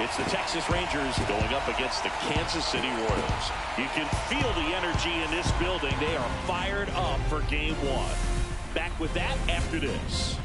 It's the Texas Rangers going up against the Kansas City Royals. You can feel the energy in this building. They are fired up for game one. Back with that after this.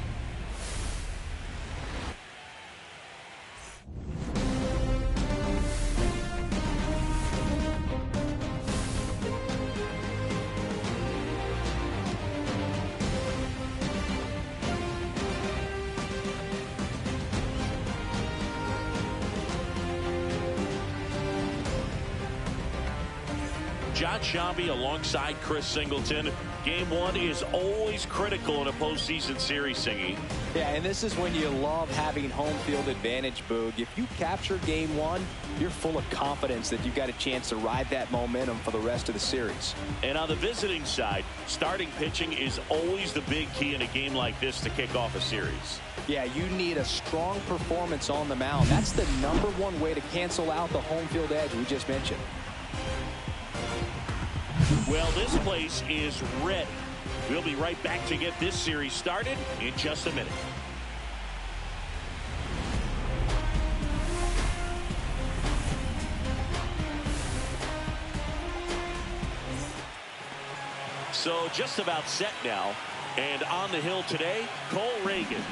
John Sciambi alongside Chris Singleton. Game one is always critical in a postseason series, Singy. Yeah, and this is when you love having home field advantage, Boog. If you capture game one, you're full of confidence that you've got a chance to ride that momentum for the rest of the series. And on the visiting side, starting pitching is always the big key in a game like this to kick off a series. Yeah, you need a strong performance on the mound. That's the #1 way to cancel out the home field edge we just mentioned. Well, this place is ready. We'll be right back to get this series started in just a minute. So just about set now. And on the hill today, Cole Reagans.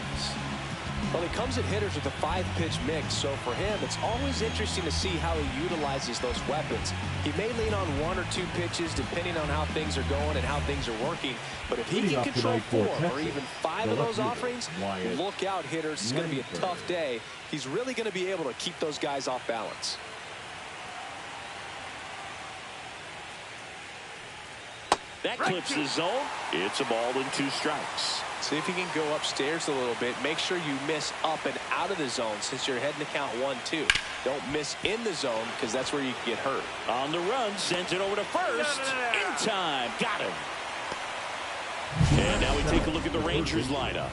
Well, he comes at hitters with a 5-pitch mix, so for him, it's always interesting to see how he utilizes those weapons. He may lean on 1 or 2 pitches depending on how things are going and how things are working, but if he can control 4 or even 5 of those offerings, look out, hitters. It's going to be a tough day. He's really going to be able to keep those guys off balance. That clips the zone. It's a ball and 2 strikes. See if you can go upstairs a little bit. Make sure you miss up and out of the zone since you're heading to count 1-2. Don't miss in the zone because that's where you can get hurt. On the run, sends it over to first. In time. Got him. And now we take a look at the Rangers lineup.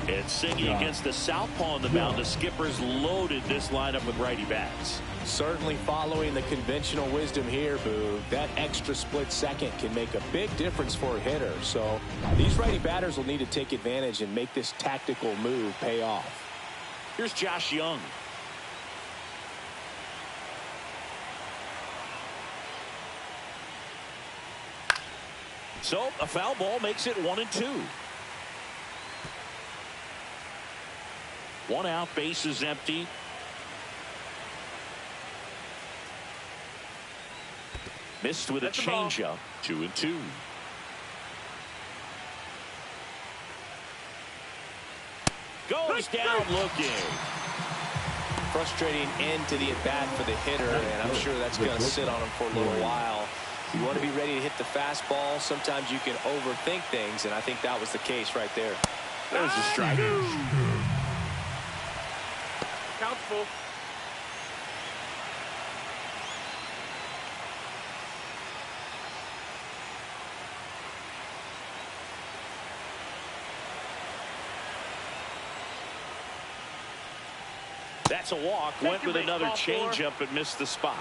And singing against the southpaw on the mound, the Skippers loaded this lineup with righty bats. Certainly following the conventional wisdom here, Boo. That extra split second can make a big difference for a hitter. So these righty batters will need to take advantage and make this tactical move pay off. Here's Josh Young. So a foul ball makes it 1-2. 1 out, base is empty. Missed with a changeup. 2-2. Goes down looking. Frustrating end to the at-bat for the hitter, and I'm sure that's going to sit on him for a little while. You want to be ready to hit the fastball. Sometimes you can overthink things, and I think that was the case right there. There's a strike. Count full. That's a walk. Went with another changeup but missed the spot.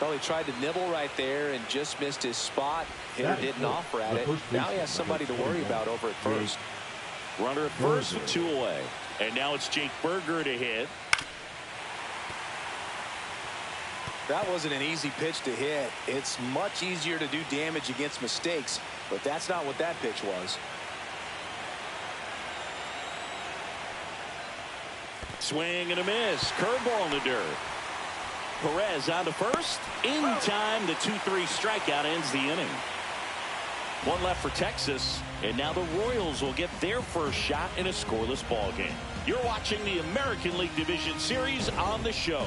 Well, he tried to nibble right there and just missed his spot. Hitter didn't offer at it. Now he has somebody to worry about over at first. Runner at first with 2 away. And now it's Jake Berger to hit. That wasn't an easy pitch to hit. It's much easier to do damage against mistakes, but that's not what that pitch was. Swing and a miss. Curveball in the dirt. Perez on to first. In time, the 2-3 strikeout ends the inning. 1 left for Texas, and now the Royals will get their first shot in a scoreless ball game. You're watching the American League Division Series on the show.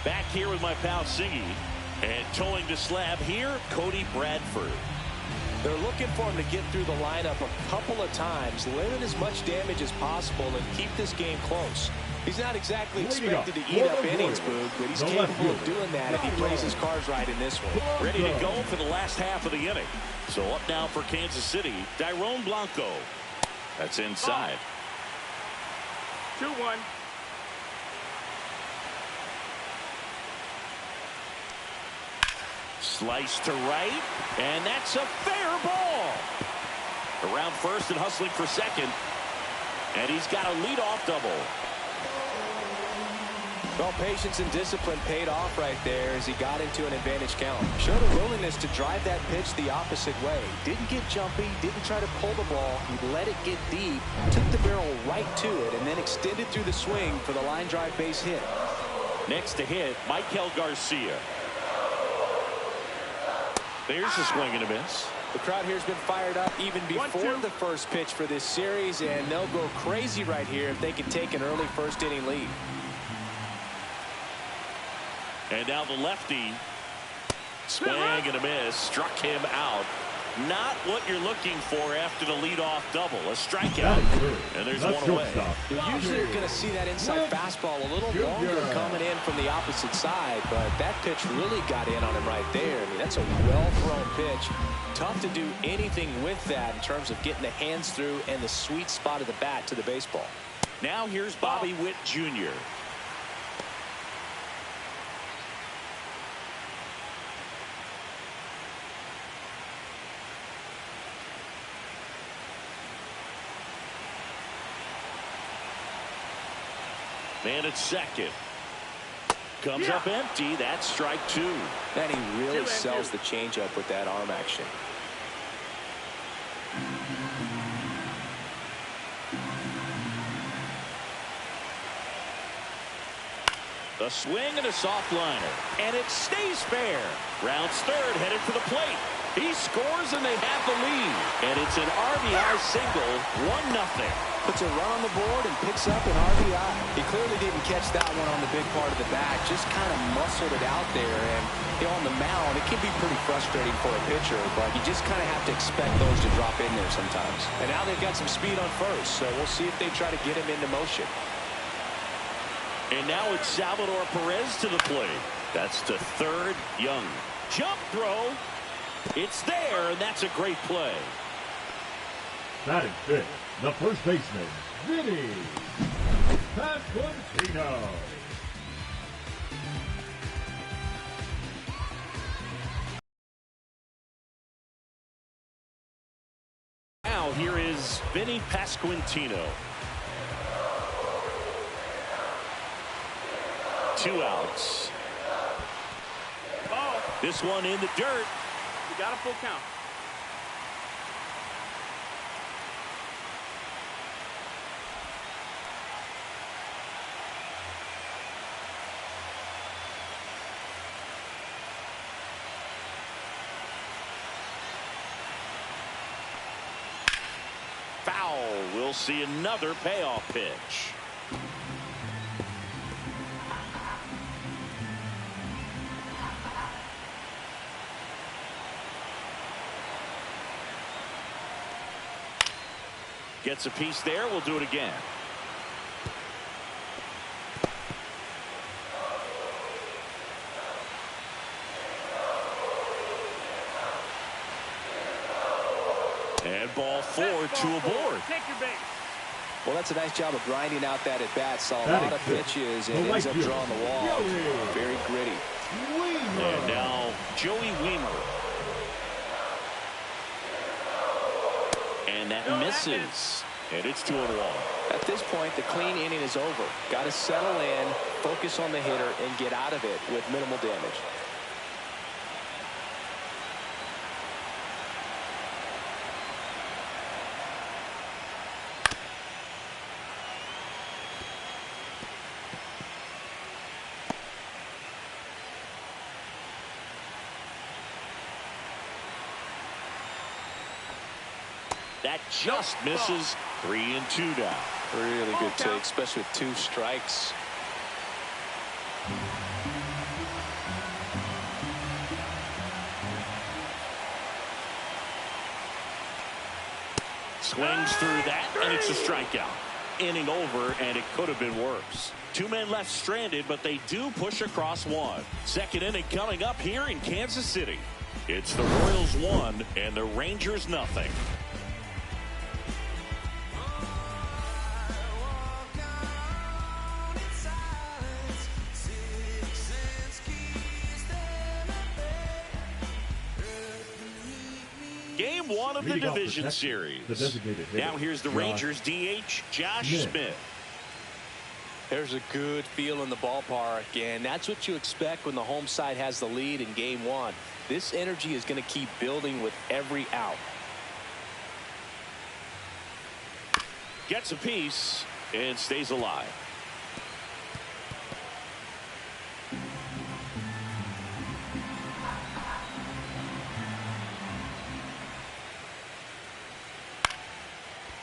Back here with my pal Singy, and towing the slab here, Cody Bradford. They're looking for him to get through the lineup a couple of times, limit as much damage as possible, and keep this game close. He's not exactly expected to eat up innings, Boog, but he's capable of doing that if he plays his cards right in this one. Ready to go for the last half of the inning. So up now for Kansas City, Dairon Blanco. That's inside. 2-1. Slice to right, and that's a fair ball. Around first and hustling for second, and he's got a leadoff double. Well, patience and discipline paid off right there as he got into an advantage count. Showed a willingness to drive that pitch the opposite way. Didn't get jumpy, didn't try to pull the ball. He let it get deep, took the barrel right to it, and then extended through the swing for the line drive base hit. Next to hit, Michael Garcia. There's a swing and a miss. The crowd here has been fired up even before the first pitch for this series, and they'll go crazy right here if they can take an early first inning lead. And now the lefty. Swing and a miss. Struck him out. Not what you're looking for after the leadoff double. A strikeout. And there's one away. Usually you're going to see that inside fastball a little longer coming in from the opposite side, but that pitch really got in on him right there. I mean, that's a well-thrown pitch. Tough to do anything with that in terms of getting the hands through and the sweet spot of the bat to the baseball. Now here's Bobby Witt Jr. Man at second. Comes up empty. That's strike two. And he really sells the changeup with that arm action. A swing and a soft liner. And it stays fair. Rounds third, headed for the plate. He scores and they have the lead. And it's an RBI single, 1-0. Puts a run on the board and picks up an RBI. He clearly didn't catch that one on the big part of the bat. Just kind of muscled it out there. And on the mound, it can be pretty frustrating for a pitcher, but you just kind of have to expect those to drop in there sometimes. And now they've got some speed on first, so we'll see if they try to get him into motion. And now it's Salvador Perez to the plate. That's to third, Young. Jump throw. It's there, and that's a great play. Batting fifth, the first baseman, Vinny Pasquantino. Now here is Vinny Pasquantino. 2 outs. This one in the dirt. You got a full count. Foul. We'll see another payoff pitch. Gets a piece there. We'll do it again. And ball 4, 2 aboard. Take your base. Well, that's a nice job of grinding out that at bat. Saw a lot of pitches and ends up drawing the wall. Very gritty. And now Joey Wiemer. And that misses. And it's 2-1. At this point, the clean inning is over. Got to settle in, focus on the hitter, and get out of it with minimal damage. That just misses. 3-2 now. Really good take, especially with 2 strikes. Swings through that, and it's a strikeout. Inning over, and it could have been worse. 2 men left stranded, but they do push across 1. Second inning coming up here in Kansas City. It's the Royals 1 and the Rangers 0. Game one of the Leading off for division Texas, series. the designated hitter, Now here's the Rangers DH, Josh Smith. There's a good feel in the ballpark, and that's what you expect when the home side has the lead in game one. This energy is going to keep building with every out. Gets a piece and stays alive.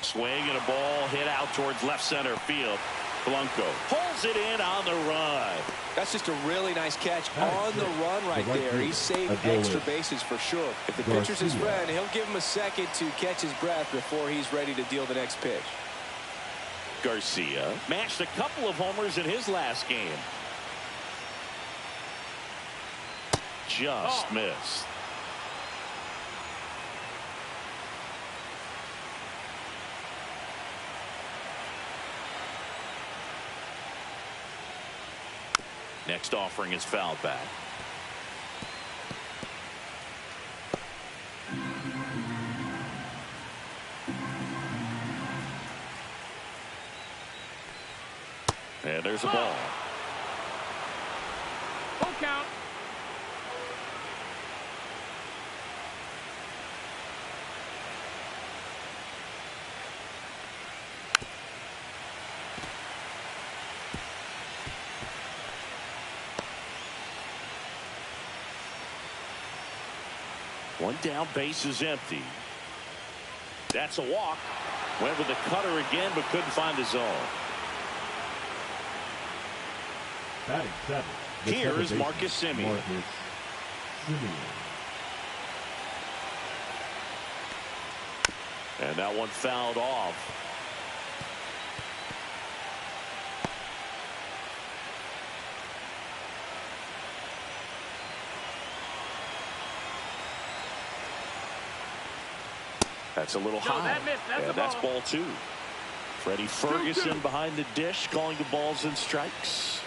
Swing and a ball hit out towards left center field. Blanco holds it in on the run. That's just a really nice catch on the run right there. He saved extra bases for sure. If the pitcher's his friend, he'll give him a second to catch his breath before he's ready to deal the next pitch. Garcia mashed a couple of homers in his last game. Just missed. Next offering is fouled back. And there's a ball. Full count. One down, base is empty. That's a walk. Went with the cutter again, but couldn't find the zone. Batting seven. Here is Marcus Semien. And that one fouled off. That's a little high. And that's ball two. Freddie Ferguson behind the dish, calling the balls and strikes.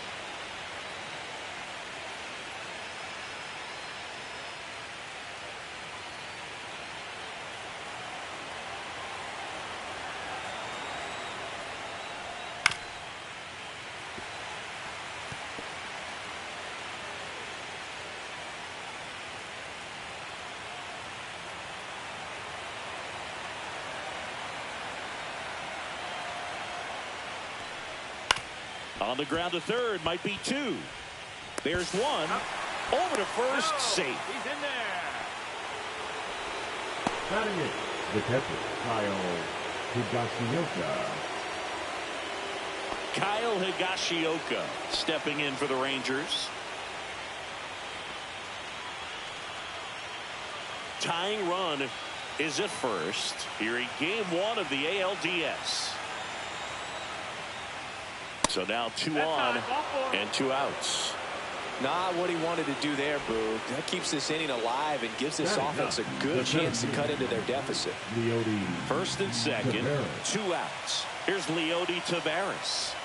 On the ground to third, might be two. There's one. Over to first, safe. He's in there. Batting it, the catcher, Kyle Higashioka stepping in for the Rangers. Tying run is at first here in game one of the ALDS. So now 2 on and 2 outs. Not what he wanted to do there, Boo. That keeps this inning alive and gives this offense a good chance to cut into their deficit. First and second, 2 outs. Here's Leody Taveras.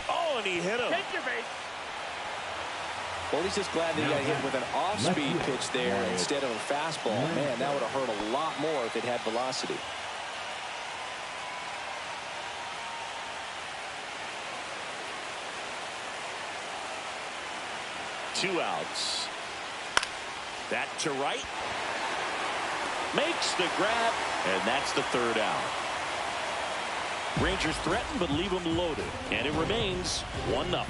Oh, and he hit him. Take your base. Well, he's just glad that he got hit with an off-speed pitch there instead of a fastball. Man, that would have hurt a lot more if it had velocity. Two outs. That to right. Makes the grab, and that's the third out. Rangers threaten, but leave them loaded, and it remains 1-0.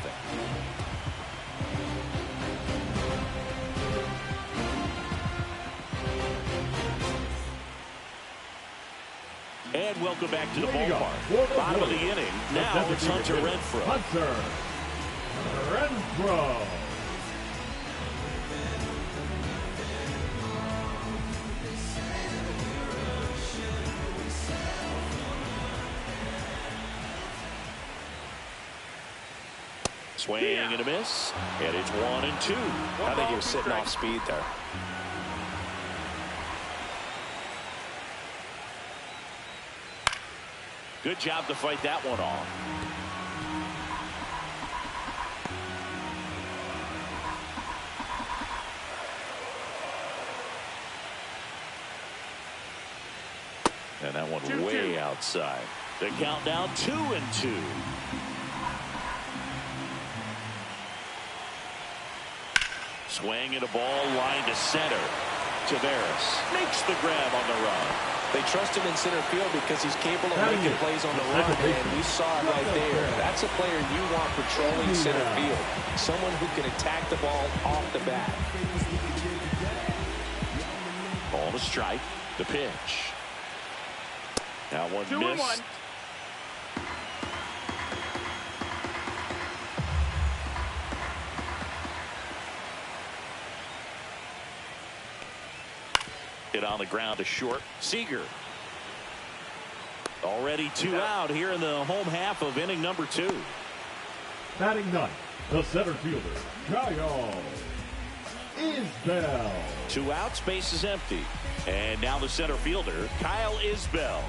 And welcome back to the ballpark. Bottom of the inning. Now it's Hunter Renfroe. Swing and a miss, and it's 1-2. I think he was sitting off speed there. Good job to fight that one off. that one way outside. The countdown 2-2. Swing and a ball line to center. Taveras makes the grab on the run. They trust him in center field because he's capable of making plays on the run, and we saw it right there. That's a player you want patrolling center field. Someone who can attack the ball off the bat. Ball to strike. The pitch. That one missed. Hit on the ground to short. Seager. Already 2 out here in the home half of inning number 2. Batting ninth, the center fielder, Kyle Isbell. 2 outs, base is empty. And now the center fielder, Kyle Isbell.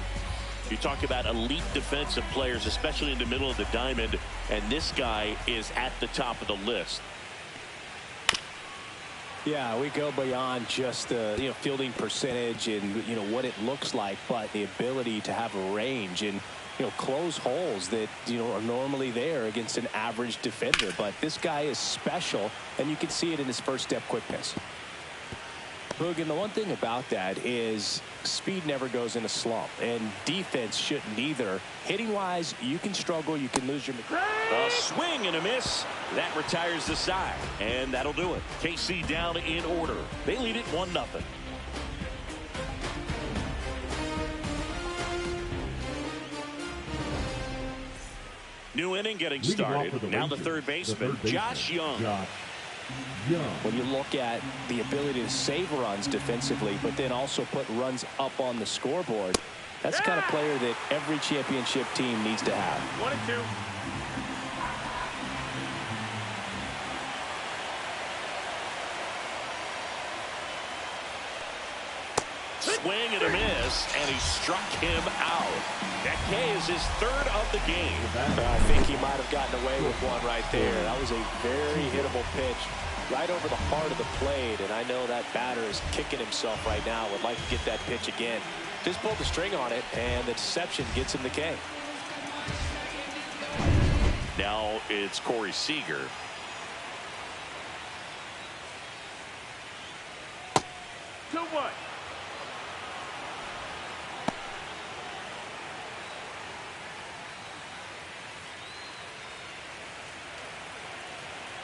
You talk about elite defensive players, especially in the middle of the diamond, and this guy is at the top of the list. Yeah, we go beyond just the fielding percentage and what it looks like, but the ability to have a range and close holes that are normally there against an average defender. But this guy is special, and you can see it in his first step quickness. Boog, and the one thing about that is speed never goes in a slump, and defense shouldn't either. Hitting wise, you can struggle, you can lose your. A swing and a miss. That retires the side, and that'll do it. KC down in order. They lead it 1-0. New inning getting started. Now the third baseman, Josh Young. When you look at the ability to save runs defensively, but then also put runs up on the scoreboard, that's the kind of player that every championship team needs to have. 1-2. Swing and a miss, and he struck him out. That K is his 3rd of the game. I think he might have gotten away with one right there. That was a very hittable pitch right over the heart of the plate, and I know that batter is kicking himself right now. Would like to get that pitch again. Just pulled the string on it, and the deception gets him the K. Now it's Corey Seager.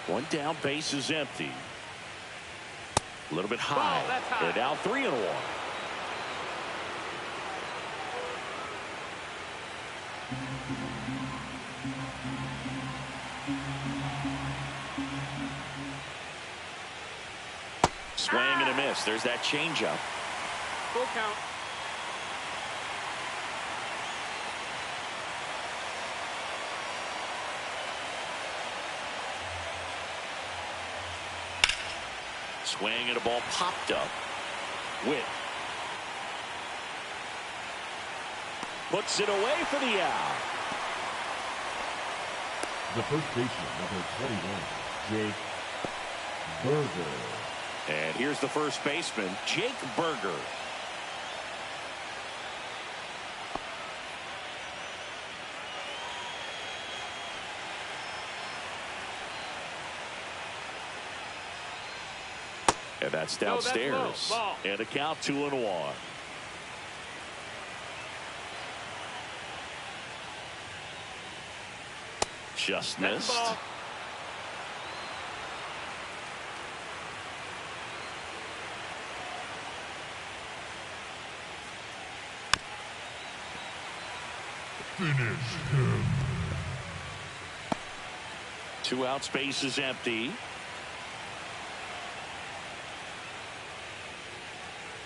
One down, base is empty. A little bit high. They're down 3-1. Swing and a miss. There's that changeup. Full count. Swing and a ball popped up. Witt puts it away for the out. The first baseman, number 21, Jake Burger. And here's the first baseman, Jake Burger. And that's downstairs. And a count 2-1. Just missed. Finish him. 2 out, space is empty.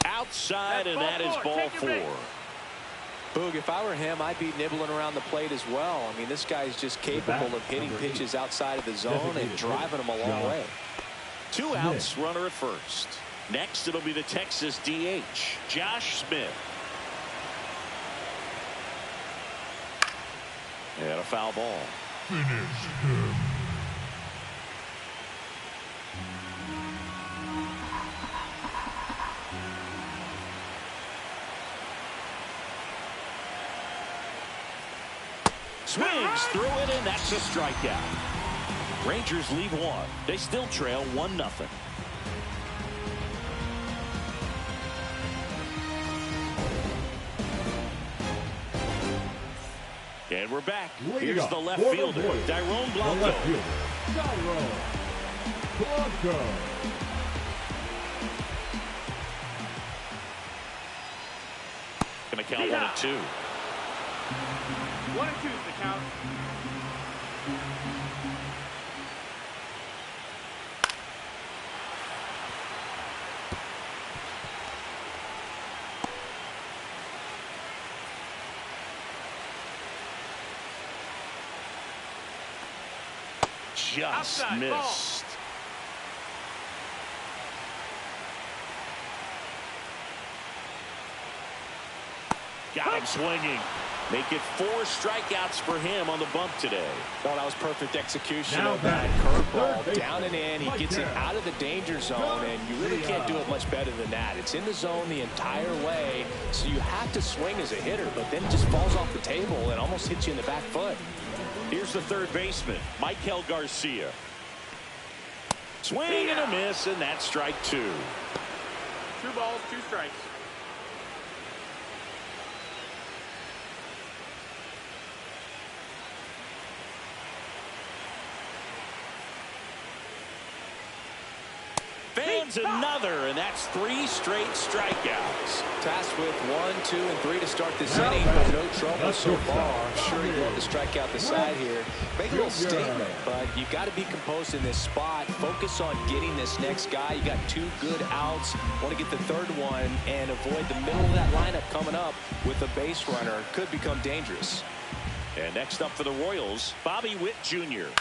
Outside, and that is ball 4. Boog, if I were him, I'd be nibbling around the plate as well. I mean, this guy's just capable of hitting pitches outside of the zone and driving them a long way. 2 outs, runner at first. Next, it'll be the Texas DH, Josh Smith. And a foul ball. Finish him. Swings through it, and that's a strikeout. Rangers leave one. They still trail 1-0. And we're back. Here's the left fielder, Dairon Blanco. Gonna count 1-2. 1-2 is the count. Just Outside, missed. Got him swinging. Make it 4 strikeouts for him on the bump today. Oh, that was perfect execution Now of that curveball. Down and in. He gets it out of the danger zone, and you really can't do it much better than that. It's in the zone the entire way, so you have to swing as a hitter, but then it just falls off the table and almost hits you in the back foot. Here's the third baseman, Michael Garcia. Swing and a miss, and that's strike 2. 2 balls, 2 strikes. Fans another, and that's 3 straight strikeouts. Tasked with 1, 2, and 3 to start this inning, but no trouble so far. I'm sure he'd love to strike out the side here. Make a little statement, but you got to be composed in this spot. Focus on getting this next guy. You got 2 good outs. Want to get the third one and avoid the middle of that lineup coming up with a base runner. Could become dangerous. And next up for the Royals, Bobby Witt Jr.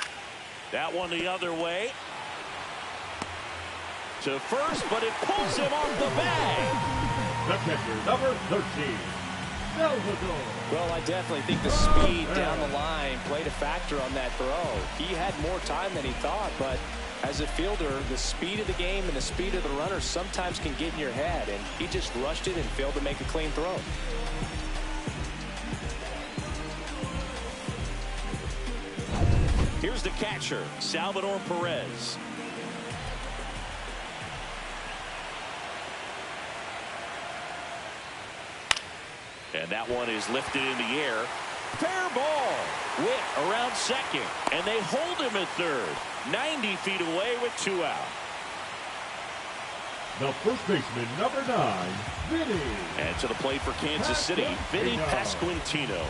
That one the other way. To first, but it pulls him off the bag. The catcher, number 13, Salvador. Well, I definitely think the speed down the line played a factor on that throw. He had more time than he thought, but as a fielder, the speed of the game and the speed of the runner sometimes can get in your head, and he just rushed it and failed to make a clean throw. Here's the catcher, Salvador Perez. And that one is lifted in the air. Fair ball. Witt around second. And they hold him at third. 90 feet away with 2 out. The first baseman, number 9, Vinny. And to the plate for Kansas City, Vinny Pasquantino.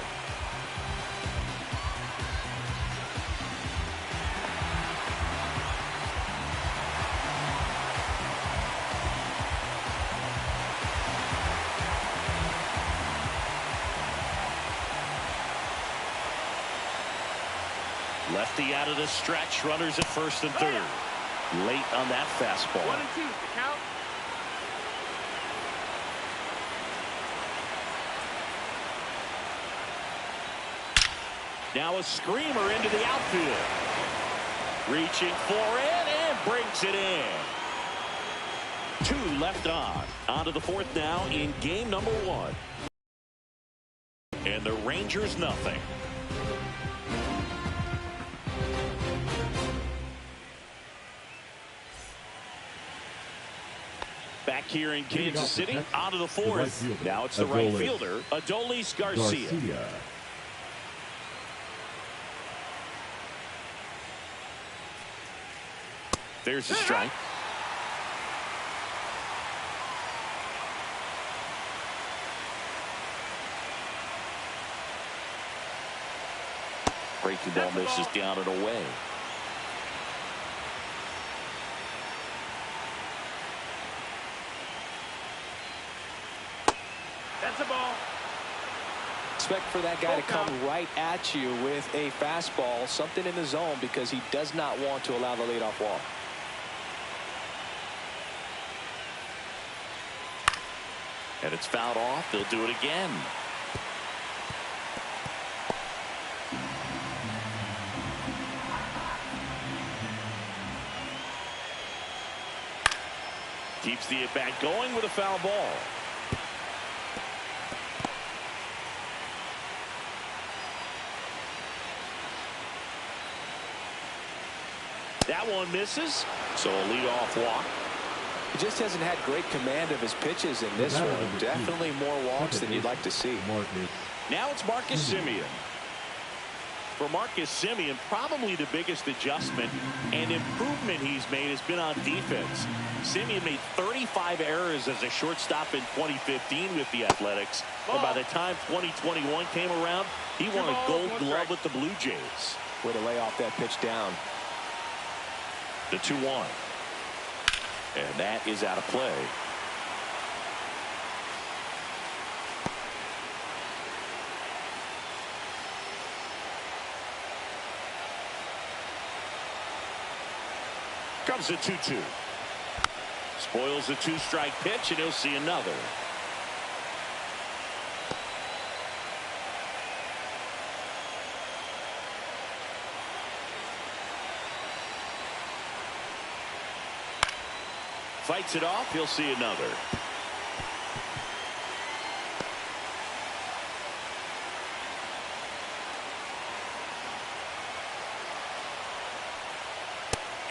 Lefty out of the stretch, runners at first and third. Late on that fastball. 1-2 is the count. Now a screamer into the outfield. Reaching for it and brings it in. 2 left on. On to the 4th now in game number 1. And the Rangers nothing. Back here in Kansas City, on to the 4th. Now it's the right fielder, Adolis Garcia. There's a strike. Breaking ball misses down and away. That's a ball. Expect for that guy to come right at you with a fastball, something in the zone, because he does not want to allow the leadoff walk. And it's fouled off. They'll do it again. Keeps the at-bat going with a foul ball. That one misses. So a leadoff walk. He just hasn't had great command of his pitches in this one. Definitely more walks than you'd like to see. Now it's Marcus Semien. For Marcus Semien, probably the biggest adjustment and improvement he's made has been on defense. Semien made 35 errors as a shortstop in 2015 with the Athletics. And by the time 2021 came around, he won a Gold Glove with the Blue Jays. Way to lay off that pitch down. The 2-1. And that is out of play. Comes a 2-2. Spoils the 2-strike pitch, and he'll see another. Fights it off. He'll see another.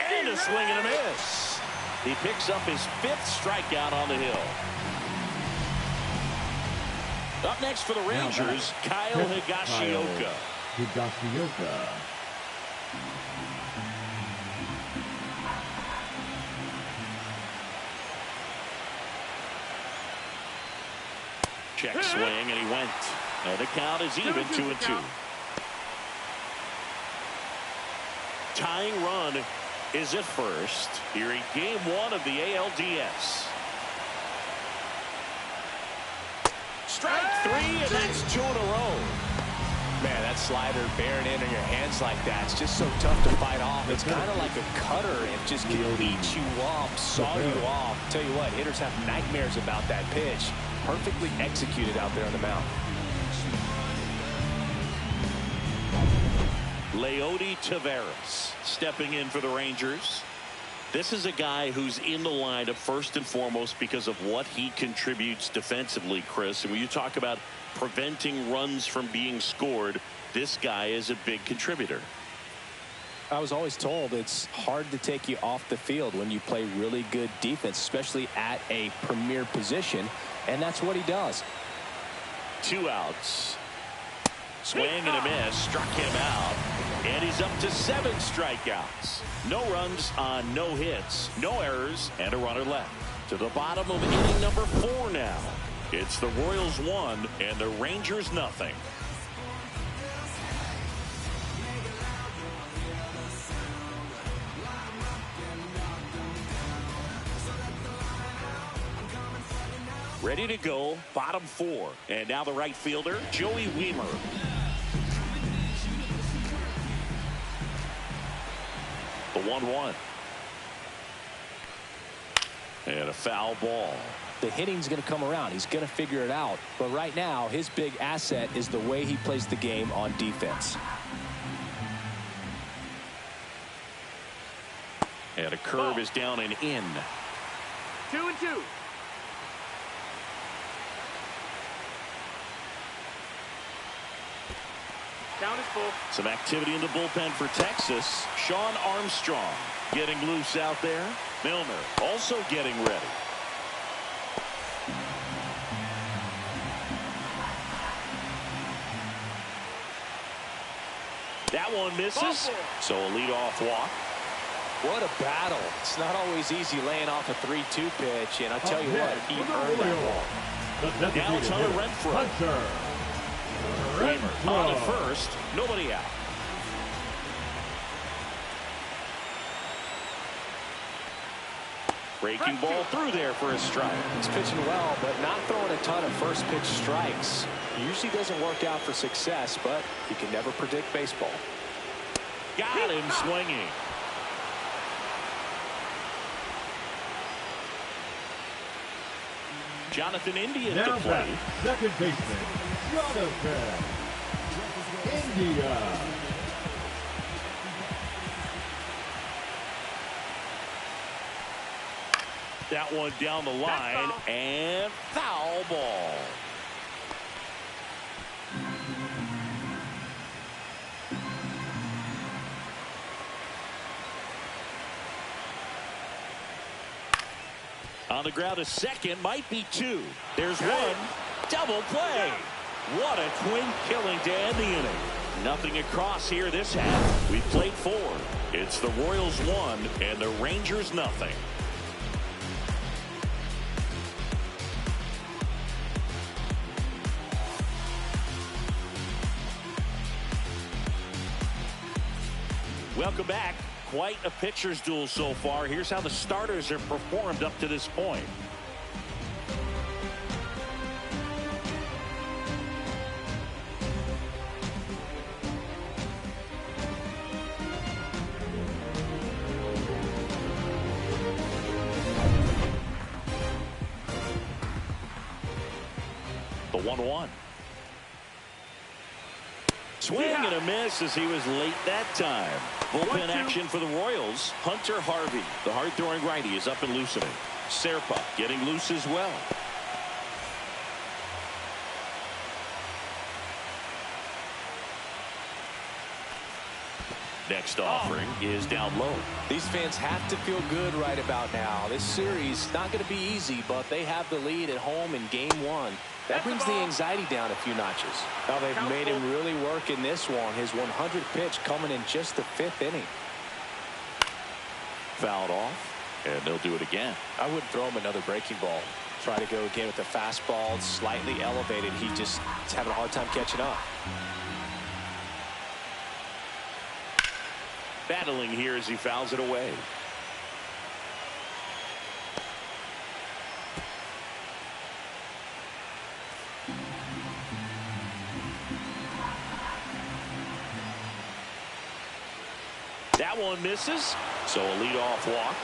And a swing and a miss. He picks up his 5th strikeout on the hill. Up next for the Rangers, Kyle Higashioka. Check swing, and he went. And the count is even, 2-2. Tying run is at first here in game 1 of the ALDS. Strike 3, and that's 2 in a row. Man, that slider bearing in on your hands like that, it's just so tough to fight off. It's kind of like a cutter. It just can eat you off, saw you off. Tell you what, hitters have nightmares about that pitch. Perfectly executed out there on the mound. Leody Taveras stepping in for the Rangers. This is a guy who's in the lineup first and foremost because of what he contributes defensively, Chris. And when you talk about preventing runs from being scored, this guy is a big contributor. I was always told it's hard to take you off the field when you play really good defense, especially at a premier position, and that's what he does. 2 outs. Swing and a miss, struck him out, and he's up to 7 strikeouts. No runs on no hits, no errors, and a runner left. To the bottom of inning number 4 now. It's the Royals 1 and the Rangers nothing. Ready to go, bottom 4. And now the right fielder, Joey Wiemer. The 1-1. And a foul ball. The hitting's going to come around. He's going to figure it out. But right now, his big asset is the way he plays the game on defense. And a curve is down and in. 2-2. Count is full. Some activity in the bullpen for Texas. Sean Armstrong getting loose out there. Milner also getting ready. That one misses. So a leadoff walk. What a battle. It's not always easy laying off a 3-2 pitch, and I'll tell you what, he earned that ball. Now it's Hunter Renfroe. Wiemer on to first. Nobody out. Breaking ball through there for a strike. He's pitching well, but not throwing a ton of first pitch strikes. Usually doesn't work out for success, but you can never predict baseball. Got him swinging. Jonathan India at the plate. Second baseman, Jonathan India. That one down the line and foul ball. On the ground, a second, might be two. There's one. Double play. What a twin killing to end the inning. Nothing across here this half. We've played 4. It's the Royals 1 and the Rangers nothing. Welcome back. Quite a pitcher's duel so far. Here's how the starters have performed up to this point. The 1-1. Swing and a miss as he was late that time. Bullpen action for the Royals. Hunter Harvey, the hard-throwing righty, is up and loosening. Serpa getting loose as well. Next offering is down low. These fans have to feel good right about now. This series not going to be easy, but they have the lead at home in game 1. That brings the anxiety down a few notches. Now they've made him really work in this one. His 100th pitch coming in just the 5th inning. Fouled off, and they'll do it again. I wouldn't throw him another breaking ball. Try to go again with the fastball. It's slightly elevated. He's having a hard time catching up. Battling here as he fouls it away. That one misses, so a leadoff walk.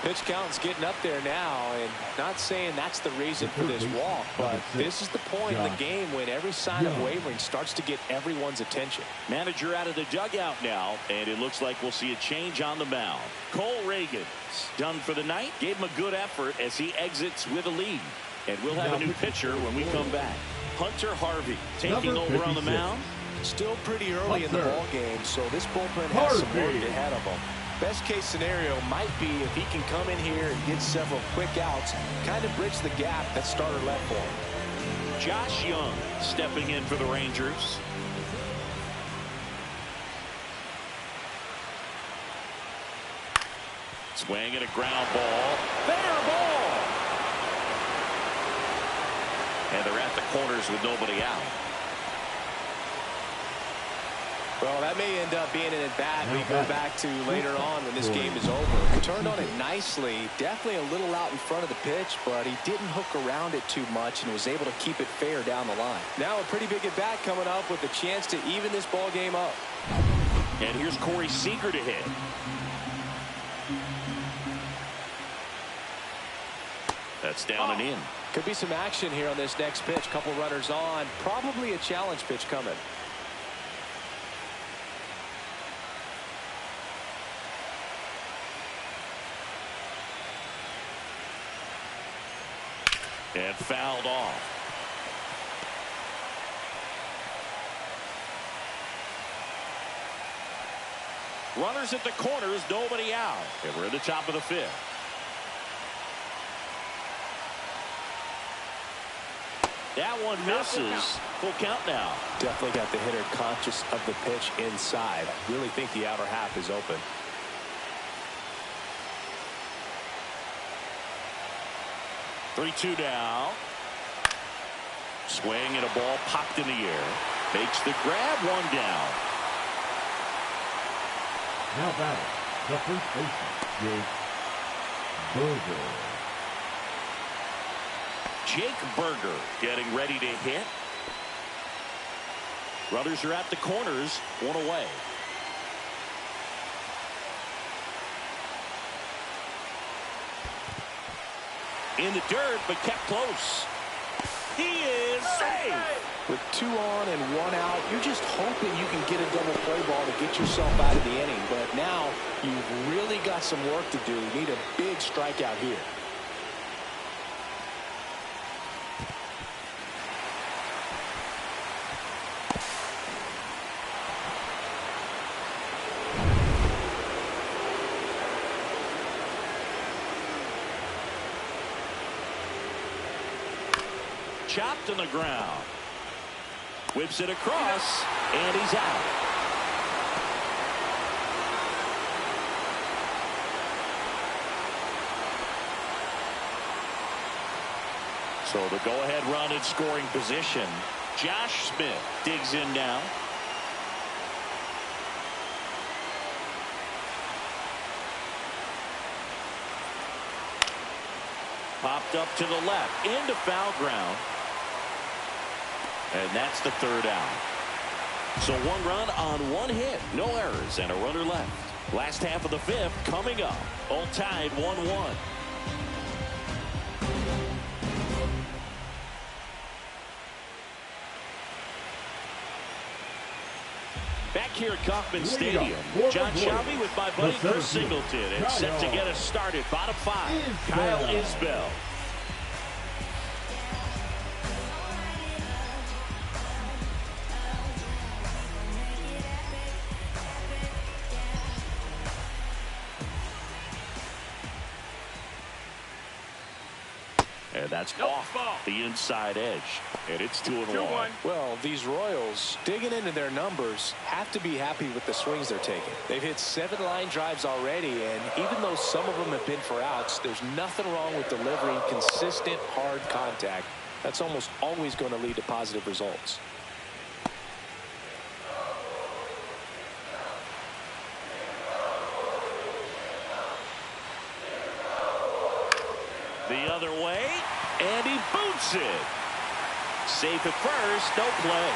Pitch count's getting up there now, and not saying that's the reason for this walk, but this is the point in the game when every sign of wavering starts to get everyone's attention. Manager out of the dugout now, and it looks like we'll see a change on the mound. Cole Reagan's done for the night. Gave him a good effort as he exits with a lead. And we'll have a new pitcher when we come back. Hunter Harvey taking over on the mound. Still pretty early in the ball game, so this bullpen has some work ahead of them. Best case scenario might be if he can come in here and get several quick outs, kind of bridge the gap that starter left for him. Josh Young stepping in for the Rangers. Swing and a ground ball. Fair ball. And they're at the corners with nobody out. Well, that may end up being an at-bat we go back to later on when this game is over. Turned on it nicely. Definitely a little out in front of the pitch, but he didn't hook around it too much and was able to keep it fair down the line. Now a pretty big at-bat coming up with a chance to even this ball game up. And here's Corey Seager to hit. That's down and in. Could be some action here on this next pitch. Couple runners on. Probably a challenge pitch coming. And fouled off. Runners at the corners, nobody out. And we're at the top of the 5th. That one misses. Full count now. Definitely got the hitter conscious of the pitch inside. I really think the outer half is open. Three-two now. Swing and a ball popped in the air. Makes the grab, one down. Now batting, the first baseman, Jake Jake Berger. Berger getting ready to hit. Runners are at the corners, one away. In the dirt, but kept close. He is safe. With 2 on and 1 out, you're just hoping you can get a double play ball to get yourself out of the inning. But now you've really got some work to do. You need a big strikeout here. chopped on the ground. Whips it across, and he's out. So the go-ahead run in scoring position. Josh Smith digs in now. Popped up to the left into foul ground. And that's the third out. So one run on one hit. No errors and a runner left. Last half of the fifth coming up. All tied 1-1. Back here at Kauffman Stadium, John Shelby with my buddy Chris Singleton, and set to get us started. Bottom five, Kyle Isbell. And that's off the inside edge. And it's 2-1. Well, these Royals, digging into their numbers, have to be happy with the swings they're taking. They've hit 7 line drives already, and even though some of them have been for outs, there's nothing wrong with delivering consistent, hard contact. That's almost always going to lead to positive results. The other way, and he boots it. Safe at first, no play.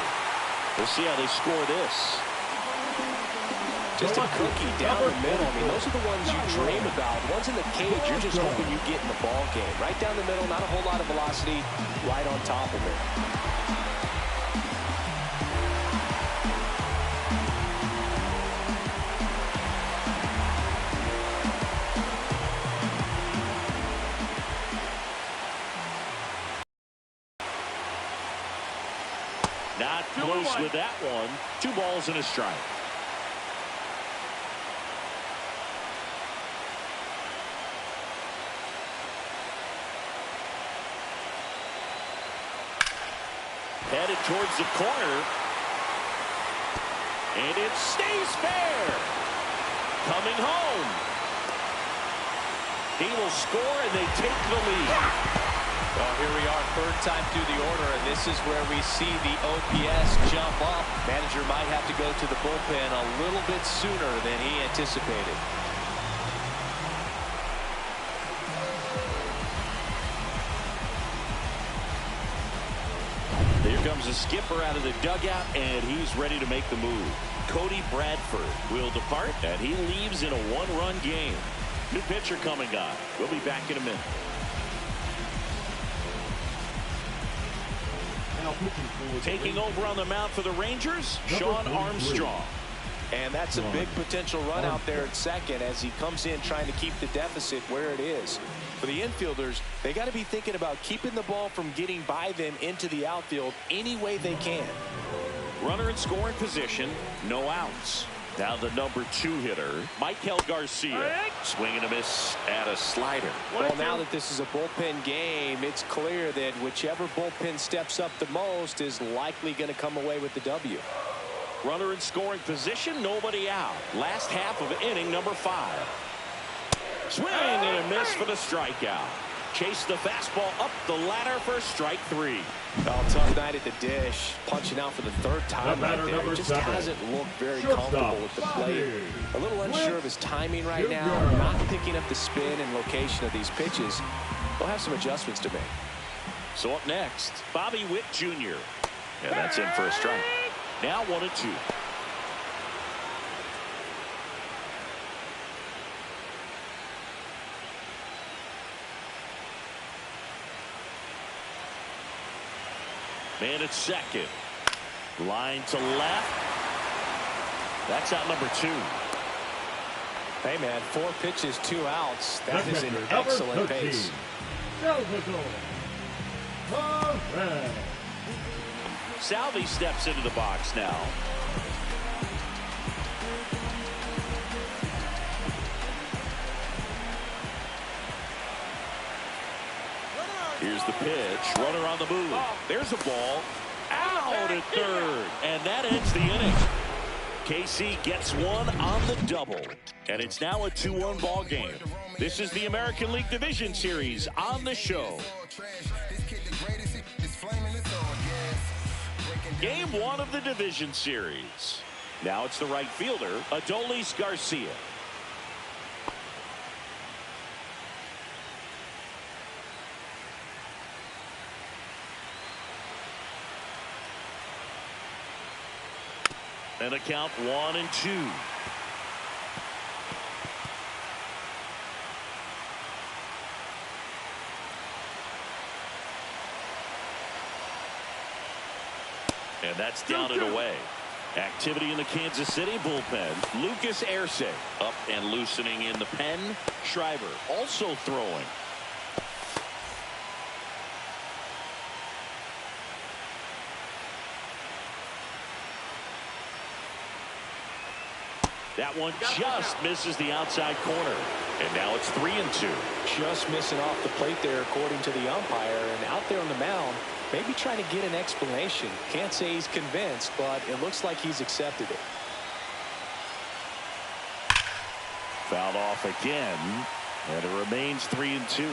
We'll see how they score this. Just a cookie down the middle. I mean, those are the ones you dream about. Ones in the cage, you're just hoping you get in the ball game. Right down the middle, not a whole lot of velocity, right on top of it. Not close with that one. 2 balls and a strike. Headed towards the corner. And it stays fair. Coming home. He will score, and they take the lead. Well, here we are, third time through the order, and this is where we see the OPS jump up. Manager might have to go to the bullpen a little bit sooner than he anticipated. Here comes the skipper out of the dugout, and he's ready to make the move. Cody Bradford will depart, and he leaves in a 1-run game. New pitcher coming on. We'll be back in a minute. Taking over on the mound for the Rangers, Sean Armstrong. And that's a big potential run out there at second as he comes in trying to keep the deficit where it is. For the infielders, they got to be thinking about keeping the ball from getting by them into the outfield any way they can. Runner in scoring position, no outs. Now the number 2 hitter, Michael Garcia. Swing and a miss at a slider. Well, now that this is a bullpen game, it's clear that whichever bullpen steps up the most is likely going to come away with the W. Runner in scoring position, nobody out. Last half of inning number 5. Swing and a miss for the strikeout. Chase the fastball up the ladder for strike 3. Oh, tough night at the dish. Punching out for the 3rd time right there. Just hasn't looked very comfortable with the plate. A little unsure of his timing right now. Not picking up the spin and location of these pitches. They'll have some adjustments to make. So up next, Bobby Witt Jr. And that's in for a strike. Now 1-2. Man at second. Line to left. That's out number 2. Hey, man, 4 pitches, 2 outs. That is an excellent pace. Salvi steps into the box now. Here's the pitch. Runner on the move. There's a ball. Out at third. And that ends the inning. KC gets one on the double. And it's now a 2-1 ball game. This is the American League Division Series on the show. Game 1 of the Division Series. Now it's the right fielder, Adolis Garcia. And a count 1-2. And that's down and away. Activity in the Kansas City bullpen. Lucas Erce up and loosening in the pen. Schreiber also throwing. That one just misses the outside corner. And now it's 3-2. Just missing off the plate there, according to the umpire. And out there on the mound, maybe trying to get an explanation. Can't say he's convinced, but it looks like he's accepted it. Fouled off again. And it remains 3-2.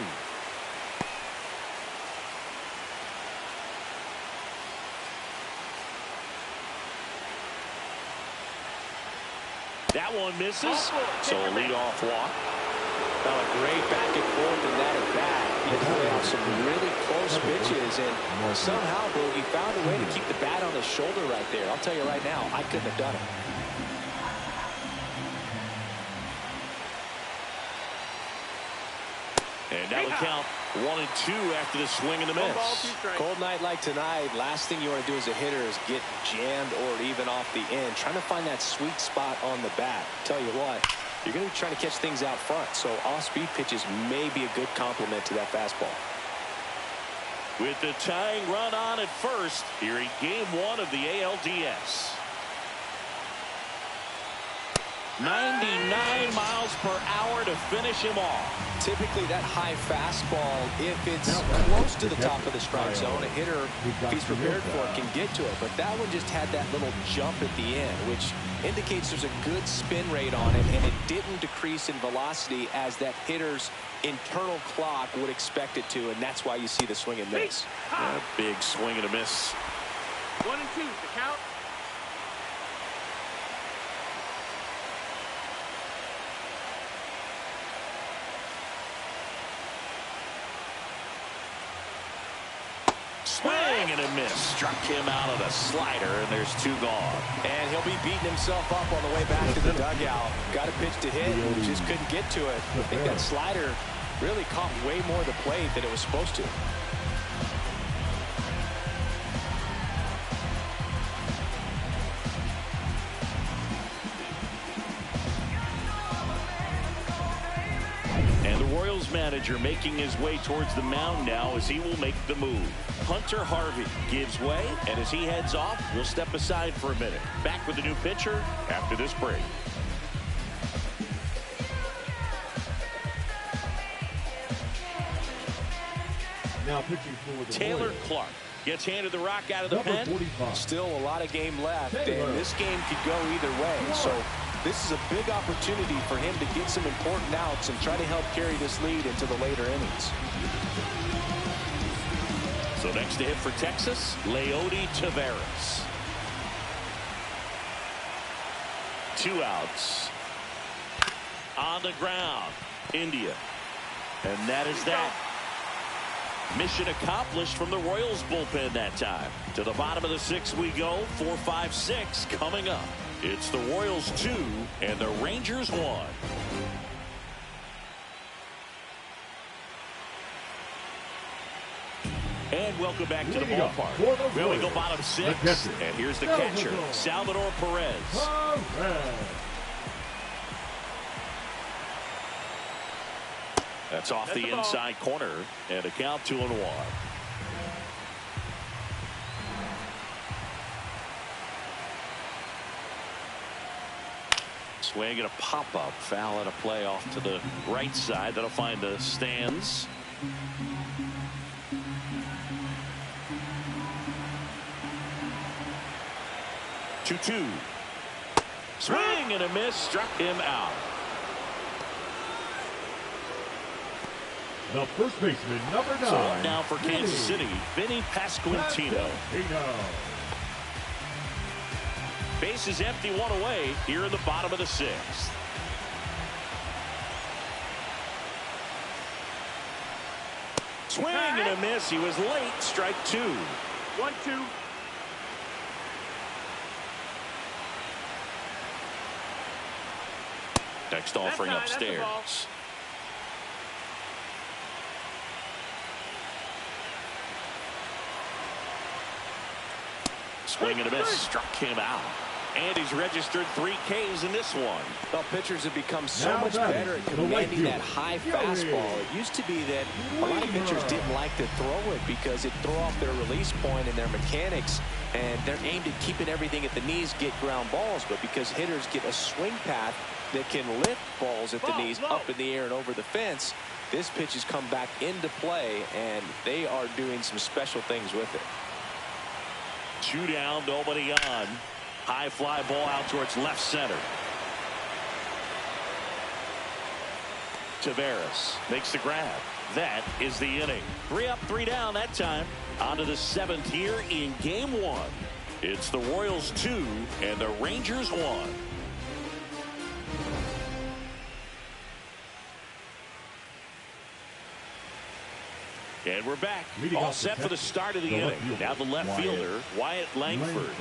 That one misses. So a leadoff walk. Now a great back and forth in that at bat. He played off some really close pitches, and somehow Boogie found a way to keep the bat on his shoulder right there. I'll tell you right now, I couldn't have done it. And now the count 1-2 after the swing and the miss. Cold night like tonight, last thing you want to do as a hitter is get jammed or even off the end. Trying to find that sweet spot on the bat. Tell you what, you're going to be trying to catch things out front, so off-speed pitches may be a good complement to that fastball. With the tying run on at first, here in Game 1 of the ALDS. 99 miles per hour to finish him off. Typically that high fastball, if it's close to the top of the strike zone, a hitter, if he's prepared for it, can get to it. But that one just had that little jump at the end, which indicates there's a good spin rate on it, and it didn't decrease in velocity as that hitter's internal clock would expect it to, and that's why you see the swing and miss. A big swing and a miss. 1-2, the count. Swing and a miss. Struck him out of the slider, and there's 2 gone. And he'll be beating himself up on the way back to the dugout. Got a pitch to hit, just couldn't get to it. I think that slider really caught way more of the plate than it was supposed to. And the Royals manager making his way towards the mound now as he will make the move. Hunter Harvey gives way, and as he heads off, we'll step aside for a minute. Back with the new pitcher after this break. Now pitching for the Taylor Royals. Clark gets handed the rock out of the Number pen. 45. Still a lot of game left, Taylor. and this game could go either way. So this is a big opportunity for him to get some important outs and try to help carry this lead into the later innings. So next to hit for Texas, Leody Taveras. 2 outs. On the ground, India. And that is that. Mission accomplished from the Royals bullpen that time. To the bottom of the 6th we go. 4, 5, 6 coming up. It's the Royals 2 and the Rangers 1. And welcome back to the ballpark. Well, we go bottom 6. And here's the catcher, Salvador Perez. That's off the inside corner, and a count 2-1. Swing and a pop-up, foul and a play off to the right side. That'll find the stands. 2-2. Swing and a miss. Struck him out. The first baseman, number 9. So up now for Kansas City, Vinny Pasquantino. Base is empty, 1 away here in the bottom of the 6th. Swing and a miss. He was late. Strike 2. 1-2. Next offering upstairs. Swing and a miss. Struck him out. And he's registered 3 Ks in this one. Well, pitchers have become so much better at commanding that high fastball. It used to be that a lot of pitchers didn't like to throw it because it threw off their release point and their mechanics, and they're aimed at keeping everything at the knees, get ground balls. But because hitters get a swing path that can lift balls at the knees up in the air and over the fence, this pitch has come back into play, and they are doing some special things with it. 2 down, nobody on. High fly ball out towards left center. Taveras makes the grab. That is the inning. 3 up, 3 down that time. On to the 7th here in game 1. It's the Royals 2 and the Rangers 1. And we're back. All set for the start of the inning. Now the left fielder, Wyatt Langford.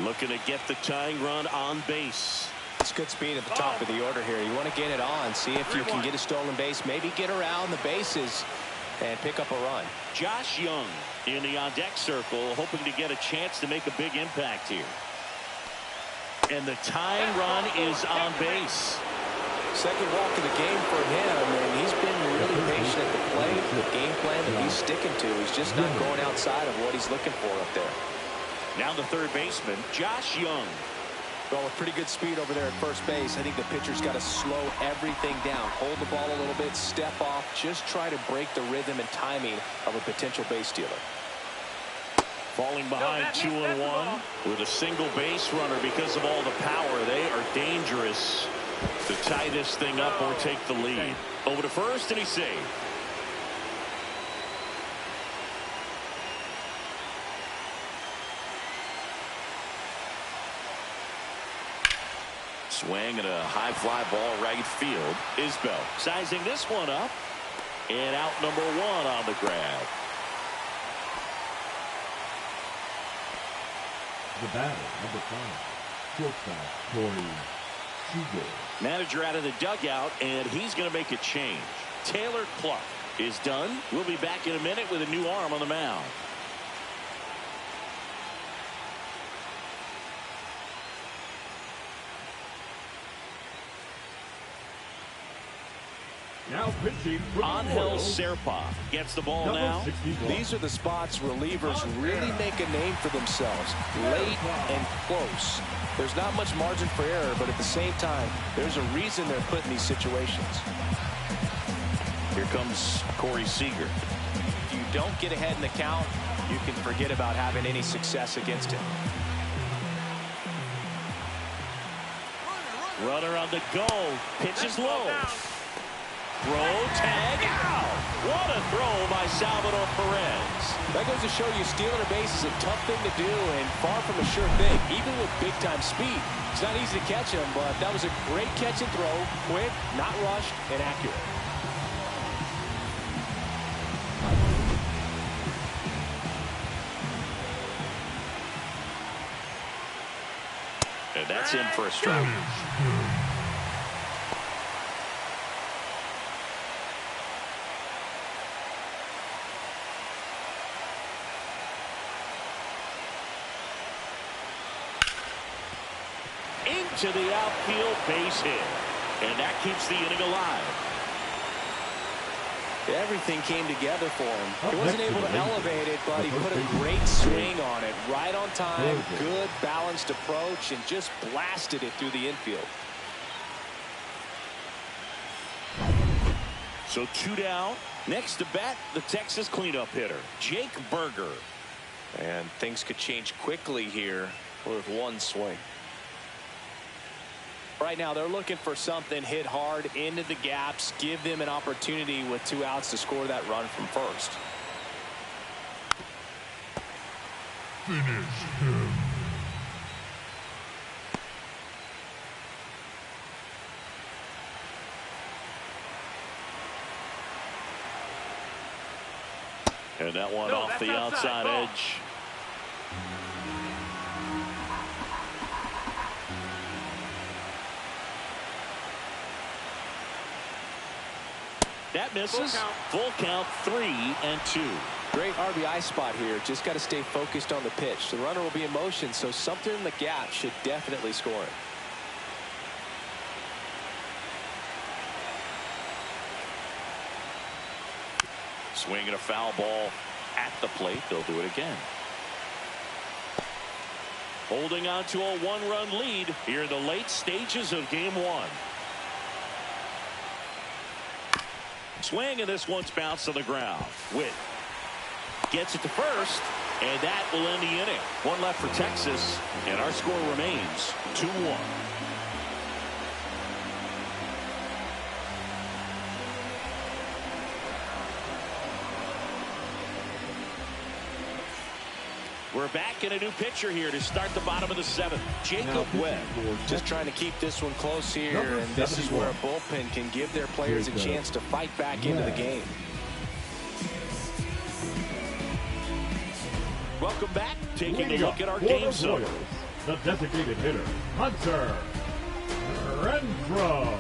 Looking to get the tying run on base. It's good speed at the top of the order here. You want to get it on, see if you can get a stolen base, maybe get around the bases and pick up a run. Josh Young in the on-deck circle, hoping to get a chance to make a big impact here. And the tying run is on base. Second walk of the game for him, and he's been really patient at the plate. The game plan that he's sticking to, he's just not going outside of what he's looking for up there. Now the third baseman, Josh Young. Well, with pretty good speed over there at first base, I think the pitcher's got to slow everything down. Hold the ball a little bit, step off, just try to break the rhythm and timing of a potential base stealer. Falling behind 2-1 with a single base runner because of all the power. They are dangerous to tie this thing up or take the lead. Over to first, and he's saved. Swing and a high fly ball right field. Isbell sizing this one up. And out number 1 on the grab. The batter, number 5. Shortstop, Corey Seager. Manager out of the dugout, and he's going to make a change. Taylor Clark is done. We'll be back in a minute with a new arm on the mound. Now pitching for the Angel Royals, Serpa gets the ball number now. 61. These are the spots relievers really make a name for themselves. Late and close. There's not much margin for error, but at the same time, there's a reason they're put in these situations. Here comes Corey Seager. If you don't get ahead in the count, you can forget about having any success against him. Runner on the go. Pitch is low. Throw, tag, out. What a throw by Salvador Perez. That goes to show you stealing a base is a tough thing to do and far from a sure thing, even with big-time speed. It's not easy to catch him, but that was a great catch and throw. Quick, not rushed, and accurate. And that's in for a strike. Into the outfield, base hit. And that keeps the inning alive. Everything came together for him. He wasn't able to elevate it, but he put a great swing on it. Right on time, good balanced approach, and just blasted it through the infield. So 2 down. Next to bat, the Texas cleanup hitter, Jake Berger. And things could change quickly here with one swing. Right now, they're looking for something hit hard into the gaps, give them an opportunity with 2 outs to score that run from first. Finish him. And that one off the outside edge. That misses. Full count 3-2. Great RBI spot here. Just got to stay focused on the pitch. The runner will be in motion, so something in the gap should definitely score it. Swinging a foul ball at the plate. They'll do it again. Holding on to a 1-run lead here in the late stages of game 1. Swing, and this one's bounced on the ground. Witt gets it to first, and that will end the inning. 1 left for Texas, and our score remains 2-1. We're back in a new pitcher here to start the bottom of the 7th. Jacob Webb. Just trying to keep this one close here, and this is where a bullpen can give their players a chance to fight back into the game. Welcome back. Taking a look at our game zone. The designated hitter, Hunter Renfroe.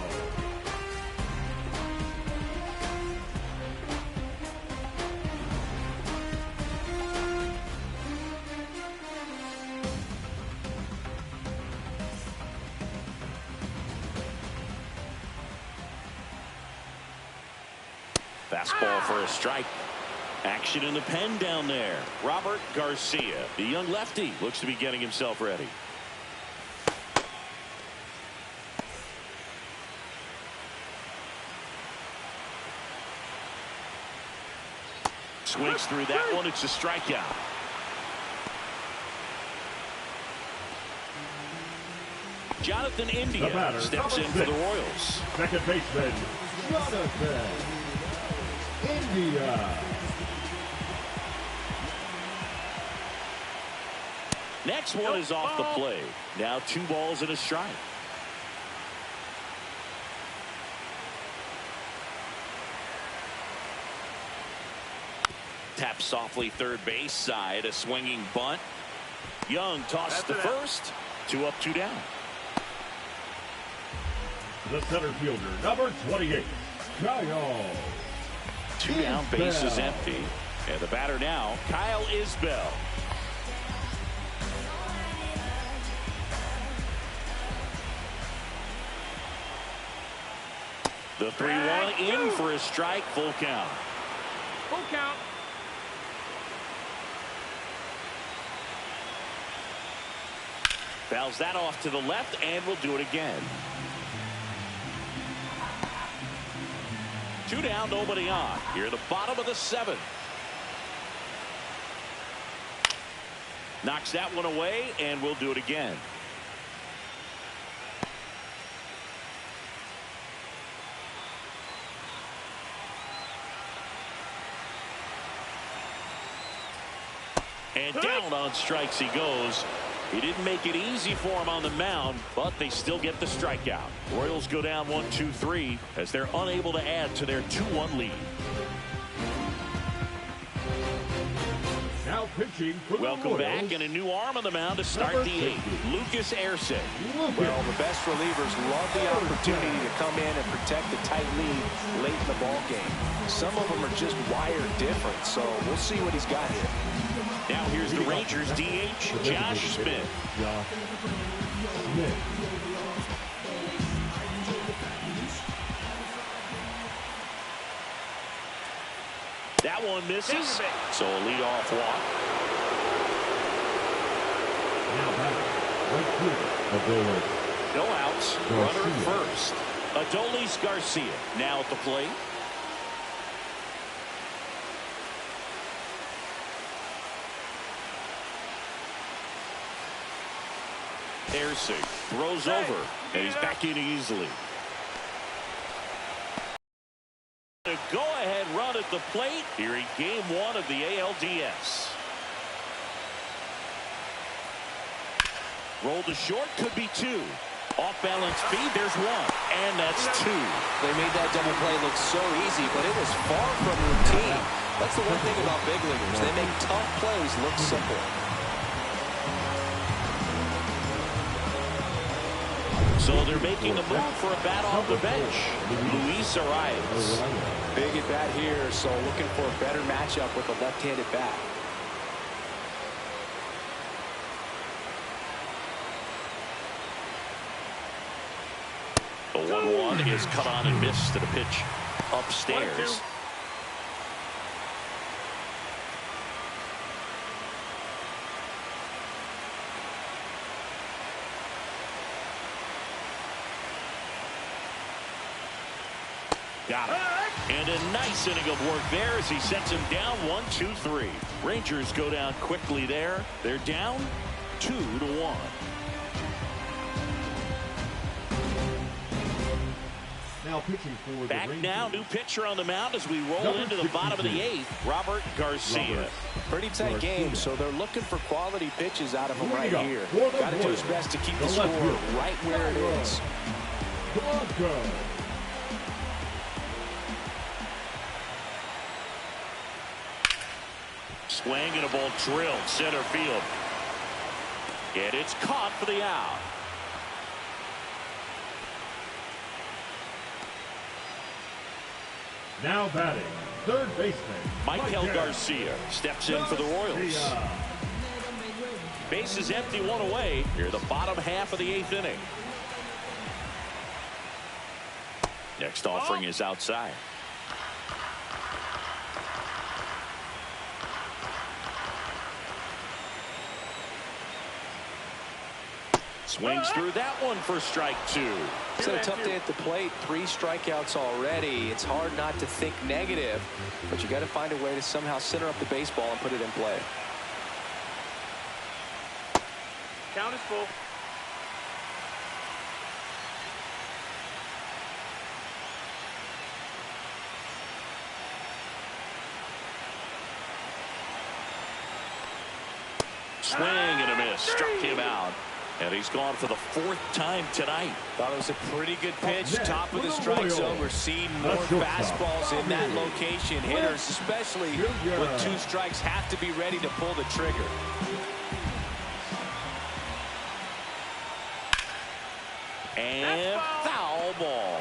Fastball for a strike. Action in the pen down there. Robert Garcia, the young lefty, looks to be getting himself ready. Swings through that one. It's a strikeout. Jonathan India steps in for the Royals. Second baseman, Jonathan India. Next one is off the plate. Now 2 balls and a strike. Tap softly third base side. A swinging bunt. Young tosses to first. 2 up, 2 down. The center fielder, number 28, Kyle 2 down, base is empty. And the batter now, Kyle Isbell. The 3-1 in for a strike. Full count. Full count. Fouls that off to the left, and we'll do it again. 2 down, nobody on. Here at the bottom of the 7th. Knocks that one away, and we'll do it again. And down on strikes he goes. He didn't make it easy for him on the mound, but they still get the strikeout. Royals go down 1-2-3 as they're unable to add to their 2-1 lead. Now pitching for the Welcome Royals, back, and a new arm on the mound to start number the 8th. Lucas Erceg. Well, the best relievers love the opportunity to come in and protect the tight lead late in the ball game. Some of them are just wired different, so we'll see what he's got here. Now here's the Rangers DH, Josh Smith. Josh Smith. That one misses, so a leadoff walk. Now back, right fielder, Adolis. No outs, runner at first. Adolis Garcia now at the plate. Ersing throws over, and he's back in easily. A go-ahead run at the plate here in Game 1 of the ALDS. Roll to short, could be 2. Off-balance feed, there's 1, and that's 2. They made that double play look so easy, but it was far from routine. That's the one thing about big leaguers. They make tough plays look simple. So they're making a move for a bat off the bench. Luis Arias. Big at bat here, so looking for a better matchup with a left-handed bat. The 1-1 is cut on and missed to the pitch upstairs. Got it. And a nice inning of work there as he sets him down 1-2-3. Rangers go down quickly there. They're down 2-1. Now pitching for the Back Rangers. now, new pitcher on the mound as we roll into the bottom of the 8th, Robert Garcia. Pretty tight game, so they're looking for quality pitches out of him right here. Got to do his best to keep the score right where it is. Swing and a ball drilled center field. And it's caught for the out. Now batting, third baseman Michael Garcia steps in for the Royals. Base is empty, 1 away. Here, the bottom half of the 8th inning. Next offering is outside. Swings through that one for strike 2. It's a tough day at the plate. 3 strikeouts already. It's hard not to think negative, but you got to find a way to somehow center up the baseball and put it in play. Count is full. Swing and a miss. Struck him out. And he's gone for the 4th time tonight. Thought it was a pretty good pitch. Top of the strike zone. We're seeing more fastballs in that location. Hitters, especially with 2 strikes, have to be ready to pull the trigger. And foul ball.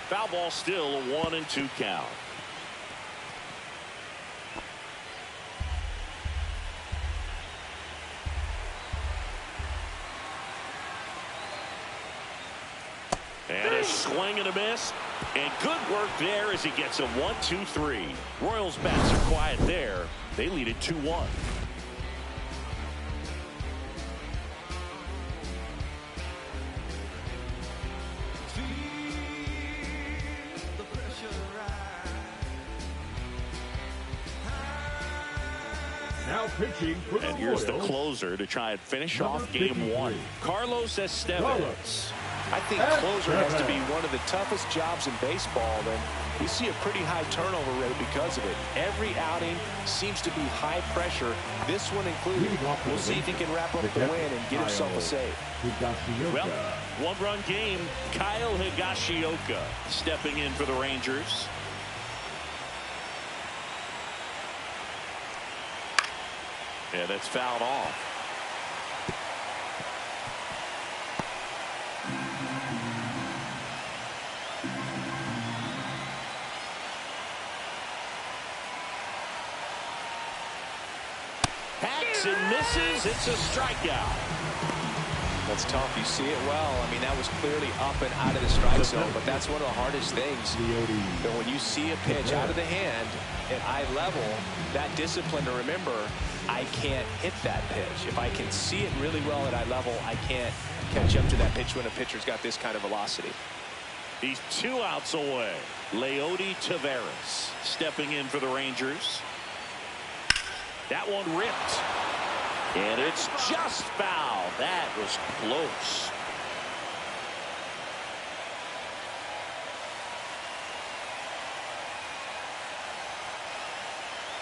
Foul ball, still a 1-2 count. And a swing and a miss. And good work there as he gets a 1-2-3. Royals bats are quiet there. They lead it 2-1. Now pitching for the And here's the Royals. closer to try and finish Number off game 53. 1. Carlos Estevez. I think closer has to be one of the toughest jobs in baseball, and we see a pretty high turnover rate because of it. Every outing seems to be high pressure, this one included. We'll see if he can wrap up the win and get himself a save. Well, 1-run game. Kyle Higashioka stepping in for the Rangers. Yeah, that's fouled off. Hacks and misses. It's a strikeout. That's tough. You see it well. I mean, that was clearly up and out of the strike zone, but that's one of the hardest things. But when you see a pitch out of the hand at eye level, that discipline to remember, I can't hit that pitch. If I can see it really well at eye level, I can't catch up to that pitch when a pitcher's got this kind of velocity. He's 2 outs away. Leody Taveras stepping in for the Rangers. That one ripped. And it's just foul. That was close.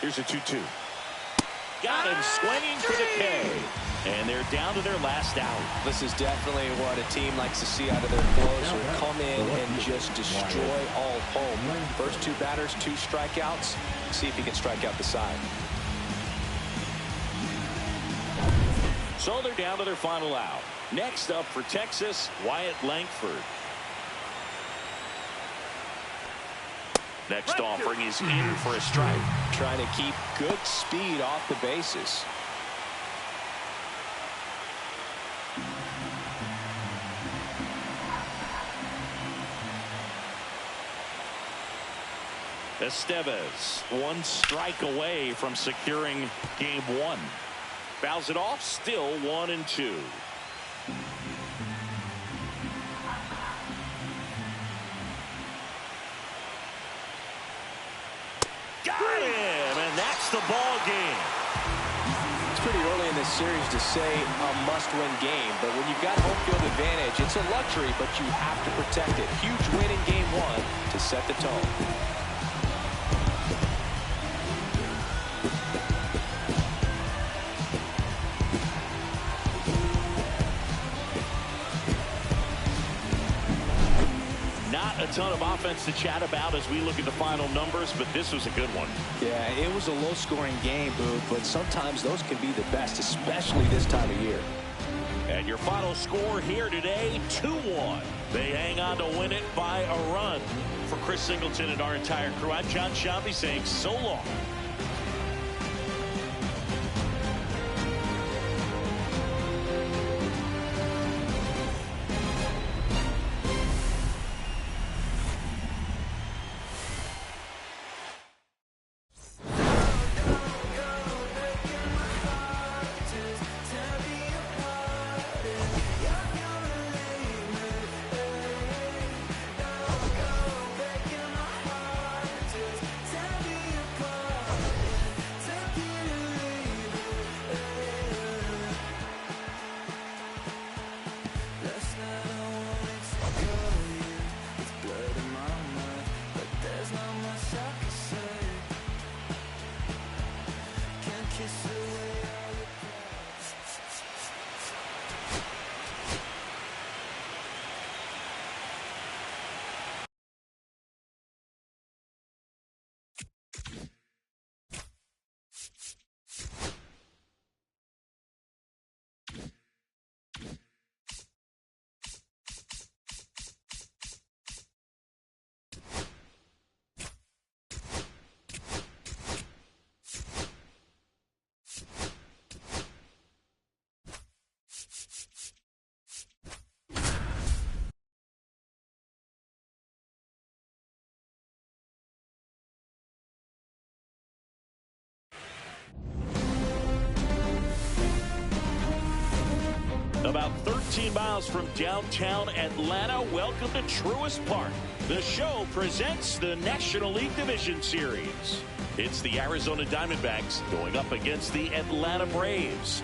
Here's a 2-2. Got him swinging for the K. And they're down to their last out. This is definitely what a team likes to see out of their closer. Come in and just destroy all hope. First 2 batters, 2 strikeouts. See if he can strike out the side. So they're down to their final out. Next up for Texas, Wyatt Langford. Next offering is in for a strike. Trying to keep good speed off the bases. Estevez 1 strike away from securing game 1. Fouls it off, still 1-2. Got him, and that's the ball game. It's pretty early in this series to say a must-win game, but when you've got home field advantage, it's a luxury, but you have to protect it. Huge win in game 1 to set the tone. A ton of offense to chat about as we look at the final numbers, but this was a good one. Yeah, it was a low-scoring game, Boo, but sometimes those can be the best, especially this time of year. And your final score here today, 2-1. They hang on to win it by a run. For Chris Singleton and our entire crew, I'm John Shabby saying so long. About 13 miles from downtown Atlanta, welcome to Truist Park. The show presents the National League Division Series. It's the Arizona Diamondbacks going up against the Atlanta Braves.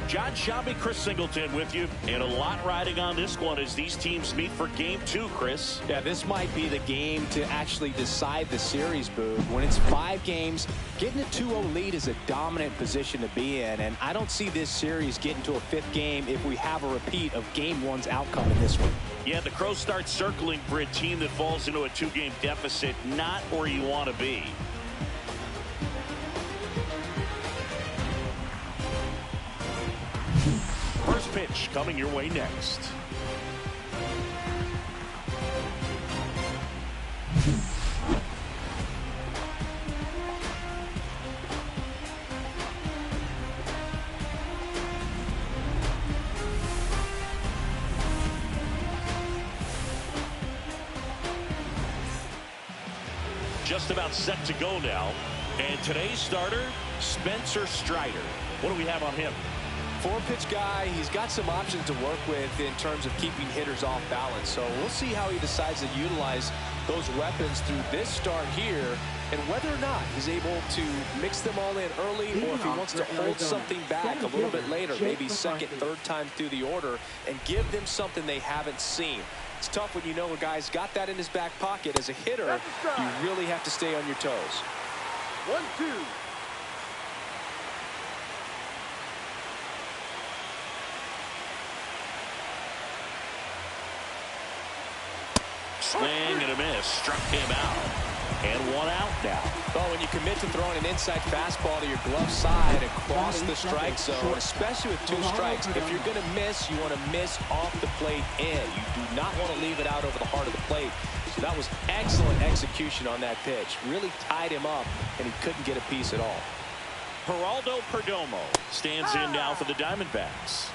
John Shabby, Chris Singleton with you, and a lot riding on this one as these teams meet for game 2, Chris. Yeah, this might be the game to actually decide the series, Boog. When it's 5 games, getting a 2-0 lead is a dominant position to be in, and I don't see this series getting to a 5th game if we have a repeat of game 1's outcome in this one. Yeah, the Crows start circling for a team that falls into a 2-game deficit, not where you want to be. First pitch coming your way next. Just about set to go now. And today's starter, Spencer Strider. What do we have on him? 4-pitch guy, he's got some options to work with in terms of keeping hitters off balance. So we'll see how he decides to utilize those weapons through this start here, and whether or not he's able to mix them all in early, or if he wants to hold something back a little bit later, maybe second, third time through the order, and give them something they haven't seen. It's tough when you know a guy's got that in his back pocket. As a hitter, you really have to stay on your toes. 1-2. Swing and a miss. Struck him out. And 1 out now. Well, when you commit to throwing an inside fastball to your glove side across the strike zone, especially with 2 strikes, if you're going to miss, you want to miss off the plate in. You do not want to leave it out over the heart of the plate. So that was excellent execution on that pitch. Really tied him up, and he couldn't get a piece at all. Geraldo Perdomo stands in now for the Diamondbacks.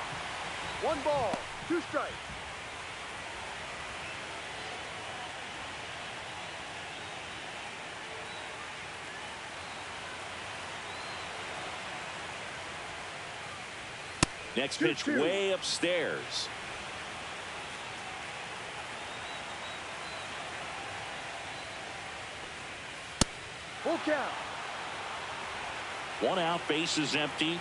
1 ball, 2 strikes. Next pitch way upstairs. Full count. 1 out, bases empty.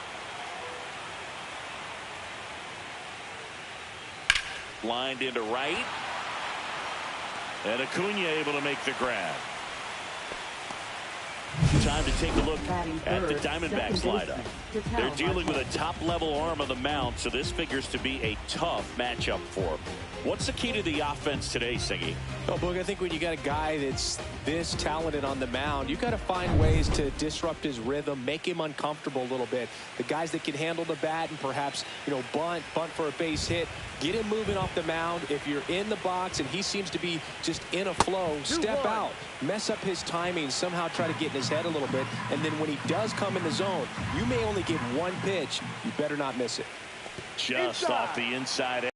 Lined into right. And Acuna able to make the grab. Time to take a look at the Diamondbacks lineup. They're dealing with a top-level arm on the mound, so this figures to be a tough matchup for them. What's the key to the offense today, Siggy? Well, Boog, I think when you got a guy that's this talented on the mound, you've got to find ways to disrupt his rhythm, make him uncomfortable a little bit. The guys that can handle the bat and perhaps, bunt for a base hit, get him moving off the mound. If you're in the box and he seems to be just in a flow, step out, mess up his timing, somehow try to get in his head a little bit. And then when he does come in the zone, you may only give 1 pitch. You better not miss it. Just off the inside edge.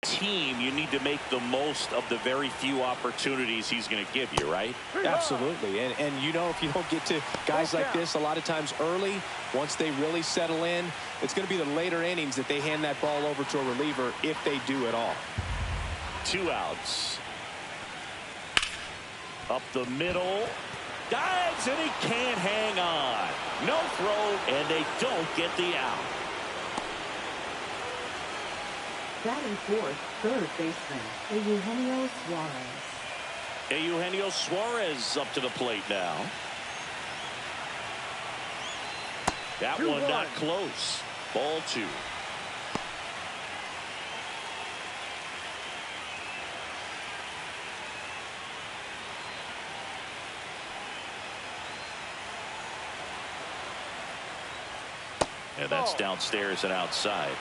Team, you need to make the most of the very few opportunities he's going to give you, right? Absolutely. And if you don't get to guys like this a lot of times early, once they really settle in, it's going to be the later innings that they hand that ball over to a reliever, if they do at all. 2 outs. Up the middle. Dives, and he can't hang on. No throw, and they don't get the out. Batting fourth, third baseman, Eugenio Suarez. Eugenio Suarez up to the plate now. That one not close. Ball 2. And that's downstairs and outside.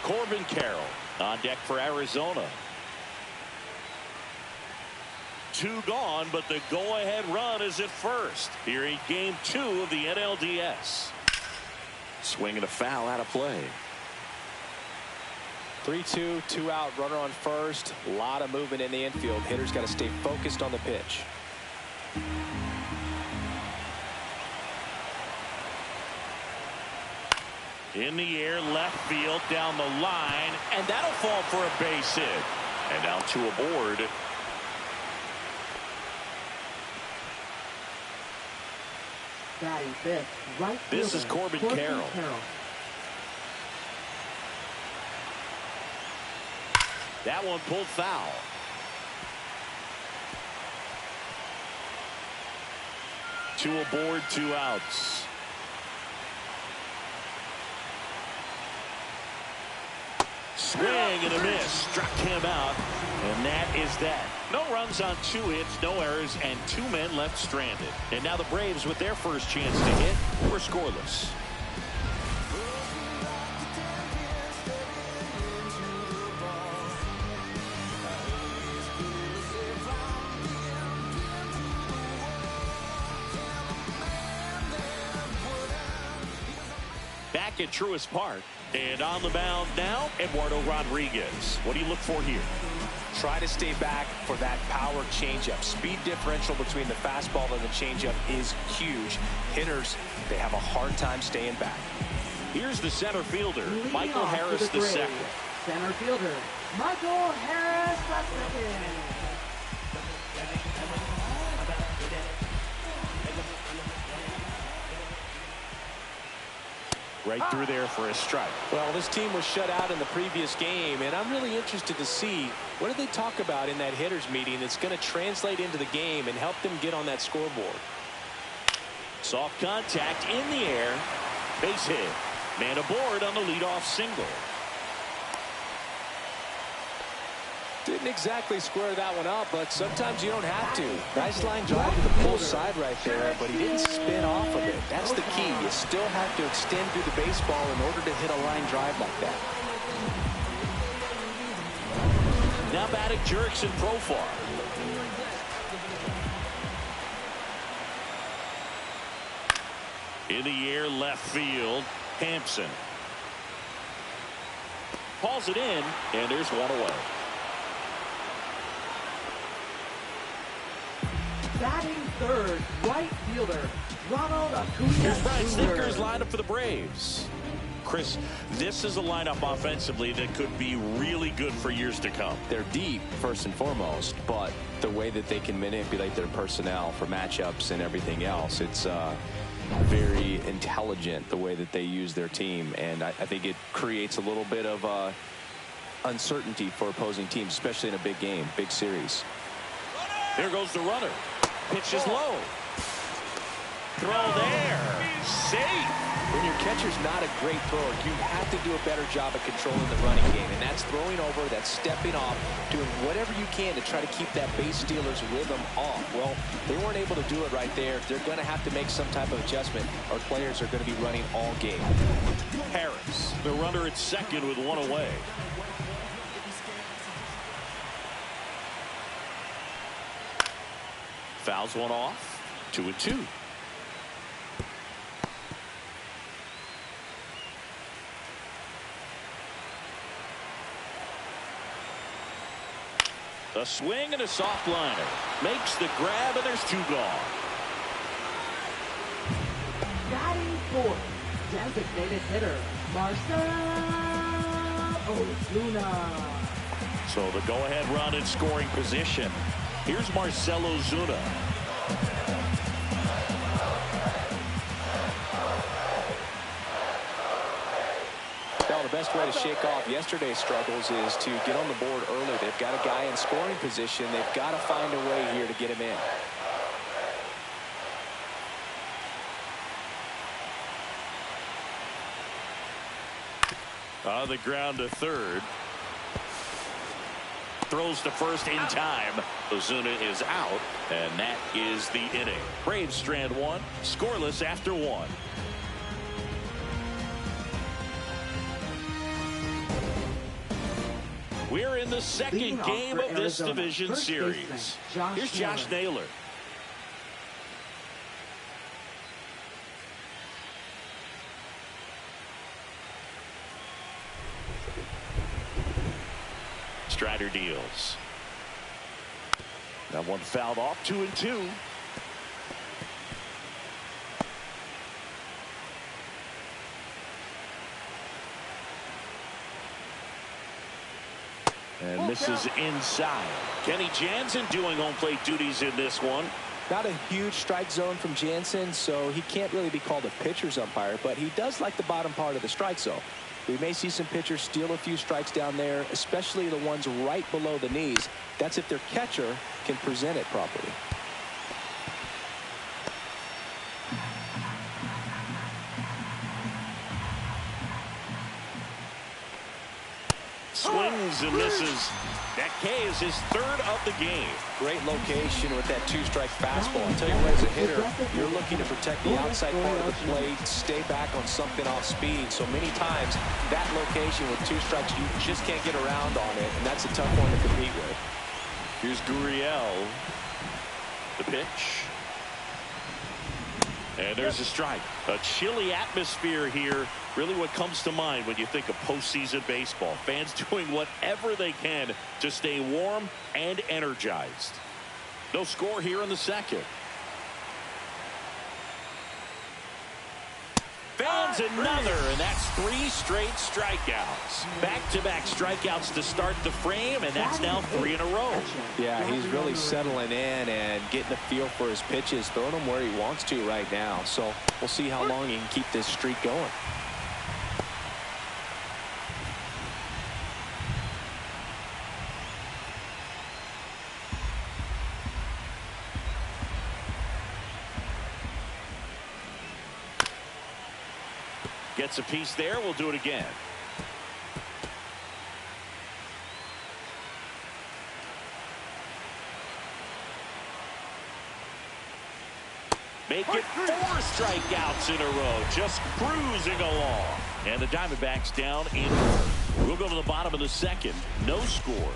Corbin Carroll on deck for Arizona. 2 gone, but the go-ahead run is at first here in game 2 of the NLDS. Swing and a foul out of play. 3-2, 2 out, runner on first. A lot of movement in the infield. Hitters got to stay focused on the pitch. In the air, left field, down the line, and that'll fall for a base hit. And now 2 aboard. Batting fifth, right fielder, This is Corbin Carroll. That one pulled foul. Two aboard, 2 outs. Swing and a miss. Struck him out. And that is that. No runs on 2 hits, no errors, and 2 men left stranded. And now the Braves, with their first chance to hit, were scoreless. Back at Truist Park. And on the mound now, Eduardo Rodriguez. What do you look for here? Try to stay back for that power changeup. Speed differential between the fastball and the changeup is huge. Hitters, they have a hard time staying back. Here's the center fielder, Leading Michael off for Harris the II. Braves, center fielder, Michael Harris II. Right through there for a strike. Well, this team was shut out in the previous game, and I'm really interested to see what do they talk about in that hitters meeting that's going to translate into the game and help them get on that scoreboard. Soft contact in the air. Base hit. Man aboard on the leadoff single. Didn't exactly square that one up, but sometimes you don't have to. Nice line drive to the pull side right there, but he didn't spin off of it. That's the key. You still have to extend through the baseball in order to hit a line drive like that. Now batting Jurickson Profar. In the air, left field, Hampson. Hauls it in, and there's one away. Batting third, right fielder, Ronald Acuna Here's Brian Jr. Snitker's lineup for the Braves. Chris, this is a lineup offensively that could be really good for years to come. They're deep, first and foremost, but the way that they can manipulate their personnel for matchups and everything else, it's very intelligent the way that they use their team, and I think it creates a little bit of uncertainty for opposing teams, especially in a big game, big series. There goes the runner. Pitch is low. Throw there. Safe. When your catcher's not a great thrower, you have to do a better job of controlling the running game, and that's throwing over, that's stepping off, doing whatever you can to try to keep that base stealer's rhythm off. Well, they weren't able to do it right there. They're going to have to make some type of adjustment. Our players are going to be running all game. Harris, the runner at second with one away. Fouls one off. 2-2. A swing and a soft liner. Makes the grab, and there's two gone. Batting fourth, designated hitter, Marcell Ozuna. So the go-ahead run in scoring position. Here's Marcell Ozuna. Well, the best way to shake off yesterday's struggles is to get on the board early. They've got a guy in scoring position. They've got to find a way here to get him in. On the ground to third. Throws to first in time. Ozuna is out, and that is the inning. Braves strand one, scoreless after one. We're in the second game of this division series. Here's Josh Naylor. Strider deals. That one fouled off. 2-2. And misses inside. Kenny Jansen doing home plate duties in this one. Not a huge strike zone from Jansen, so he can't really be called a pitcher's umpire, but he does like the bottom part of the strike zone. We may see some pitchers steal a few strikes down there, especially the ones right below the knees. That's if their catcher can present it properly. Swings and misses. That K is his third of the game. Great location with that two-strike fastball. I'll tell you what, as a hitter, you're looking to protect the outside part of the plate, stay back on something off speed. So many times, that location with two strikes, you just can't get around on it, and that's a tough one to compete with. Here's Gurriel. The pitch. And there's a strike. A chilly atmosphere here. Really what comes to mind when you think of postseason baseball. Fans doing whatever they can to stay warm and energized. No score here in the second. Fans There's another, and that's 3 straight strikeouts. Back-to-back strikeouts to start the frame, and that's now 3 in a row. Yeah, he's really settling in and getting a feel for his pitches, throwing them where he wants to right now. So we'll see how long he can keep this streak going. Gets a piece there. We'll do it again. Make it 4 strikeouts in a row. Just cruising along. And the Diamondbacks down in. We'll go to the bottom of the second. No score.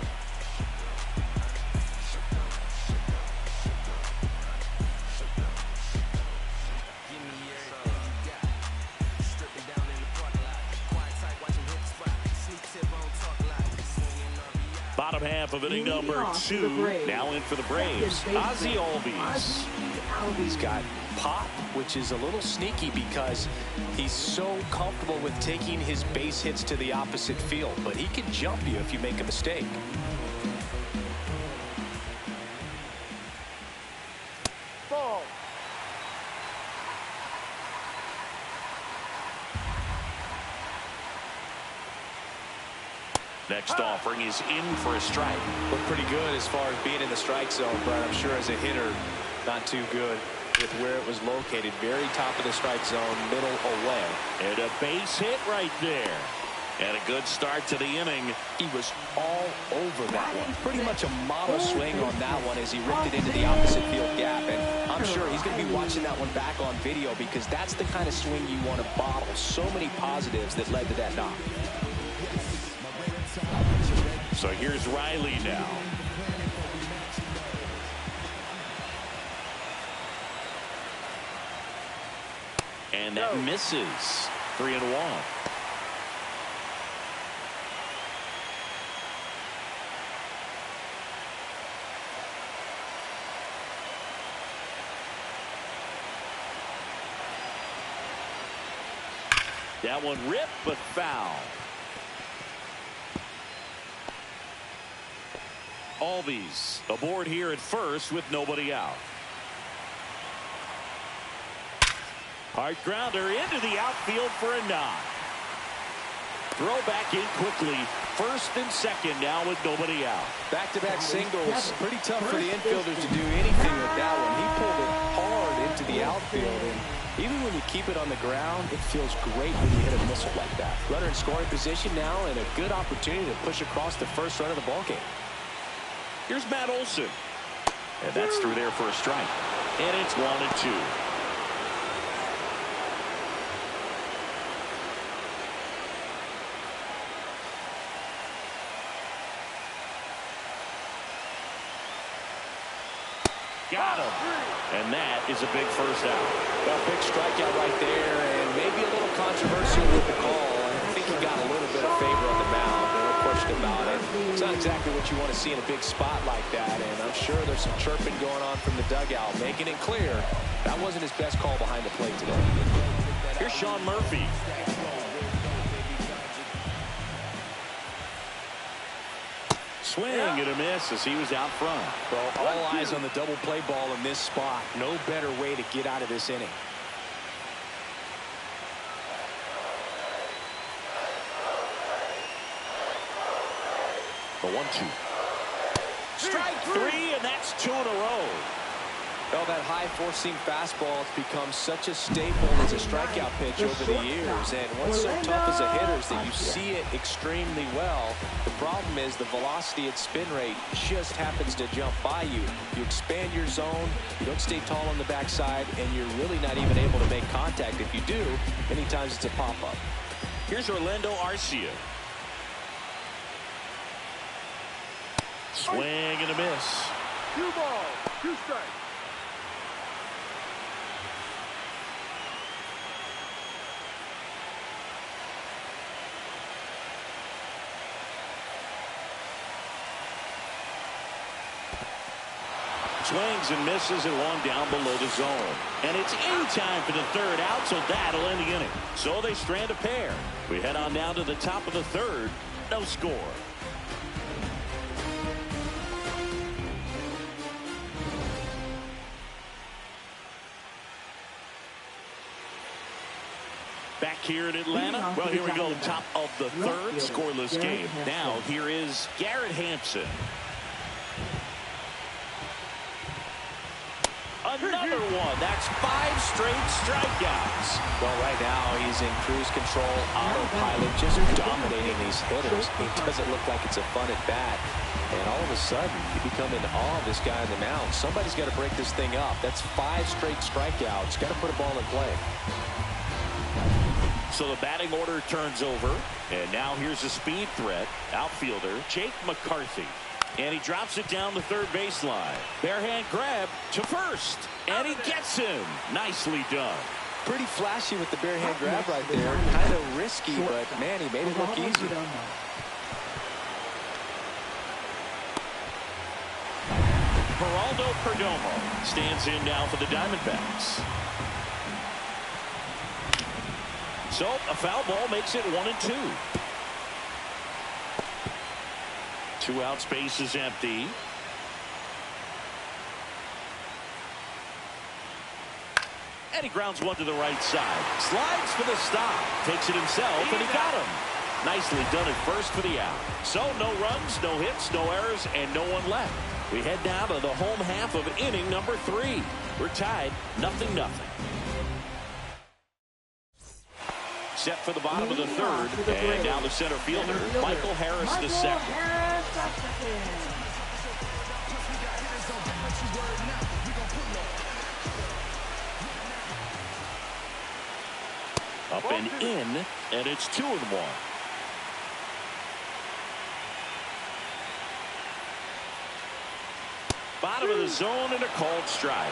Bottom half of inning number 2. Now in for the Braves. Ozzie Albies. He's got pop, which is a little sneaky because he's so comfortable with taking his base hits to the opposite field. But he can jump you if you make a mistake. Ball. Next offering is in for a strike. Looked pretty good as far as being in the strike zone, but I'm sure as a hitter, not too good with where it was located. Very top of the strike zone, middle away. And a base hit right there. And a good start to the inning. He was all over that one. Pretty much a model swing on that one as he ripped it into the opposite field gap. And I'm sure he's going to be watching that one back on video because that's the kind of swing you want to bottle. So many positives that led to that knock. So here's Riley now. And that misses. 3-1. That one ripped but foul. Albies aboard here at first with nobody out. Hard grounder into the outfield for a knock. Throw back in quickly. First and second now with nobody out. Back-to-back singles. Pretty tough for the infielders to do anything with that one. He pulled it hard into the outfield. And even when you keep it on the ground, it feels great when you hit a missile like that. Runner in scoring position now and a good opportunity to push across the first run of the ballgame. Here's Matt Olson. And that's through there for a strike. And it's 1-2. Got him. And that is a big first out. Well, big strikeout right there, and maybe a little controversial with the call. I think he got a little bit of favor on the mound. No question about it. It's not exactly what you want to see in a big spot like that, and I'm sure there's some chirping going on from the dugout, making it clear that wasn't his best call behind the plate today. Here's Sean Murphy. Swing and a miss as he was out front. Well, all eyes on the double play ball in this spot. No better way to get out of this inning. The 1-2. Strike 3, and that's 2 in a row. Well, that high four-seam fastball has become such a staple as a strikeout pitch over the years. And what's so tough as a hitter is that you see it extremely well. The problem is the velocity at spin rate just happens to jump by you. You expand your zone, you don't stay tall on the backside, and you're really not even able to make contact. If you do, many times it's a pop-up. Here's Orlando Arcia. Swing and a miss. 2 balls, 2 strikes. swings and misses and one down below the zone. And it's in time for the third out, so that'll end the inning. So they strand a pair. We head on down to the top of the third. No score. Back here in Atlanta. Well, here we go, top of the third, scoreless game. Now, here is Garrett Hampson. Another one. That's 5 straight strikeouts. Well, right now he's in cruise control, autopilot, just dominating these hitters. He doesn't look like it's a fun at bat. And all of a sudden, you become in awe of this guy on the mound. Somebody's got to break this thing up. That's 5 straight strikeouts. Got to put a ball in play. So the batting order turns over. And now here's a speed threat. Outfielder Jake McCarthy. And he drops it down the third baseline. Bare hand grab to first. And he gets him. Nicely done. Pretty flashy with the bare hand grab right there. Kind of risky, but man, he made it look easy. Geraldo Perdomo stands in now for the Diamondbacks. So a foul ball makes it 1-2. 2 outs, base is empty. And he grounds one to the right side. Slides for the stop. Takes it himself, and he got him. Nicely done at first for the out. So no runs, no hits, no errors, and no one left. We head down to the home half of inning number 3. We're tied 0-0. Set for the bottom of the third, and now the center fielder, Michael Harris II. Up and in, and it's 2-1. Bottom of the zone and a called strike.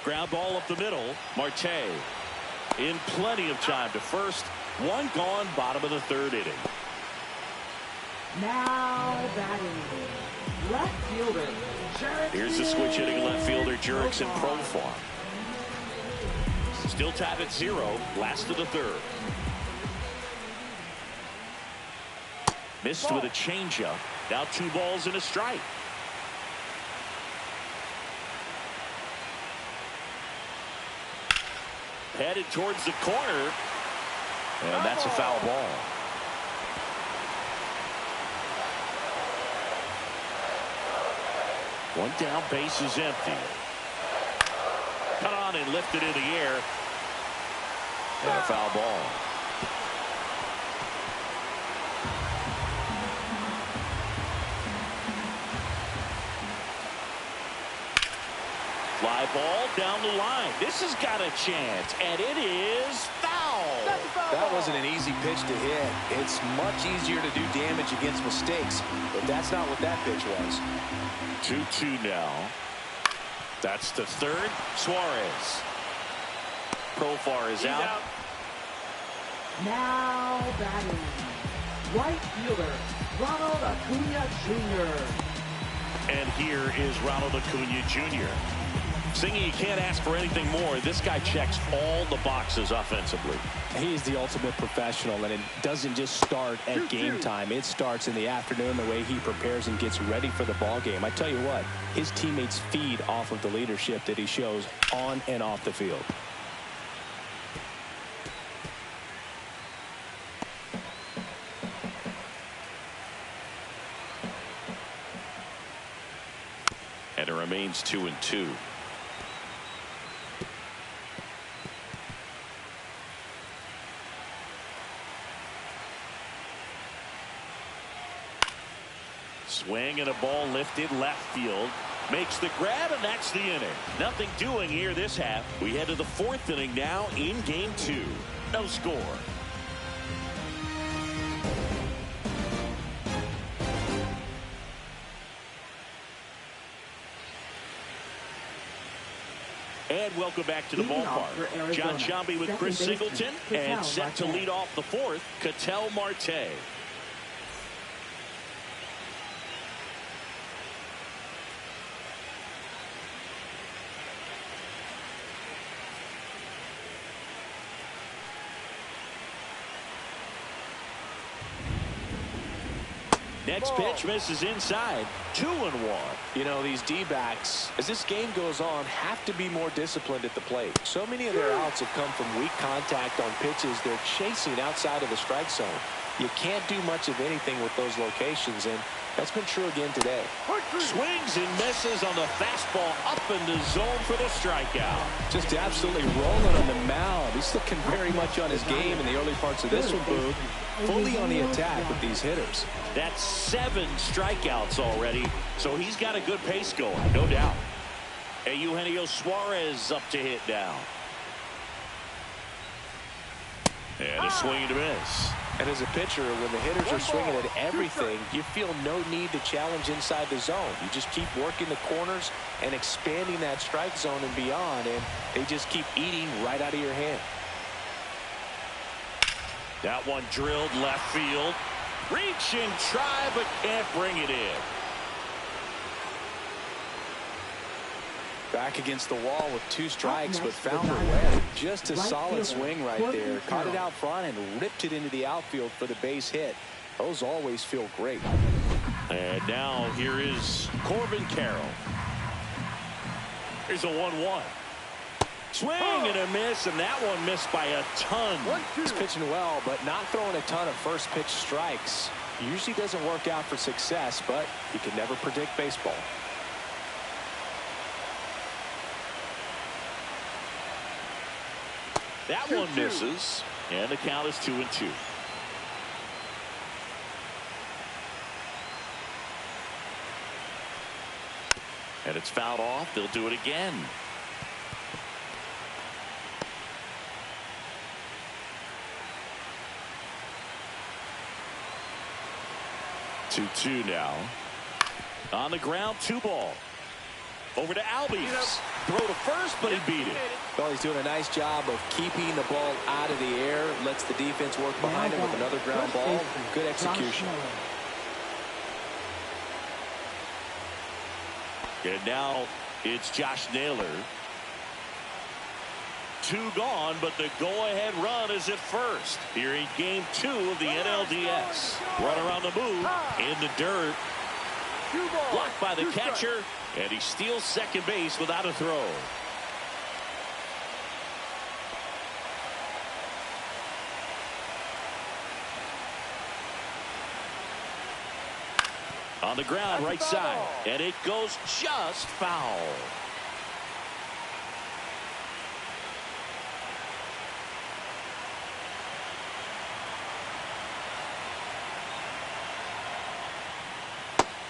Ground ball up the middle. Marte in plenty of time to first. One gone, bottom of the third inning. Now batting, left fielder. Here's the switch hitting left fielder Jurickson Profar. Still tied at 0. Last of the third. Missed with a changeup. Now 2 balls and a strike. Headed towards the corner. And that's a foul ball. One down, base is empty. Cut on and lifted in the air. And a foul ball. Fly ball down the line. This has got a chance, and it is foul. That wasn't an easy pitch to hit. It's much easier to do damage against mistakes, but that's not what that pitch was. 2-2 now. That's the third. Suarez. Profar is out. Now batting, right fielder Ronald Acuna Jr. And here is Ronald Acuna Jr. Singy, you can't ask for anything more. This guy checks all the boxes offensively. He's the ultimate professional, and it doesn't just start at game time. It starts in the afternoon, the way he prepares and gets ready for the ball game. I tell you what, his teammates feed off of the leadership that he shows on and off the field. And it remains 2-2. Swing and a ball lifted left field. Makes the grab, and that's the inning. Nothing doing here this half. We head to the 4th inning now in game 2. No score. And welcome back to the Leading off for ballpark. Arizona, John Shambi with second Chris baseman, Singleton, Ketel and set to Marte. lead off the fourth, Ketel Marte. Next pitch misses inside. 2-1. You know, these D-backs, as this game goes on, have to be more disciplined at the plate. So many of their outs have come from weak contact on pitches they're chasing outside of the strike zone. You can't do much of anything with those locations, and that's been true again today. Swings and misses on the fastball up in the zone for the strikeout. Just absolutely rolling on the mound. He's looking very much on his game in the early parts of this one, Boog. Fully on the attack with these hitters. That's 7 strikeouts already, so he's got a good pace going, no doubt. And Eugenio Suarez up to hit now. And a swing and a miss. And as a pitcher, when the hitters are swinging at everything, you feel no need to challenge inside the zone. You just keep working the corners and expanding that strike zone and beyond, and they just keep eating right out of your hand. That one drilled left field. Reach and try, but can't bring it in. Back against the wall with 2 strikes, but found her way. Just a solid swing right there. Caught it out front and ripped it into the outfield for the base hit. Those always feel great. And now here is Corbin Carroll. Here's a 1-1. Swing and a miss, and that one missed by a ton. He's pitching well, but not throwing a ton of first pitch strikes. Usually doesn't work out for success, but you can never predict baseball. That one misses, and the count is 2-2. And it's fouled off. They'll do it again. 2-2 now. On the ground, 2 ball. Over to Albies. Throw to first, but he beat it. Well, he's doing a nice job of keeping the ball out of the air. Lets the defense work behind him with another ground ball. Good execution. And now it's Josh Naylor. 2 gone, but the go-ahead run is at first. Here in Game 2 of the NLDS. Runner on the move, in the dirt. Blocked by the catcher, and he steals second base without a throw. On the ground, right side, and it goes just foul.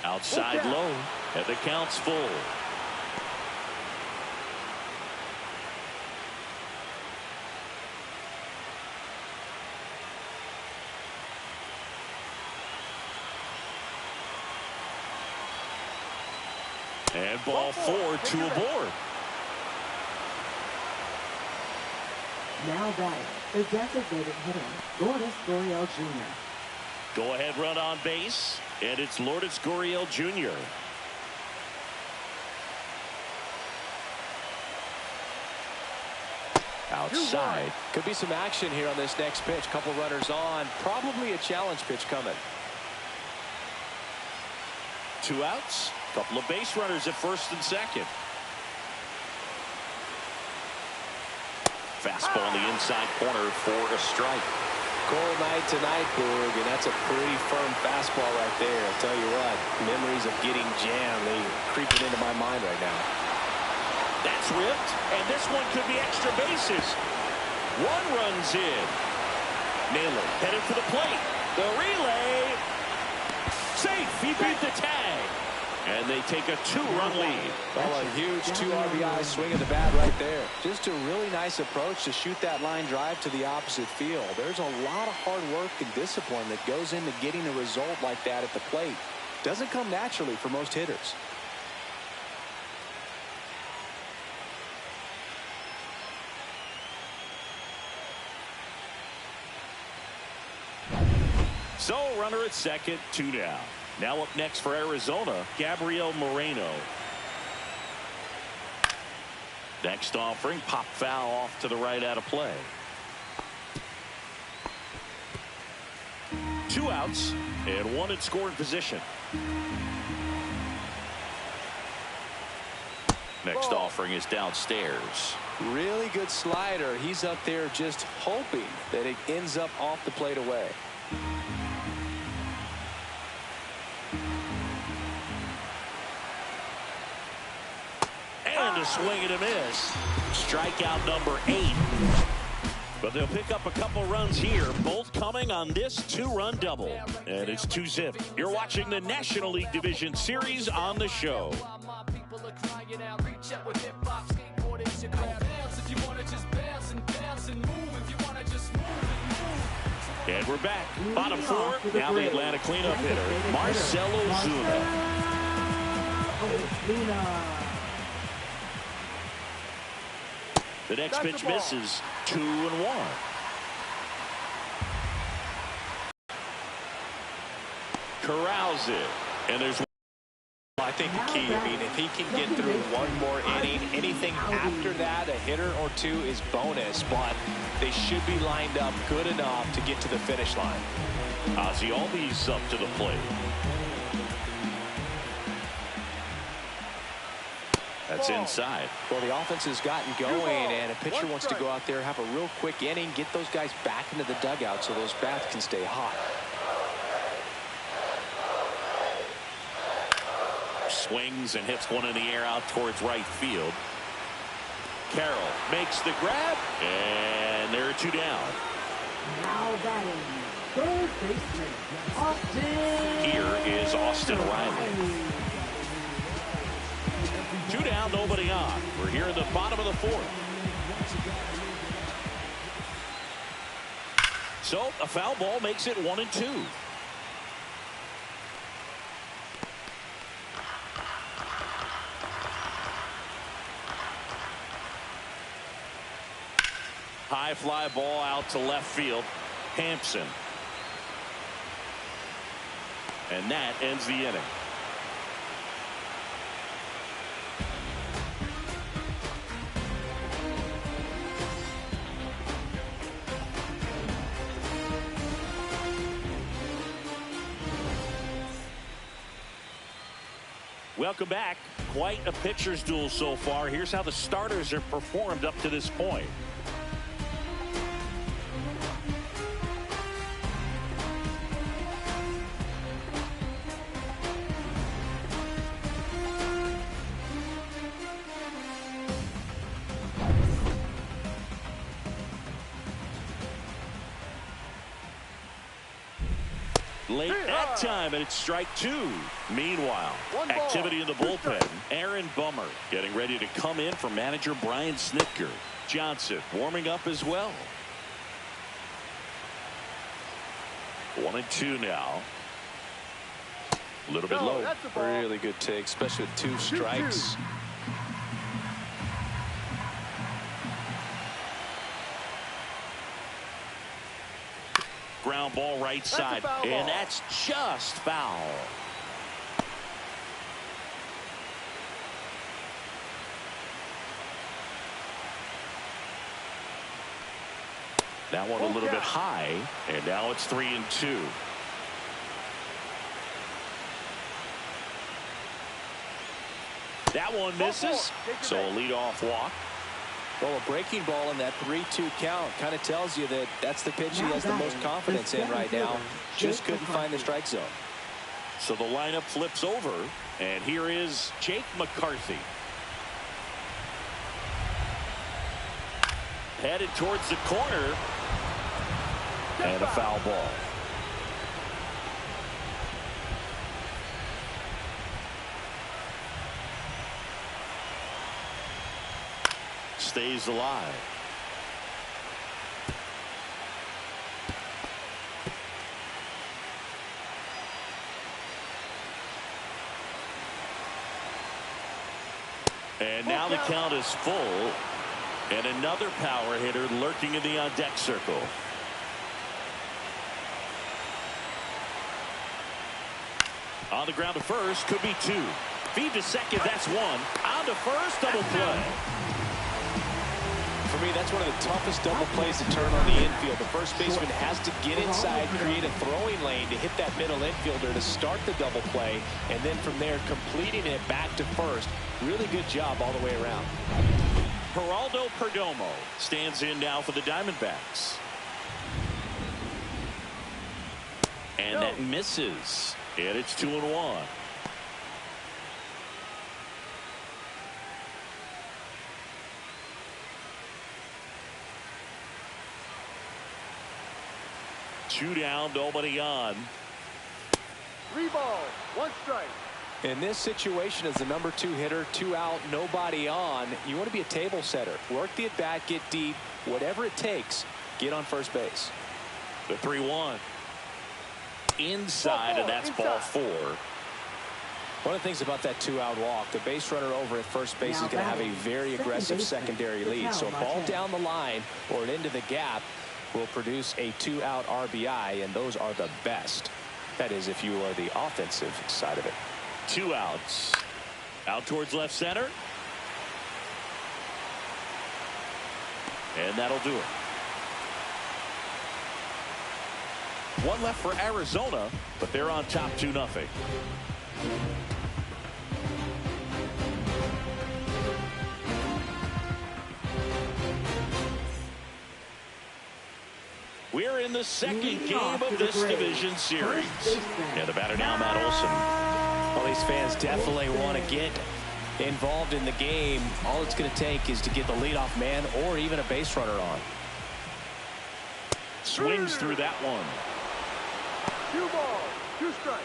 Outside low, and the count's full. And ball 4, 2 aboard. Now batting, the designated hitter, Lourdes Gurriel Jr. Go ahead run on base, and it's Lourdes Gurriel Jr. Outside. Could be some action here on this next pitch. Couple runners on. Probably a challenge pitch coming. 2 outs. Couple of base runners at first and second. Fastball in the inside corner for a strike. Cold night tonight, Boog, and that's a pretty firm fastball right there. I'll tell you what, memories of getting jammed, they creeping into my mind right now. That's ripped, and this one could be extra bases. 1 runs in. Naylor headed for the plate. The relay. Safe. He beat the tag. And they take a 2-run lead. Well, a huge 2 RBI swing of the bat right there. Just a really nice approach to shoot that line drive to the opposite field. There's a lot of hard work and discipline that goes into getting a result like that at the plate. Doesn't come naturally for most hitters. So runner at second, 2 down. Now up next for Arizona, Gabriel Moreno. Next offering, pop foul off to the right out of play. 2 outs and 1 in scoring position. Next offering is downstairs. Really good slider. He's up there just hoping that it ends up off the plate away. And a swing and a miss. Strikeout number 8. But they'll pick up a couple runs here, both coming on this 2-run double. And it's 2-zip. You're watching the National League Division Series on the show. And we're back. Bottom 4. Now the Atlanta cleanup hitter, Marcell Ozuna. The next pitch misses. 2-1. Corrals it. And there's I think the key, I mean, if he can get through one more inning, anything after that, a hitter or 2 is bonus, but they should be lined up good enough to get to the finish line. Ozzy Albies up to the plate. That's inside. Well, the offense has gotten going, and a pitcher wants to go out there, have a real quick inning, get those guys back into the dugout so those bats can stay hot. Swings and hits one in the air out towards right field. Carroll makes the grab, and there are 2 down. Now batting, third baseman, Austin. Here is Austin Riley. 2 down, nobody on. We're here in the bottom of the 4th. So a foul ball makes it 1-2. High fly ball out to left field. Hampson. And that ends the inning. Welcome back. Quite a pitcher's duel so far. Here's how the starters have performed up to this point. Late that time, and it's strike 2. Meanwhile, activity in the bullpen. Aaron Bummer getting ready to come in for manager Brian Snitker. Johnson warming up as well. 1-2 now. A little bit low. Really good take, especially with 2 strikes. Ground ball right side, and that's just foul. That one a little bit high, and now it's 3-2. That one misses, so a leadoff walk. Well, a breaking ball in that 3-2 count kind of tells you that that's the pitch he has the most confidence in right now. Just couldn't find the strike zone. So the lineup flips over, and here is Jake McCarthy. Headed towards the corner, and a foul ball. Stays alive. And now the count is full, and another power hitter lurking in the on-deck circle. On the ground to first, could be two. Feed to second, that's one. On to first, double play. For me, that's one of the toughest double plays to turn on the infield. The first baseman has to get inside, create a throwing lane to hit that middle infielder to start the double play, and then from there completing it back to first. Really good job all the way around. Geraldo Perdomo stands in now for the Diamondbacks. And that misses. And it's 2-1. Two down, nobody on. 3 balls, 1 strike. In this situation, as the number 2 hitter, 2 out, nobody on, you want to be a table setter. Work the at bat, get deep, whatever it takes, get on first base. The 3-1. Inside, and that's ball 4. One of the things about that 2-out walk, the base runner over at first base is going to have a very aggressive secondary lead. So a ball down the line or an into the gap will produce a 2-out RBI, and those are the best. That is, if you are the offensive side of it. 2 outs. Out towards left center. And that'll do it. 1 left for Arizona, but they're on top 2-0. We're in the second game of this division series. And the batter now, Matt Olson. Well, these fans definitely want to get involved in the game. All it's going to take is to get the leadoff man or even a base runner on. Swings through that one. 2 balls, 2 strikes.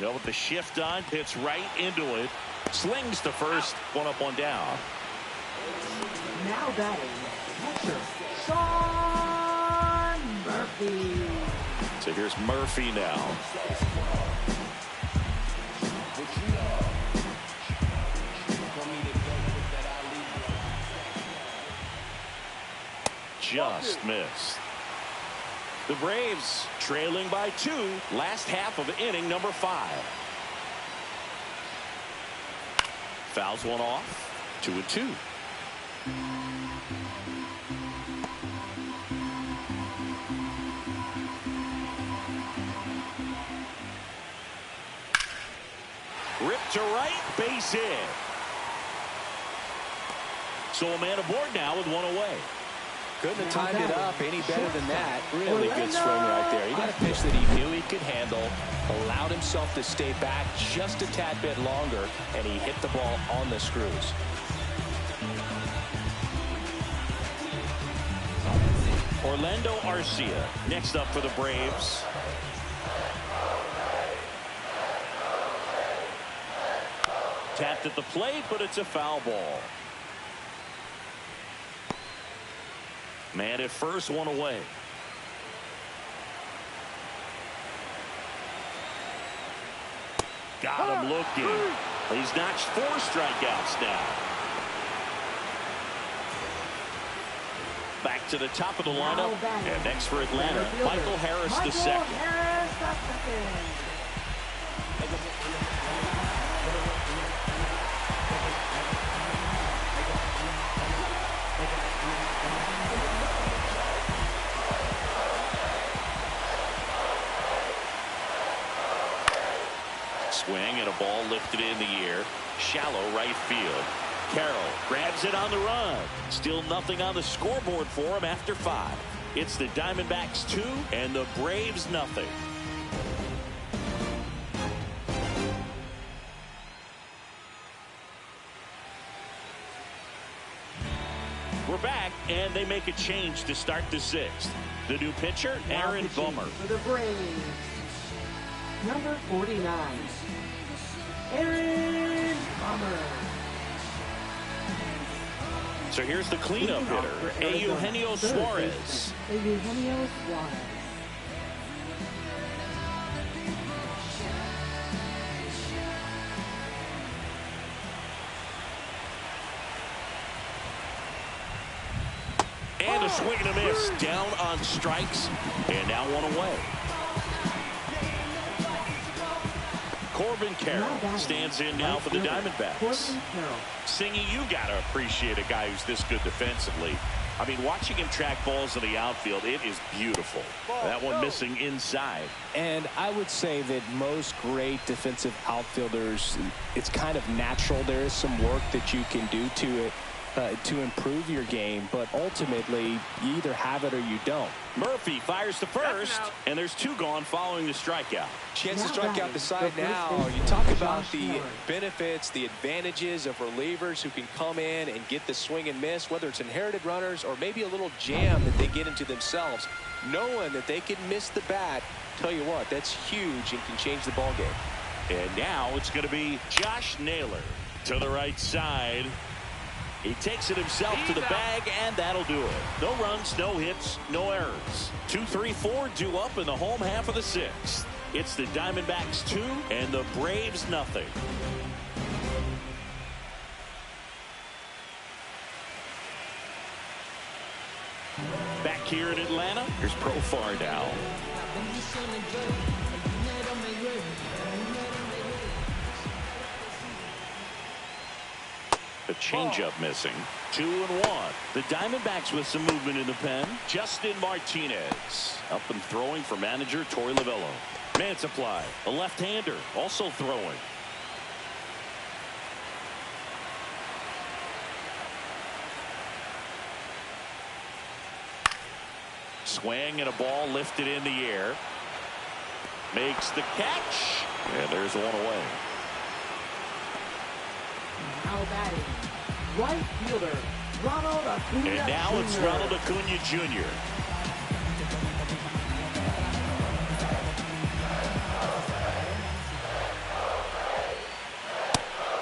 Well, with the shift on, hits right into it. Slings to first, 1 up, 1 down. Now batting, catcher, Sean Murphy. So here's Murphy now. Just missed. The Braves trailing by 2, last half of inning number 5. Fouls one off, 2-2. Ripped to right, base hit. So a man aboard now with 1 away. Couldn't have timed it up any better than that. Really good swing right there. He got a pitch that he knew he could handle, allowed himself to stay back just a tad bit longer, and he hit the ball on the screws. Orlando Arcia next up for the Braves. Tapped at the plate, but it's a foul ball. Man at first, 1 away. Got him looking. He's notched 4 strikeouts now. Back to the top of the lineup. And next for Atlanta, Michael Harris II. Swing and a ball lifted in the air. Shallow right field. Carroll grabs it on the run. Still nothing on the scoreboard for him after 5. It's the Diamondbacks 2 and the Braves nothing. We're back, and they make a change to start the 6th. The new pitcher, Aaron Bummer. For the Braves, number 49, Aaron Bummer. So here's the cleanup hitter, Eugenio Suarez. Eugenio Suarez. swing and a miss. Down on strikes, and now one away. Corbin Carroll stands in now for the Diamondbacks. Singy, you got to appreciate a guy who's this good defensively. I mean, watching him track balls in the outfield, it is beautiful. That one missing inside. And I would say that most great defensive outfielders, it's kind of natural. There is some work that you can do to improve your game, but ultimately you either have it or you don't. Murphy fires to first, and there's two gone following the strikeout. Chance to strike out the side now. You talk about the benefits, the advantages of relievers who can come in and get the swing and miss, whether it's inherited runners or maybe a little jam that they get into themselves. Knowing that they can miss the bat, tell you what, that's huge and can change the ball game. And now it's going to be Josh Naylor to the right side. He takes it himself to the bag, and that'll do it. No runs, no hits, no errors. 2, 3, 4 due up in the home half of the sixth. It's the Diamondbacks 2 and the Braves nothing. Back here in Atlanta, here's Profar now. A changeup missing. 2-1. The Diamondbacks with some movement in the pen. Justin Martinez up and throwing for manager Torey Lovullo. Mantiply, a left-hander, also throwing. Swing and a ball lifted in the air. Makes the catch. And there's one away. Now batting, right fielder, Ronald Acuna And now it's Jr. Ronald Acuna Jr.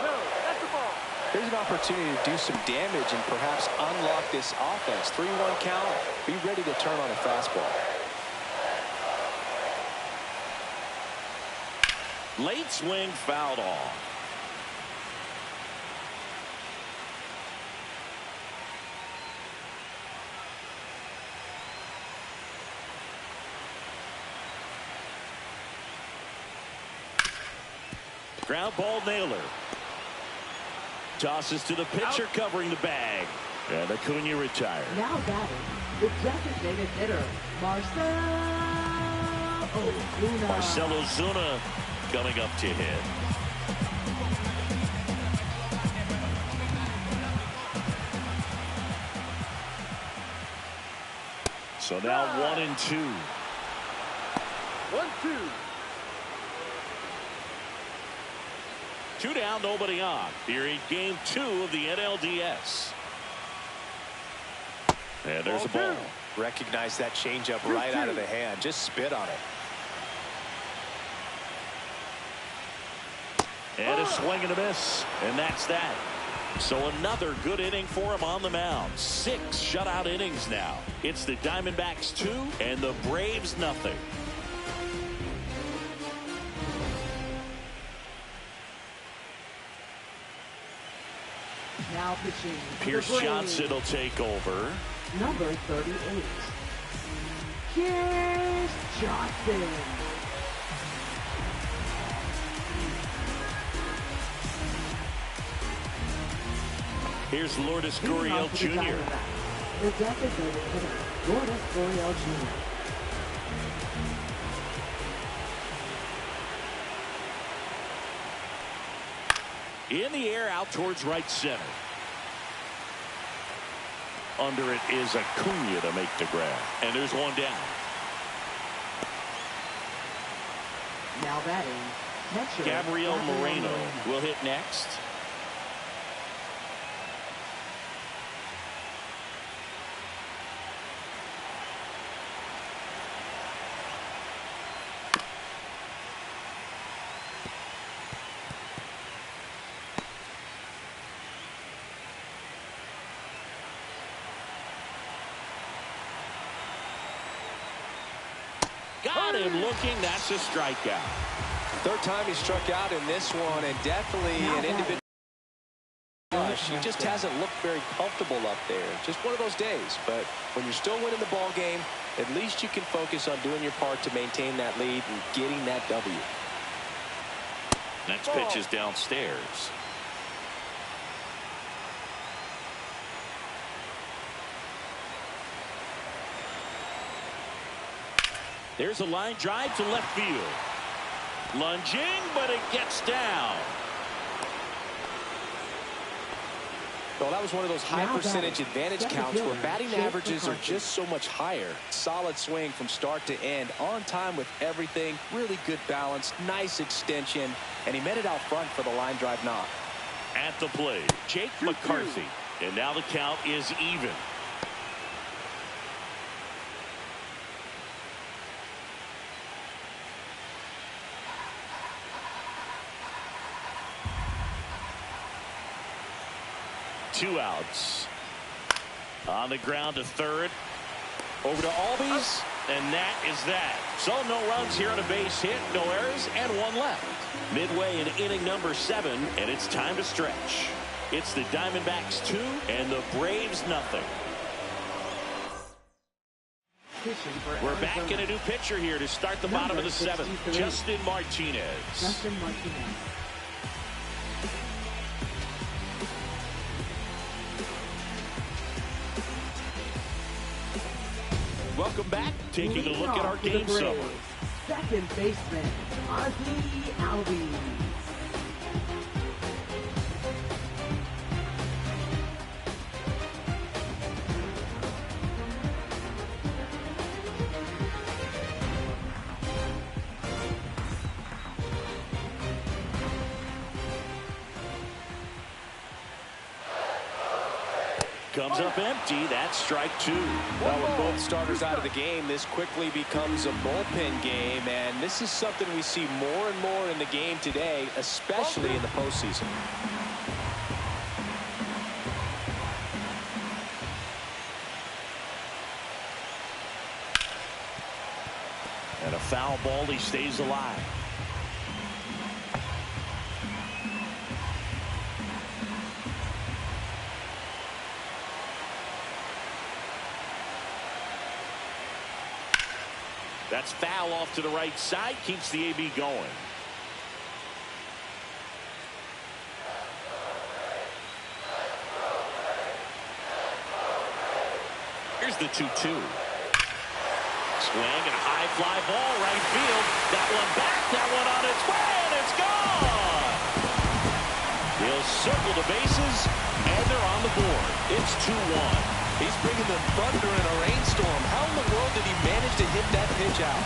No, that's the ball. Here's an opportunity to do some damage and perhaps unlock this offense. 3-1 count. Be ready to turn on a fastball. Late swing fouled off. Ground ball, Naylor. Tosses to the pitcher covering the bag. And Acuna retired. Now batting, the designated hitter, Marcell Ozuna. Marcell Ozuna coming up to hit. So now 1-2. 1-2. 2 down, nobody on. Here in game 2 of the NLDS. And there's a ball. Recognize that changeup right out of the hand. Just spit on it. And a swing and a miss. And that's that. So another good inning for him on the mound. 6 shutout innings now. It's the Diamondbacks 2 and the Braves nothing. Now pitching. Pierce Johnson will take over. Number 38. Pierce Johnson. Here's Lourdes Gurriel Jr. The designated hitter, Lourdes Gurriel Jr. In the air out towards right center. Under it is Acuna to make the grab. And there's one down. Now batting, catcher Gabriel Moreno will hit next. Got him looking. That's a strikeout. Third time he struck out in this one, and definitely an individual. push. He just hasn't looked very comfortable up there. Just one of those days. But when you're still winning the ball game, at least you can focus on doing your part to maintain that lead and getting that W. Next pitch is downstairs. There's a line drive to left field. Lunging, but it gets down. Well, that was one of those high percentage advantage counts where batting averages are just so much higher. Solid swing from start to end, on time with everything, really good balance, nice extension, and he met it out front for the line drive knock. At the plate, Jake McCarthy, and now the count is even. Two outs. On the ground to third. Over to Albies, and that is that. So no runs here on a base hit, no errors, and one left. Midway in inning number 7, and it's time to stretch. It's the Diamondbacks 2 and the Braves nothing. We're back in a new pitcher here to start the bottom of the 7th. Justin Martinez. Welcome back. Taking a look at our game summary. Second baseman, Ozzie Albies. Comes up empty. That's strike 2. Well, with both starters out of the game, this quickly becomes a bullpen game, and this is something we see more and more in the game today, especially in the postseason. And a foul ball. He stays alive. That's foul off to the right side. Keeps the AB going. Here's the 2-2. Swing and a high fly ball right field. That one back. That one on its way. And it's gone. He'll circle the bases. And they're on the board. It's 2-1. He's bringing the thunder in a rainstorm. How in the world did he manage to hit that pitch out?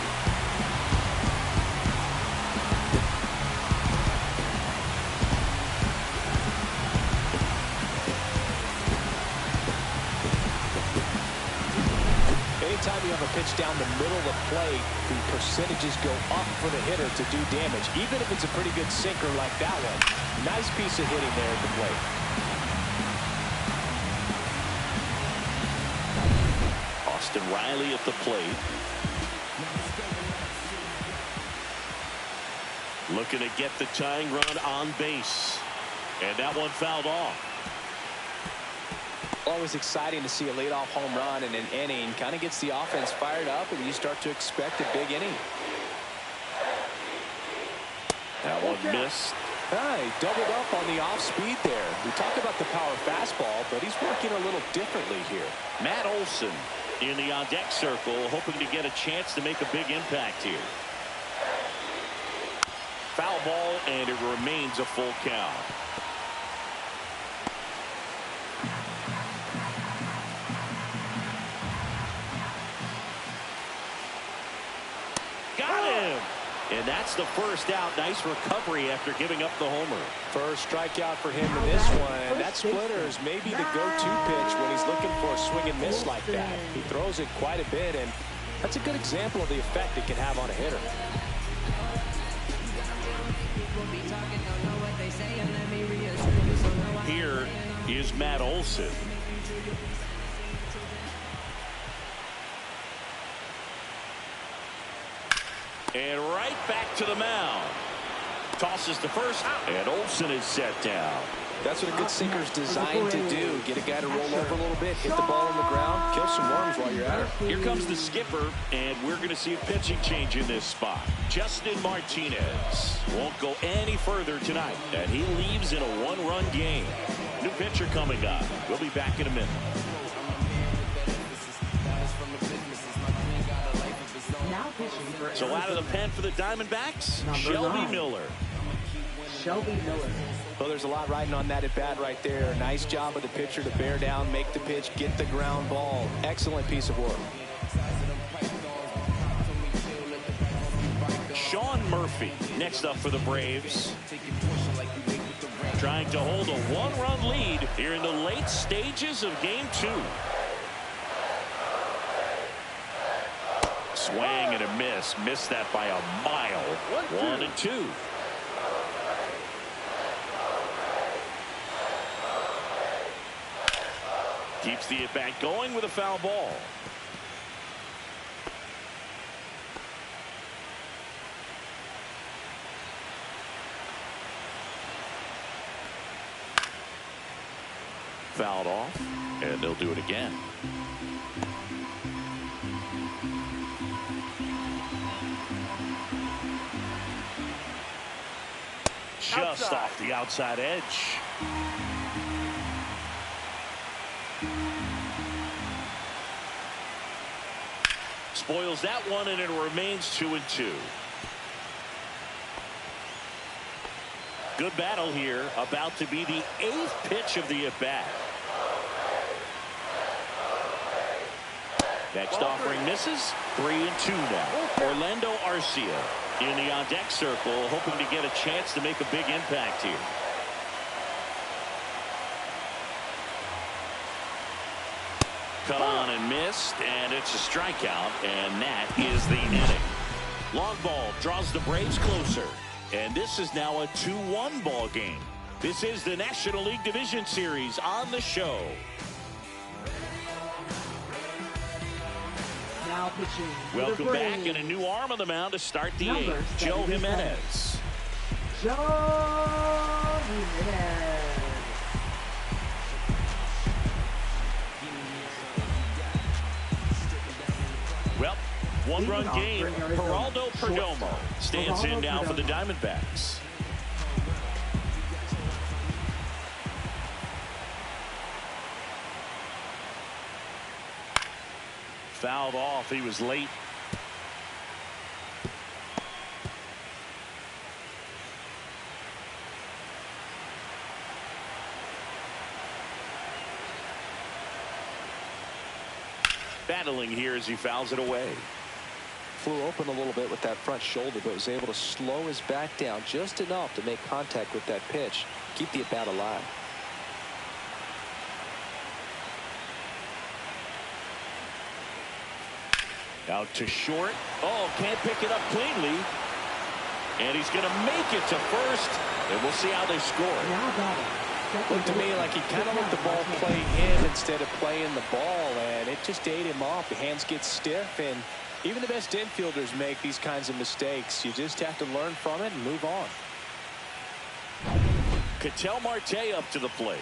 Anytime you have a pitch down the middle of the plate, the percentages go up for the hitter to do damage, even if it's a pretty good sinker like that one. Nice piece of hitting there at the plate. Austin Riley at the plate. Looking to get the tying run on base. And that one fouled off. Always exciting to see a leadoff home run in an inning. Kind of gets the offense fired up, and you start to expect a big inning. That one missed. He doubled up on the off speed there. We talk about the power fastball, but he's working a little differently here. Matt Olson in the on-deck circle, hoping to get a chance to make a big impact here. Foul ball, and it remains a full count. Got him! And that's the first out. Nice recovery after giving up the homer. First strikeout for him in this one. That splitter is maybe the go-to pitch when he's looking for a swing and miss like that. He throws it quite a bit, and that's a good example of the effect it can have on a hitter. Here is Matt Olson. And right back to the mound. Tosses to first, and Olsen is set down. That's what a good sinker's designed to do. Get a guy to roll over a little bit, hit the ball on the ground, kill some worms while you're at it. Here comes the skipper, and we're going to see a pitching change in this spot. Justin Martinez won't go any further tonight, and he leaves in a one-run game. New pitcher coming up. We'll be back in a minute. So out of the pen for the Diamondbacks, Shelby Miller. Well, there's a lot riding on that at bat right there. Nice job of the pitcher to bear down, make the pitch, get the ground ball. Excellent piece of work. Sean Murphy next up for the Braves. Trying to hold a one-run lead here in the late stages of game 2. Swing and a miss. Missed that by a mile. 1-2. Keeps the at-bat going with a foul ball. Fouled off, and they'll do it again. Just off the outside edge. Spoils that one, and it remains 2-2. Good battle here. About to be the 8th pitch of the at-bat. Next offering misses. 3-2 now. Orlando Arcia in the on-deck circle, hoping to get a chance to make a big impact here. Cut on and missed, and it's a strikeout, and that is the inning. Long ball draws the Braves closer, and this is now a 2-1 ball game. This is the National League Division Series on the show. Now pitching. Welcome back, and a new arm on the mound to start the 8th. Joe Jimenez. Joe Jimenez. Well, one-run game. Geraldo Perdomo stands in now for the Diamondbacks. Fouled off. He was late. Battling here as he fouls it away. Flew open a little bit with that front shoulder, but was able to slow his back down just enough to make contact with that pitch. Keep the at-bat alive. Out to short. Oh, can't pick it up cleanly. And he's going to make it to first. And we'll see how they score. Looked to me like he kind of let the ball play him instead of playing the ball, and it just ate him off. The hands get stiff, and even the best infielders make these kinds of mistakes. You just have to learn from it and move on. Ketel Marte up to the plate.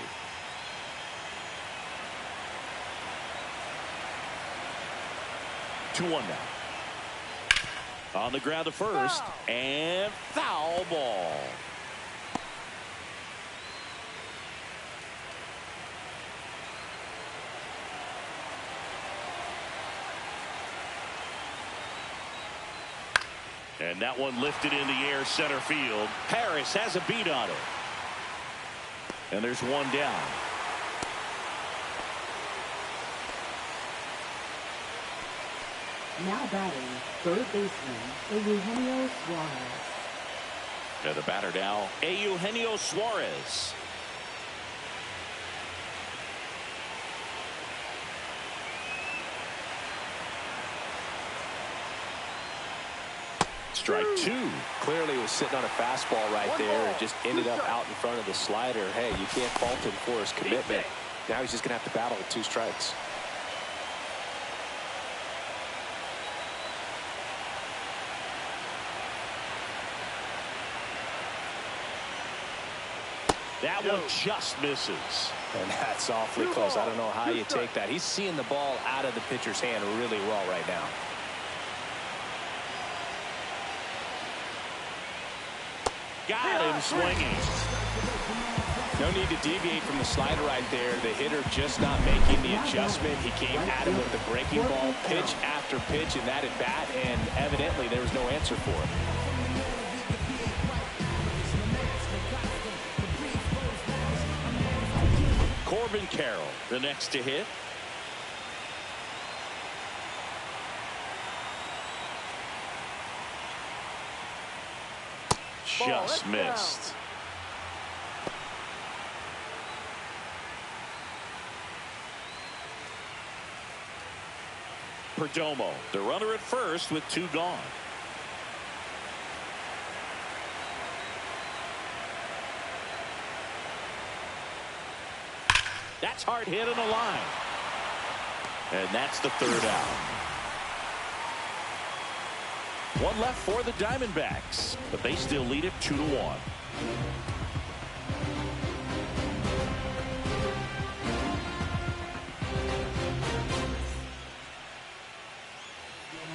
2-1 now. On the ground to first, and foul ball. And that one lifted in the air center field. Harris has a beat on it. And there's one down. Now batting, third baseman, Eugenio Suarez. And the batter now, Eugenio Suarez. Strike 2. Clearly was sitting on a fastball right there and just ended up out in front of the slider. Hey, you can't fault him for his commitment. Now he's just going to have to battle with 2 strikes. That one just misses. And that's awfully close. I don't know how you take that. He's seeing the ball out of the pitcher's hand really well right now. Got him swinging. No need to deviate from the slider right there. The hitter just not making the adjustment. He came at him with the breaking ball pitch after pitch in that at bat, and evidently there was no answer for it. Corbin Carroll, the next to hit. Just missed. Perdomo, the runner at first with 2 gone. That's hard hit on the line. And that's the 3rd out. 1 left for the Diamondbacks, but they still lead it 2-1.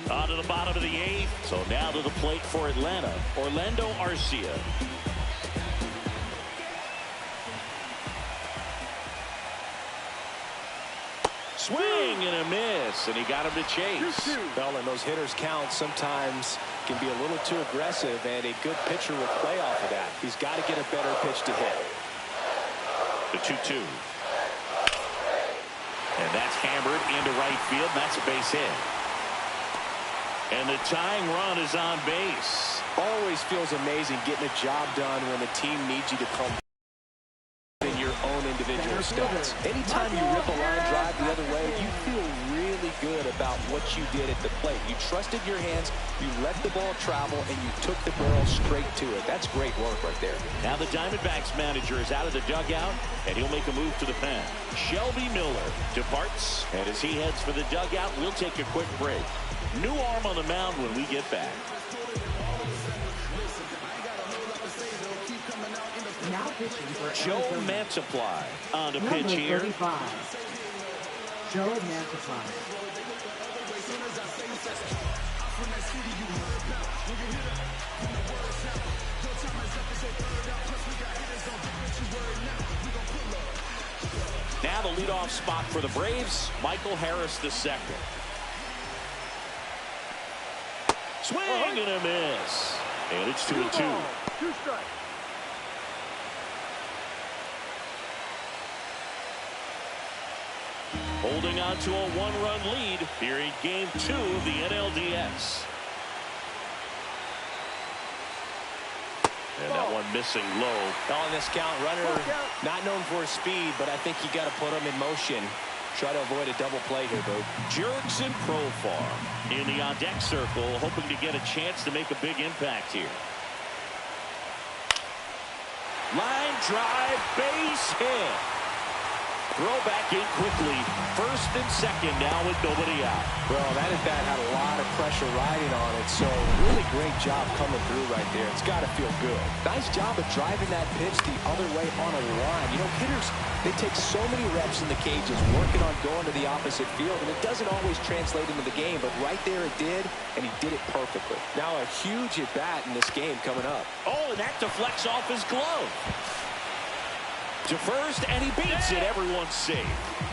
On to the bottom of the 8th. So now to the plate for Atlanta, Orlando Arcia. Swing and a miss, and he got him to chase. Well, and those hitters count sometimes can be a little too aggressive, and a good pitcher will play off of that. He's got to get a better pitch to hit. The 2-2. And that's hammered into right field, and that's a base hit. And the tying run is on base. Always feels amazing getting a job done when the team needs you to come in your own individual stats. Anytime you rip a line drive the other way, you feel really good about what you did at the plate. You trusted your hands, you let the ball travel, and you took the barrel straight to it. That's great work right there. Now the Diamondbacks manager is out of the dugout, and he'll make a move to the pen. Shelby Miller departs, and as he heads for the dugout, we'll take a quick break. New arm on the mound when we get back. Now pitching for Joe Mantiply on the pitch here. 35. Joe Mantiply. Now the leadoff spot for the Braves, Michael Harris II. Swing and a miss. And it's 2-2. 2 strikes. Holding on to a 1-run lead here in Game 2 of the NLDS. And that one missing low. On this count, runner not known for his speed, but I think you got to put him in motion. Try to avoid a double play here, Boo. Jurickson Profar in the on-deck circle, hoping to get a chance to make a big impact here. Line drive, base hit. Throw back in quickly. First and second now with nobody out. Well, that at bat had a lot of pressure riding on it, so really great job coming through right there. It's got to feel good. Nice job of driving that pitch the other way on a line. You know, hitters, they take so many reps in the cages working on going to the opposite field, and it doesn't always translate into the game, but right there it did, and he did it perfectly. Now a huge at bat in this game coming up. Oh, and that deflects off his glove. To first, and he beats it. Everyone's safe.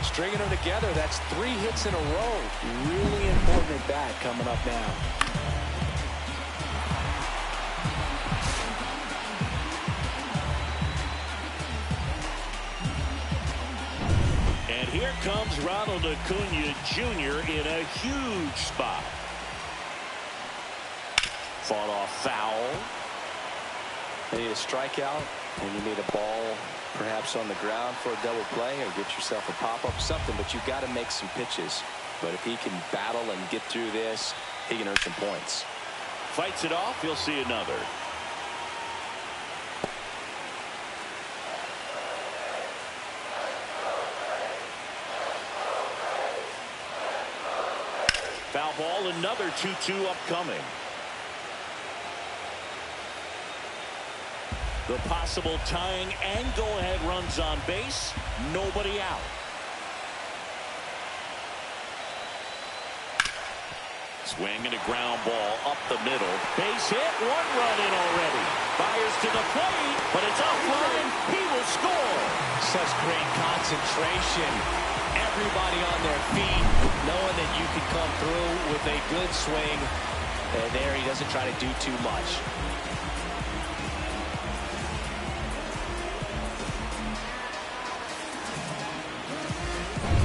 Stringing them together, that's 3 hits in a row. Really important at bat coming up now. And here comes Ronald Acuna Jr. in a huge spot. Fought off foul. You need a strikeout, and you need a ball perhaps on the ground for a double play, or get yourself a pop-up, something, but you've got to make some pitches. But if he can battle and get through this, he can earn some points. Fights it off, he'll see another. Foul ball, another 2-2 upcoming. The possible tying and go-ahead runs on base. Nobody out. Swing and a ground ball up the middle. Base hit. 1 run in already. Fires to the plate, but it's offline. He will score. Such great concentration. Everybody on their feet, knowing that you can come through with a good swing. And there he doesn't try to do too much.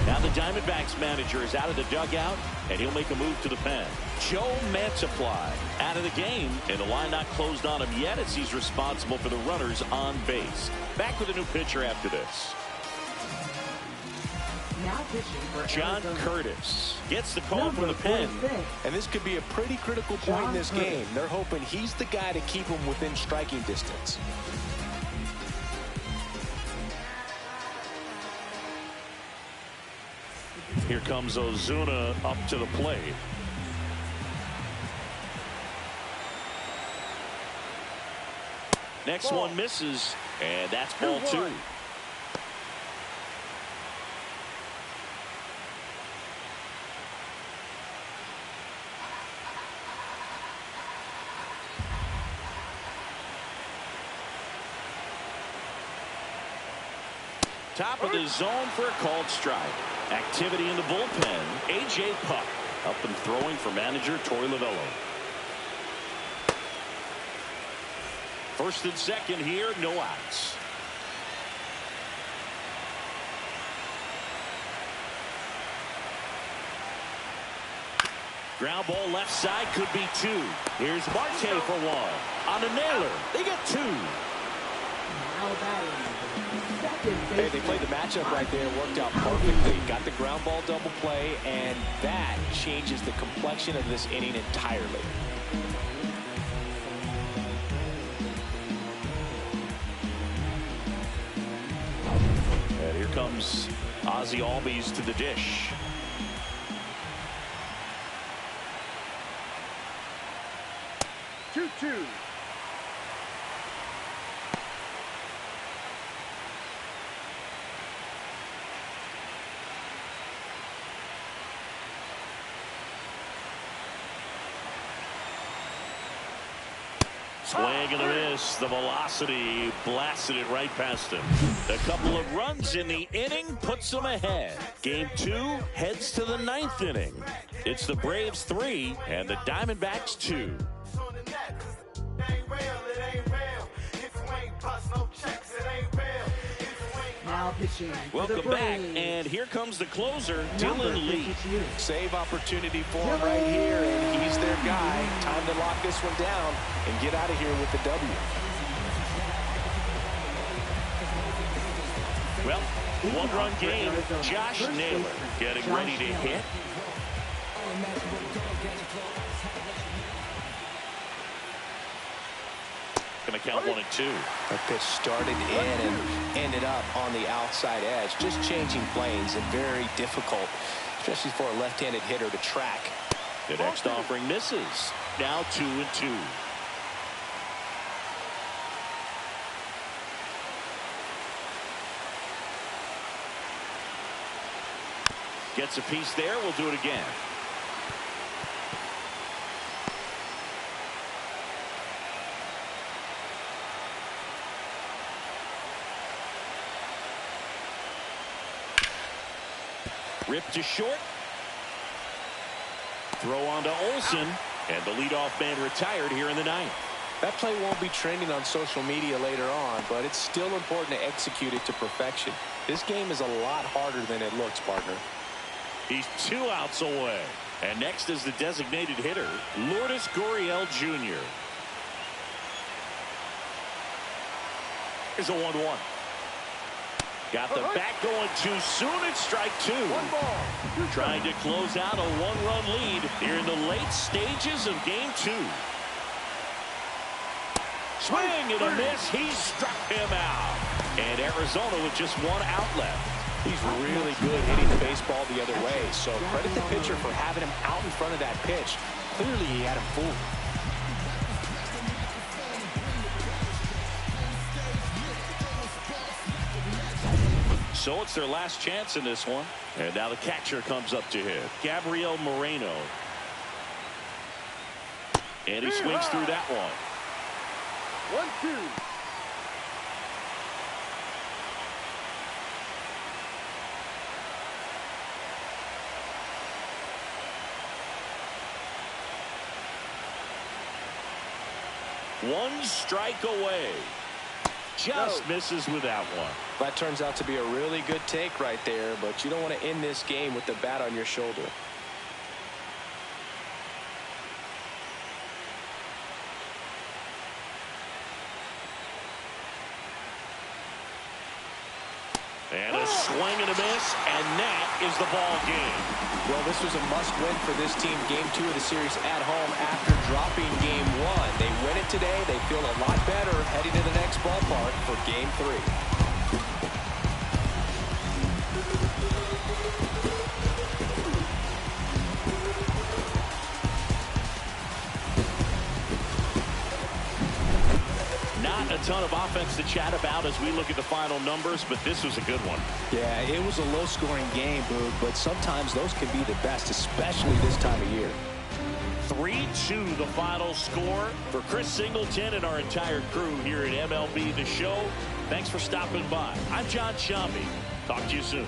Now the Diamondbacks manager is out of the dugout, and he'll make a move to the pen. Joe Mantiply out of the game, and the line not closed on him yet as he's responsible for the runners on base. Back with a new pitcher after this. Now pitching for John Arizona. Curtis gets the call from the pen. 46. And this could be a pretty critical point in this game. They're hoping he's the guy to keep them within striking distance. Here comes Ozuna up to the plate. Next one misses, and that's ball 2. Top of the zone for a called strike. Activity in the bullpen. A.J. Puck up and throwing for manager Torey Lovullo. First and second here, no outs. Ground ball left side, could be 2. Here's Marte for 1. On a nailer, they get 2. Now batting. Hey, they played the matchup right there. Worked out perfectly. Got the ground ball double play, and that changes the complexion of this inning entirely. And here comes Ozzie Albies to the dish. Two. Swing and a miss. The velocity blasted it right past him. A couple of runs in the inning puts them ahead. Game 2 heads to the 9th inning. It's the Braves 3 and the Diamondbacks 2. Now pitching. Welcome back, and here comes the closer, Dylan Lee. Save opportunity for him right here, and he's their guy. Time to lock this one down and get out of here with the W. Well, 1-run game. Josh Naylor getting ready to hit. Going to count 1 and 2. That pitch started in and ended up on the outside edge. Just changing planes and very difficult, especially for a left-handed hitter to track. The next offering misses. Now 2 and 2. Gets a piece there. We'll do it again. Ripped to short. Throw on to Olsen. And the leadoff man retired here in the 9th. That play won't be trending on social media later on, but it's still important to execute it to perfection. This game is a lot harder than it looks, partner. He's 2 outs away. And next is the designated hitter, Lourdes Gurriel Jr. Here's a 1-1. Got the bat going too soon. It's strike 2. Trying to close out a 1-run lead here in the late stages of game 2. Swing and a miss. He struck him out. And Arizona with just 1 out left. He's really good hitting the baseball the other way, so credit the pitcher for having him out in front of that pitch. Clearly he had him fooled. so it's their last chance in this one. And now the catcher comes up to hit. Gabriel Moreno. And he swings through that one. 1-2. One strike away. Just misses with that one. That turns out to be a really good take right there, but you don't want to end this game with the bat on your shoulder. And a swing and a miss, and that is the ball game. Well, this was a must-win for this team. Game 2 of the series at home after dropping Game 1. They win it today. They feel a lot better heading to the next ballpark for Game 3. Not a ton of offense to chat about as we look at the final numbers, but this was a good one. Yeah, it was a low-scoring game, Boog, but sometimes those can be the best, especially this time of year. 3-2 the final score. For Chris Singleton and our entire crew here at MLB The Show, thanks for stopping by. I'm John Shambi. Talk to you soon.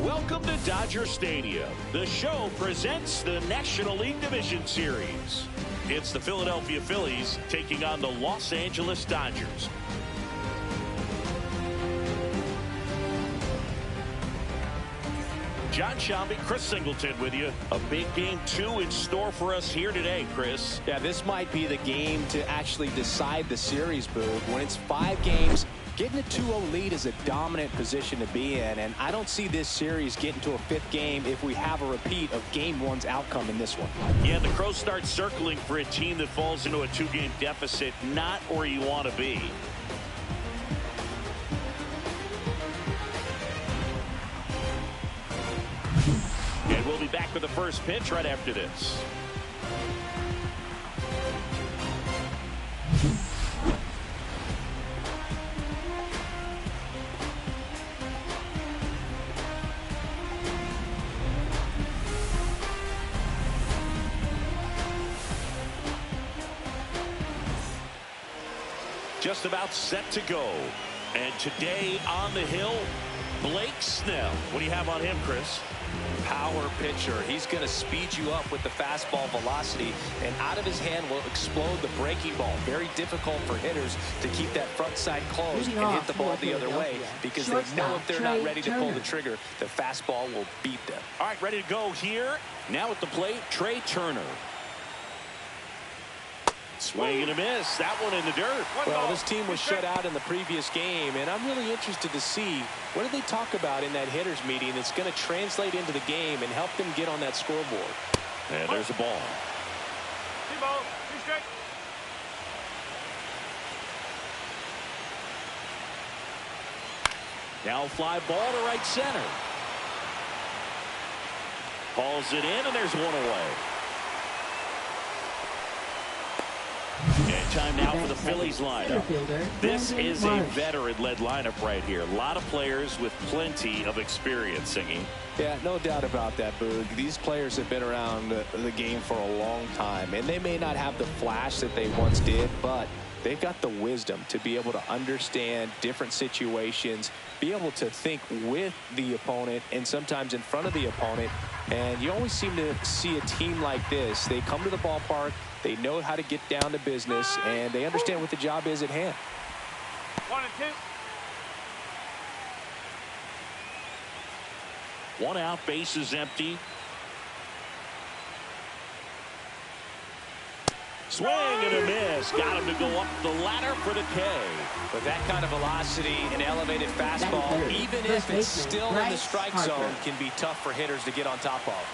Welcome to Dodger Stadium. The show presents the National League Division Series. It's the Philadelphia Phillies taking on the Los Angeles Dodgers. John Shambi, Chris Singleton with you. A big Game 2 in store for us here today, Chris. Yeah, this might be the game to actually decide the series, Boog. When it's 5 games, getting a 2-0 lead is a dominant position to be in, and I don't see this series getting to a 5th game if we have a repeat of Game 1's outcome in this one. Yeah, the Crows start circling for a team that falls into a 2-game deficit, not where you want to be. And we'll be back with the first pitch right after this. Just about set to go. And today on the hill, Blake Snell. What do you have on him, Chris? Power pitcher. He's going to speed you up with the fastball velocity, and out of his hand will explode the breaking ball. Very difficult for hitters to keep that front side closed and hit the ball the other way, because they know if they're not ready to pull the trigger, the fastball will beat them. All right, ready to go here. Now at the plate, Trey Turner. Swing and a miss. That one in the dirt. Well, this team was shut out in the previous game, and I'm really interested to see what do they talk about in that hitters meeting that's going to translate into the game and help them get on that scoreboard. And there's a ball. Ball. Strike. Now fly ball to right center. Hauls it in, and there's one away. And time now for the Phillies lineup. This is a veteran-led lineup right here. A lot of players with plenty of experience, Singy. Yeah, no doubt about that, Boog. These players have been around the game for a long time, and they may not have the flash that they once did, but they've got the wisdom to be able to understand different situations, be able to think with the opponent and sometimes in front of the opponent. And you always seem to see a team like this. They come to the ballpark, they know how to get down to business, and they understand what the job is at hand. 1 and 2. One out, base is empty. Swing and a miss. Got him to go up the ladder for the K. With that kind of velocity and elevated fastball, even if it's still in the strike zone, can be tough for hitters to get on top of.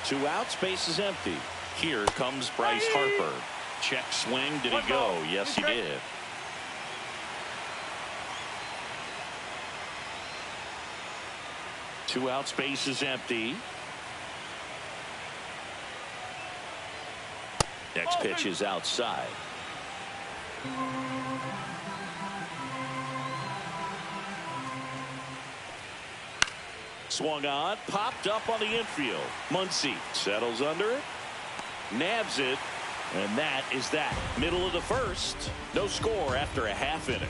2 outs, base is empty. Here comes Bryce Harper. Check swing. Did he go? Yes, he did. Two outs, base is empty. Next pitch is outside. Swung on, popped up on the infield. Muncy settles under it, nabs it, and that is that. Middle of the first. No score after a half inning.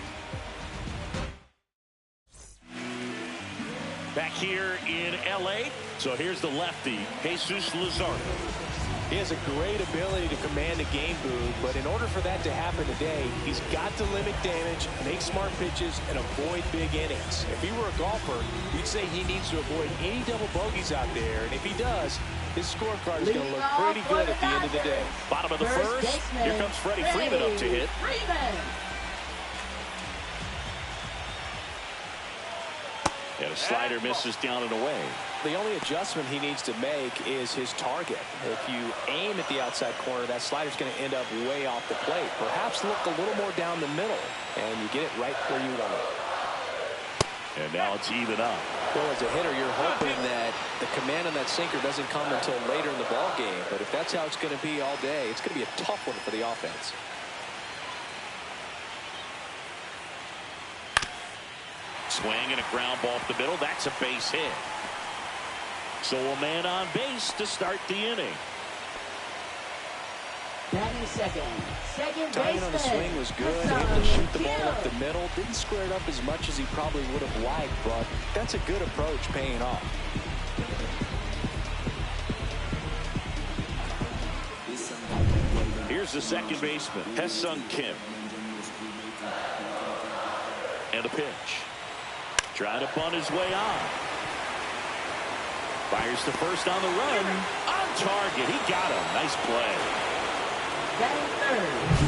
Back here in L.A., so here's the lefty, Jesus Luzardo. He has a great ability to command the game, Boog, but in order for that to happen today, he's got to limit damage, make smart pitches, and avoid big innings. If he were a golfer, you'd say he needs to avoid any double bogeys out there, and if he does, his scorecard is going to look pretty good at the end of the day. Bottom of the first, here comes Freddie Freeman up to hit. And a slider misses down and away. The only adjustment he needs to make is his target. If you aim at the outside corner, that slider's going to end up way off the plate. Perhaps look a little more down the middle, and you get it right where you want it. And now it's even up. Well, as a hitter, you're hoping that the command on that sinker doesn't come until later in the ball game. But if that's how it's going to be all day, it's going to be a tough one for the offense. Swing and a ground ball up the middle. That's a base hit. So a man on base to start the inning. Batting second. Timing on the swing was good. Able to shoot the ball up the middle. Didn't square it up as much as he probably would have liked, but that's a good approach paying off. Here's the second baseman, Hye-Sung Kim. And a pitch. Trying to bunt his way on. Fires to first on the run. On target. He got him. Nice play.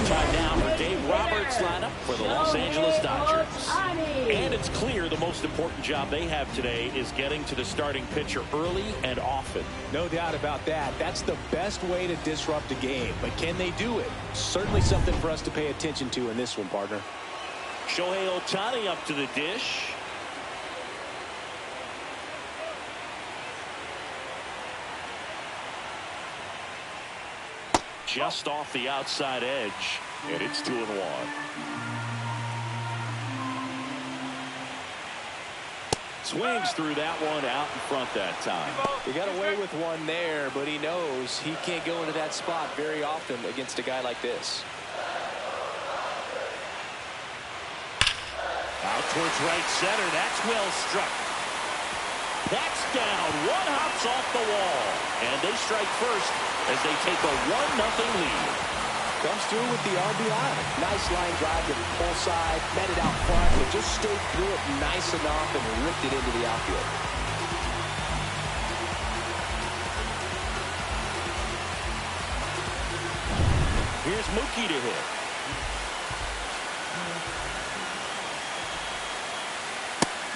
Time now for Dave Roberts' lineup for the Los Angeles Dodgers. And it's clear the most important job they have today is getting to the starting pitcher early and often. No doubt about that. That's the best way to disrupt a game. But can they do it? Certainly something for us to pay attention to in this one, partner. Shohei Ohtani up to the dish. Just off the outside edge, and it's 2-1. Swings through that one out in front that time. He got away with one there, but he knows he can't go into that spot very often against a guy like this. Out towards right center. That's well struck. That's down. One hops off the wall. And they strike first as they take a 1-0 lead. Comes through with the RBI. Nice line drive to the full side. Met it out front, but just stayed through it nice enough and ripped it into the outfield. Here's Mookie to hit.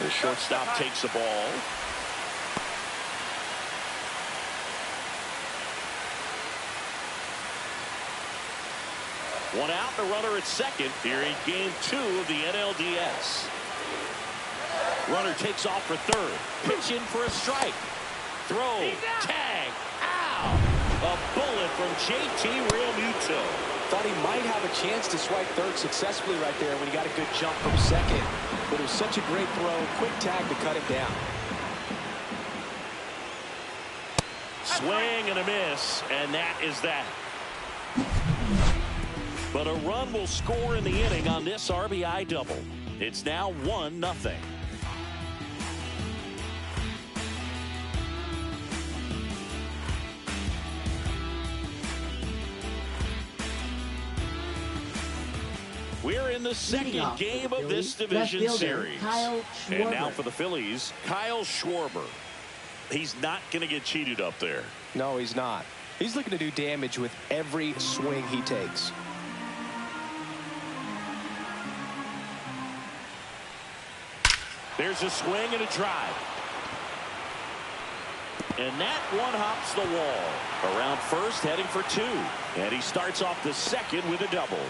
The shortstop takes the ball. One out, the runner at second here in game 2 of the NLDS. Runner takes off for third. Pitch in for a strike. Throw. Tag. Ow! A bullet from JT Realmuto. Thought he might have a chance to swipe third successfully right there when he got a good jump from second. But it was such a great throw. Quick tag to cut him down. Swing and a miss, and that is that. But a run will score in the inning on this RBI double. It's now 1-0. We're in the second game of this division series. And now for the Phillies, Kyle Schwarber. He's not going to get cheated up there. No, he's not. He's looking to do damage with every swing he takes. There's a swing and a drive. And that one hops the wall. Around first, heading for 2. And he starts off the second with a double.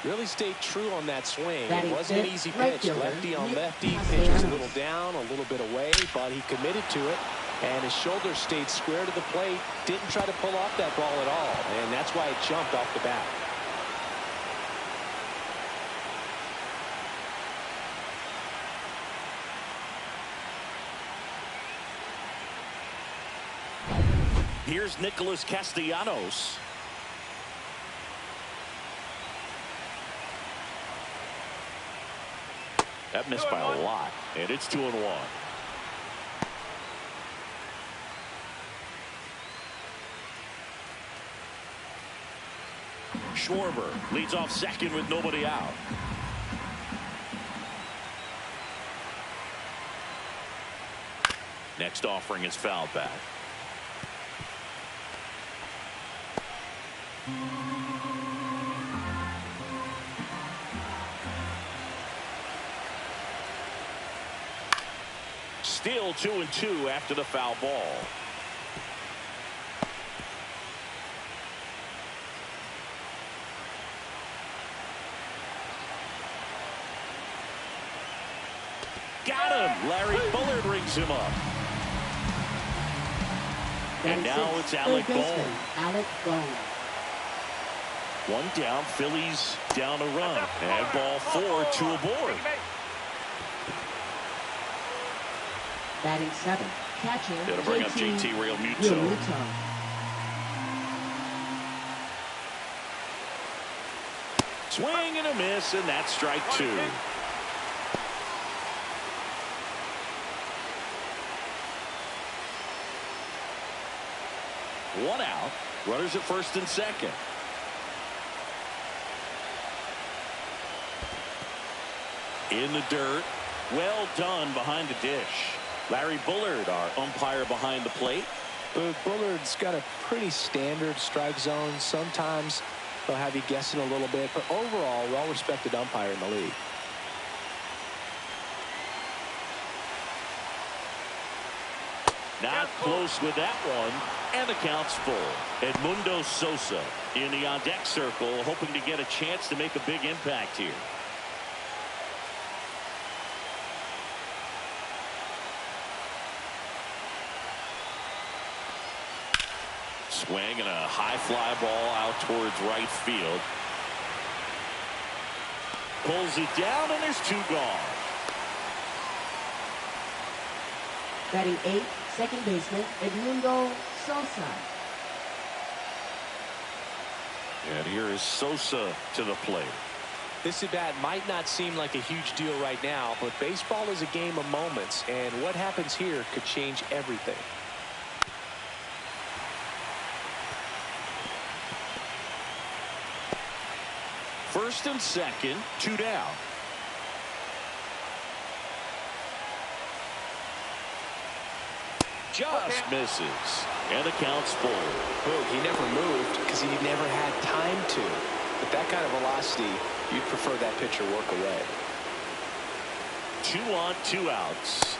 Really stayed true on that swing. That It wasn't an easy pitch. Lefty on lefty. Pitch was a little down, a little bit away, but he committed to it. And his shoulder stayed square to the plate. Didn't try to pull off that ball at all. And that's why it jumped off the bat. Here's Nicholas Castellanos. That missed by a lot, and it's 2-1. Schwarber leads off second with nobody out. Next offering is fouled back. Still 2-2 after the foul ball. Got him. Larry Bullard rings him up. And now it's Alec Bohm. One down, Phillies down a run. And ball 4, 2 aboard. Batting 7, catcher. It'll bring up JT Realmuto. Swing and a miss, and that's strike 2. One out. Runners at first and second. In the dirt. Well done behind the dish. Larry Bullard, our umpire behind the plate. Bullard's got a pretty standard strike zone. Sometimes they'll have you guessing a little bit, but overall, well-respected umpire in the league. Not close with that one, and the count's full. Edmundo Sosa in the on-deck circle, hoping to get a chance to make a big impact here. Swing and a high fly ball out towards right field. Pulls it down, and there's 2 gone. Batting 8, second baseman, Edmundo Sosa. And here is Sosa to the plate. This at bat might not seem like a huge deal right now, but baseball is a game of moments, and what happens here could change everything. First and second, 2 down. Just misses. And the count's full. Oh, he never moved because he never had time to. With that kind of velocity, you'd prefer that pitcher work away. 2 on, 2 outs.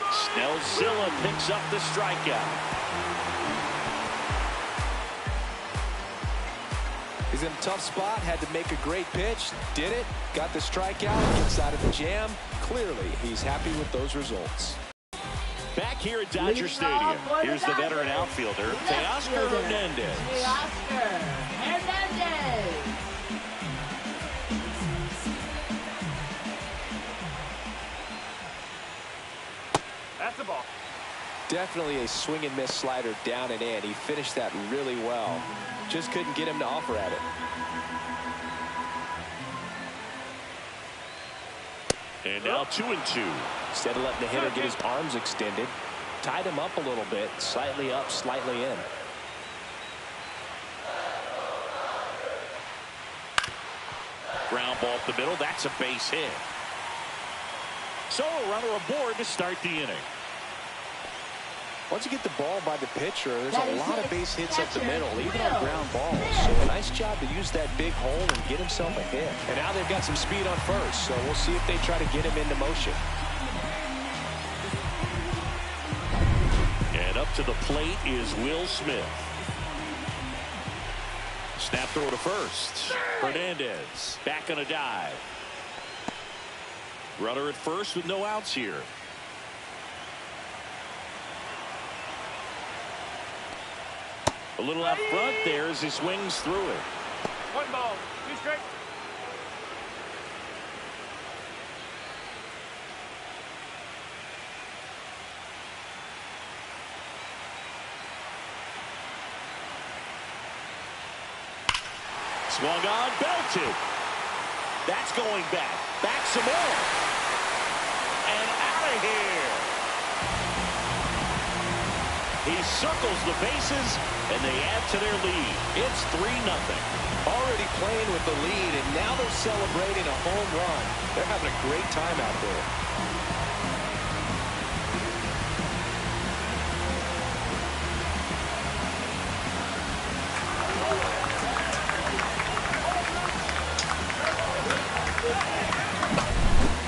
Snellzilla picks up the strikeout. He's in a tough spot, had to make a great pitch, did it, got the strikeout, inside of the jam. Clearly, he's happy with those results. Back here at Dodger Stadium, here's the veteran outfielder, Teoscar Hernandez. Teoscar Hernandez. That's the ball. Definitely a swing and miss slider down and in. He finished that really well. Just couldn't get him to offer at it. And now 2-2. Instead of letting the hitter get his arms extended, tied him up a little bit, slightly up, slightly in. Ground ball up the middle. That's a base hit. So a runner aboard to start the inning. Once you get the ball by the pitcher, there's a lot of base hits up the middle, even on ground balls. So a nice job to use that big hole and get himself a hit. And now they've got some speed on first, so we'll see if they try to get him into motion. And up to the plate is Will Smith. Snap throw to first. Hernandez back on a dive. Runner at first with no outs here. A little out front there as he swings through it. 1 ball, 2 strikes. Swung on, belted. That's going back. Back some more. And out of here. He circles the bases, and they add to their lead. It's 3-0. Already playing with the lead, and now they're celebrating a home run. They're having a great time out there.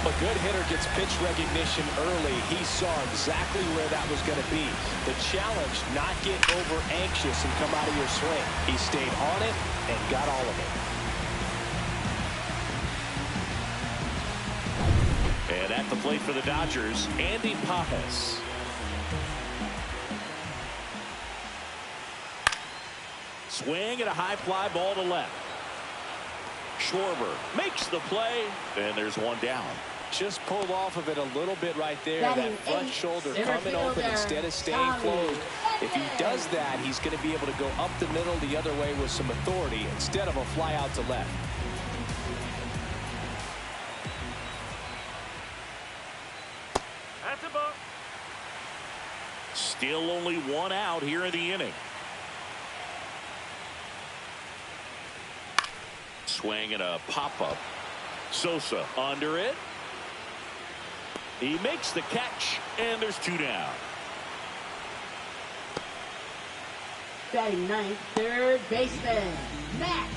A good hitter gets pitch recognition early. He saw exactly where that was going to be. The challenge, not get over anxious and come out of your swing. He stayed on it and got all of it. And at the plate for the Dodgers, Andy Pajes. Swing and a high fly ball to left. Schwarber makes the play, and there's one down. Just pulled off of it a little bit right there. That front shoulder coming open instead of staying closed. If he does that, he's going to be able to go up the middle the other way with some authority instead of a fly out to left. That's a ball. Still only 1 out here in the inning. Swing and a pop-up. Sosa under it. He makes the catch, and there's 2 down. Batting ninth, third baseman, Max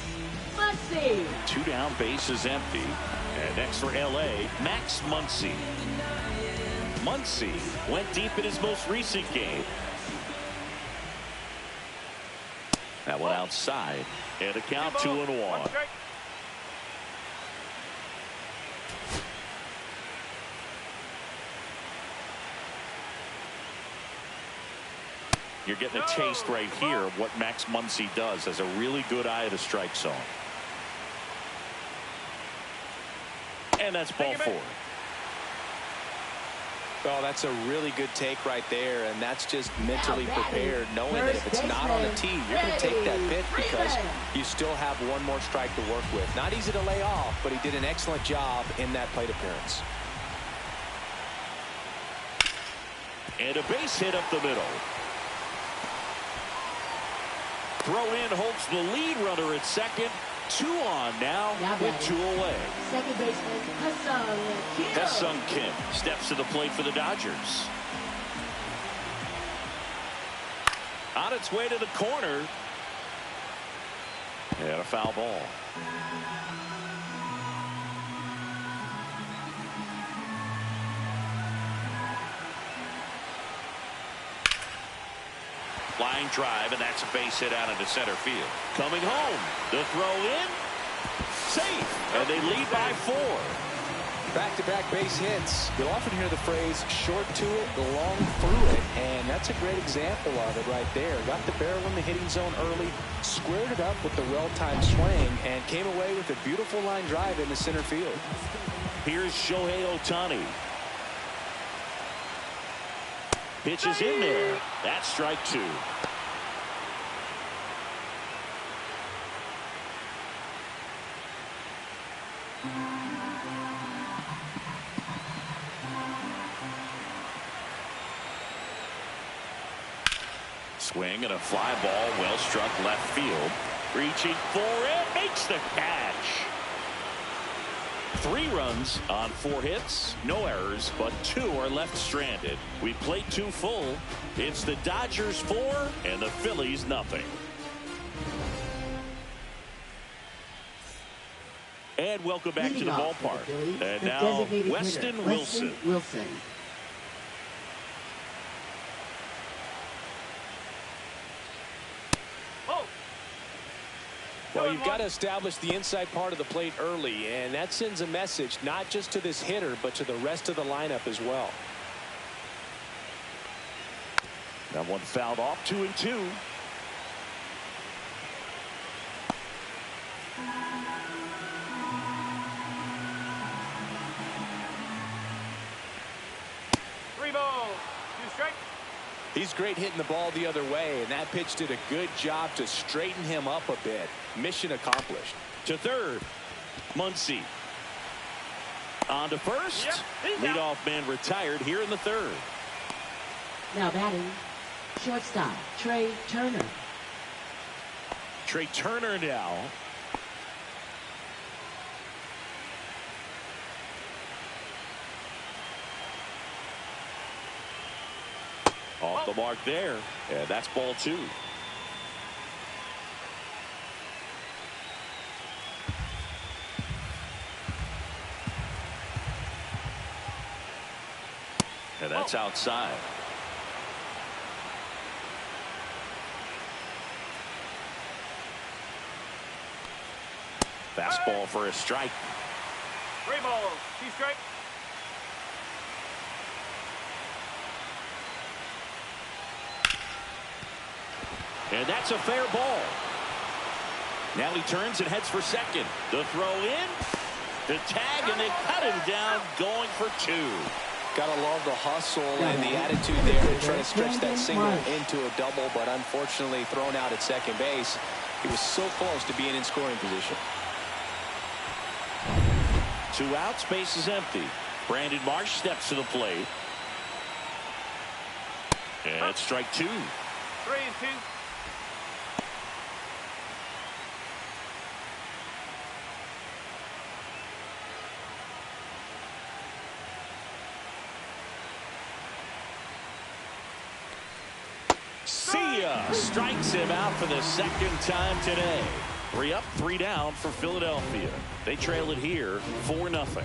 Muncy. 2 down, base is empty. And next for L.A., Max Muncy. Muncy went deep in his most recent game. That one outside. And a count 2-1. You're getting a taste right here of what Max Muncy does. Has a really good eye of the strike zone. And that's ball 4. Well, that's a really good take right there, and that's just mentally prepared, knowing that if it's not on the tee, you're going to take that pitch because you still have one more strike to work with. Not easy to lay off, but he did an excellent job in that plate appearance. And a base hit up the middle. Throw in holds the lead runner at second. 2 on now with 2 away. Second baseman, Ha-Seong Kim steps to the plate for the Dodgers. On its way to the corner. And a foul ball. Line drive, and that's a base hit out into center field. Coming home. The throw in. Safe. And they lead by 4. Back-to-back base hits. You'll often hear the phrase short to it, long through it, and that's a great example of it right there. Got the barrel in the hitting zone early, squared it up with the well-timed swing, and came away with a beautiful line drive into center field. Here's Shohei Ohtani. Pitches in there. That's strike 2. Swing and a fly ball, well struck left field. Reaching for it, makes the catch. 3 runs on 4 hits, no errors, but 2 are left stranded. We played 2 full. It's the Dodgers 4 and the Phillies nothing. And welcome back to the ballpark. And now Weston Wilson. Well, you've got to establish the inside part of the plate early, and that sends a message not just to this hitter, but to the rest of the lineup as well. That one fouled off, 2-2. He's great hitting the ball the other way, and that pitch did a good job to straighten him up a bit. Mission accomplished. To third, Muncy. On to first. Leadoff man retired here in the 3rd. Now batting, shortstop, Trey Turner. Trey Turner now. Off the mark there, and that's ball 2. And that's outside. Fastball for a strike. 3 balls, 2 strikes. And that's a fair ball. Now he turns and heads for second. The throw in, the tag, and they cut him down, going for 2. Gotta love the hustle and the attitude there to try to stretch that single into a double, but unfortunately thrown out at second base. He was so close to being in scoring position. 2 outs, base is empty. Brandon Marsh steps to the plate. And it's strike 2. 3-2. See ya! Strikes him out for the 2nd time today. 3 up, 3 down for Philadelphia. They trail it here, 4-0.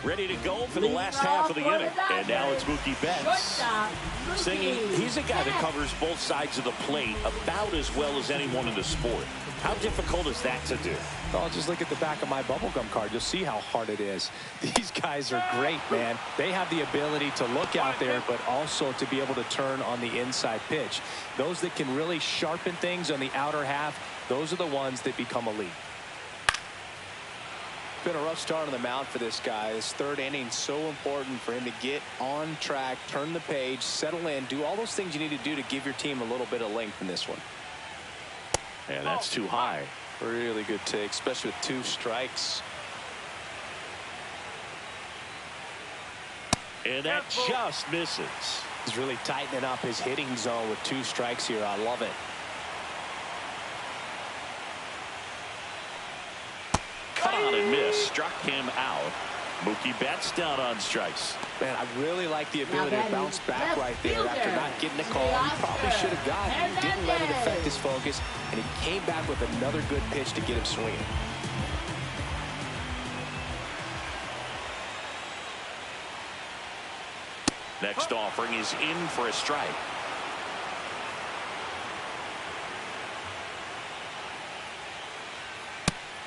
Ready to go for the last half of the inning. And now it's Mookie Betts. Singing, he's a guy that covers both sides of the plate about as well as anyone in the sport. How difficult is that to do? Well, just look at the back of my bubblegum card. You'll see how hard it is. These guys are great, man. They have the ability to look out there, but also to be able to turn on the inside pitch. Those that can really sharpen things on the outer half, those are the ones that become elite. Been a rough start on the mound for this guy. This 3rd inning, so important for him to get on track, turn the page, settle in, do all those things you need to do to give your team a little bit of length in this one. And that's too high. Really good take, especially with 2 strikes. And that just misses. He's really tightening up his hitting zone with 2 strikes here. I love it. Cut on and miss. Struck him out. Mookie Betts down on strikes. Man, I really like the ability to bounce back right there after not getting a call. He probably should have gotten it. He didn't let it affect his focus, and he came back with another good pitch to get him swinging. Next offering is in for a strike.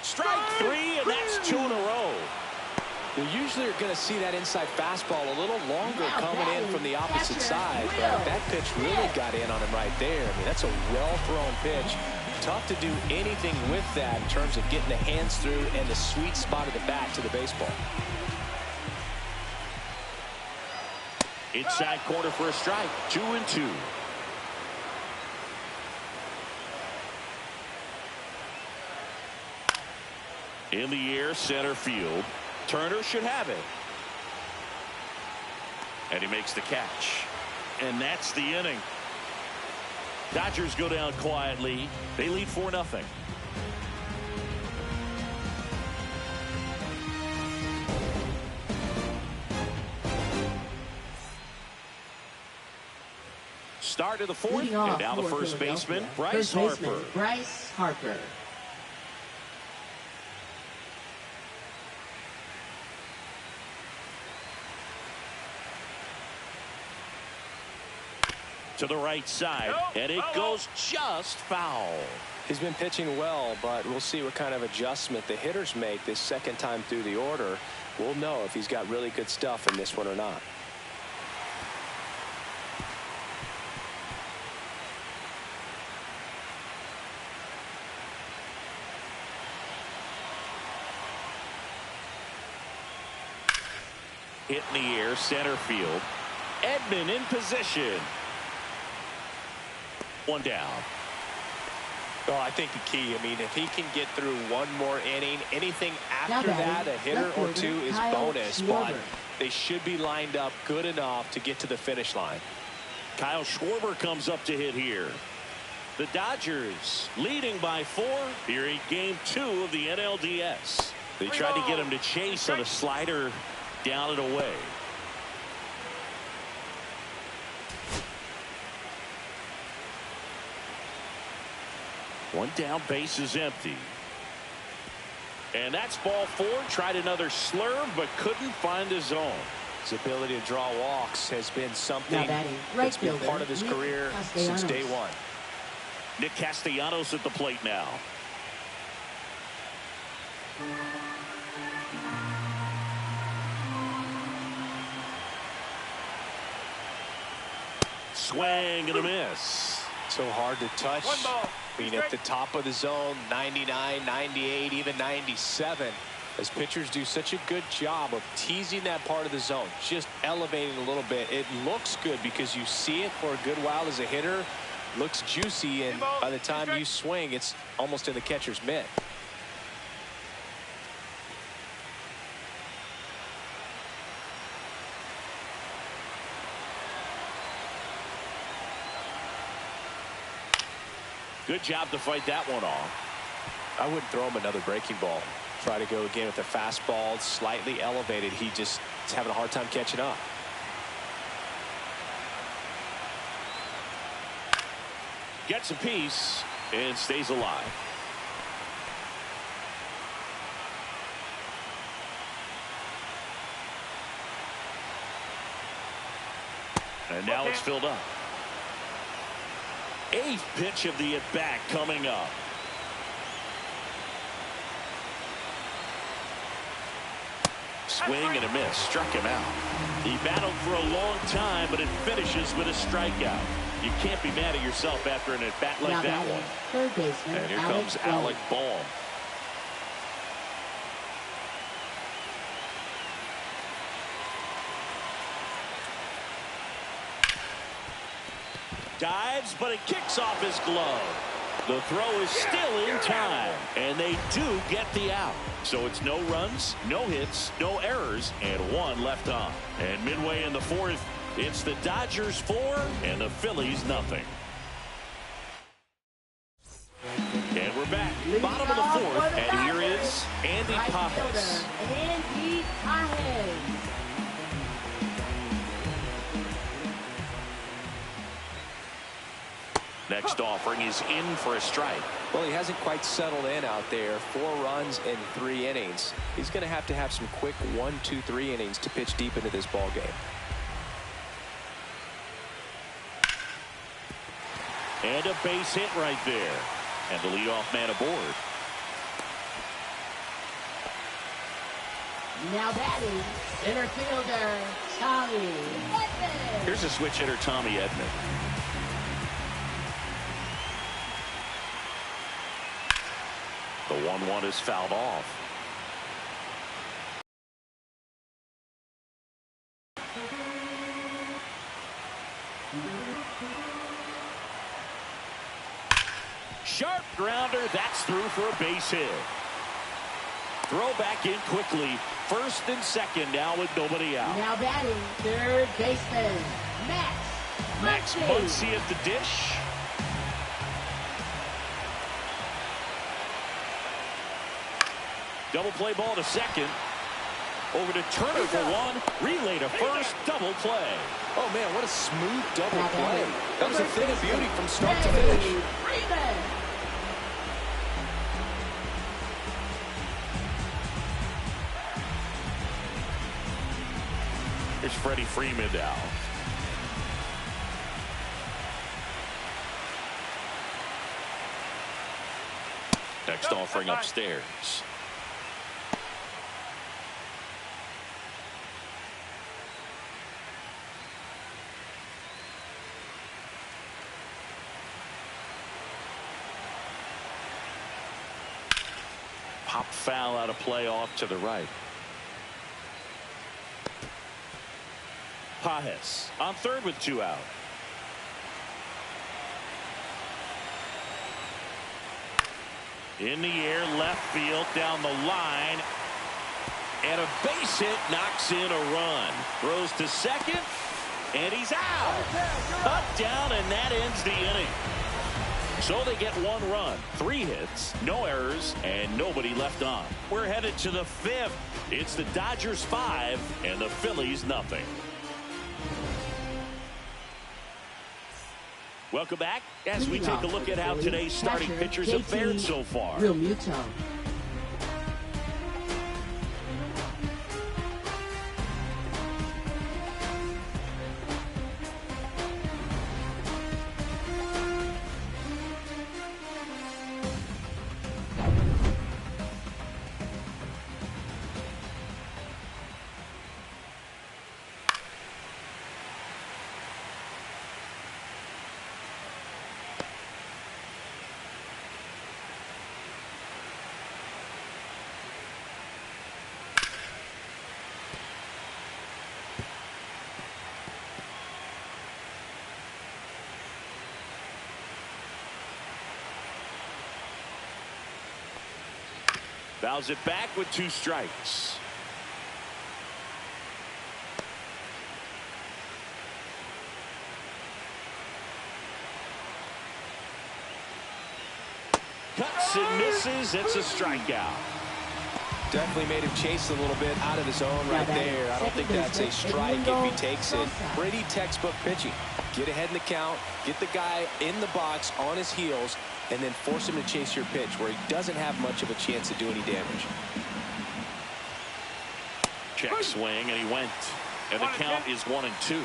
Strike three, and that's 2 in a row. You usually are going to see that inside fastball a little longer coming in from the opposite side, but that pitch really got in on him right there. I mean, that's a well-thrown pitch. Tough to do anything with that in terms of getting the hands through and the sweet spot of the bat to the baseball. Inside corner for a strike. 2-2. In the air, center field. Turner should have it. And he makes the catch. And that's the inning. Dodgers go down quietly. They lead 4-0. Start of the fourth, and now the first baseman, Bryce Harper. Bryce Harper. To the right side, and it goes just foul. He's been pitching well, but we'll see what kind of adjustment the hitters make this second time through the order. We'll know if he's got really good stuff in this one or not. Hit in the air, center field. Edman in position. One down. Well, I think the key, I mean, if he can get through one more inning, anything after that, a hitter or two is bonus, but they should be lined up good enough to get to the finish line. Kyle Schwarber comes up to hit here. The Dodgers leading by 4 here in game 2 of the NLDS. They tried to get him to chase on a slider down and away. One down, base is empty. And that's ball 4. Tried another slurve, but couldn't find his zone. His ability to draw walks has been something that's been part of his career since day one. Nick Castellanos at the plate now. Swing and a miss. So hard to touch. I mean, at the top of the zone, 99, 98, even 97. As pitchers do such a good job of teasing that part of the zone, just elevating a little bit. It looks good because you see it for a good while as a hitter. Looks juicy, and by the time you swing, it's almost in the catcher's mitt. Good job to fight that one off. I wouldn't throw him another breaking ball. Try to go again with a fastball, slightly elevated. He just is having a hard time catching up. Gets a piece and stays alive. And now it's filled up. 8th pitch of the at-bat coming up. Swing and a miss. Struck him out. He battled for a long time, but it finishes with a strikeout. You can't be mad at yourself after an at-bat like that one. Third baseman, And here comes Alec Bohm. Dives, but it kicks off his glove. The throw is still in time, and they do get the out. So it's no runs, no hits, no errors, and 1 left on. And midway in the 4th, it's the Dodgers 4 and the Phillies nothing. And we're back, bottom of the 4th, and here is Andy Pappas. Andy Pappas. Next offering is in for a strike. Well, he hasn't quite settled in out there. 4 runs in 3 innings. He's going to have some quick 1, 2, 3 innings to pitch deep into this ball game. And a base hit right there. And the leadoff man aboard. Now batting, center fielder, Tommy Edman. Here's a switch hitter, Tommy Edman. The 1-1 is fouled off. Sharp grounder. That's through for a base hit. Throw back in quickly. First and second now with nobody out. Now batting, third baseman, Max Muncy at the dish. Double play ball to second. Over to Turner for 1. Relay to first. Double play. Oh, man, what a smooth double play. That was a thing of beauty from start to finish. Here's Freddie Freeman now. Next offering upstairs. Pop foul out of play off to the right. Pajes on third with 2 out. In the air, left field, down the line. And a base hit knocks in a run. Throws to second, and he's out. Cut down, and that ends the inning. So they get 1 run, 3 hits, no errors, and nobody left on. We're headed to the 5th. It's the Dodgers 5 and the Phillies nothing. Welcome back as we take a look at how today's starting pitchers have fared so far. Real Muto. Fouls it back with 2 strikes. Cuts and misses. It's a strikeout. Definitely made him chase a little bit out of his zone right there. I don't think that's a strike if he takes it. Pretty textbook pitching. Get ahead in the count, get the guy in the box on his heels, and then force him to chase your pitch where he doesn't have much of a chance to do any damage. Check swing, and he went. And the count is 1-2.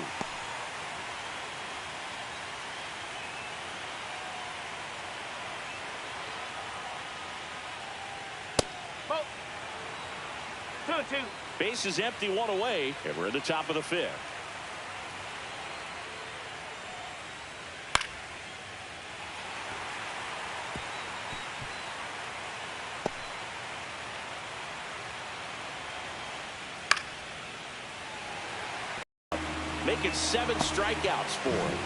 Ball. 2-2. Base is empty, 1 away, and we're at the top of the 5th. Making 7 strikeouts for him.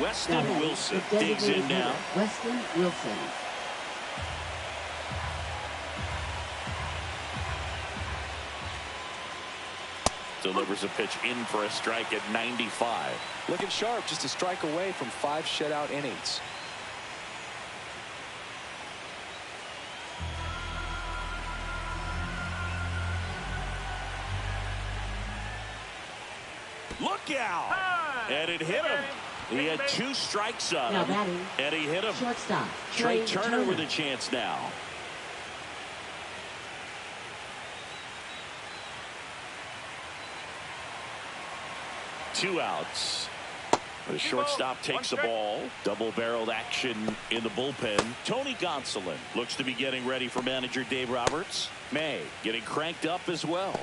Weston Wilson digs in now. Weston Wilson. Delivers a pitch in for a strike at 95. Looking sharp, just a strike away from 5 shutout innings. Look out! And it hit him. He had 2 strikes on Now him, batting, and he hit him. shortstop, Trey Turner with a chance now. Two outs. The shortstop takes the ball. Double-barreled action in the bullpen. Tony Gonsolin looks to be getting ready for manager Dave Roberts. May getting cranked up as well.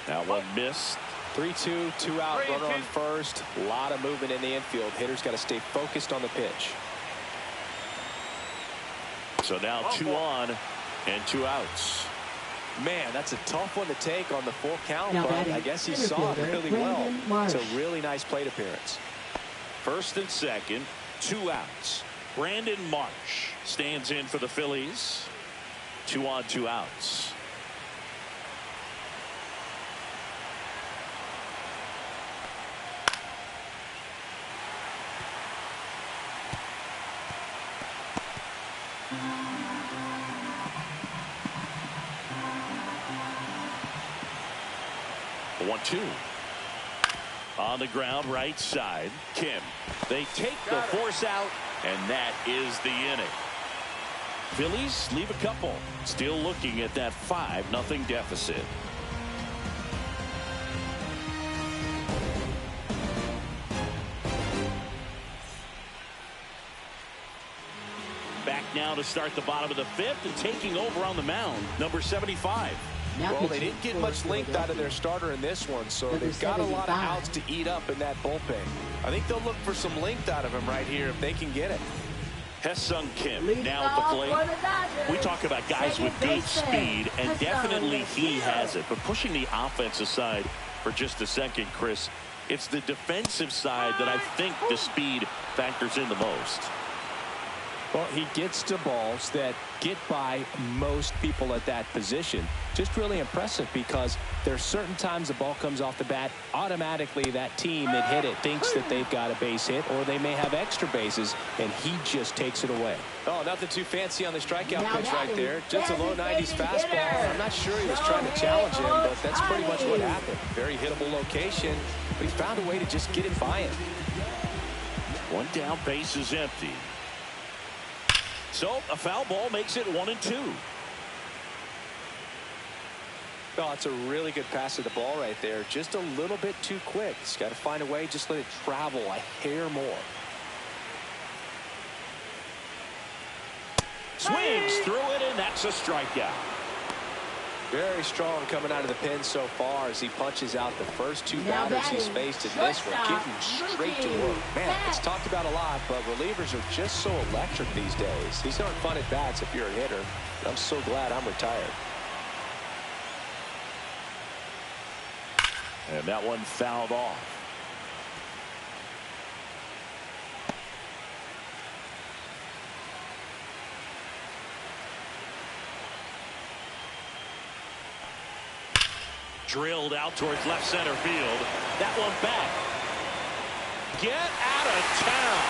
That one missed. 3-2, 2 out, runner on first. A lot of movement in the infield. Hitter's got to stay focused on the pitch. So now 2 on and 2 outs. Man, that's a tough one to take on the full count, Now but batting, I guess he center saw it fielder, really Brandon well. Marsh. It's a really nice plate appearance. First and second, 2 outs. Brandon Marsh stands in for the Phillies. 2 on, 2 outs. The 1-2. On the ground, right side. Kim. They take the force out, and that is the inning. Phillies leave a couple. Still looking at that 5-0 deficit. Back now to start the bottom of the 5th, and taking over on the mound, number 75. Well, they didn't get much length out of their starter in this one, so they've got a lot of outs to eat up in that bullpen. I think they'll look for some length out of him right here if they can get it. Hesung Kim now at the plate. We talk about guys with good speed, and definitely he has it. But pushing the offense aside for just a second, Chris, it's the defensive side that I think the speed factors in the most. Well, he gets to balls that get by most people at that position. Just really impressive because there's certain times the ball comes off the bat, automatically that team that hit it thinks that they've got a base hit, or they may have extra bases, and he just takes it away. Oh, nothing too fancy on the strikeout pitch right there. Just a low 90s fastball. I'm not sure he was trying to challenge him, but that's pretty much what happened. Very hittable location, but he found a way to just get it by him. One down, base is empty. So a foul ball makes it 1-2. Oh, it's a really good pass to the ball right there. Just a little bit too quick. He's got to find a way, just let it travel a hair more. Swings through it, and that's a strikeout. Very strong coming out of the pen so far as he punches out the first 2 batters he's faced in this one, getting straight to work. Man, it's talked about a lot, but relievers are just so electric these days. These aren't fun at bats if you're a hitter. I'm so glad I'm retired. And that one fouled off. Drilled out towards left center field. That one back. Get out of town.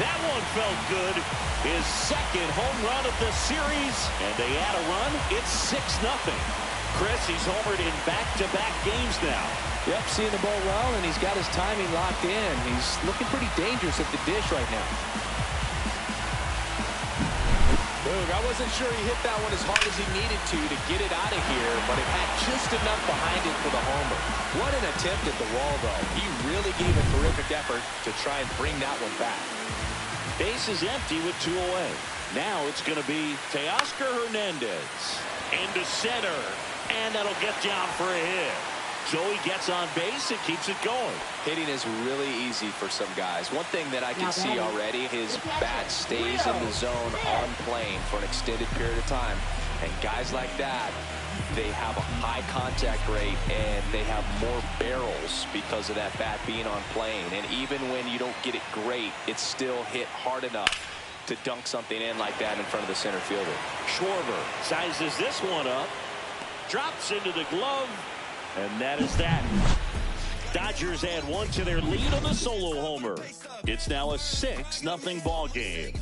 That one felt good. His second home run of the series. And they add a run. It's 6-0. Chris, he's homered in back-to-back games now. Yep, seeing the ball well, and he's got his timing locked in. He's looking pretty dangerous at the dish right now. Boog, I wasn't sure he hit that one as hard as he needed to get it out of here, but it had just enough behind it for the homer. What an attempt at the wall, though. He really gave a terrific effort to try and bring that one back. Base is empty with 2 away. Now it's going to be Teoscar Hernandez into center, and that'll get down for a hit. So he gets on base and keeps it going. Hitting is really easy for some guys. One thing that I can see already, his bat stays in the zone on plane for an extended period of time. And guys like that, they have a high contact rate and they have more barrels because of that bat being on plane. And even when you don't get it great, it's still hit hard enough to dunk something in like that in front of the center fielder. Schwarber sizes this one up, drops into the glove, and that is that. Dodgers add one to their lead on the solo homer. It's now a 6-0 ball game.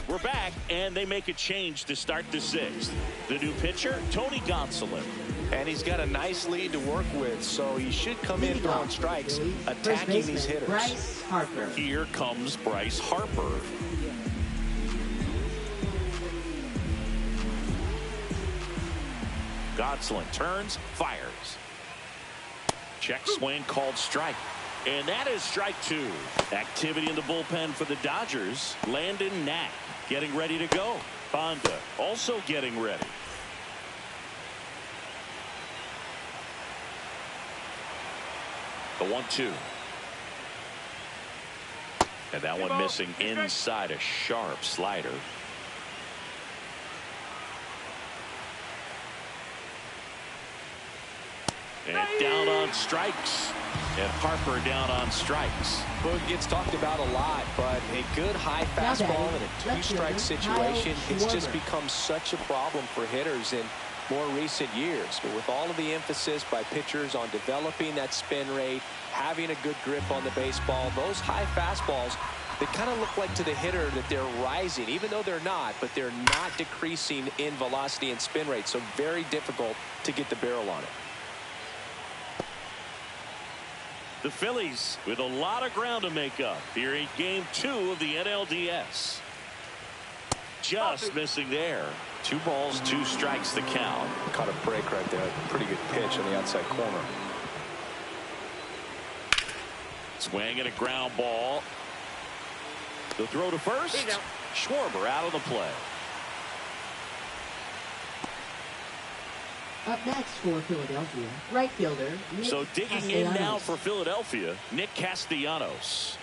We're back, and they make a change to start the 6th. The new pitcher, Tony Gonsolin. And he's got a nice lead to work with, so he should come in throwing strikes, attacking these hitters. Bryce Harper. Here comes Bryce Harper. Gonsolin turns, fires. Check swing called strike. And that is strike 2. Activity in the bullpen for the Dodgers. Landon Knack getting ready to go. Bonda also getting ready. The 1-2. And that one missing inside, a sharp slider. And down on strikes. And Harper down on strikes. Boog gets talked about a lot, but a good high fastball in a 2-strike situation, it's just become such a problem for hitters in more recent years. But with all of the emphasis by pitchers on developing that spin rate, having a good grip on the baseball, those high fastballs, they kind of look like to the hitter that they're rising, even though they're not, but they're not decreasing in velocity and spin rate. So very difficult to get the barrel on it. The Phillies with a lot of ground to make up here in game 2 of the NLDS. Just missing there. 2 balls, 2 strikes the count. Caught a break right there. Pretty good pitch on the outside corner. Swing and a ground ball. The throw to first. Schwarber out of the play. Up next for Philadelphia, right fielder Nick So digging in now for Philadelphia, Nick Castellanos.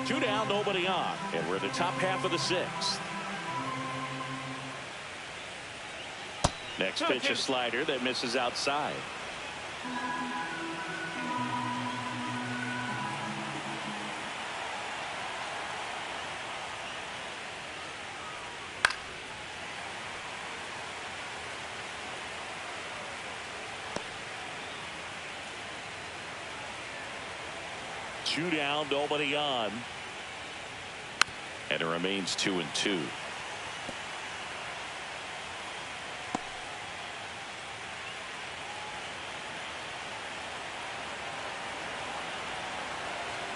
Two down, nobody on, and we're in the top half of the 6th. Next pitch, a slider that misses outside. Two down, nobody on. And it remains 2-2.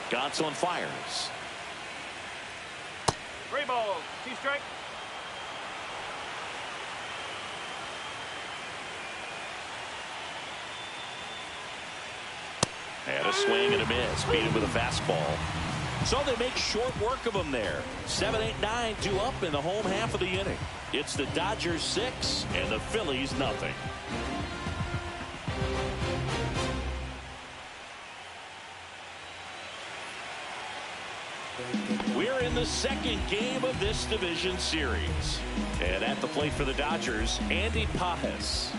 Gonsolin fires. 3 balls, 2 strikes. And a swing and a miss. Beat him with a fastball. So they make short work of him there. 7, 8, 9, 2 up in the home half of the inning. It's the Dodgers 6 and the Phillies nothing. We're in the second game of this division series. And at the plate for the Dodgers, Andy Pajes.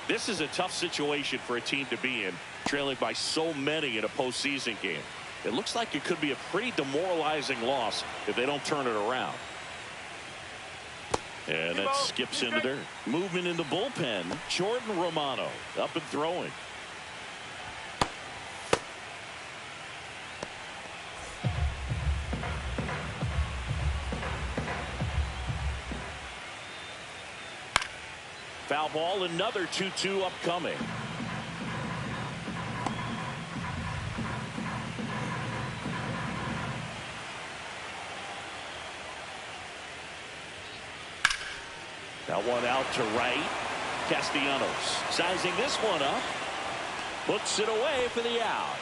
This is a tough situation for a team to be in, trailing by so many in a postseason game. It looks like it could be a pretty demoralizing loss if they don't turn it around. And that skips into dirt. Movement in the bullpen. Jordan Romano up and throwing. Foul ball, another 2-2 upcoming. That one out to right. Castellanos sizing this one up. Puts it away for the out.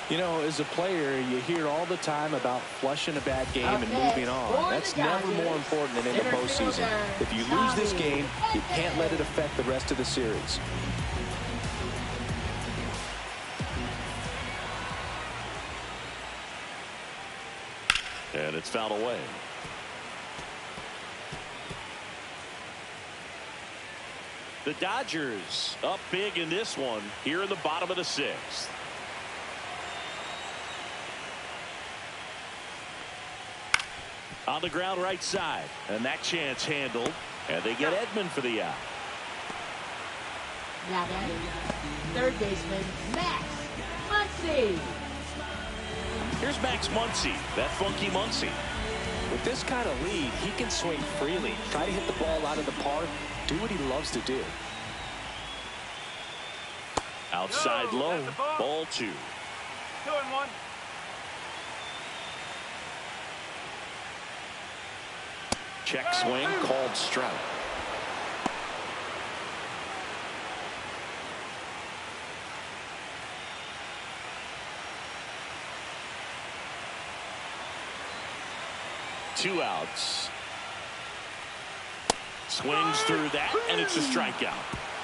You know, as a player, you hear all the time about flushing a bad game and moving on. That's never more important than in the postseason. If you lose this game, you can't let it affect the rest of the series. And it's fouled away. The Dodgers up big in this one here in the bottom of the sixth. On the ground right side, and that chance handled, and they get Edman for the out. Now batting, third baseman Max Muncy. Here's Max Muncy, that funky Muncy. With this kind of lead, he can swing freely, try to hit the ball out of the park, do what he loves to do. Outside low, ball 2. 2-1. Check swing, called strike. Two outs. Swings through that, and it's a strikeout.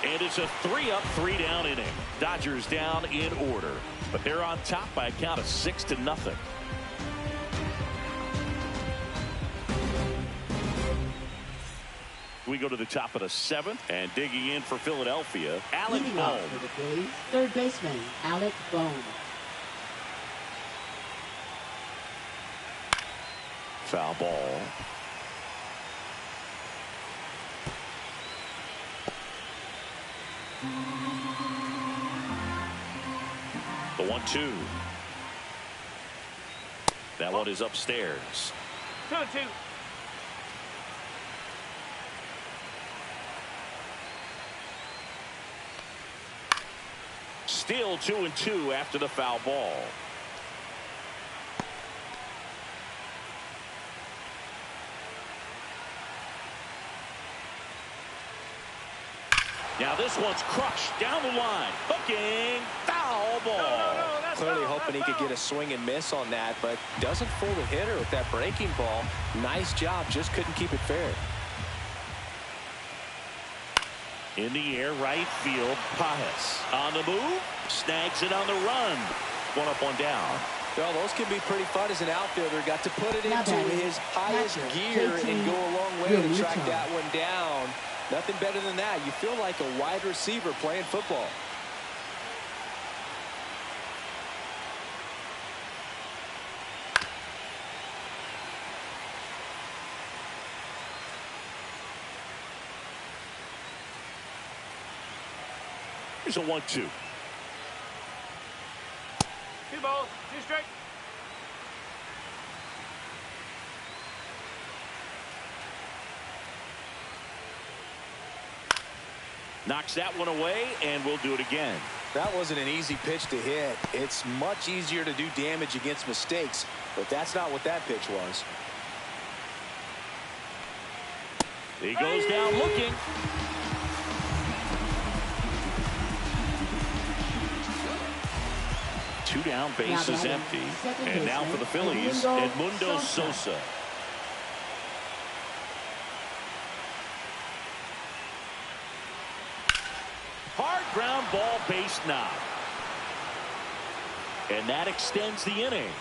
And it's a 3-up, 3-down inning. Dodgers down in order, but they're on top by a count of 6-0. We go to the top of the 7th, and digging in for Philadelphia, Alec Bohm. Third baseman Alec Bohm. Foul ball. The 1-2. That one is upstairs. 2-2. Still 2-2 after the foul ball. Now this one's crushed down the line. Hooking. Foul ball. Clearly hoping he could get a swing and miss on that, but doesn't fool the hitter with that breaking ball. Nice job, just couldn't keep it fair. In the air, right field, Pajes. On the move, snags it on the run. 1 up, 1 down. Well, those can be pretty fun as an outfielder. Got to put it into his highest gear and go a long way to track that one down. Nothing better than that. You feel like a wide receiver playing football. Here's a 1-2. 2 balls, 2 strikes. Knocks that one away, and we'll do it again. That wasn't an easy pitch to hit. It's much easier to do damage against mistakes, but that's not what that pitch was. He goes down looking. Two down, bases empty. And now for the Phillies, Edmundo Sosa. Hard ground ball, base knock. And that extends the inning.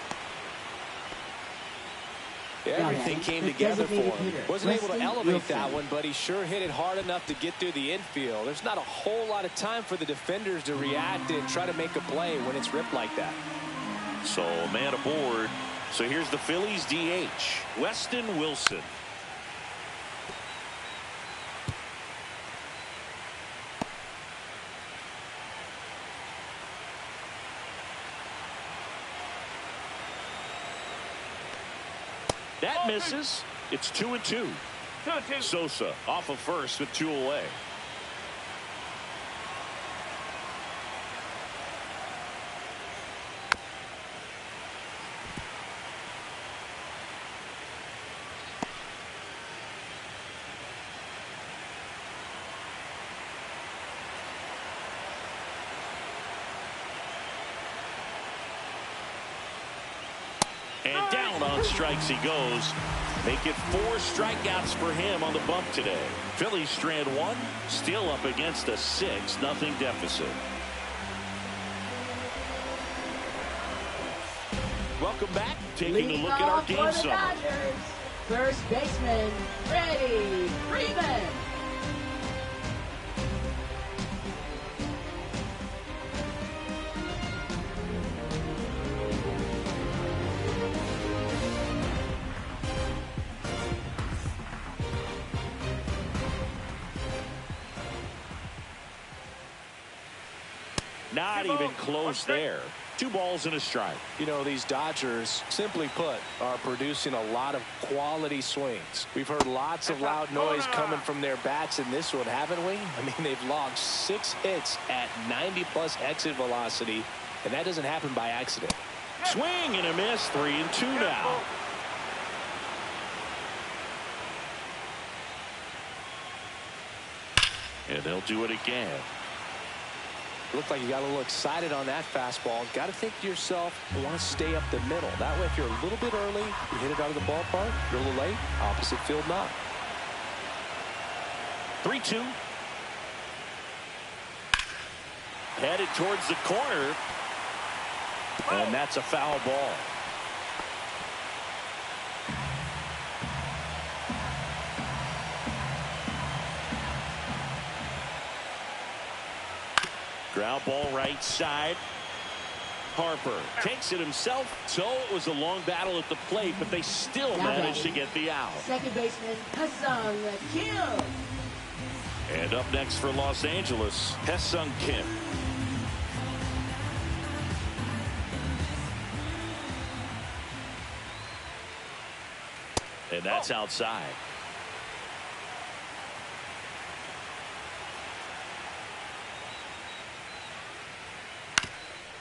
Everything came together for him. Wasn't able to elevate that one, but he sure hit it hard enough to get through the infield. There's not a whole lot of time for the defenders to react and try to make a play when it's ripped like that. So man aboard. So here's the Phillies DH, Weston Wilson. That misses. It's 2-2. 2-2. Sosa off of first with 2 away. And down on strikes he goes. Make it 4 strikeouts for him on the bump today. Phillies strand 1, still up against a 6-0 deficit. Welcome back. Taking a look at our game summary. First baseman, Freddie Freeman. Not even close there. 2 balls and a strike. You know, these Dodgers, simply put, are producing a lot of quality swings. We've heard lots of loud noise coming from their bats in this one, haven't we? I mean, they've logged 6 hits at 90+ exit velocity, and that doesn't happen by accident. Swing and a miss. 3-2 now. And they'll do it again. Looked like you got a little excited on that fastball. Got to think to yourself, you want to stay up the middle. That way, if you're a little bit early, you hit it out of the ballpark. You're a little late, opposite field knock. 3-2. Headed towards the corner. And that's a foul ball. Ground ball right side. Harper takes it himself. So it was a long battle at the plate, but they still managed to get the out. Second baseman, Ha-Seong Kim. And up next for Los Angeles, Ha-Seong Kim. And that's outside.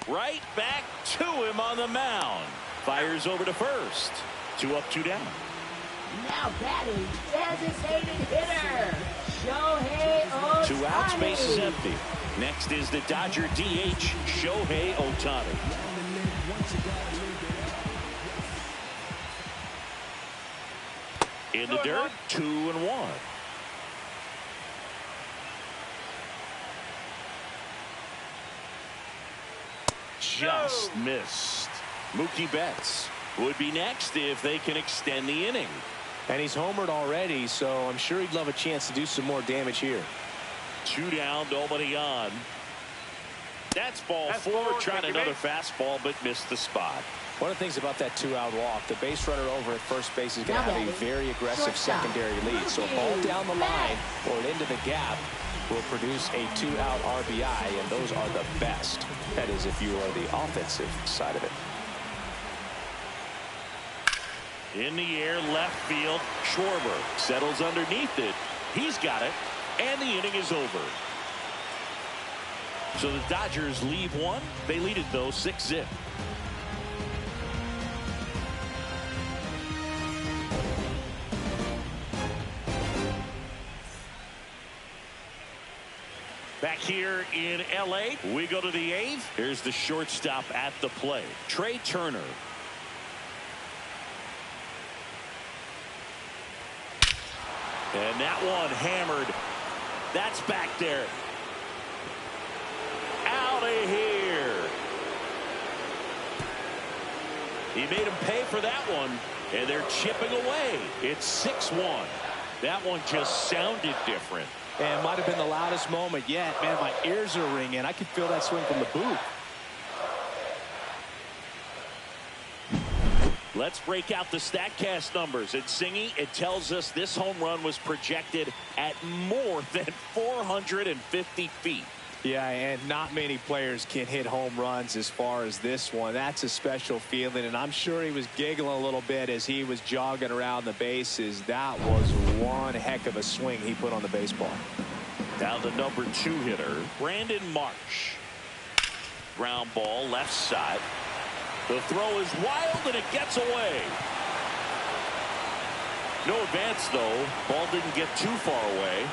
Right back to him on the mound. Fires over to first. 2 up, 2 down. Now batting, designated hitter, Shohei Ohtani. 2 outs, base is empty. Next is the Dodger DH, Shohei Ohtani. In the dirt, 2-1. Just missed. Mookie Betts would be next if they can extend the inning. And he's homered already, so I'm sure he'd love a chance to do some more damage here. 2 down, nobody on. That's ball 4. Tried another fastball, but missed the spot. One of the things about that 2-out walk, the base runner over at first base is going to have a very aggressive secondary lead. So a ball down the line or into the gap will produce a 2-out RBI, and those are the best. That is, if you are the offensive side of it. In the air, left field. Schwarber settles underneath it. He's got it, and the inning is over. So the Dodgers leave 1. They lead it, though, 6-0. Back here in L.A., we go to the 8th. Here's the shortstop at the plate, Trey Turner. And that one hammered. That's back there. Out of here. He made him pay for that one, and they're chipping away. It's 6-1. That one just sounded different. And might have been the loudest moment yet. Man, my ears are ringing. I could feel that swing from the booth. Let's break out the StatCast numbers. At Singy, it tells us this home run was projected at more than 450 feet. Yeah, and not many players can hit home runs as far as this one. That's a special feeling, and I'm sure he was giggling a little bit as he was jogging around the bases. That was one heck of a swing he put on the baseball. Now the number 2 hitter, Brandon Marsh. Ground ball, left side. The throw is wild, and it gets away. No advance, though. Ball didn't get too far away.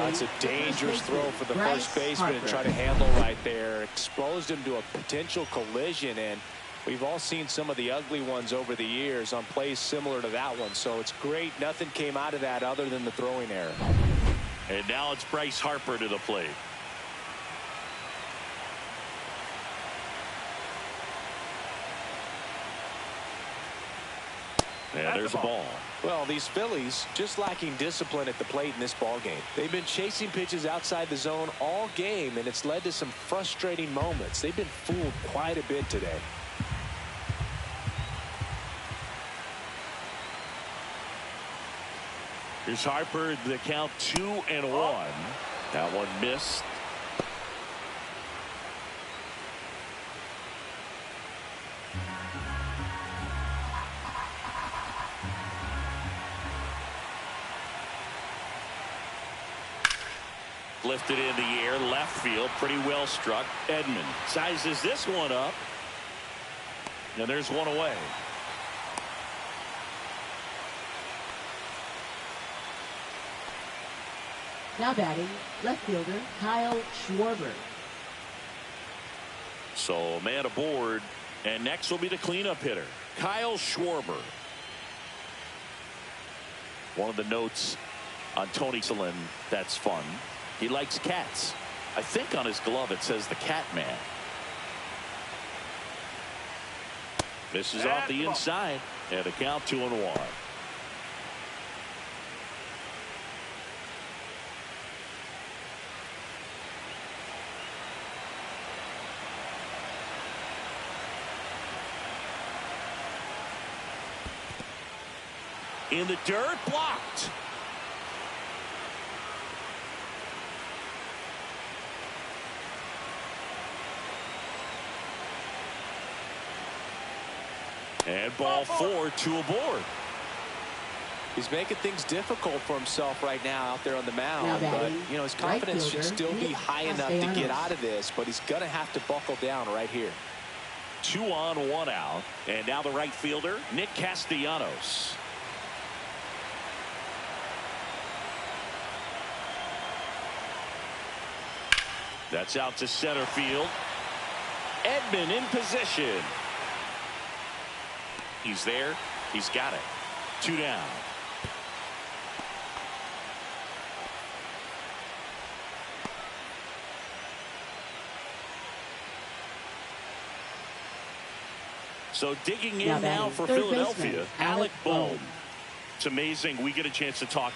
It's a dangerous throw for the first baseman to try to handle right there. Exposed him to a potential collision, and We've all seen some of the ugly ones over the years on plays similar to that one, so it's great nothing came out of that other than the throwing error. And now it's Bryce Harper to the plate. And there's a ball. Well, these Phillies just lacking discipline at the plate in this ball game. They've been chasing pitches outside the zone all game, and it's led to some frustrating moments. They've been fooled quite a bit today. Here's Harper, the count 2-1. That one missed. Lifted in the air, left field, pretty well struck. Edman sizes this one up. And there's one away. Now batting, left fielder Kyle Schwarber. So a man aboard, and next will be the cleanup hitter, Kyle Schwarber. One of the notes on Tony Salin that's fun. He likes cats. I think on his glove it says the Cat Man. This is off the inside, and a count 2-1. In the dirt, blocked. And ball 4, 2 aboard. He's making things difficult for himself right now out there on the mound, but you know his confidence should still be high enough to get out of this, but he's going to have to buckle down right here. 2 on, 1 out, and now the right fielder, Nick Castellanos. That's out to center field. Edman in position. He's there. He's got it. 2 down. So digging in now for Philadelphia, Alec Bohm. It's amazing. We get a chance to talk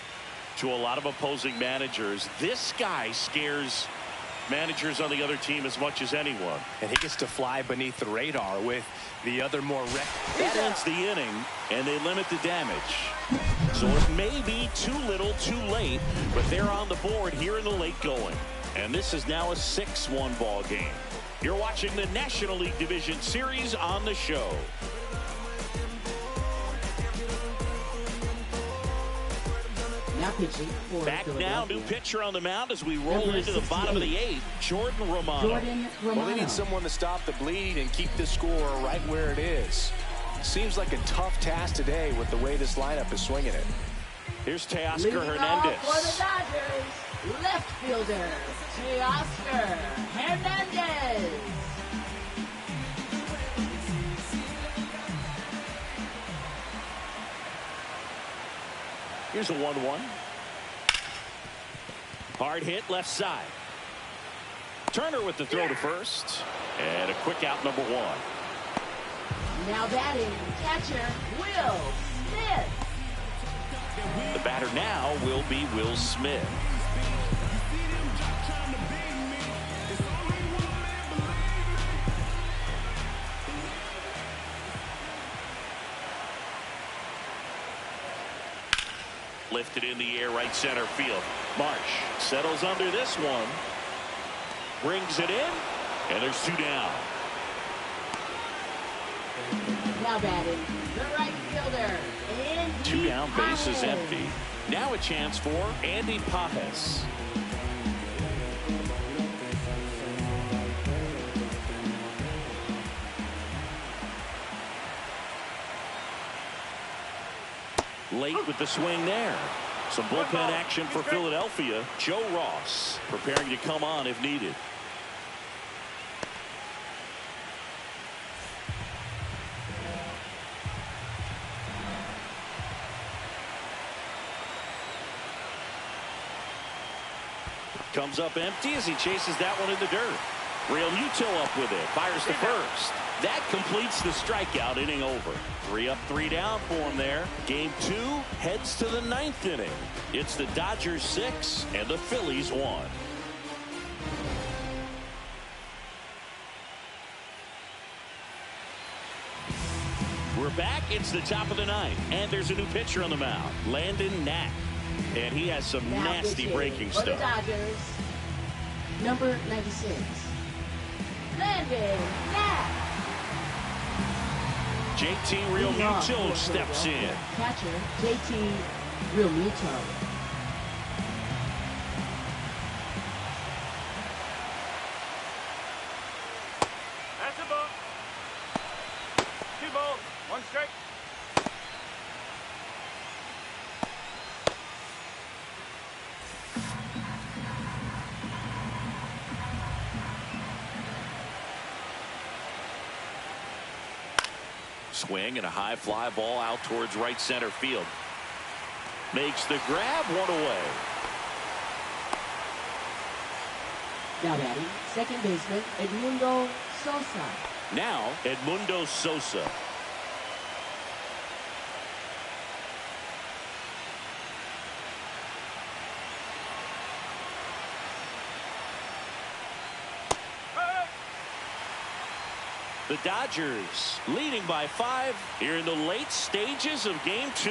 to a lot of opposing managers. This guy scares managers on the other team as much as anyone. And he gets to fly beneath the radar with the other more that ends the inning, and they limit the damage. So it may be too little too late, but they're on the board here in the late going. And this is now a 6-1 ball game. You're watching the National League Division Series on the show. Back now, new pitcher on the mound as we roll into the bottom of the 8th, Jordan Romano. Well, they need someone to stop the bleed and keep the score right where it is. Seems like a tough task today with the way this lineup is swinging it. Here's Teoscar Hernandez. For the Dodgers, left fielder Teoscar Hernandez. Here's a 1-1. Hard hit left side. Turner with the throw to first. And a quick out, number 1. Now batting, catcher Will Smith. The batter now will be Will Smith. Lifted in the air, right center field. Marsh settles under this one. Brings it in, and there's 2 down. Now batting, the right fielder, Andy 2 down, base is Pages. empty. Now a chance for Andy Pages. Late with the swing there. Some bullpen action for Philadelphia. Joe Ross preparing to come on if needed. comes up empty as he chases that one in the dirt. Real Muto up with it. Fires to first. That completes the strikeout. Inning over. 3 up, 3 down for him there. Game 2 heads to the 9th inning. It's the Dodgers 6 and the Phillies 1. We're back. It's the top of the 9th. And there's a new pitcher on the mound. Landon Knack. And he has some nasty breaking for the stuff. Dodgers, number 96, Landon Knack. JT Real Muto steps in. Catcher, JT Real Muto. That's a ball. 2 balls, 1 strike. Swing and a high fly ball out towards right center field. Makes the grab, 1 away. Now batting, second baseman, Edmundo Sosa. Now, Edmundo Sosa. The Dodgers leading by 5 here in the late stages of game 2.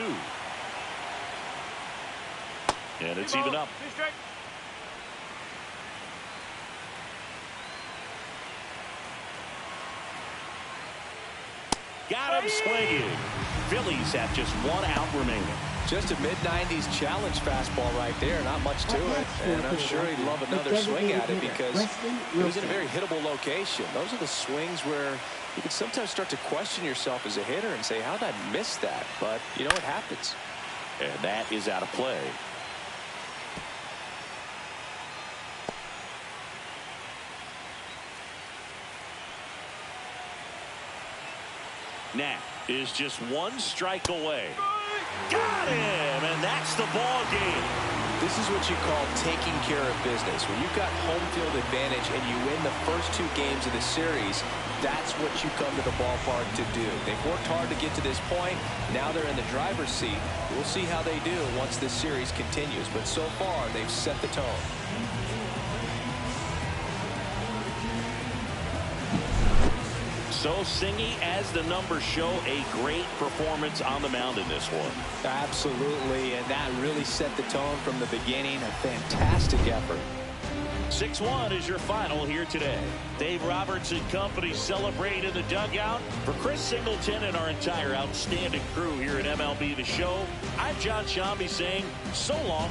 And it's 2 even balls, up. 2 strike. Got him swinging. Phillies have just 1 out remaining. Just a mid-90s challenge fastball right there. Not much to it. And I'm sure he'd love another swing at it because it was in a very hittable location. Those are the swings where you can sometimes start to question yourself as a hitter and say, how did I miss that? But, you know, it happens. And that is out of play. Knack is just 1 strike away. Got him, and that's the ball game. This is what you call taking care of business. When you've got home field advantage and you win the first 2 games of the series, that's what you come to the ballpark to do. They've worked hard to get to this point. Now they're in the driver's seat. We'll see how they do once this series continues. But so far, they've set the tone. So Singy, as the numbers show, a great performance on the mound in this one. Absolutely, and that really set the tone from the beginning. A fantastic effort. 6-1 is your final here today. Dave Roberts and company celebrate in the dugout. For Chris Singleton and our entire outstanding crew here at MLB The Show, I'm John Shambi saying so long.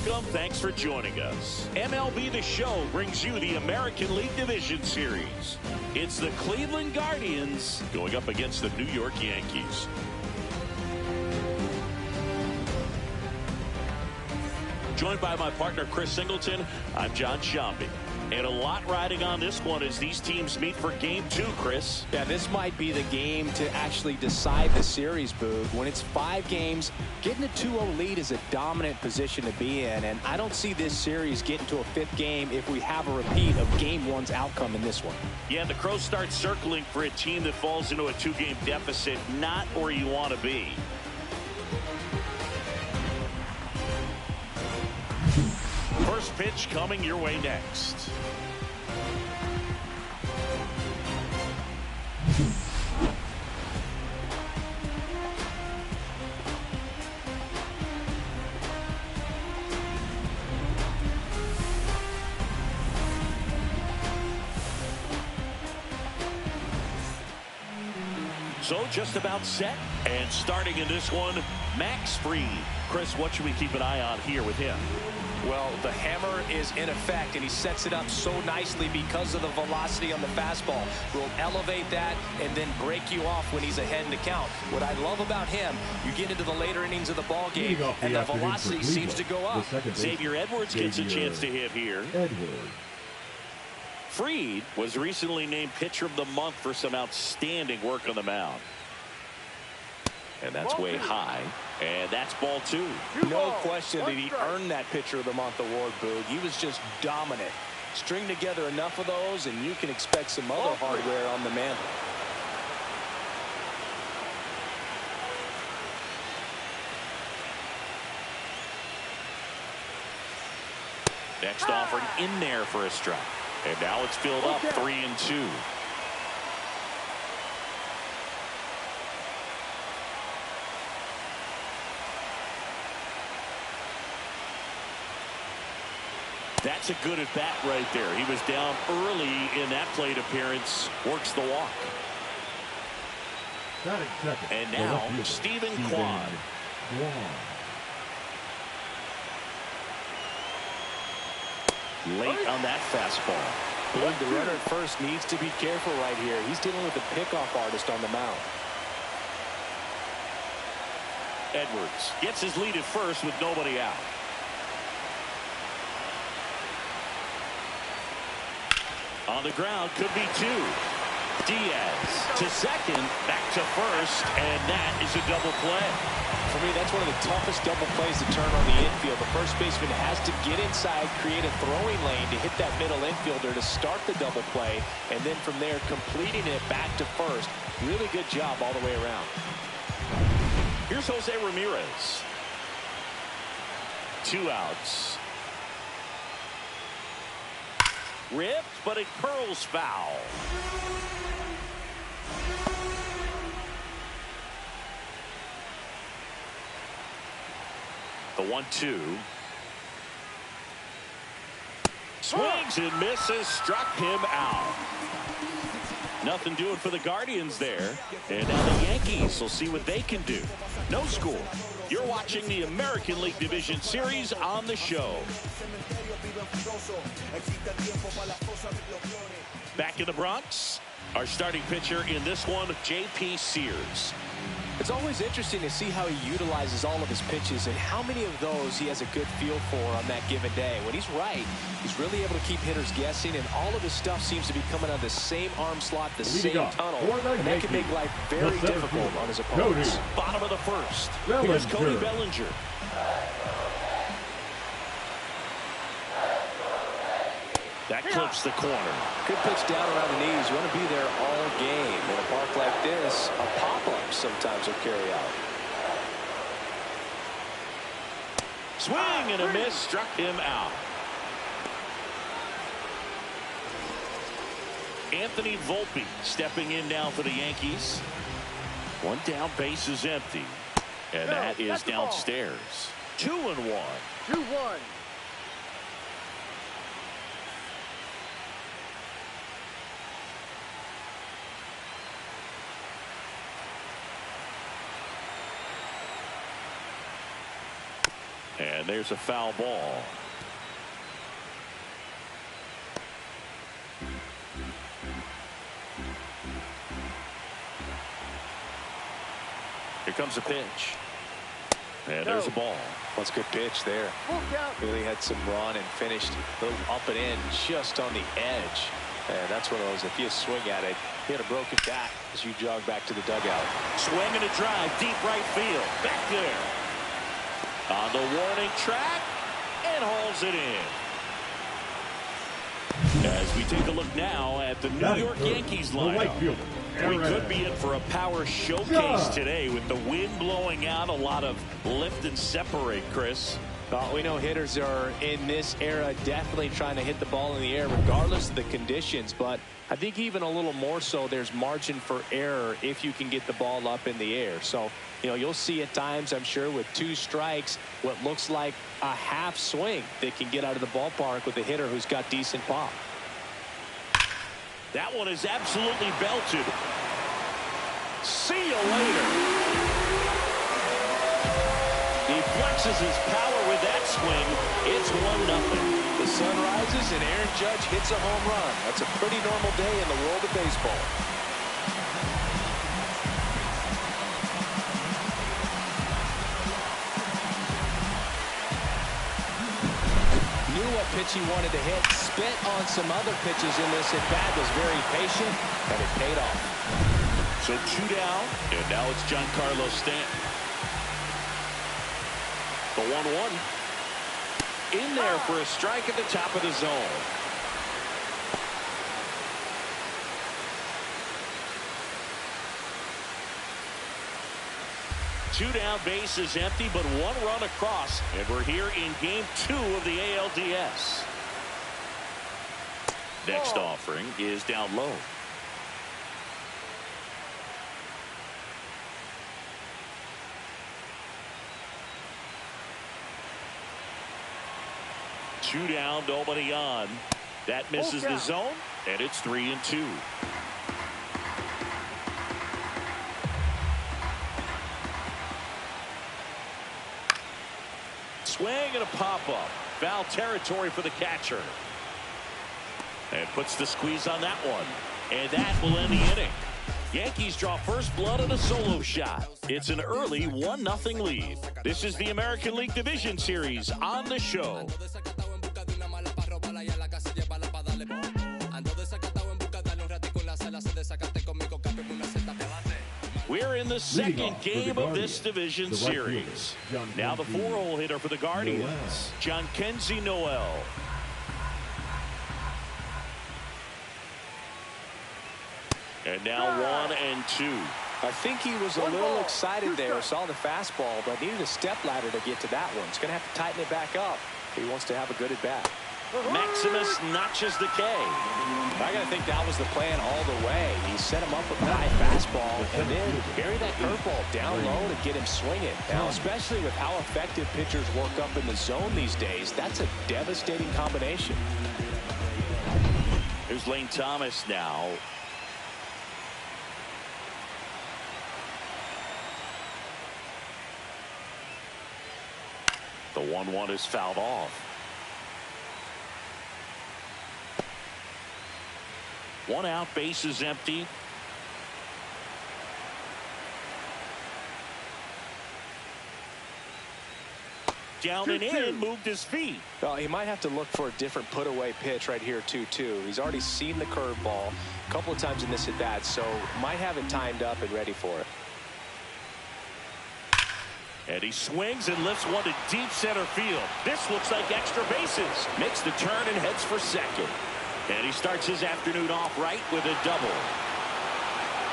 Welcome. Thanks for joining us. MLB The Show brings you the American League Division Series. It's the Cleveland Guardians going up against the New York Yankees. Joined by my partner, Chris Singleton, I'm John Shambi. And a lot riding on this one as these teams meet for Game 2, Chris. Yeah, this might be the game to actually decide the series, Boog. When it's 5 games, getting a 2-0 lead is a dominant position to be in. And I don't see this series getting to a 5th game if we have a repeat of Game 1's outcome in this one. Yeah, the Crows start circling for a team that falls into a 2-game deficit, not where you want to be. First pitch coming your way next. So just about set, and starting in this one, Max Fried. Chris, what should we keep an eye on here with him? Well, the hammer is in effect, and he sets it up so nicely because of the velocity on the fastball. Will elevate that and then break you off when he's ahead in the count. What I love about him, you get into the later innings of the ball game, and the velocity seems to go up. Xavier Edwards gets a chance to hit here. Fried was recently named Pitcher of the Month for some outstanding work on the mound. And that's way high. And that's ball 2. No question that he earned that Pitcher of the Month award, Boog. He was just dominant. String together enough of those, and you can expect some other hardware on the mantle. Next offering in there for a strike. And now it's filled up 3-2. That's a good at bat right there. He was down early in that plate appearance. Works the walk. And now Stephen Kwan. Late on that fastball. The runner at first needs to be careful right here. He's dealing with a pickoff artist on the mound. Edwards gets his lead at first with nobody out. On the ground, could be 2. Diaz to second, back to first, and that is a double play. For me, that's one of the toughest double plays to turn on the infield. The first baseman has to get inside, create a throwing lane to hit that middle infielder to start the double play, and then from there, completing it back to first. Really good job all the way around. Here's Jose Ramirez. 2 outs. Ripped, but it curls foul. The 1-2. Swings and misses, struck him out. Nothing doing for the Guardians there. And now the Yankees will see what they can do. No score. You're watching the American League Division Series on the show. Back in the Bronx, our starting pitcher in this one, J.P. Sears. It's always interesting to see how he utilizes all of his pitches and how many of those he has a good feel for on that given day. When he's right, he's really able to keep hitters guessing, and all of his stuff seems to be coming out of the same arm slot, the same tunnel, and that can make life very difficult on his opponents. Bottom of the first. Here's Cody Bellinger. That clips the corner. Good pitch down around the knees. You want to be there all game. In a park like this, a pop-up sometimes will carry out. Swing and a miss, struck him out. Anthony Volpe stepping in now for the Yankees. 1 down, base is empty. And that is downstairs. 2-1. 2-1. And And there's a foul ball. Here comes a pitch. And there's a ball. That's a good pitch there. Really had some run and finished a little up and in just on the edge. And that's one of those, if you swing at it, you had a broken bat as you jog back to the dugout. Swing and a drive, deep right field. Back there. On the warning track, and hauls it in. As we take a look now at the New York Yankees lineup. We could be in for a power showcase today with the wind blowing out, a lot of lift and separate, Chris. We know hitters are in this era definitely trying to hit the ball in the air regardless of the conditions, but I think even a little more so there's margin for error if you can get the ball up in the air. So, you know, you'll see at times, I'm sure, with 2 strikes, what looks like a half swing that can get out of the ballpark with a hitter who's got decent pop. That one is absolutely belted. See you later. He flexes his power with that swing. It's 1-0. The sun rises and Aaron Judge hits a home run. That's a pretty normal day in the world of baseball. Knew what pitch he wanted to hit. Spit on some other pitches in this at bat. Was very patient, and it paid off. So 2 down, and now it's Giancarlo Stanton. The 1-1. In there for a strike at the top of the zone. Two down, base is empty, but 1 run across, and we're here in game 2 of the ALDS. Next offering is down low. Two down, nobody on. That misses the zone, and it's 3-2. Swing and a pop-up. Foul territory for the catcher. And puts the squeeze on that one. And that will end the inning. Yankees draw first blood on a solo shot. It's an early 1-0 lead. This is the American League Division Series on the show. We're in the second game of this division series. Now the 4-hole hitter for the Guardians, Jhonkensy Noel. And now 1-2. I think he was a little excited there, saw the fastball, but needed a step ladder to get to that one. He's going to have to tighten it back up if he wants to have a good at bat. Maximus notches the K. I got to think that was the plan all the way. He set him up with a high fastball and then bury that curveball down low to get him swinging. Now, especially with how effective pitchers work up in the zone these days, that's a devastating combination. Here's Lane Thomas now. The 1-1 is fouled off. 1 out, base is empty. Down and in, moved his feet. Well, he might have to look for a different put-away pitch right here, 2-2. He's already seen the curveball a couple of times in this at-bat, so might have it timed up and ready for it. And he swings and lifts one to deep center field. This looks like extra bases. Makes the turn and heads for second. And he starts his afternoon off right with a double.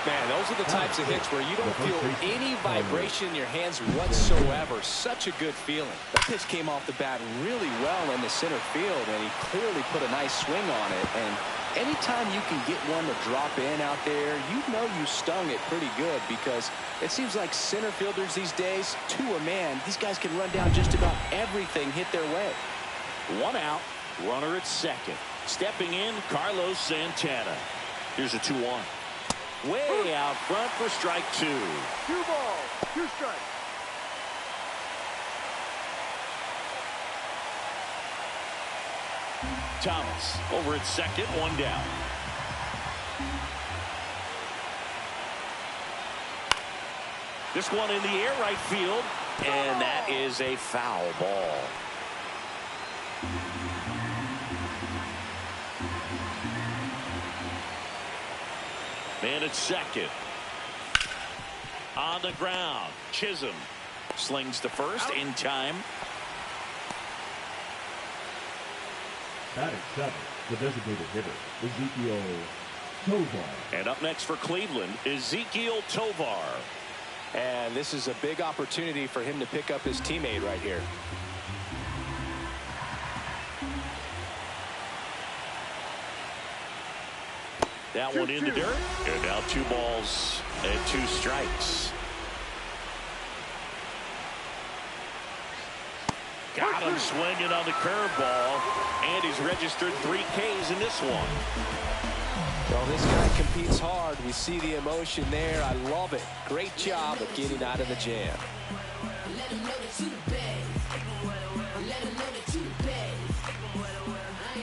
Man, those are the types of hits where you don't feel any vibration in your hands whatsoever. Such a good feeling. That pitch came off the bat really well in the center field, and he clearly put a nice swing on it. And anytime you can get one to drop in out there, you know you stung it pretty good, because it seems like center fielders these days, to a man, these guys can run down just about everything hit their way. 1 out, runner at second. Stepping in, Carlos Santana. Here's a 2-1. Way out front for strike 2. 2 balls, 2 strikes. Thomas over at second, one down. This one in the air, right field, and that is a foul ball. Man at second. On the ground, Chisholm slings to first in time. Batting seventh, the designated hitter, Ezekiel Tovar. And up next for Cleveland, Ezekiel Tovar. And this is a big opportunity for him to pick up his teammate right here. That one in the dirt. And now 2 balls and 2 strikes. Got him swinging on the curveball. And he's registered 3 Ks in this one. Well, this guy competes hard. We see the emotion there. I love it. Great job of getting out of the jam.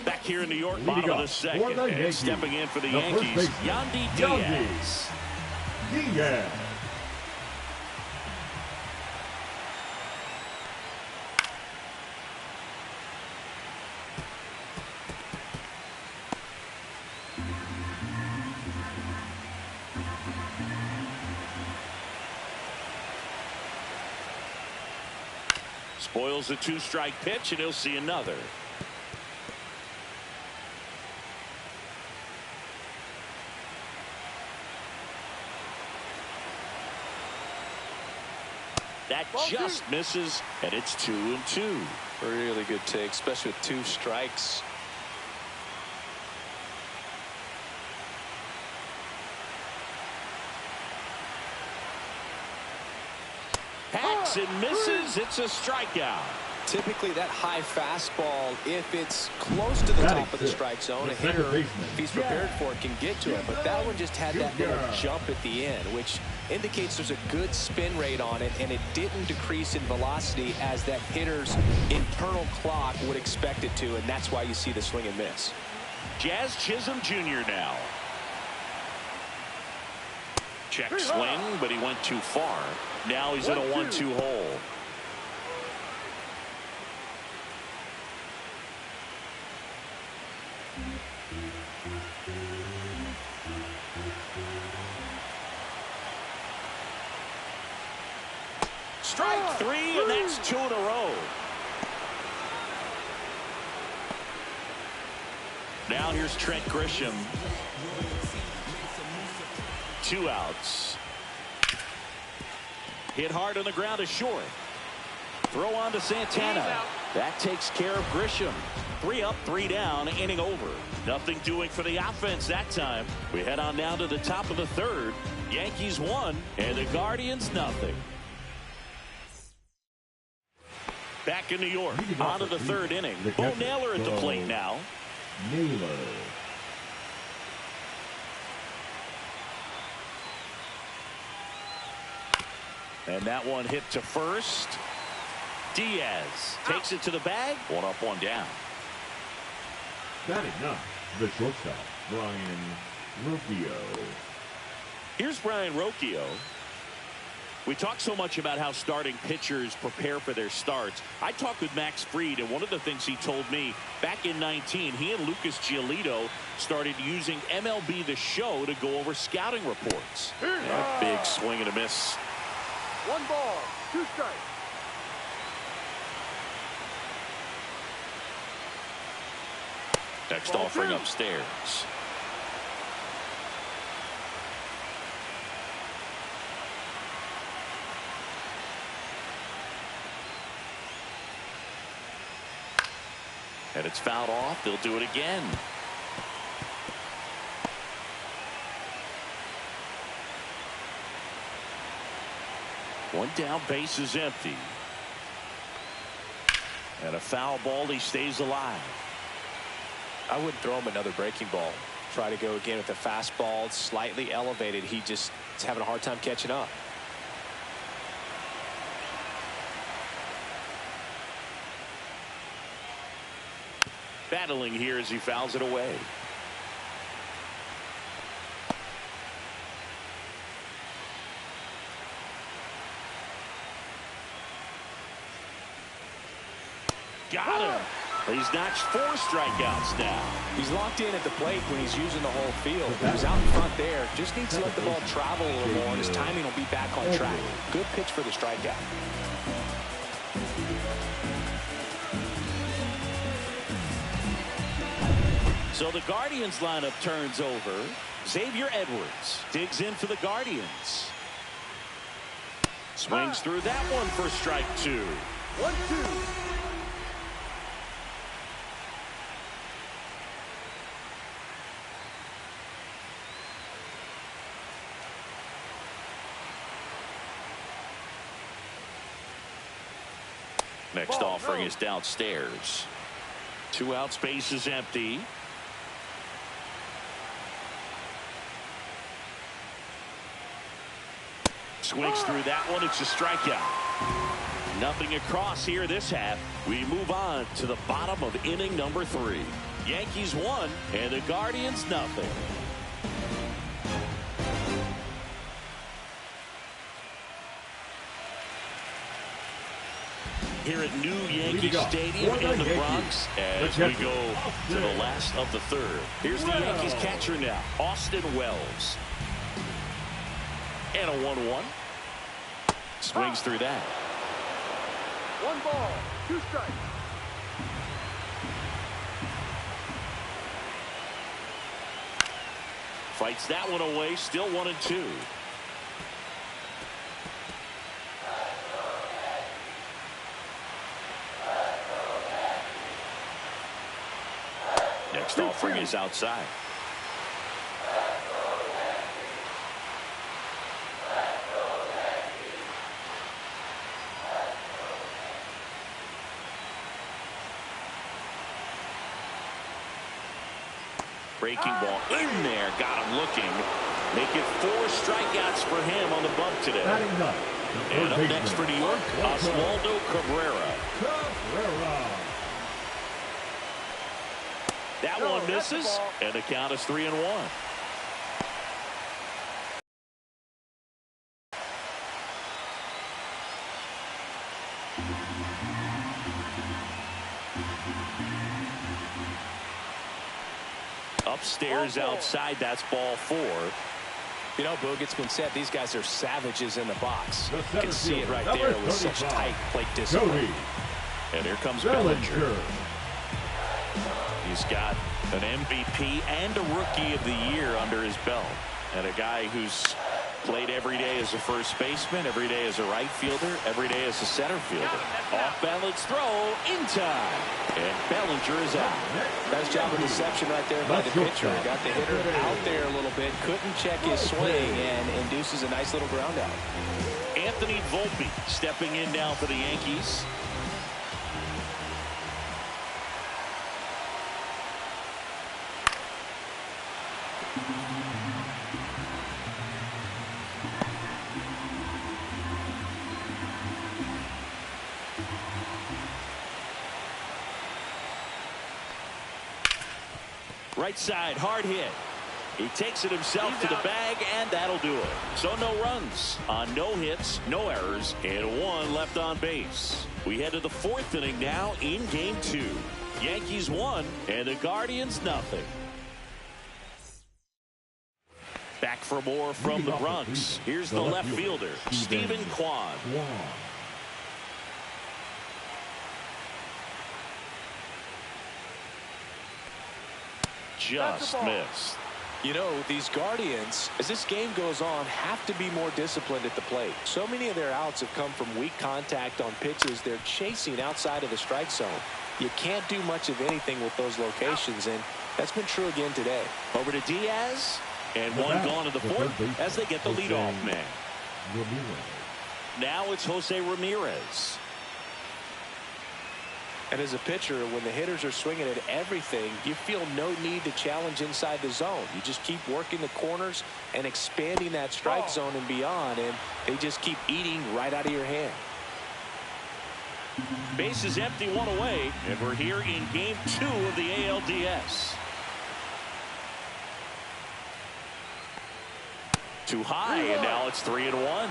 Back here in New York, bottom of the second. And stepping in for the Yankees, Yandy Diaz. Diaz. Spoils a 2-strike pitch, and he'll see another. That just misses, and it's 2-2. Really good take, especially with 2 strikes. Hacks and misses. It's a strikeout. Typically that high fastball, if it's close to the top of the strike zone, a hitter, if he's prepared for it, can get to it. But that one just had that little jump at the end, which indicates there's a good spin rate on it, and it didn't decrease in velocity as that hitter's internal clock would expect it to, and that's why you see the swing and miss. Jazz Chisholm Jr. now. Check swing, but he went too far. Now he's in a 1-2 hole. Strike 3, and that's 2 in a row. Now here's Trent Grisham. 2 outs. Hit hard on the ground to short. Throw on to Santana. That takes care of Grisham. 3 up, 3 down, inning over. Nothing doing for the offense that time. We head on down to the top of the 3rd. Yankees 1 and the Guardians nothing. Back in New York, on to the 3rd inning. Bo Naylor at the plate now. Naylor. And that one hit to first. Diaz takes it to the bag. 1 up, 1 down. Batting ninth, the shortstop, Brian Rocchio. Here's Brian Rocchio. We talk so much about how starting pitchers prepare for their starts. I talked with Max Fried, and one of the things he told me back in 19, he and Lucas Giolito started using MLB The Show to go over scouting reports. A big swing and a miss. 1 ball, 2 strikes. Next offering upstairs. And it's fouled off. They'll do it again. One down, base is empty. And a foul ball. He stays alive. I wouldn't throw him another breaking ball. Try to go again with the fastball, slightly elevated. He just is having a hard time catching up. Battling here as he fouls it away. Got him. He's notched 4 strikeouts now. He's locked in at the plate when he's using the whole field. He was out in front there. Just needs to let the ball travel a little more, and his timing will be back on track. Good pitch for the strikeout. So the Guardians lineup turns over. Xavier Edwards digs in for the Guardians. Swings through that one for strike 2. 1-2. Next offering is downstairs. 2 out, space is empty. Swings through that one. It's a strikeout. Nothing across here this half. We move on to the bottom of inning number 3. Yankees 1 and the Guardians nothing. Here at New Yankee Stadium in the Bronx as we go to the last of the 3rd. Here's the Yankees catcher now, Austin Wells. And a 1-1. Swings through that. 1 ball, 2 strikes. Fights that one away, still 1-2. Next offering is outside. Breaking ball in there, got him looking. Make it 4 strikeouts for him on the bump today. And up next for New York, Oswaldo Cabrera. That one misses, and the count is 3-1. Upstairs outside, that's ball 4. You know, Boog, it's been said these guys are savages in the box. You can see it right there with such tight plate discipline. And here comes Bellinger. He's got an MVP and a Rookie of the Year under his belt. And a guy who's played every day as a first baseman, every day as a right fielder, every day as a center fielder. Off balance throw in time. And Bellinger is out. Nice job of deception right there by the pitcher. Got the hitter out there a little bit. Couldn't check his swing and induces a nice little ground out. Anthony Volpe stepping in now for the Yankees. Right side, hard hit. He takes it himself to the bag, and that'll do it. So no runs on no hits, no errors, and 1 left on base. We head to the 4th inning now in game 2. Yankees 1 and the Guardians nothing. Back for more from the Bronx. Here's the left fielder, Stephen Kwan. Just missed. You know, these Guardians, as this game goes on, have to be more disciplined at the plate. So many of their outs have come from weak contact on pitches they're chasing outside of the strike zone. You can't do much of anything with those locations, and that's been true again today. Over to Diaz, and 1 gone in the 4th as they get the leadoff man. Now it's Jose Ramirez. And as a pitcher, when the hitters are swinging at everything, you feel no need to challenge inside the zone. You just keep working the corners and expanding that strike zone and beyond, and they just keep eating right out of your hand. Bases empty, one away, and we're here in game 2 of the ALDS. Too high, and now it's 3-1.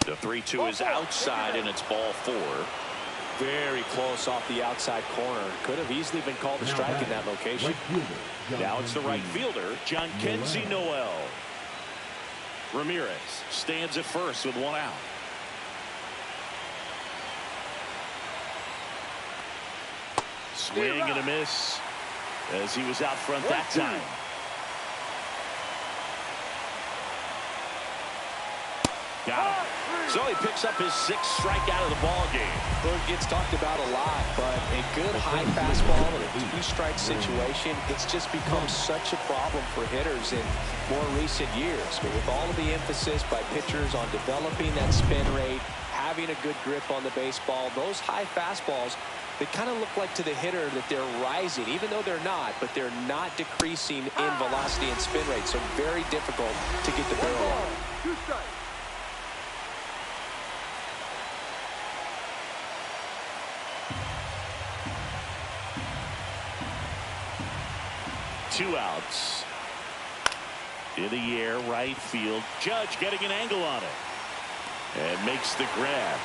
The 3-2 is outside, and it's ball 4. Very close off the outside corner. Could have easily been called a strike in that location. Now it's the right fielder, John Kenzie Noel. Ramirez stands at first with 1 out. Swing and a miss as he was out front that time. Got him. So he picks up his 6th strikeout of the ball game. Well, it gets talked about a lot, but a good high fastball in a 2-strike situation, it's just become such a problem for hitters in more recent years. But with all of the emphasis by pitchers on developing that spin rate, having a good grip on the baseball, those high fastballs, they kind of look like to the hitter that they're rising, even though they're not, but they're not decreasing in velocity and spin rate. So very difficult to get the barrel on. 2 strikes. 2 outs. In the air, right field. Judge getting an angle on it. And makes the grab.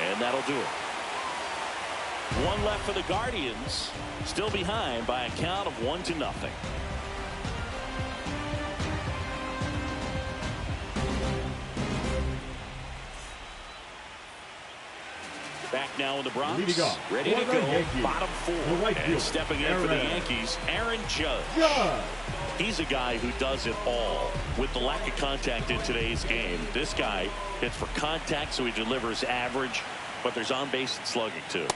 And that'll do it. 1 left for the Guardians. Still behind by a count of 1-0. Back now in the Bronx, ready to go, bottom 4, and stepping in for the Yankees, Aaron Judge. He's a guy who does it all. With the lack of contact in today's game, this guy hits for contact, so he delivers average, but there's on-base and slugging too.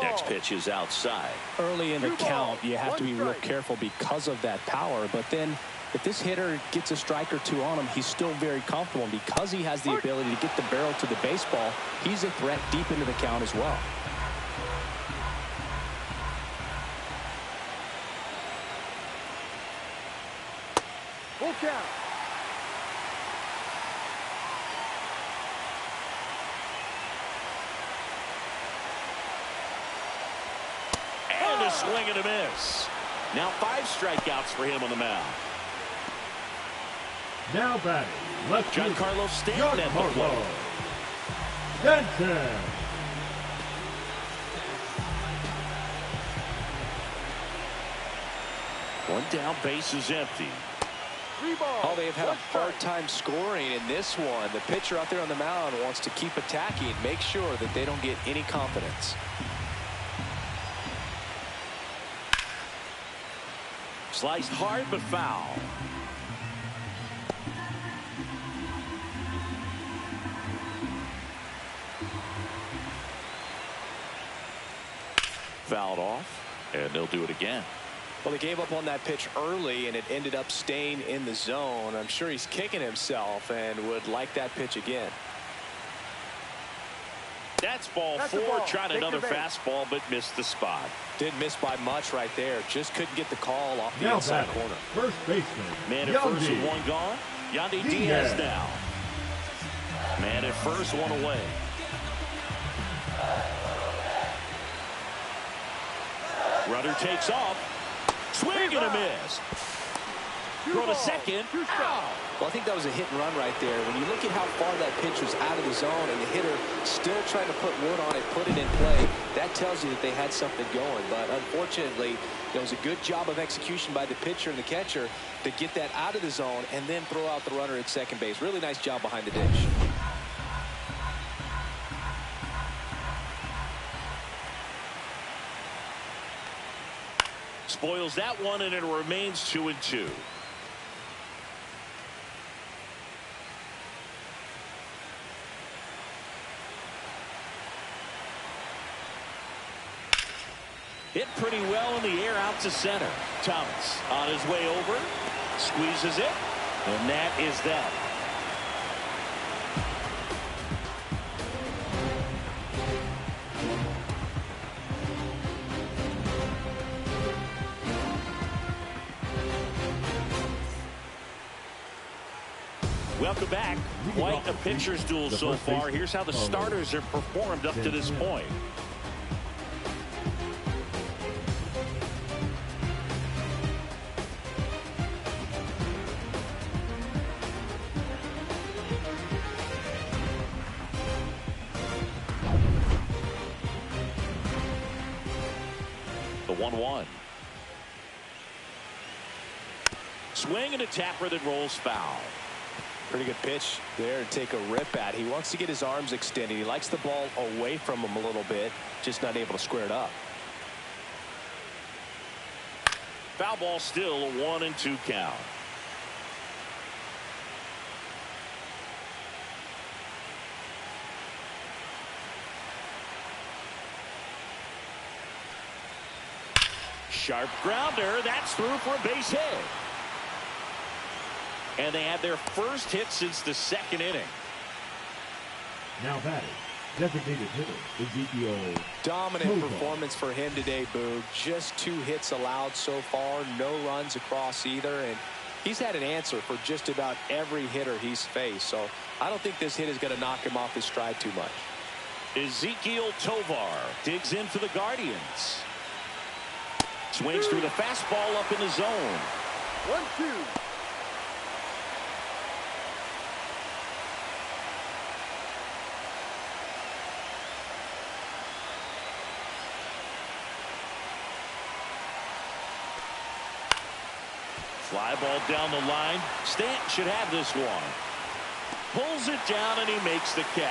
Next pitch is outside. Early in the count, you have to be real careful because of that power, but then if this hitter gets a strike or 2 on him, he's still very comfortable. And because he has the ability to get the barrel to the baseball, he's a threat deep into the count as well. Full count. And a swing and a miss. Now 5 strikeouts for him on the mound. Now batting, left Giancarlo Stanton at the plate. Stanton. One down, base is empty. 3 balls. Oh, they've had a hard time scoring in this one. The pitcher out there on the mound wants to keep attacking, make sure that they don't get any confidence. Sliced hard but foul. Fouled off, and they'll do it again. Well, they gave up on that pitch early, and it ended up staying in the zone. I'm sure he's kicking himself and would like that pitch again. That's ball 4. Tried another fastball, but missed the spot. Didn't miss by much right there. Just couldn't get the call off the inside corner. First baseman. Man at first with 1 gone. Yandy Diaz now. Man at first, 1 away. Runner takes off. Swing and a miss. Throw to second. Well, I think that was a hit and run right there. When you look at how far that pitch was out of the zone and the hitter still trying to put wood on it, put it in play, that tells you that they had something going. But unfortunately, there was a good job of execution by the pitcher and the catcher to get that out of the zone and then throw out the runner at second base. Really nice job behind the dish. Spoils that one, and it remains 2-2. Hit pretty well in the air out to center. Thomas on his way over, squeezes it, and that is that. Welcome back. Quite a pitcher's duel so far. Here's how the starters have performed up to this point. The 1-1. Swing and a tapper that rolls foul. Pretty good pitch there to take a rip at. He wants to get his arms extended. He likes the ball away from him a little bit, just not able to square it up. Foul ball, still a 1-2 count. Sharp grounder. That's through for a base hit. And they had their first hit since the second inning. Now batting, designated hitter, Ezekiel. Dominant Tovar. performance for him today, Boog. Just 2 hits allowed so far, no runs across either, and he's had an answer for just about every hitter he's faced. So I don't think this hit is going to knock him off his stride too much. Ezekiel Tovar digs in for the Guardians. Swings through the fastball up in the zone. 1-2. Fly ball down the line. Stanton should have this one. Pulls it down and he makes the catch.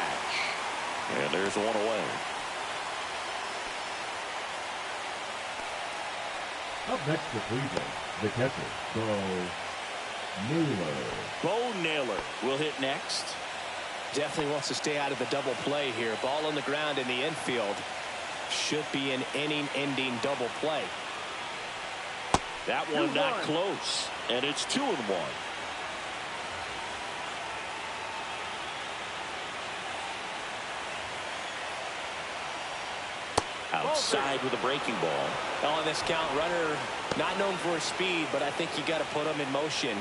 And there's one away. Up next for Cleveland, the catcher, Bo Naylor. Bo Naylor will hit next. Definitely wants to stay out of the double play here. Ball on the ground in the infield. Should be an inning-ending double play. That one not close. And it's 2-1. Outside with a breaking ball. On this count, runner not known for his speed, but I think you got to put him in motion.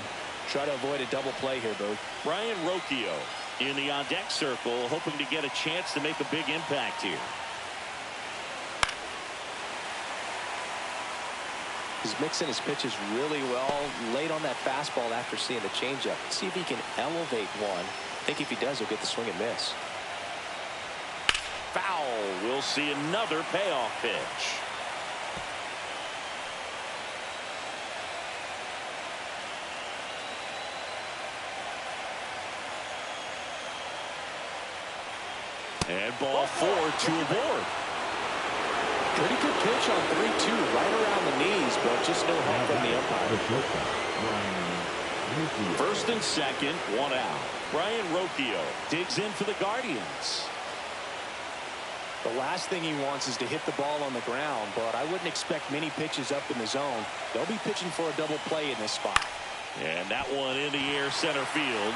Try to avoid a double play here, Boog. Brian Rocchio in the on-deck circle, hoping to get a chance to make a big impact here. He's mixing his pitches really well. Late on that fastball after seeing the changeup. See if he can elevate one. I think if he does, he'll get the swing and miss. Foul. We'll see another payoff pitch. And ball 4, 2 aboard. Pretty good pitch on 3-2, right around the knees, but just no help from the umpire. First and second, 1 out. Brian Rocchio digs in for the Guardians. The last thing he wants is to hit the ball on the ground, but I wouldn't expect many pitches up in the zone. They'll be pitching for a double play in this spot. And that one in the air center field.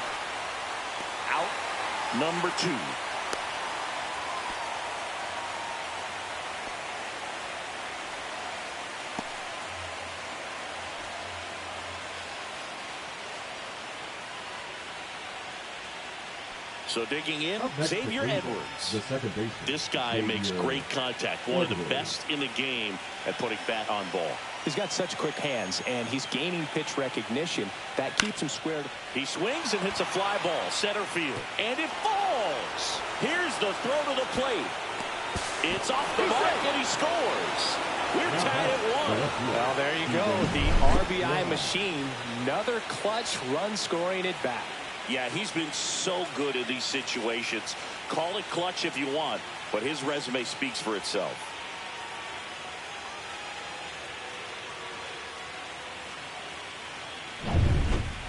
Out number 2. So digging in, Xavier Edwards. The second baseman. This guy makes great contact. One of the best in the game at putting bat on ball. He's got such quick hands, and he's gaining pitch recognition. That keeps him squared. He swings and hits a fly ball, center field. And it falls. Here's the throw to the plate. It's off the mark, and he scores. We're tied at 1. Well, there you go. The RBI machine. Another clutch run scoring at bat. Yeah, he's been so good in these situations. Call it clutch if you want, but his resume speaks for itself.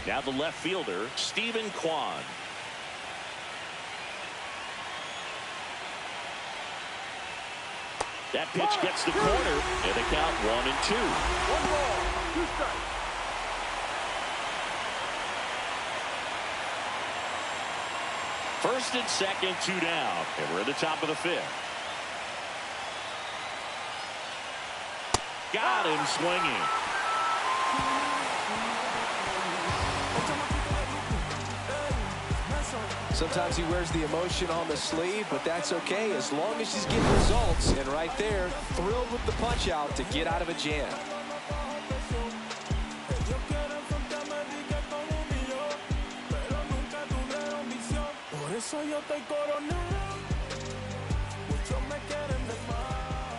Now the left fielder, Stephen Kwan. That pitch gets the corner, and the count 1-2. 1 ball, 2 strikes. First and second, 2 down. And we're at the top of the 5th. Got him swinging. Sometimes he wears the emotion on the sleeve, but that's okay as long as he's getting results. And right there, thrilled with the punch out to get out of a jam.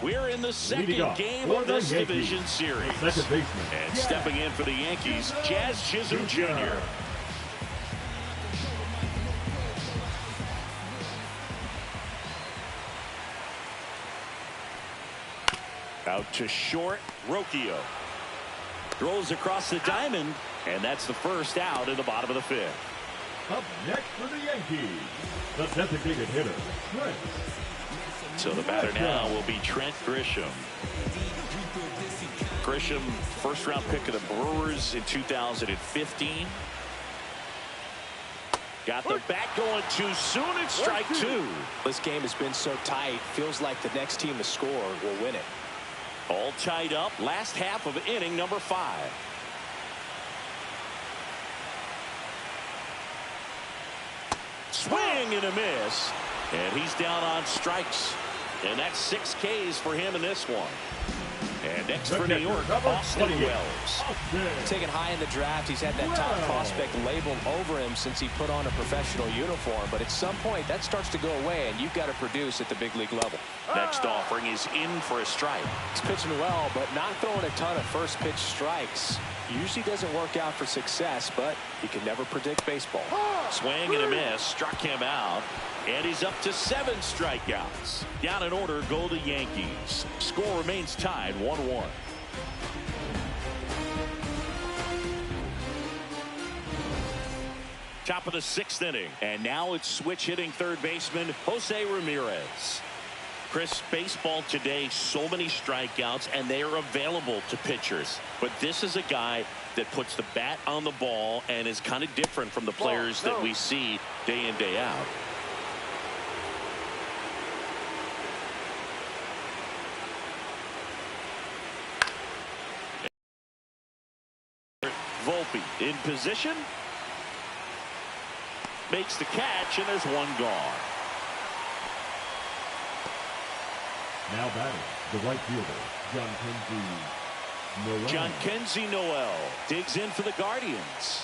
We're in the second game of this division series. And stepping in for the Yankees, Jazz Chisholm Jr. Out to short, Rocchio. Throws across the diamond, and that's the first out in the bottom of the fifth. Up next for the Yankees, the designated hitter, Trent. So the batter now will be Trent Grisham. Grisham, first-round pick of the Brewers in 2015. Got the bat going too soon. It's strike two. This game has been so tight. Feels like the next team to score will win it. All tied up. Last half of inning number 5. Swing and a miss. And he's down on strikes. And that's 6 Ks for him in this one. And next for New York, Austin Wells. Taken high in the draft, he's had that top prospect labeled over him since he put on a professional uniform. But at some point, that starts to go away, and you've got to produce at the big league level. Next offering is in for a strike. He's pitching well, but not throwing a ton of first pitch strikes. Usually doesn't work out for success, but you can never predict baseball. Swing and a miss, struck him out. And he's up to 7 strikeouts. Down in order go the Yankees. Score remains tied 1-1. Top of the 6th inning. And now it's switch hitting third baseman Jose Ramirez. Chris, baseball today, so many strikeouts, and they are available to pitchers. But this is a guy that puts the bat on the ball and is kind of different from the players that we see day in, day out. Volpe in position. Makes the catch, and there's one gone. Now batting, the right fielder, John Kenzie Noel digs in for the Guardians.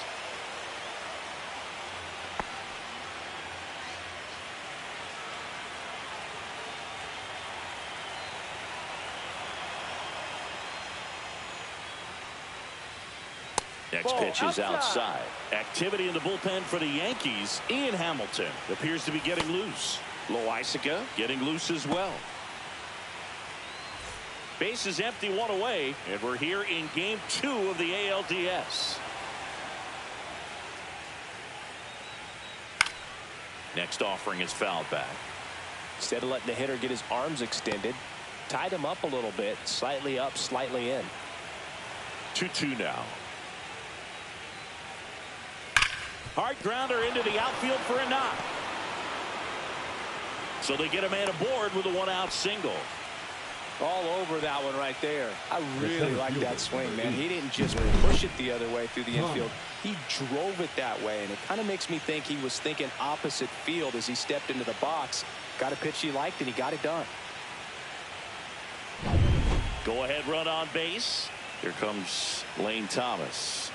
Next pitch is outside. Activity in the bullpen for the Yankees. Ian Hamilton appears to be getting loose. Loaisiga getting loose as well. Base is empty, 1 away, and we're here in game 2 of the ALDS. Next offering is fouled back. Instead of letting the hitter get his arms extended, tied him up a little bit, slightly up, slightly in. 2-2 now. Hard grounder into the outfield for a knock. So they get a man aboard with a 1-out single. All over that one right there. I really like that swing, man. He didn't just push it the other way through the infield. He drove it that way, and it kind of makes me think he was thinking opposite field as he stepped into the box. Got a pitch he liked, and he got it done. Go ahead run on base. Here comes Lane Thomas.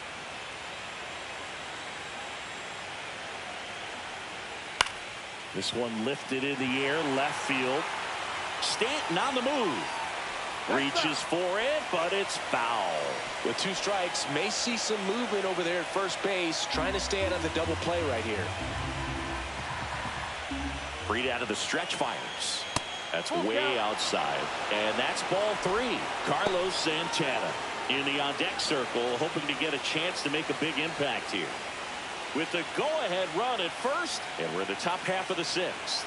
This one lifted in the air, left field. Stanton on the move. Reaches for it, but it's foul. With 2 strikes, may see some movement over there at first base, trying to stay out on the double play right here. Reed out of the stretch fires. That's way outside. And that's ball 3. Carlos Santana in the on-deck circle, hoping to get a chance to make a big impact here. With the go-ahead run at first, and we're in the top half of the 6th.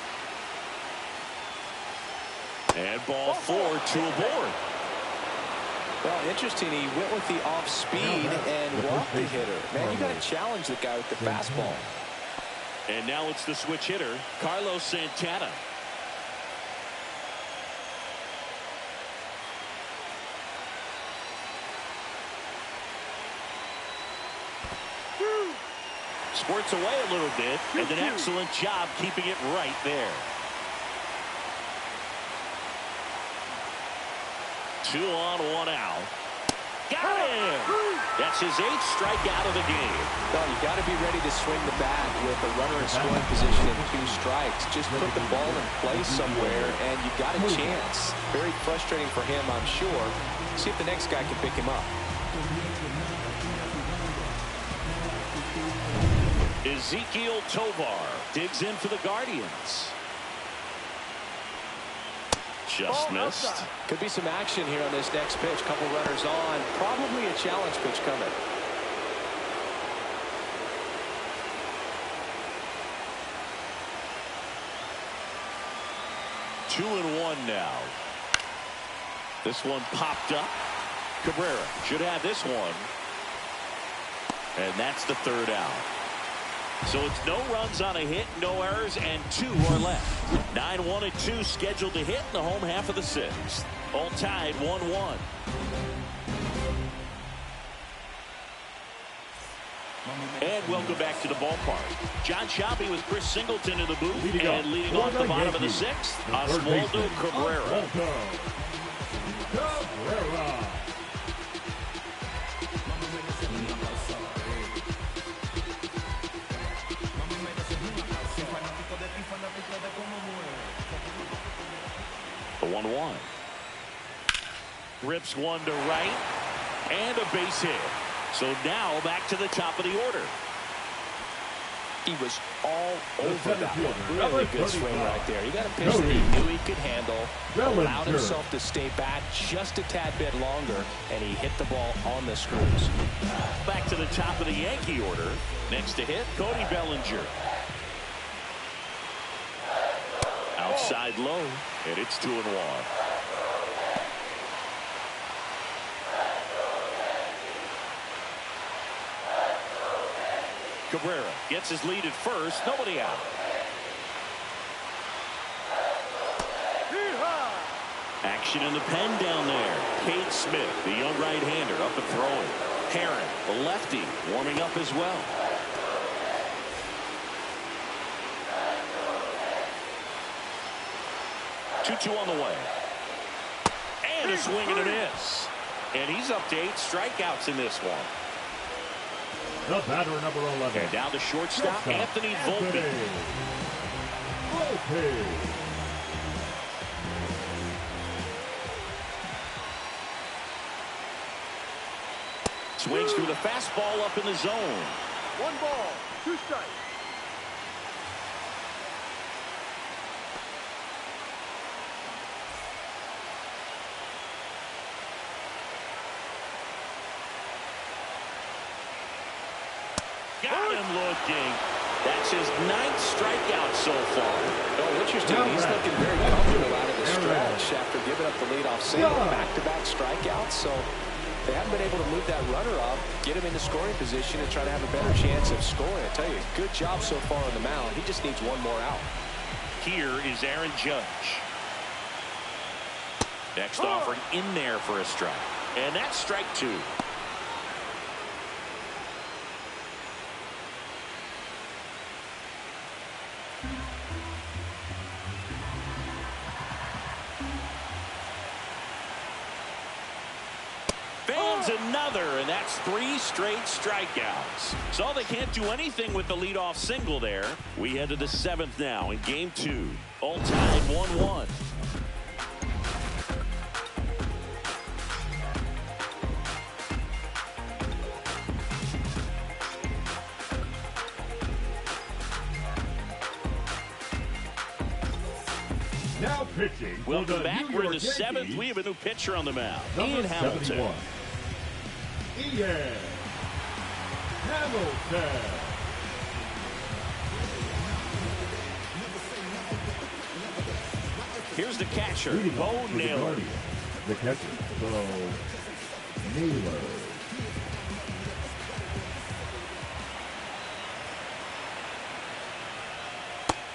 And ball 4, 2 aboard. Well, interesting. He went with the off speed and walked the hitter. Man, you got to challenge the guy with the fastball. And now it's the switch hitter, Carlos Santana. Squirts away a little bit, and an excellent job keeping it right there. 2 on, 1 out. Got him! That's his 8th strikeout of the game. Well, you got to be ready to swing the bat with a runner in scoring position and 2 strikes. Just put the ball in place somewhere, and you got a chance. Very frustrating for him, I'm sure. See if the next guy can pick him up. Ezekiel Tovar digs in for the Guardians. Just missed. Could be some action here on this next pitch. Couple runners on. Probably a challenge pitch coming. Two and 1 now. This one popped up. Cabrera should have this one. And that's the 3rd out. So it's no runs on a hit, no errors, and 2 are left. 9-1 and 2 scheduled to hit in the home half of the 6th. All tied 1-1. And welcome back to the ballpark. John Sciambi with Chris Singleton in the booth, and leading off the bottom of the 6th, Oswaldo Cabrera. The 1-1. Rips one to right, and a base hit. So now back to the top of the order. He was all over that one. Really good swing right there. He got a pitch that he knew he could handle, allowed himself to stay back just a tad bit longer, and he hit the ball on the screws. Back to the top of the Yankee order. Next to hit, Cody Bellinger. Outside low, and it's 2-1. Cabrera gets his lead at first. Nobody out. Action in the pen down there. Cade Smith, the young right-hander, up and throwing. Herron, the lefty, warming up as well. Two on the way. And a swing and a miss. And he's up to 8 strikeouts in this one. The batter, number 11. And down to shortstop, Anthony Volpe. Swings through the fastball up in the zone. 1 ball, 2 strikes. Got him looking. That's his 9th strikeout so far. Oh, interesting. He's looking very comfortable out of the stretch after giving up the leadoff single. Back-to-back strikeouts, so they haven't been able to move that runner up, get him in the scoring position, and try to have a better chance of scoring. I tell you, good job so far on the mound. He just needs 1 more out. Here is Aaron Judge. Next offering in there for a strike. And that's strike 2. Another, and that's 3 straight strikeouts. So they can't do anything with the leadoff single there. We head to the 7th now in game 2. All tied 1-1. Now pitching. Welcome back. We're in the 7th. We have a new pitcher on the mound. Ian Hamilton. 71. Ian Hamilton. Here's the catcher, Bo Naylor. The catcher, Bo Naylor.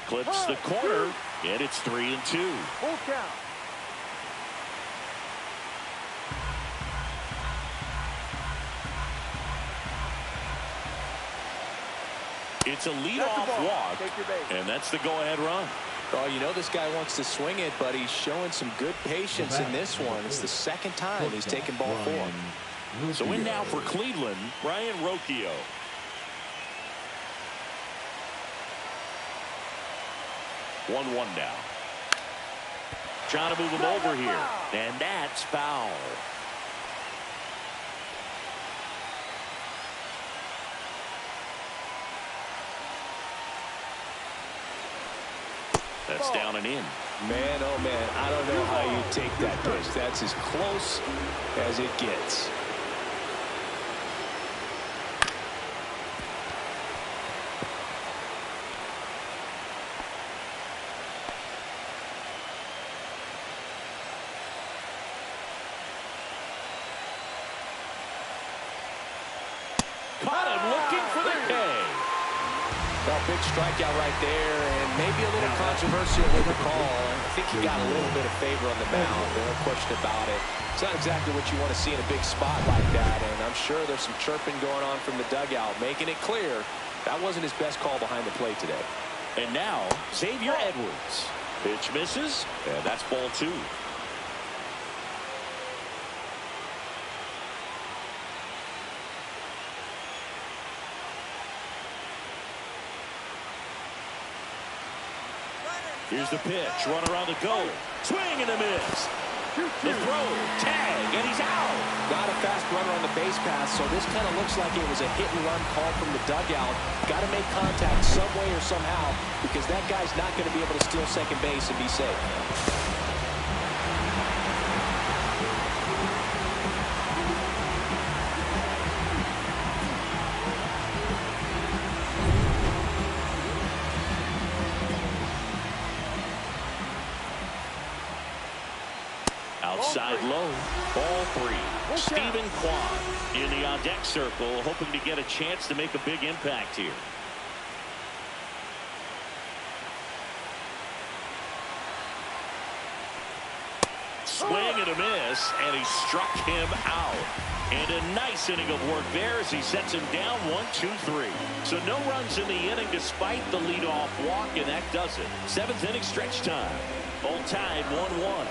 Clips the corner, and it's 3-2. Full count. It's a That's the leadoff ball. walk, Take your base. and that's the go-ahead run. Oh, you know this guy wants to swing it, but he's showing some good patience in this one. It's the second time he's taken ball 4. So in now for Cleveland, Brian Rocchio. 1-1 now. Trying to move him over here, and that's foul. That's down and in. Man, oh man, I don't know how you take that pitch. That's as close as it gets. Caught him looking for the K. Well, big strikeout right there, and maybe a little controversial with the call. I think he got a little bit of favor on the mound. No question about it. It's not exactly what you want to see in a big spot like that, and I'm sure there's some chirping going on from the dugout, making it clear that wasn't his best call behind the plate today. And now, Xavier Edwards. Pitch misses, and that's ball 2. Here's the pitch. Runner on the go. Swing and a miss. The throw. Tag. And he's out. Not a fast runner on the base pass, so this kind of looks like it was a hit-and-run call from the dugout. Got to make contact some way or somehow, because that guy's not going to be able to steal second base and be safe. Outside low, ball 3. Stephen Kwan in the on-deck circle, hoping to get a chance to make a big impact here. Swing and a miss, and he struck him out. And a nice inning of work there as he sets him down 1-2-3. So no runs in the inning despite the leadoff walk, and that does it. 7th inning stretch time. All tied 1-1.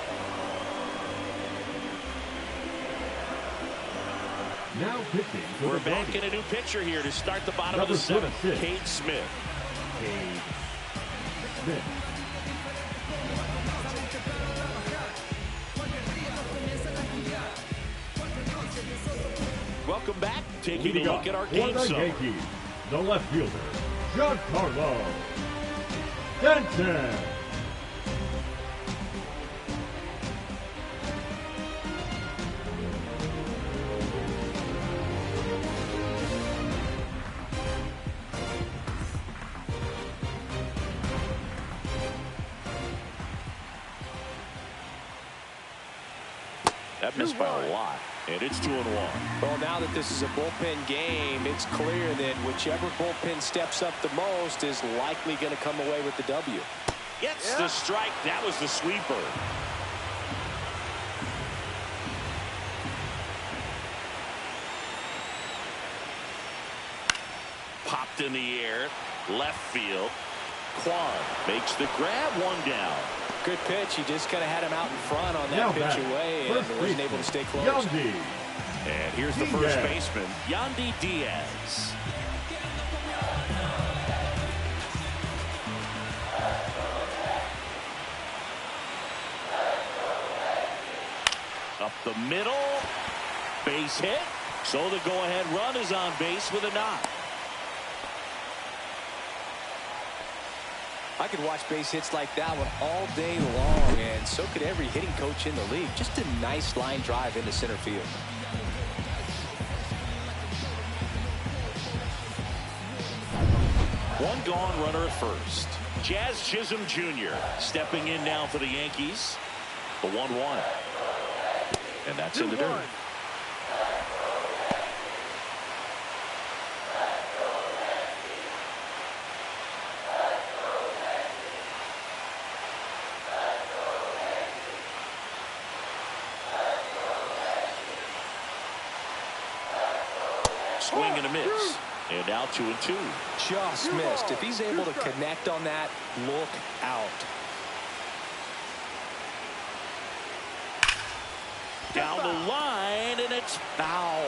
Now pitching for We're the back Guardians. in a new pitcher here to start the bottom Number of the 7th. 26. Cade Smith. Cade Smith. Welcome back. Taking a Leading look up at our for game the summary. Yankees, the left fielder, Giancarlo Stanton. That missed by a lot, and it's 2-1. Well, now that this is a bullpen game, it's clear that whichever bullpen steps up the most is likely going to come away with the W. Gets the strike. That was the sweeper. Popped in the air. Left field. Kwan makes the grab. 1 down. Good pitch. He just kind of had him out in front on that Now pitch back, away and first wasn't baseman, able to stay close. Yandy. And here's the Diaz. first baseman, Yandy Diaz. Up the middle. Base hit. So the go-ahead run is on base with a knock. I could watch base hits like that one all day long, and so could every hitting coach in the league. Just a nice line drive into center field. One gone, runner at first. Jazz Chisholm Jr. stepping in now for the Yankees. The 1-1. And that's in the dirt. Swing and a miss. And now 2-2. Just missed. If he's able to connect on that, look out. Down the line, and it's foul.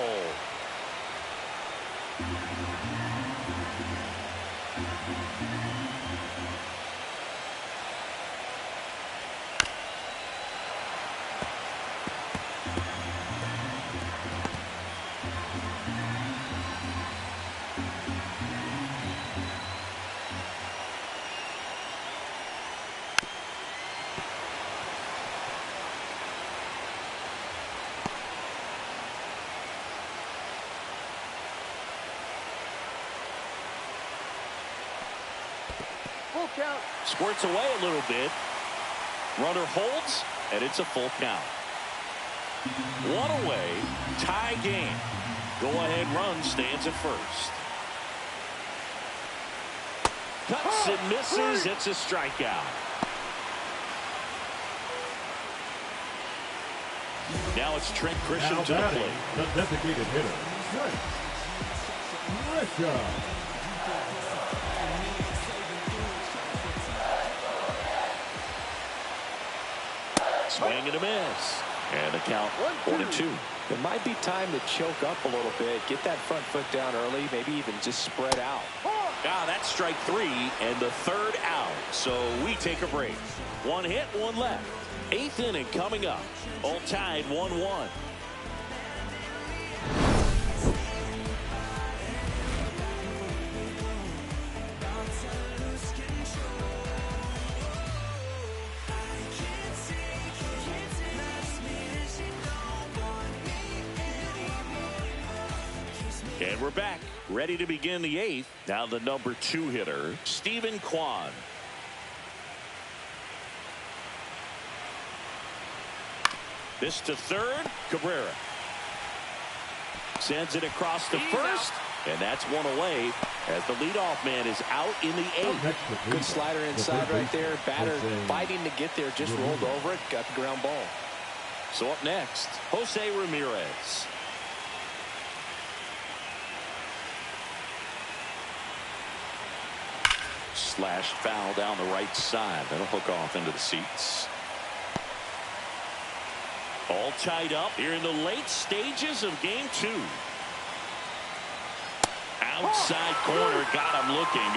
Full count. Squirts away a little bit. Runner holds, and it's a full count. One away, tie game. Go-ahead run stands at first. Cuts and misses. It's a strikeout. Now it's Trent Christian Now to the batting, plate. the designated hitter, Trent Grisham. Swing and a miss. And the count 1-2. It might be time to choke up a little bit, get that front foot down early, maybe even just spread out. Ah, that's strike 3 and the third out. So we take a break. One hit, one left. 8th inning coming up. All tied 1-1. And we're back, ready to begin the 8th. Now the number 2 hitter, Stephen Kwan. This to third, Cabrera. Sends it across to first, and that's one away as the leadoff man is out in the 8th. Good slider inside right there. Batter fighting to get there, just rolled over it, got the ground ball. So up next, Jose Ramirez. Slashed foul down the right side. That'll hook off into the seats. All tied up here in the late stages of game 2. Outside corner, got him looking.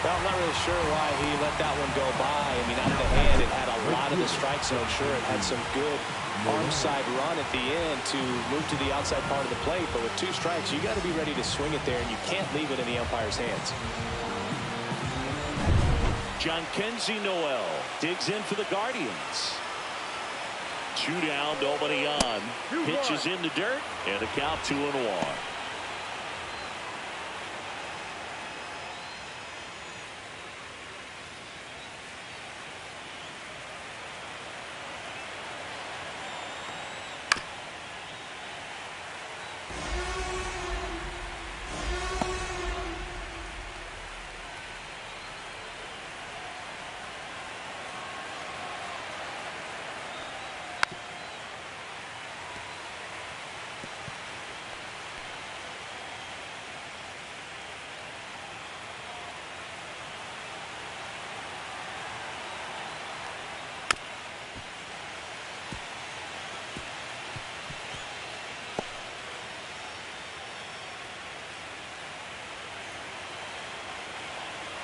Well, I'm not really sure why he let that one go by. I mean, out of the hand, it had a lot of the strike zone. Sure, it had some good arm side run at the end to move to the outside part of the plate. But with 2 strikes, you got to be ready to swing it there, and you can't leave it in the umpire's hands. Jhonkensy Noel digs in for the Guardians. 2 down, nobody on. Pitches in the dirt, and a count 2-1.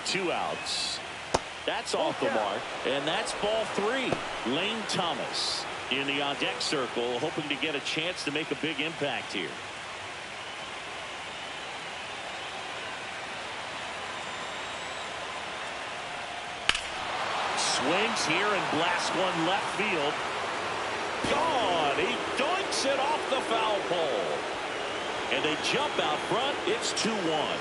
Two outs. That's off the mark, and that's ball 3. Lane Thomas in the on-deck circle, hoping to get a chance to make a big impact here. Swings here and blasts one left field. Gone. He doinks it off the foul pole. And they jump out front. It's 2-1.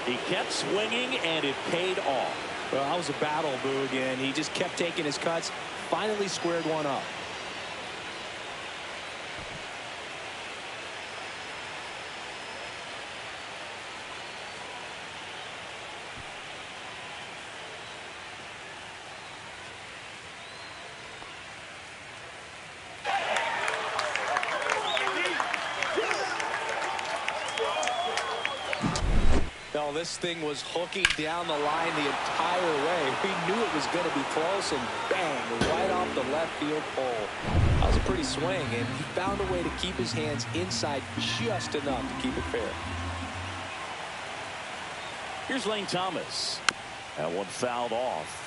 He kept swinging, and it paid off. Well, that was a battle, Boog, and he just kept taking his cuts, finally squared one up. this thing was hooking down the line the entire way. We knew it was going to be close, and bang, right off the left field pole. That was a pretty swing, and he found a way to keep his hands inside just enough to keep it fair. Here's Lane Thomas. That one fouled off.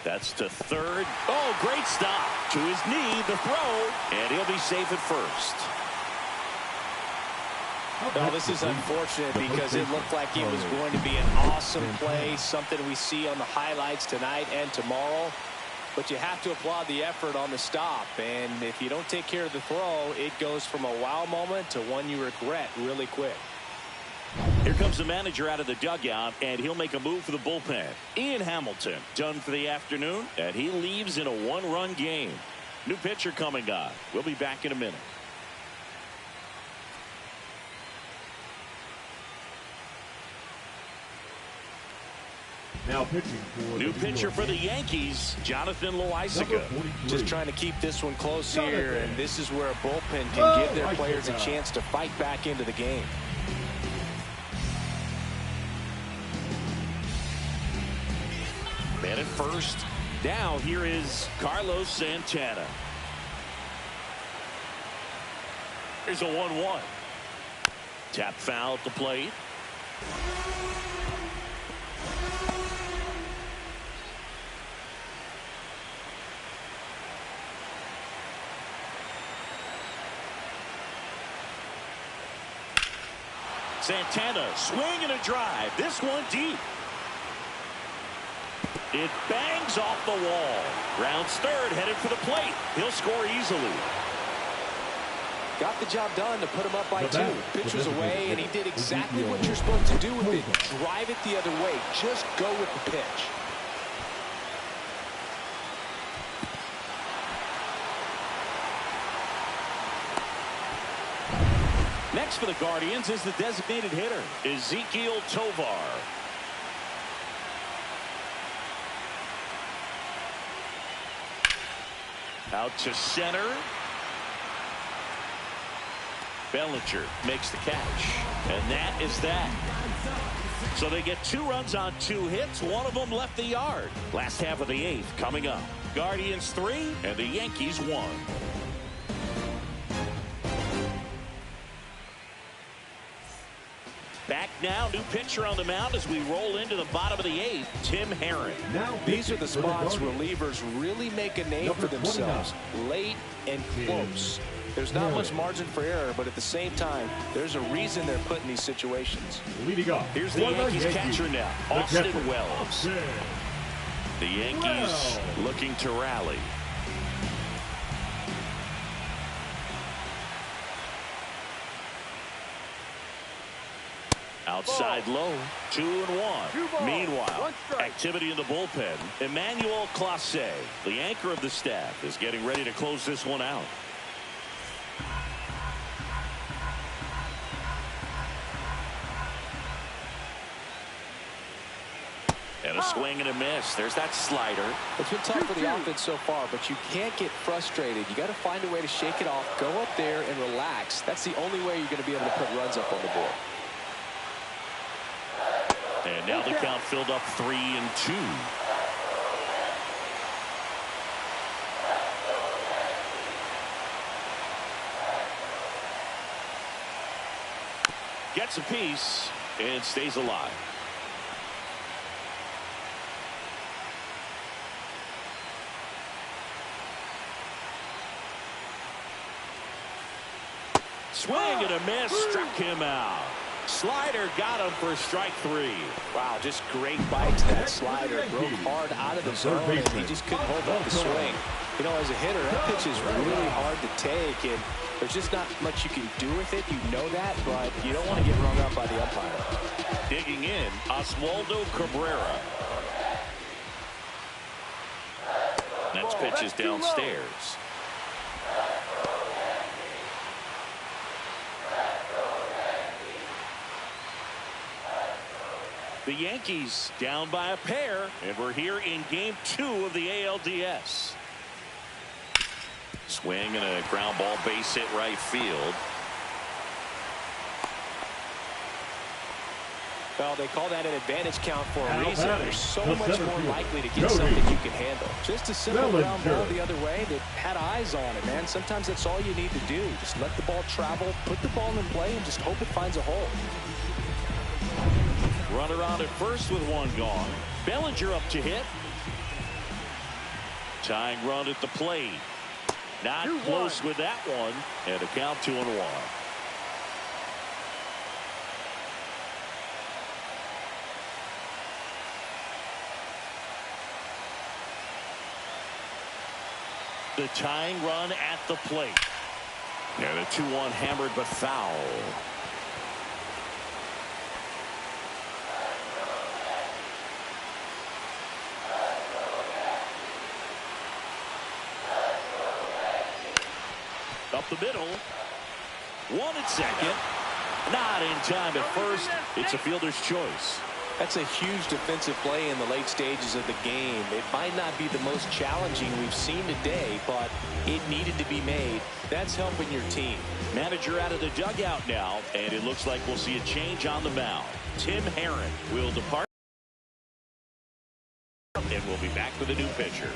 That's to third. Oh, great stop. To his knee, the throw, and he'll be safe at first. Well, this is unfortunate because it looked like it was going to be an awesome play, something we see on the highlights tonight and tomorrow. But you have to applaud the effort on the stop, and if you don't take care of the throw, it goes from a wow moment to one you regret really quick. Here comes the manager out of the dugout, and he'll make a move for the bullpen. Ian Hamilton done for the afternoon, and he leaves in a one-run game. New pitcher coming on. We'll be back in a minute. Now pitching for New pitcher for the Yankees, Jonathan Loizaga. Just trying to keep this one close here, and this is where a bullpen can give their players a chance to fight back into the game. Man at first. Now here is Carlos Santana. Here's a 1-1. Tap foul at the plate. Santana, swing and a drive. This one deep. It bangs off the wall. Rounds third, headed for the plate. He'll score easily. Got the job done to put him up by 2. Pitch was away, and he did exactly what you're supposed to do with it. Drive it the other way. Just go with the pitch. Next for the Guardians is the designated hitter, Ezequiel Tovar. Out to center. Bellinger makes the catch. And that is that. So they get 2 runs on 2 hits. One of them left the yard. Last half of the 8th coming up. Guardians 3 and the Yankees 1. Back now, new pitcher on the mound as we roll into the bottom of the 8th, Tim Herron. These are the spots relievers really make a name for themselves. Late and close. There's not much margin for error, but at the same time, there's a reason they're put in these situations. Leading off. Here's the Yankees catcher now, Austin Wells. The Yankees looking to rally. Outside low, 2-1. Meanwhile, activity in the bullpen. Emmanuel Clase, the anchor of the staff, is getting ready to close this one out. And a swing and a miss. There's that slider. It's been tough for the offense so far, but you can't get frustrated. You got to find a way to shake it off, go up there and relax. That's the only way you're going to be able to put runs up on the board. And now the count filled up 3-2. Gets a piece and stays alive. Swing and a miss, struck him out. Slider got him for strike 3. Wow, just great bite to that slider. Broke hard out of the zone, and he just couldn't hold up the swing. You know, as a hitter, that pitch is really hard to take, and there's just not much you can do with it. You know that, but you don't want to get rung up by the umpire. Digging in, Oswaldo Cabrera. Next pitch is downstairs. The Yankees down by a pair, and we're here in game 2 of the ALDS. Swing and a ground ball, base hit right field. Well, they call that an advantage count for a Now reason. batting, You're so the much center more fielder, likely to get Jody. something you can handle. Just a simple Bellinger. ground ball the other way that had eyes on it, man. Sometimes that's all you need to do. Just let the ball travel, put the ball in play, and just hope it finds a hole. Runner on at first with one gone. Bellinger up to hit. Tying run at the plate. Not 2-1. close with that one. And a count 2-1. The tying run at the plate. And a 2-1 hammered but foul. Up the middle. One at second. Not in time at first. It's a fielder's choice. That's a huge defensive play in the late stages of the game. It might not be the most challenging we've seen today, but it needed to be made. That's helping your team. Manager out of the dugout now, and it looks like we'll see a change on the mound. Tim Herron will depart, and we'll be back with a new pitcher.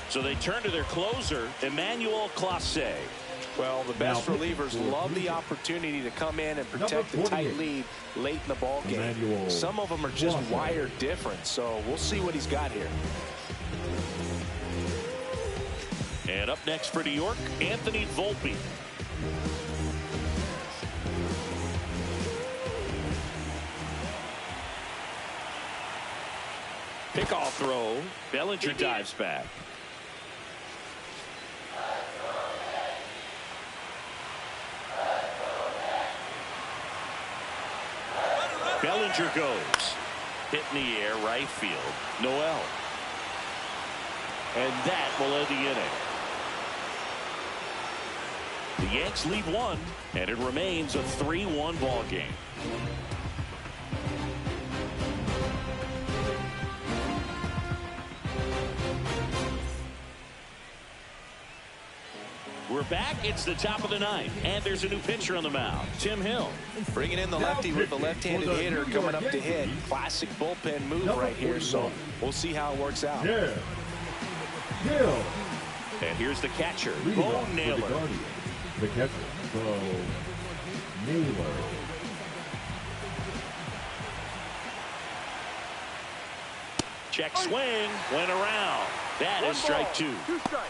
So they turn to their closer, Emmanuel Clase. Well, the best Now, relievers love the opportunity to come in and protect Number a tight 48. lead late in the ball game. Emmanuel Some of them are just Clase. wired different, so we'll see what he's got here. And up next for New York, Anthony Volpe. Pickoff throw. Bellinger dives back. Bellinger goes. Hit in the air, right field. Noel. And that will end the inning. The Yanks lead 1, and it remains a 3-1 ball game. We're back. It's the top of the 9th, and there's a new pitcher on the mound, Tim Hill. Bringing in the lefty with the left-handed hitter coming up to hit. Classic bullpen move right here, so we'll see how it works out. Yeah. Hill. And here's the catcher, Lead Bo off for the Naylor. Guardians. The catcher, Bo Naylor. Check swing, went around. That is strike 2. 2 strikes.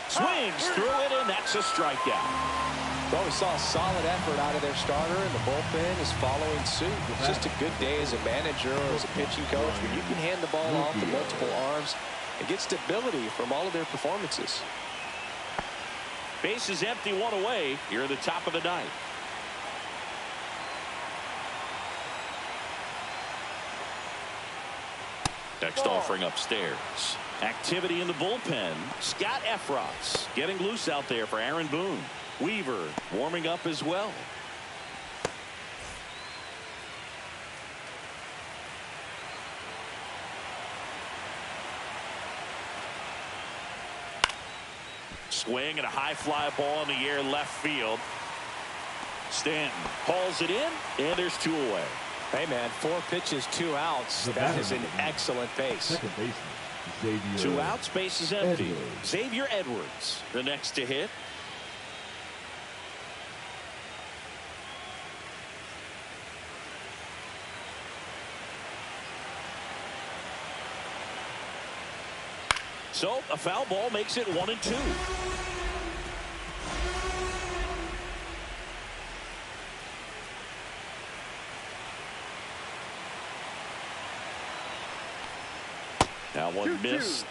Swings through it, and that's a strikeout. Well, we saw a solid effort out of their starter, and the bullpen is following suit. It's just a good day as a manager or as a pitching coach when you can hand the ball off to multiple arms and get stability from all of their performances. Base is empty, 1 away here at the top of the 9th. Next offering upstairs. Activity in the bullpen. Scott Efros getting loose out there for Aaron Boone. Weaver warming up as well. Swing and a high fly ball in the air left field. Stanton hauls it in, and there's 2 away. Hey, man, 4 pitches, 2 outs. The That batter is an number excellent pace. Second baseman, Xavier. 2 outs, base is empty. Edwards. Xavier Edwards, the next to hit. So a foul ball makes it 1-2. Now one 2-2. missed.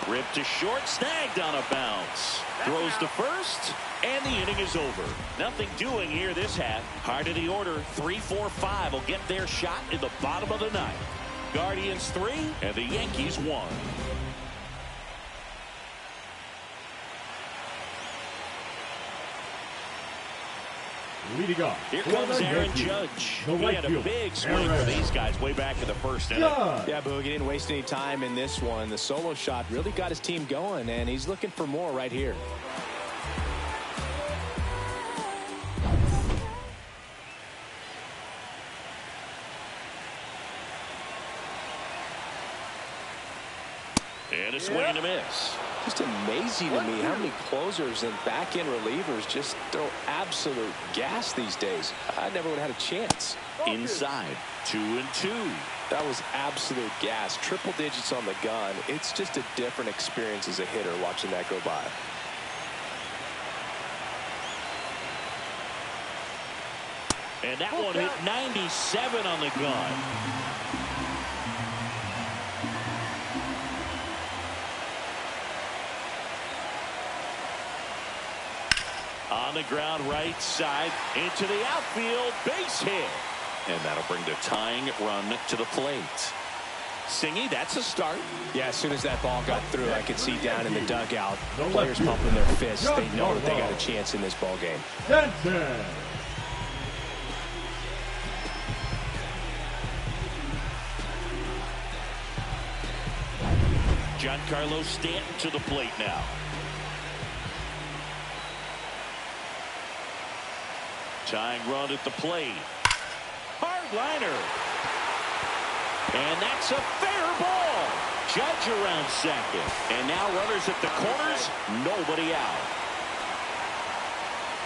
Ripped to short, snagged on a bounce. Throws to first, and the inning is over. Nothing doing here this half. Hard of the order, 3, 4, 5 will get their shot in the bottom of the ninth. Guardians 3, and the Yankees 1. Leading off. Here comes Aaron Judge. He had a big swing for these guys way back in the first inning. Yeah, Boog, he didn't waste any time in this one. The solo shot really got his team going, and he's looking for more right here. And a swing and a miss. Just amazing to me how many closers and back-end relievers just throw absolute gas these days. I never would have had a chance. Inside, 2-2. That was absolute gas. Triple digits on the gun. It's just a different experience as a hitter watching that go by. And that one hit 97 on the gun. On the ground right side into the outfield, base hit. And that'll bring the tying run to the plate. Singy, that's a start. Yeah, as soon as that ball got through, I could see down in the dugout, players pumping their fists. They know that they got a chance in this ball game. Giancarlo Stanton to the plate now. Tying run at the plate. Hard liner. And that's a fair ball. Judge around second. And now runners at the corners. Nobody out.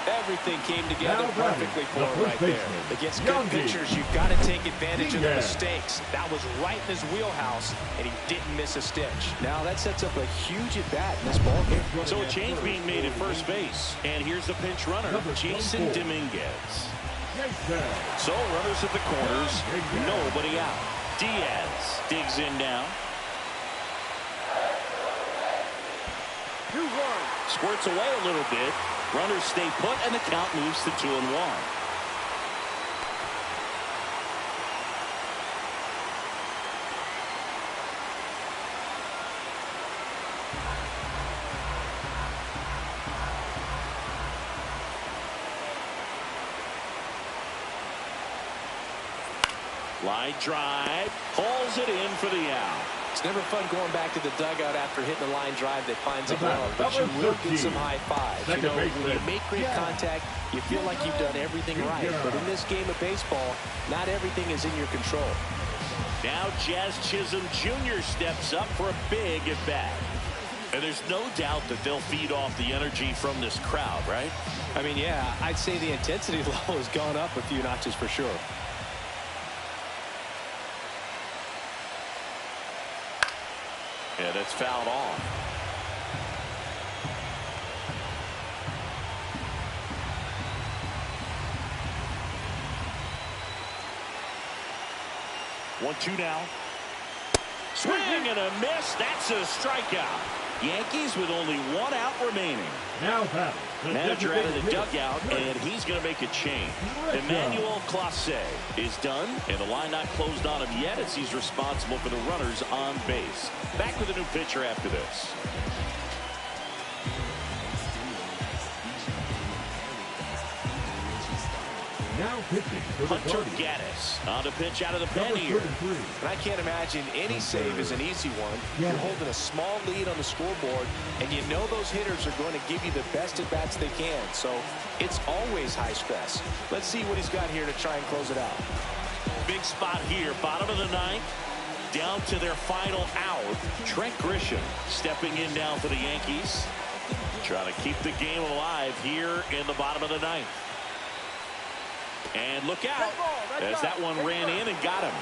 Everything came together perfectly for him right there. Against good pitchers, you've got to take advantage of the mistakes. That was right in his wheelhouse, and he didn't miss a stitch. Now that sets up a huge at-bat in this ballgame. So a change being made at first base. And here's the pinch runner, Jason Dominguez. So runners at the corners, nobody out. Diaz digs in now. 2-1. Squirts away a little bit. Runners stay put, and the count moves to 2-1. Line drive, pulls it in for the out. It's never fun going back to the dugout after hitting a line drive that finds a glove, but you will get some high fives. You know, when you make great contact, you feel like you've done everything right. But in this game of baseball, not everything is in your control. Now Jazz Chisholm Jr. steps up for a big at-bat. And there's no doubt that they'll feed off the energy from this crowd, right? I mean, yeah, I'd say the intensity level has gone up a few notches for sure. And it's fouled off. One-two now. Swing and a miss. That's a strikeout. Yankees with only one out remaining. Now battle. Manager out of the dugout, and he's going to make a change. Emmanuel Clase is done, and the line not closed on him yet as he's responsible for the runners on base. Back with a new pitcher after this. Now pitching for the Hunter Gaddis on the pitch out of the pen here. And I can't imagine any save is an easy one. You're holding a small lead on the scoreboard, and you know those hitters are going to give you the best at-bats they can. So it's always high stress. Let's see what he's got here to try and close it out. Big spot here, bottom of the ninth. Down to their final out. Trent Grisham stepping in now for the Yankees. Trying to keep the game alive here in the bottom of the ninth. And look out, as that one ran in and got him.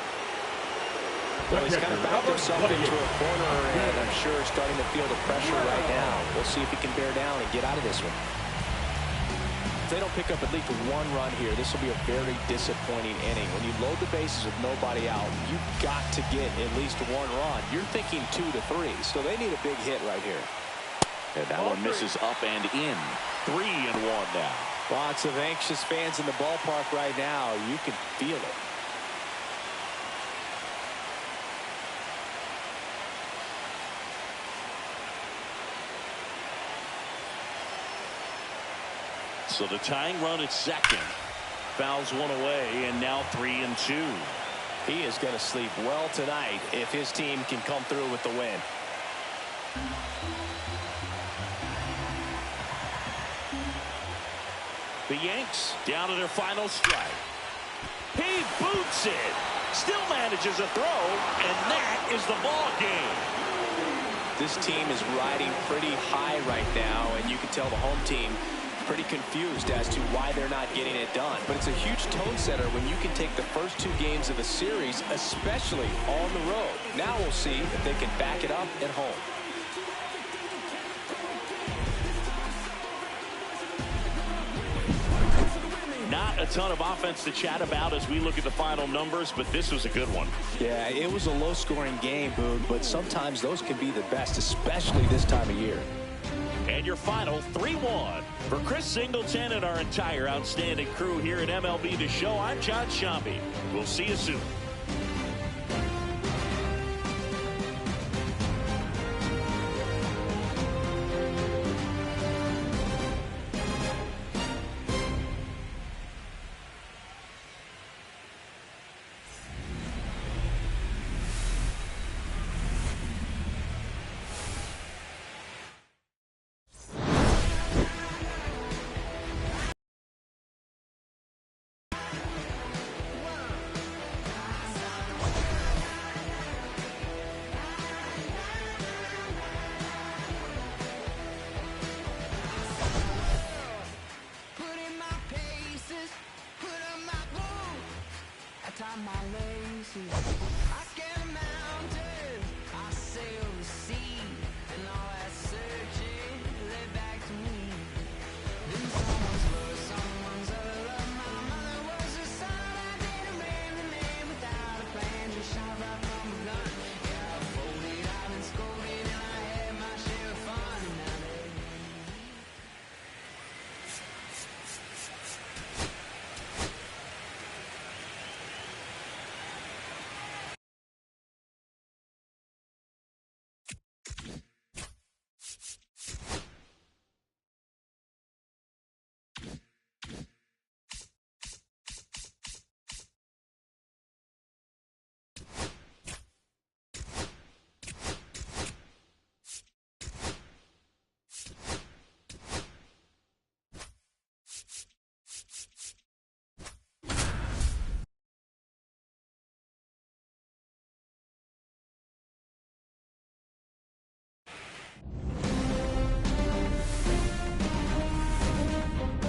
Well, he's kind of backed himself into a corner, and I'm sure starting to feel the pressure right now. We'll see if he can bear down and get out of this one. they don't pick up at least one run here, this will be a very disappointing inning. When you load the bases with nobody out, you've got to get at least one run. You're thinking 2 to 3, so they need a big hit right here. And that one misses up and in. 3-1 now. Lots of anxious fans in the ballpark right now. You can feel it. So the tying run at second. Fouls one away, and now 3-2. He is going to sleep well tonight if his team can come through with the win. The Yanks down to their final strike. He boots it. Still manages a throw, and that is the ball game. This team is riding pretty high right now, and you can tell the home team pretty confused as to why they're not getting it done. But it's a huge tone setter when you can take the first 2 games of the series, especially on the road. Now we'll see if they can back it up at home. Not a ton of offense to chat about as we look at the final numbers, but this was a good one. Yeah, it was a low-scoring game, Boog, but sometimes those can be the best, especially this time of year. And your final 3-1. For Chris Singleton and our entire outstanding crew here at MLB The Show, I'm John Shambi. We'll see you soon.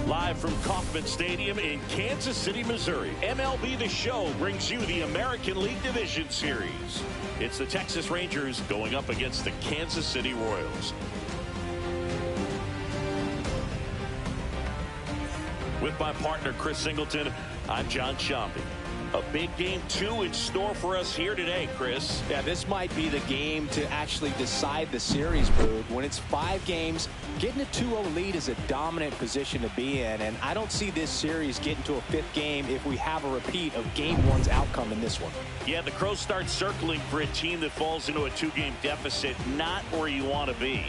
Live from Kauffman Stadium in Kansas City, Missouri, MLB The Show brings you the American League Division Series. It's the Texas Rangers going up against the Kansas City Royals. With my partner, Chris Singleton, I'm John Shambi. A big game 2 in store for us here today, Chris. Yeah, this might be the game to actually decide the series, Boog. When it's 5 games, getting a 2-0 lead is a dominant position to be in, and I don't see this series getting to a 5th game if we have a repeat of Game 1's outcome in this one. Yeah, the Crows start circling for a team that falls into a 2-game deficit, not where you want to be.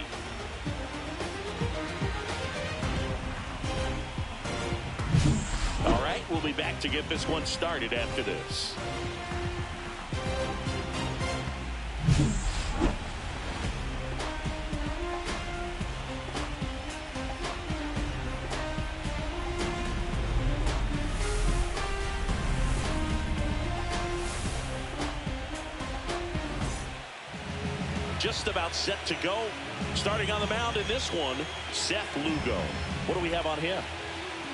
All right, we'll be back to get this one started after this. Just about set to go. Starting on the mound in this one, Seth Lugo. What do we have on him?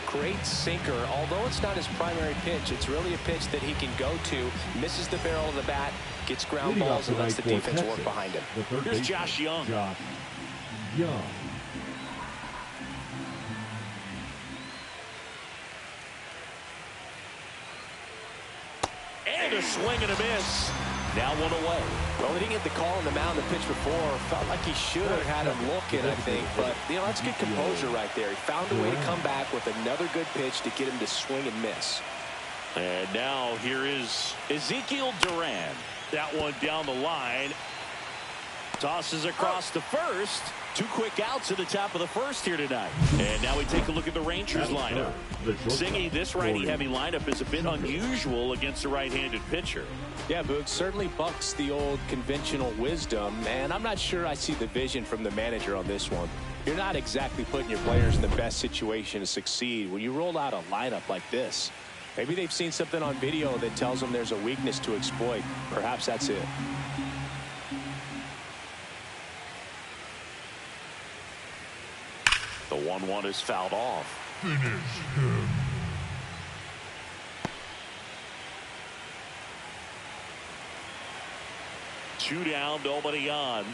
Great sinker. Although it's not his primary pitch, it's really a pitch that he can go to. Misses the barrel of the bat, gets ground balls, and lets the defense work behind him. Here's Josh Young. And a swing and a miss. Now 1 away. Well, he didn't get the call on the mound the pitch before. Felt like he should have had him looking, I think. But, that's good composure right there. He found a way to come back with another good pitch to get him to swing and miss. And now here is Ezekiel Duran. That one down the line. Tosses across to first. 2 quick outs at the top of the first here tonight. And now we take a look at the Rangers lineup. Singy, this righty-heavy lineup is a bit unusual against a right-handed pitcher. Yeah, Boog, certainly bucks the old conventional wisdom, and I'm not sure I see the vision from the manager on this one. You're not exactly putting your players in the best situation to succeed when you roll out a lineup like this. Maybe they've seen something on video that tells them there's a weakness to exploit. Perhaps that's it. The 1-1 is fouled off. Finish him. Two down, nobody on.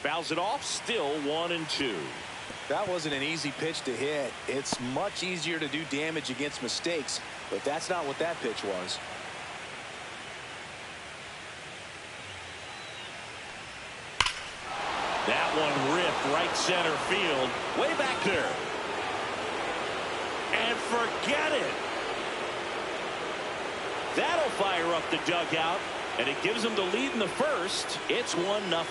Fouls it off, still 1-2. That wasn't an easy pitch to hit. It's much easier to do damage against mistakes, but that's not what that pitch was. That one ripped right center field, way back there. And forget it. That'll fire up the dugout, and it gives them the lead in the first. It's 1-0.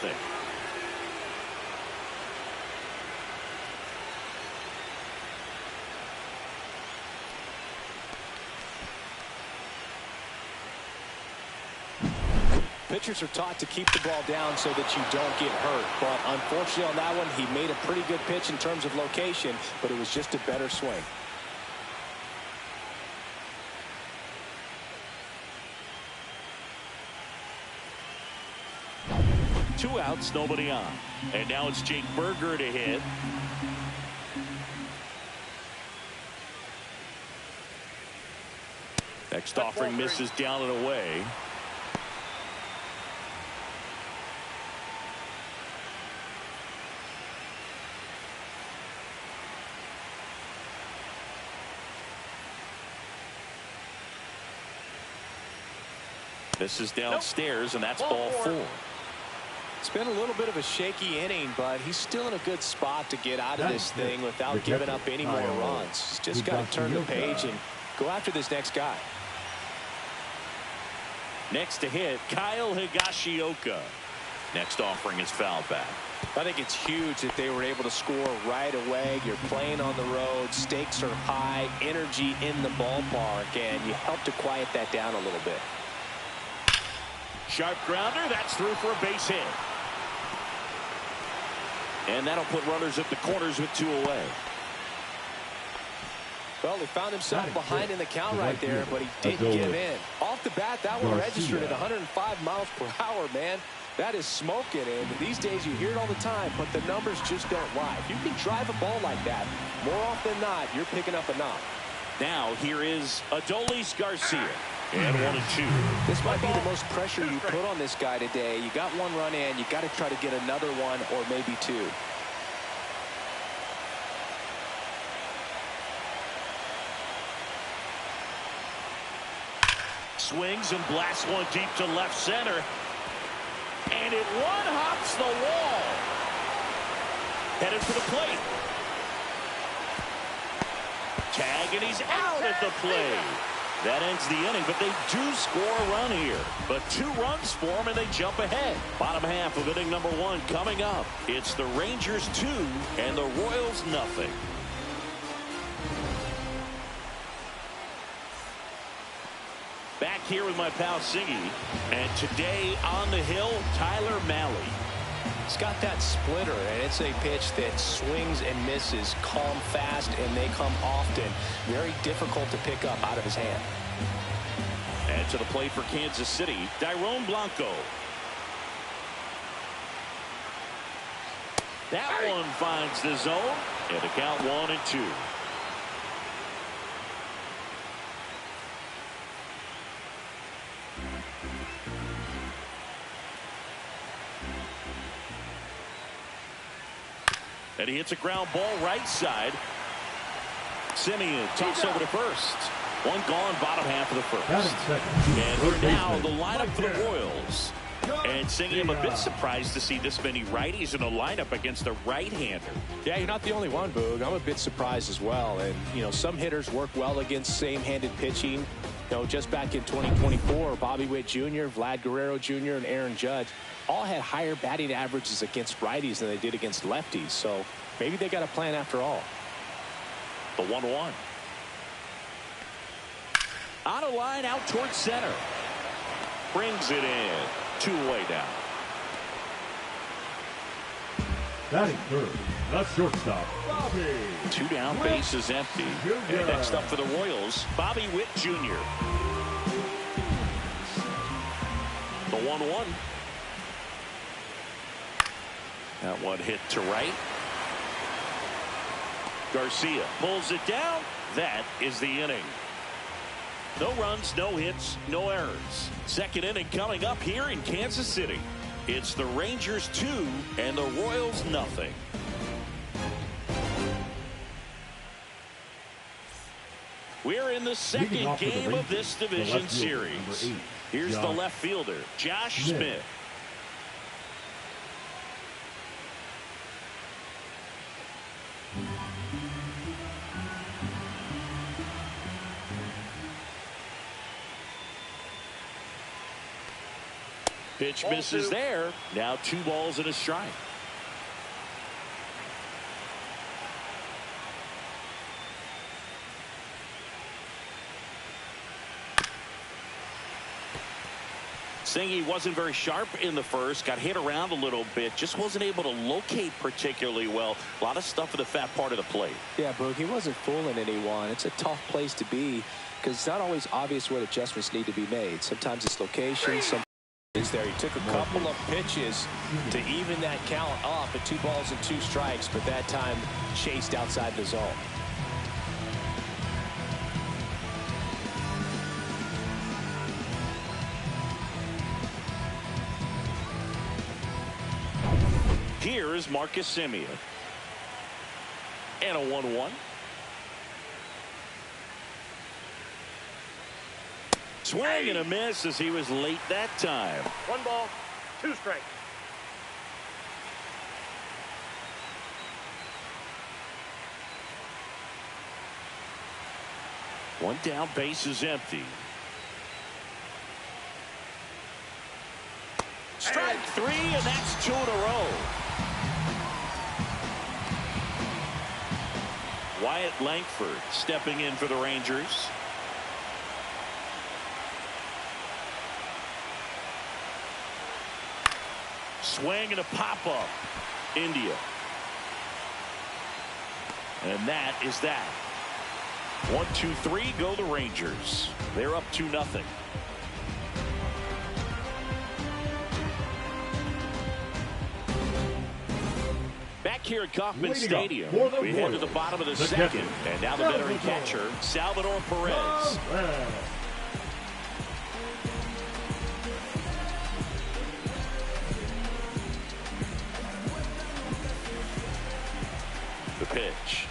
Pitchers are taught to keep the ball down so that you don't get hurt. But unfortunately on that one, he made a pretty good pitch in terms of location, but it was just a better swing. Two outs, nobody on. And now it's Jake Berger to hit. Next offering misses down and away. This is downstairs, and that's ball 4. It's been a little bit of a shaky inning, but he's still in a good spot to get out of this thing without giving up any more runs. He's just got to turn the page and go after this next guy. Next to hit, Kyle Higashioka. Next offering is fouled back. I think it's huge that they were able to score right away. You're playing on the road. Stakes are high. Energy in the ballpark, and you help to quiet that down a little bit. Sharp grounder. That's through for a base hit. And that'll put runners at the corners with 2 away. Well, he found himself behind in the count right there, but he didn't give in. Off the bat, that one registered at 105 miles per hour, man. That is smoking, and these days you hear it all the time, but the numbers just don't lie. If you can drive a ball like that, more often than not, you're picking up a knock. Now here is Adolis Garcia. And 1-2. This might be the most pressure you put on this guy today. You got 1 run in, you got to try to get another 1 or maybe 2. Swings and blasts one deep to left center. And it one-hops the wall. Headed for the plate. Tag, and he's out at the plate. That ends the inning, but they do score a run here. But 2 runs for them, and they jump ahead. Bottom half of inning number 1 coming up. It's the Rangers 2 and the Royals nothing. Back here with my pal Singy. And today on the hill, Tyler Mahle. He's got that splitter, and it's a pitch that swings and misses, come fast, and they come often. Very difficult to pick up out of his hand. And to the plate for Kansas City, Dairon Blanco. That one finds the zone, and the count 1-2. And he hits a ground ball right side. Simeon, toss over to first. One gone, bottom half of the first. Second. And we're now the lineup for the Royals. And Singy, I'm a bit surprised to see this many righties in the lineup against a right-hander. Yeah, you're not the only one, Boog. I'm a bit surprised as well. And, you know, some hitters work well against same-handed pitching. You know, just back in 2024, Bobby Witt Jr., Vlad Guerrero Jr., and Aaron Judge all had higher batting averages against righties than they did against lefties. So maybe they got a plan after all. The 1-1. On a line out towards center. Brings it in. 2 away down. Batting third, the shortstop, Bobby. 2 down, base is empty. And next up for the Royals, Bobby Witt Jr. The 1-1. That one hit to right. Garcia pulls it down. That is the inning. No runs, no hits, no errors. Second inning coming up here in Kansas City. It's the Rangers 2 and the Royals nothing. We're in the second game of this division series. Here's the left fielder, Josh Smith. Pitch misses there. Now 2 balls and a strike. Singy wasn't very sharp in the first. Got hit around a little bit. Just wasn't able to locate particularly well. A lot of stuff in the fat part of the plate. Yeah, Boog, he wasn't fooling anyone. It's a tough place to be because it's not always obvious what adjustments need to be made. Sometimes it's location. Sometimes is there. He took a couple of pitches to even that count up at 2 balls and 2 strikes, but that time chased outside the zone. Here is Marcus Simeon. And a 1-1. Swing and a miss as he was late that time. 1 ball, 2 strikes. One down, base is empty. Strike 3, and that's 2 in a row. Wyatt Langford stepping in for the Rangers. Swing and a pop-up. India. And that is that. 1, 2, 3 go the Rangers. They're up 2-0. Back here at Kauffman Stadium, we head to the bottom of the second. And now the veteran catcher, Salvador Perez. The pitch.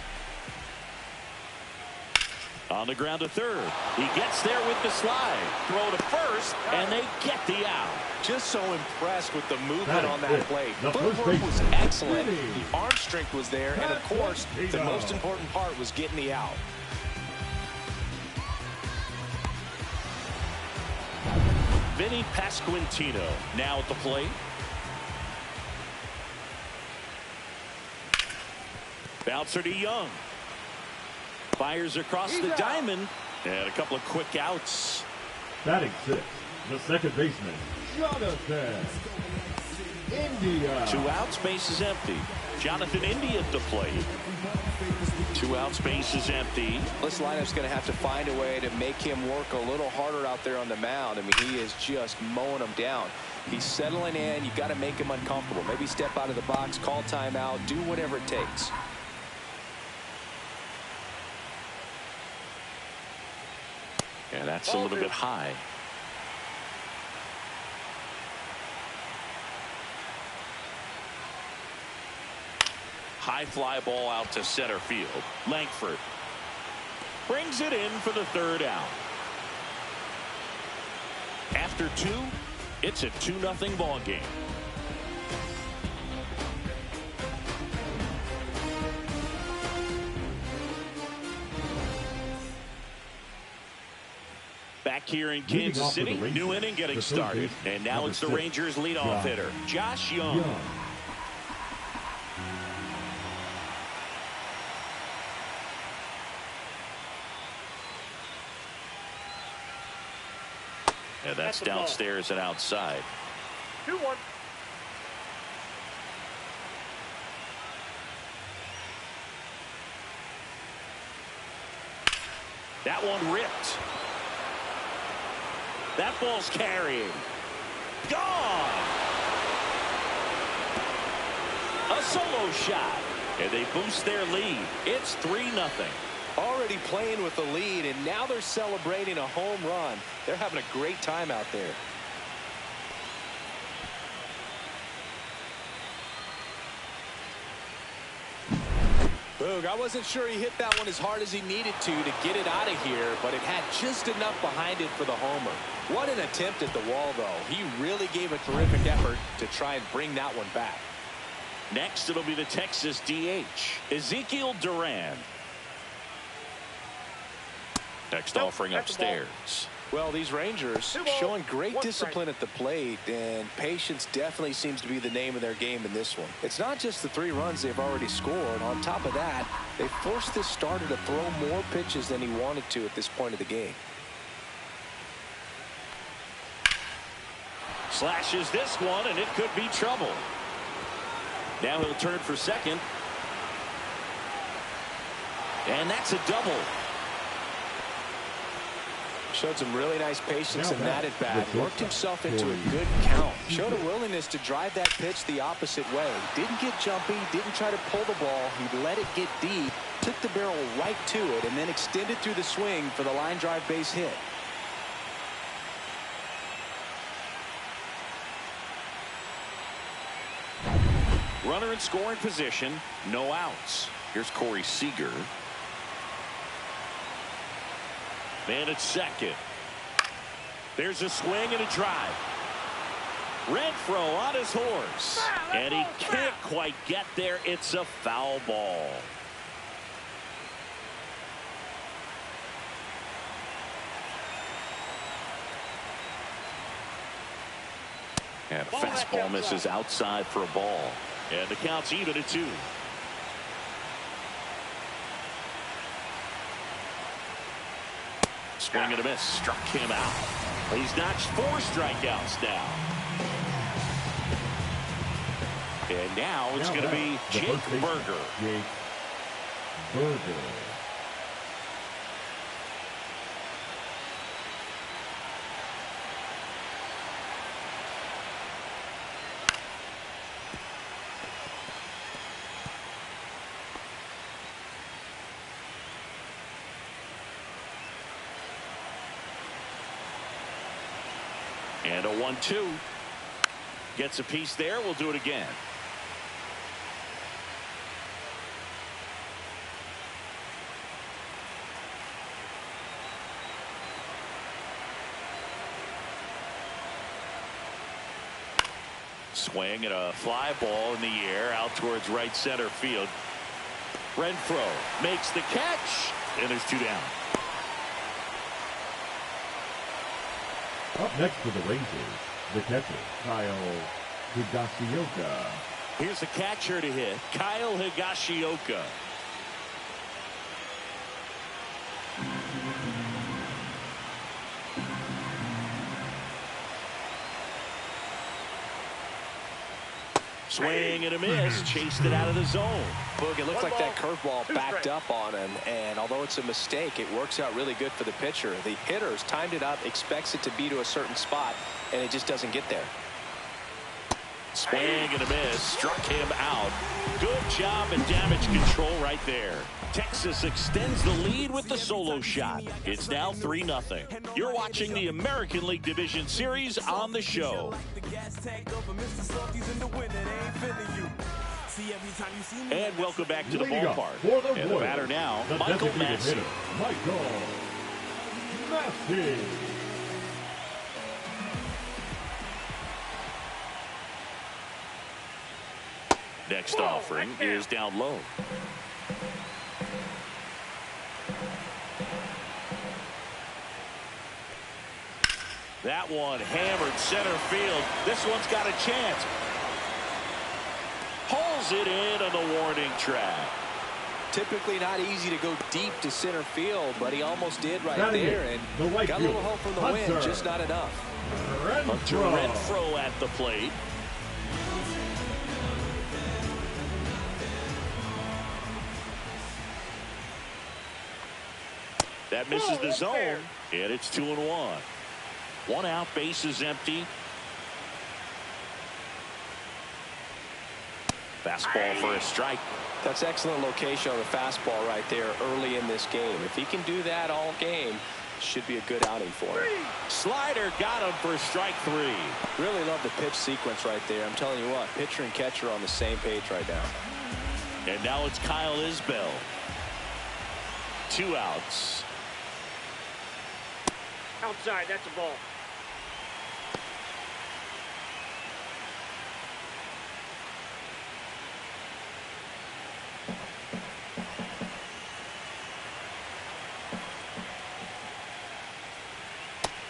On the ground to third. He gets there with the slide. Throw to first, and they get the out. Just so impressed with the movement on that play. The Footwork first was baseman, excellent. Vinny. The arm strength was there, and of course, the most important part was getting the out. Vinny Pasquantino now at the plate. Bouncer to Young. Fires across the diamond. And a couple of quick outs. Batting 6, the second baseman, Jonathan India. 2 outs, base is empty. Jonathan India at the plate. 2 outs, base is empty. This lineup's going to have to find a way to make him work a little harder out there on the mound. I mean, he is just mowing them down. He's settling in. You got to make him uncomfortable. Maybe step out of the box, call timeout, do whatever it takes. Yeah, that's a little bit high. High fly ball out to center field. Langford. Brings it in for the third out. After 2, it's a 2-0 ball game. Back here in Kansas City, new inning getting started. And now it's the Rangers leadoff hitter, Josh Young. And that's downstairs and outside. 2-1. That one ripped. That ball's carrying. Gone. A solo shot. And they boost their lead. It's 3-0. Already playing with the lead, and now they're celebrating a home run. They're having a great time out there. Boog, I wasn't sure he hit that one as hard as he needed to get it out of here, but it had just enough behind it for the homer. What an attempt at the wall, though. He really gave a terrific effort to try and bring that one back. Next, it'll be the Texas DH, Ezekiel Duran. Next offering upstairs. Well, these Rangers showing great discipline at the plate, and patience definitely seems to be the name of their game in this one. It's not just the 3 runs they've already scored. On top of that, they forced this starter to throw more pitches than he wanted to at this point of the game. Slashes this one, and it could be trouble. Now he'll turn for second. And that's a double. Showed some really nice patience in that at bat. Worked himself into a good count. Showed a willingness to drive that pitch the opposite way. Didn't get jumpy. Didn't try to pull the ball. He let it get deep. Took the barrel right to it and then extended through the swing for the line drive base hit. Runner in scoring position. No outs. Here's Corey Seager. Man at second. There's a swing and a drive. Renfroe on his horse. And he can't quite get there. It's a foul ball. And a fastball misses outside for a ball. And the count's even at 2. Swing and a miss. Struck him out. He's notched 4 strikeouts now. And now it's going to be Jake Burger. Jake Burger. And a 1-2. Gets a piece there. We'll do it again. Swing and a fly ball in the air out towards right center field. Renfroe makes the catch, and there's 2 down. Up next for the Rangers, the catcher, Kyle Higashioka. Here's the catcher to hit, Kyle Higashioka. Swing and a miss. Chased it out of the zone. Boog, it looked like that curveball backed up on him, and although it's a mistake, it works out really good for the pitcher. The hitter's timed it up, expects it to be to a certain spot, and it just doesn't get there. Swing and a miss. Struck him out. Good job and damage control right there. Texas extends the lead with the solo shot. It's now 3-0. You're watching the American League Division Series on the show. And welcome back to the Leading up ballpark. for the And the Royals, batter now, the Michael designated Massey. hitter, Michael Massey. Next offering is down low. That one hammered center field. This one's got a chance. Pulls it in on the warning track. Typically not easy to go deep to center field, but he almost did right Batting there, it, and the right got a little fielder, hope from the Hunter. win, just not enough. Hunter Renfroe at the plate. That misses the zone, and it's 2-1. One out, base is empty. Fastball for a strike. That's excellent location on the fastball right there early in this game. If he can do that all game, should be a good outing for him. Slider got him for strike 3. Really love the pitch sequence right there. I'm telling you what, pitcher and catcher are on the same page right now. And now it's Kyle Isbell. 2 outs. Outside, that's a ball.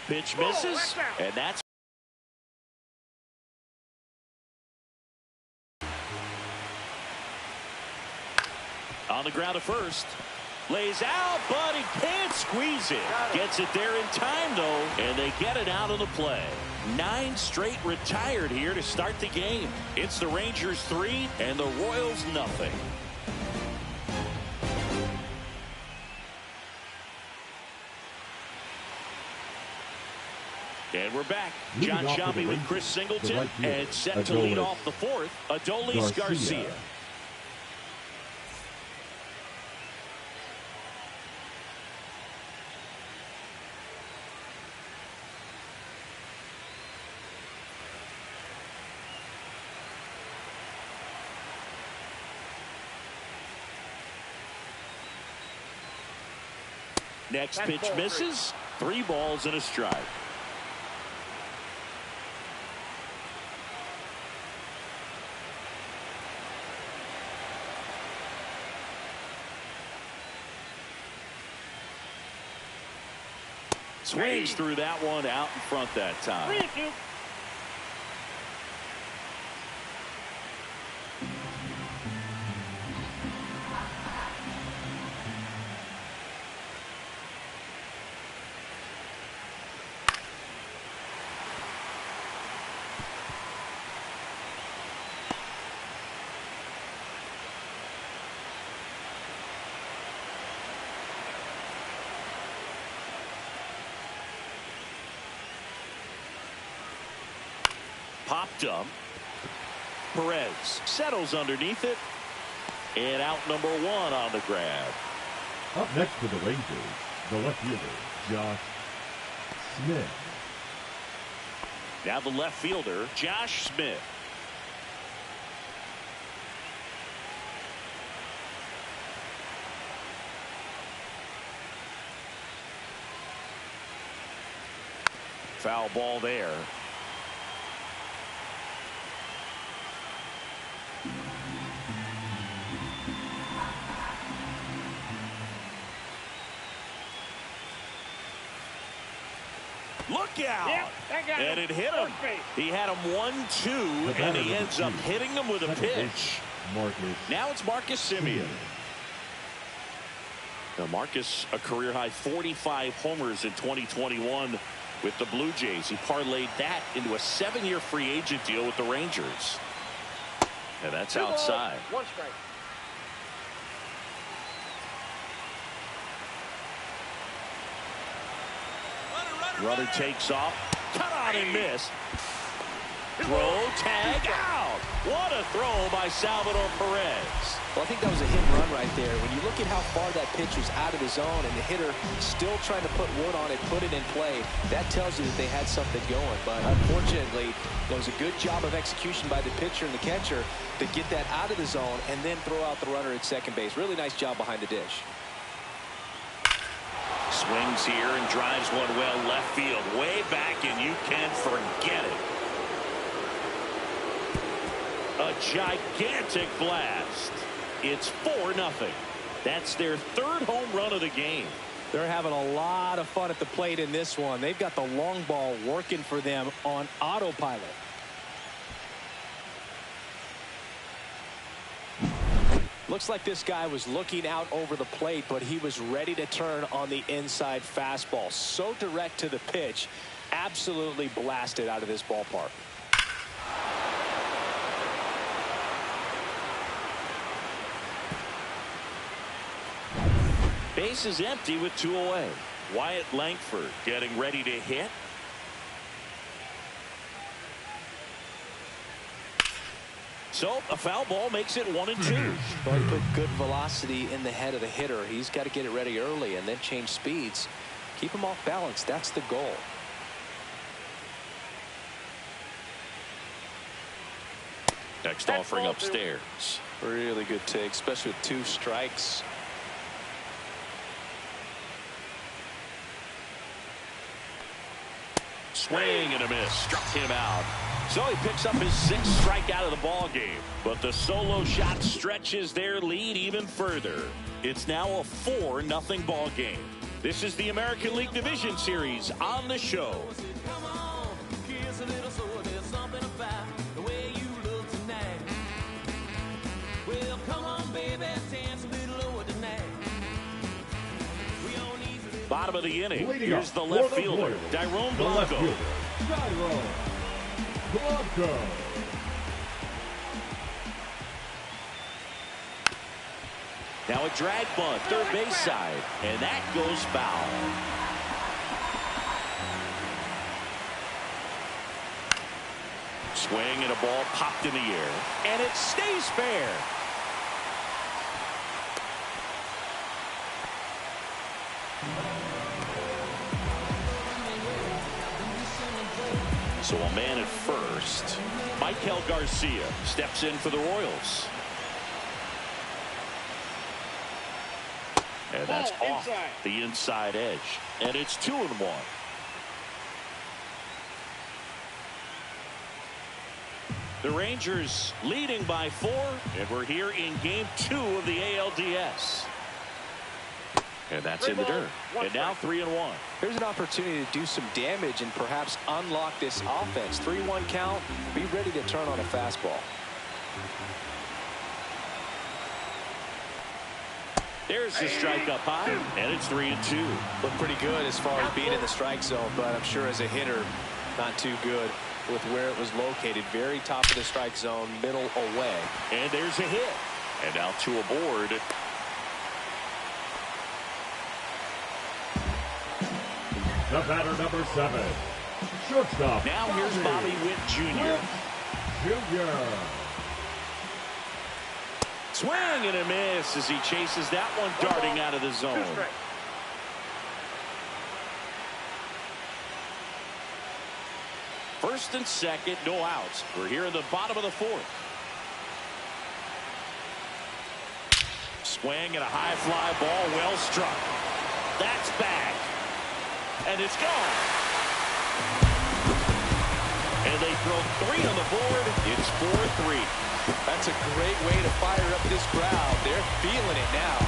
Pitch misses, and that's on the ground at first. Lays out, but he can't squeeze it. Gets it there in time, though, and they get it out of the play. 9 straight retired here to start the game. It's the Rangers 3 and the Royals nothing. And we're back. John Sciambi with Chris Singleton, and set to lead off the 4th, Adolis Garcia. Next pitch misses. 3 balls and a strike. Swings through that one out in front that time. Popped up. Perez settles underneath it. And out number 1 on the grab. Up next for the Rangers, the left fielder, Josh Smith. Now the left fielder, Josh Smith. Foul ball there. Look out! Yep, and it hit him. He had him 1-2, and he ends up hitting him with a pitch. Now it's Marcus Semien. Now Marcus, a career-high 45 homers in 2021 with the Blue Jays. He parlayed that into a 7-year free agent deal with the Rangers. And that's outside. 1 strike. Runner takes off. Cut on and missed. Throw, tag, out. What a throw by Salvador Perez. Well, I think that was a hit and run right there. When you look at how far that pitch was out of the zone and the hitter still trying to put wood on it, put it in play, that tells you that they had something going. But unfortunately, it was a good job of execution by the pitcher and the catcher to get that out of the zone and then throw out the runner at second base. Really nice job behind the dish. Swings here and drives one well left field, way back, and you can't forget it. A gigantic blast. It's 4-0. That's their third home run of the game. They're having a lot of fun at the plate in this one. They've got the long ball working for them on autopilot. Looks like this guy was looking out over the plate, but he was ready to turn on the inside fastball. So direct to the pitch, absolutely blasted out of this ballpark. Base is empty with 2 away. Wyatt Langford getting ready to hit. So a foul ball makes it 1-2. Well, he put good velocity in the head of the hitter. He's got to get it ready early and then change speeds. Keep him off balance. That's the goal. Next offering upstairs. Really good take, especially with 2 strikes. Swing and a miss. Struck him out. So he picks up his 6th strikeout of the ball game. But the solo shot stretches their lead even further. It's now a 4-0 ball game. This is the American League Division Series on the show. Bottom of the inning. Here's the left fielder, Dairon Blanco. Now a drag bunt, third base side, and that goes foul. Swing and a ball popped in the air, and it stays fair. So a man at first. Michael Garcia steps in for the Royals. And that's off the inside edge. And it's 2-1. The Rangers leading by 4. And we're here in game 2 of the ALDS. And that's in the dirt. And now 3-1. Here's an opportunity to do some damage and perhaps unlock this offense. 3-1 count. Be ready to turn on a fastball. There's the strike up high, and it's 3-2. Look pretty good as far as being in the strike zone, but I'm sure as a hitter, not too good with where it was located. Very top of the strike zone, middle away. And there's a hit. And now 2 aboard. The batter, number 7, shortstop. Now here's Bobby Witt Jr. Swing and a miss as he chases that one darting out of the zone. First and second, no outs. We're here in the bottom of the 4th. Swing and a high fly ball, well struck. That's back. And it's gone. And they throw 3 on the board. It's 4-3. That's a great way to fire up this crowd. They're feeling it now.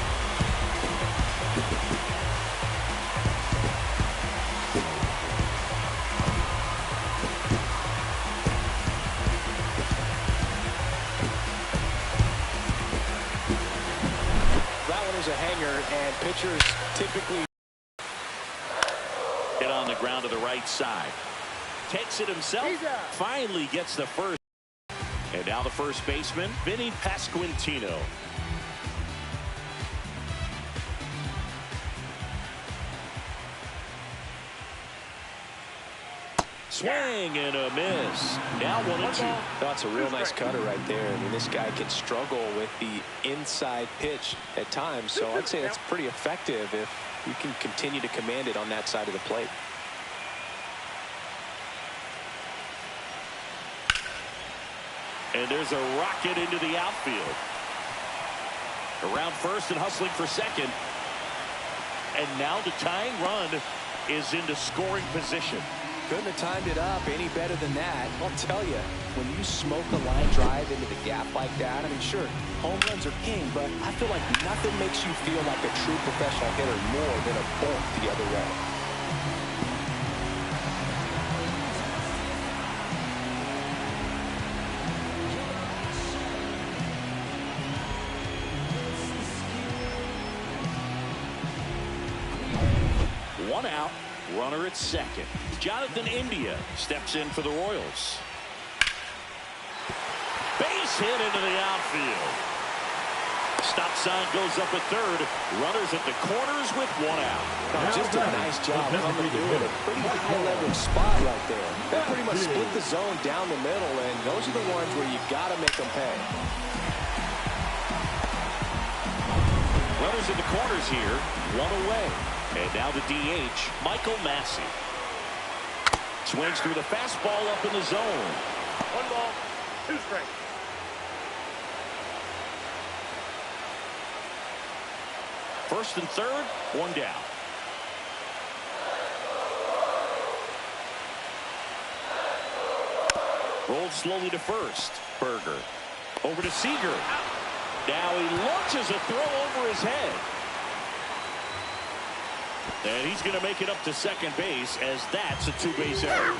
That one is a hanger, and pitchers typically Hit on the ground to the right side. Takes it himself. Finally gets the first. And now the first baseman, Vinny Pasquantino. Swing and a miss. Now 1-2. That's a real nice cutter right there. I mean, this guy can struggle with the inside pitch at times, so I'd say that's pretty effective if you can continue to command it on that side of the plate. And there's a rocket into the outfield. Around first and hustling for second. And now the tying run is into scoring position. Couldn't have timed it up any better than that. I'll tell you, when you smoke a line drive into the gap like that, I mean, sure, home runs are king, but I feel like nothing makes you feel like a true professional hitter more than a bolt the other way. One out, runner at second. Jonathan India steps in for the Royals. Base hit into the outfield. Stop sign goes up at third. Runners at the corners with 1 out. Just a nice job coming through in a pretty high leverage spot right there. They pretty much split the zone down the middle, and those are the ones where you got to make them pay. Runners in the corners here, 1 away. And now the DH, Michael Massey. Swings through the fastball up in the zone. 1 ball, 2 strikes. First and third, 1 down. Rolled slowly to first. Berger. Over to Seager. Now he launches a throw over his head. And he's going to make it up to second base as that's a 2-base error.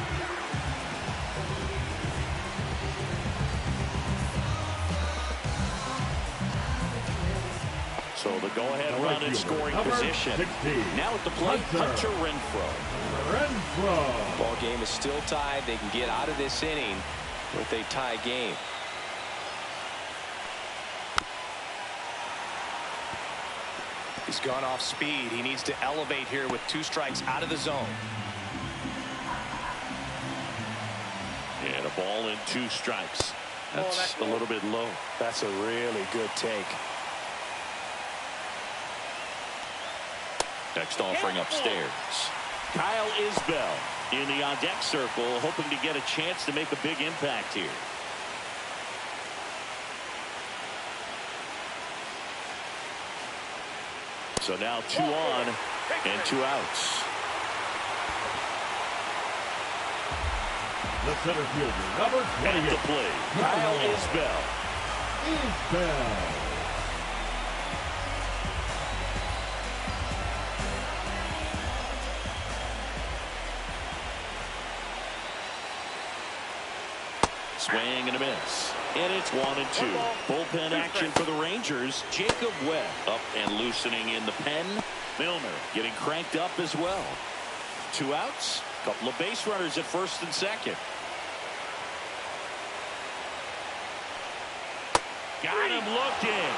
So the go-ahead run in scoring position. 16. Now at the plate, Hunter Renfroe. Ball game is still tied. They can get out of this inning with a tie game. He's gone off speed. He needs to elevate here with 2 strikes out of the zone. And a ball and 2 strikes. That's a little bit low. That's a really good take. Next offering upstairs. Kyle Isbell in the on-deck circle, hoping to get a chance to make a big impact here. So now 2 on and 2 outs. The center fielder, number 28. At the plate, Kyle Isbell. Swing and a miss. And it's 1-2. Bullpen action for the Rangers. Jacob Webb up and loosening in the pen. Milner getting cranked up as well. 2 outs. Couple of base runners at first and second. Got him looking.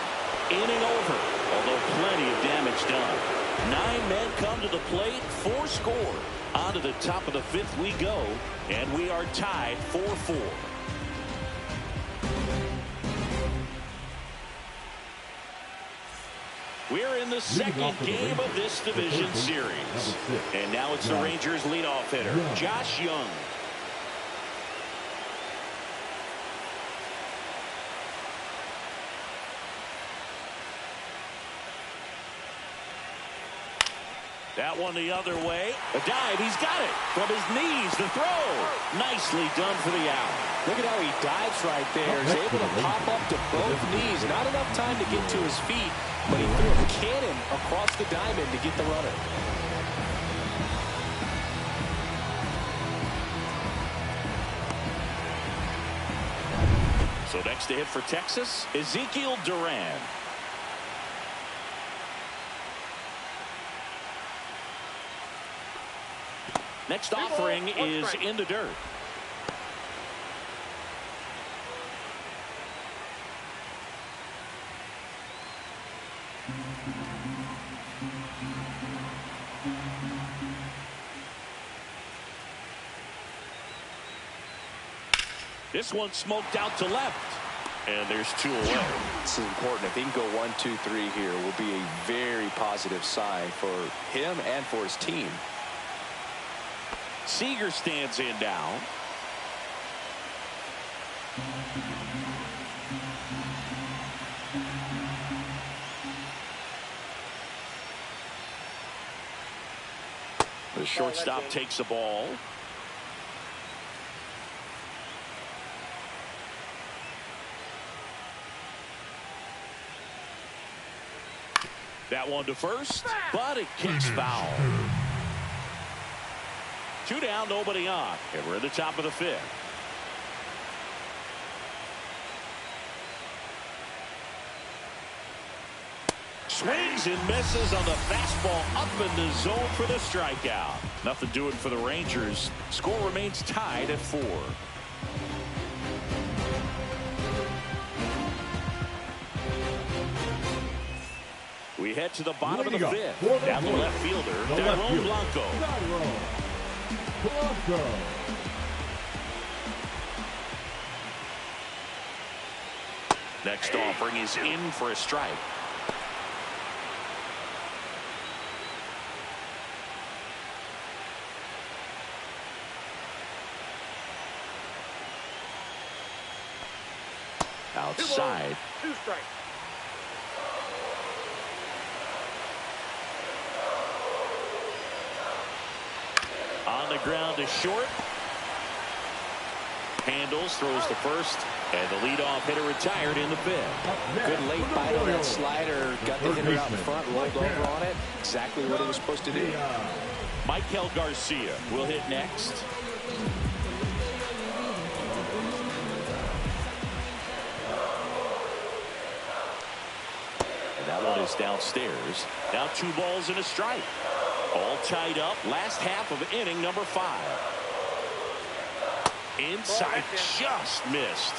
Inning over. Although plenty of damage done. 9 men come to the plate. 4 score. On to the top of the 5th we go. And we are tied 4-4. We're in the second game of this division series. And now it's the Rangers leadoff hitter, Josh Young. That one the other way. A dive. He's got it. From his knees, the throw. Nicely done for the out. Look at how he dives right there. He's able to pop up to both knees. Not enough time to get to his feet, but he threw a cannon across the diamond to get the runner. So next to hit for Texas, Ezekiel Duran. Next offering is in the dirt. This one smoked out to left. And there's 2 away. This is important. If he can go 1, 2, 3 here, will be a very positive sign for him and for his team. Seager stands in now. The shortstop takes the ball. That one to first, but it kicks foul. 2 down, nobody on. And we're at the top of the 5th. Swings and misses on the fastball up in the zone for the strikeout. Nothing doing for the Rangers. Score remains tied at 4. We head to the bottom of the 5th. Down the left fielder, Daron Blanco. Next offering is in for a strike. Outside. 2 strikes. On the ground is short. Handles, throws to first, and the leadoff hitter retired in the 5th. Good late bite on that slider. Got the hitter out in front, rolled over on it. Exactly what he was supposed to do. Michael Garcia will hit next. And that one is downstairs. Now 2 balls and a strike. All tied up. Last half of inning number 5. Inside, just missed.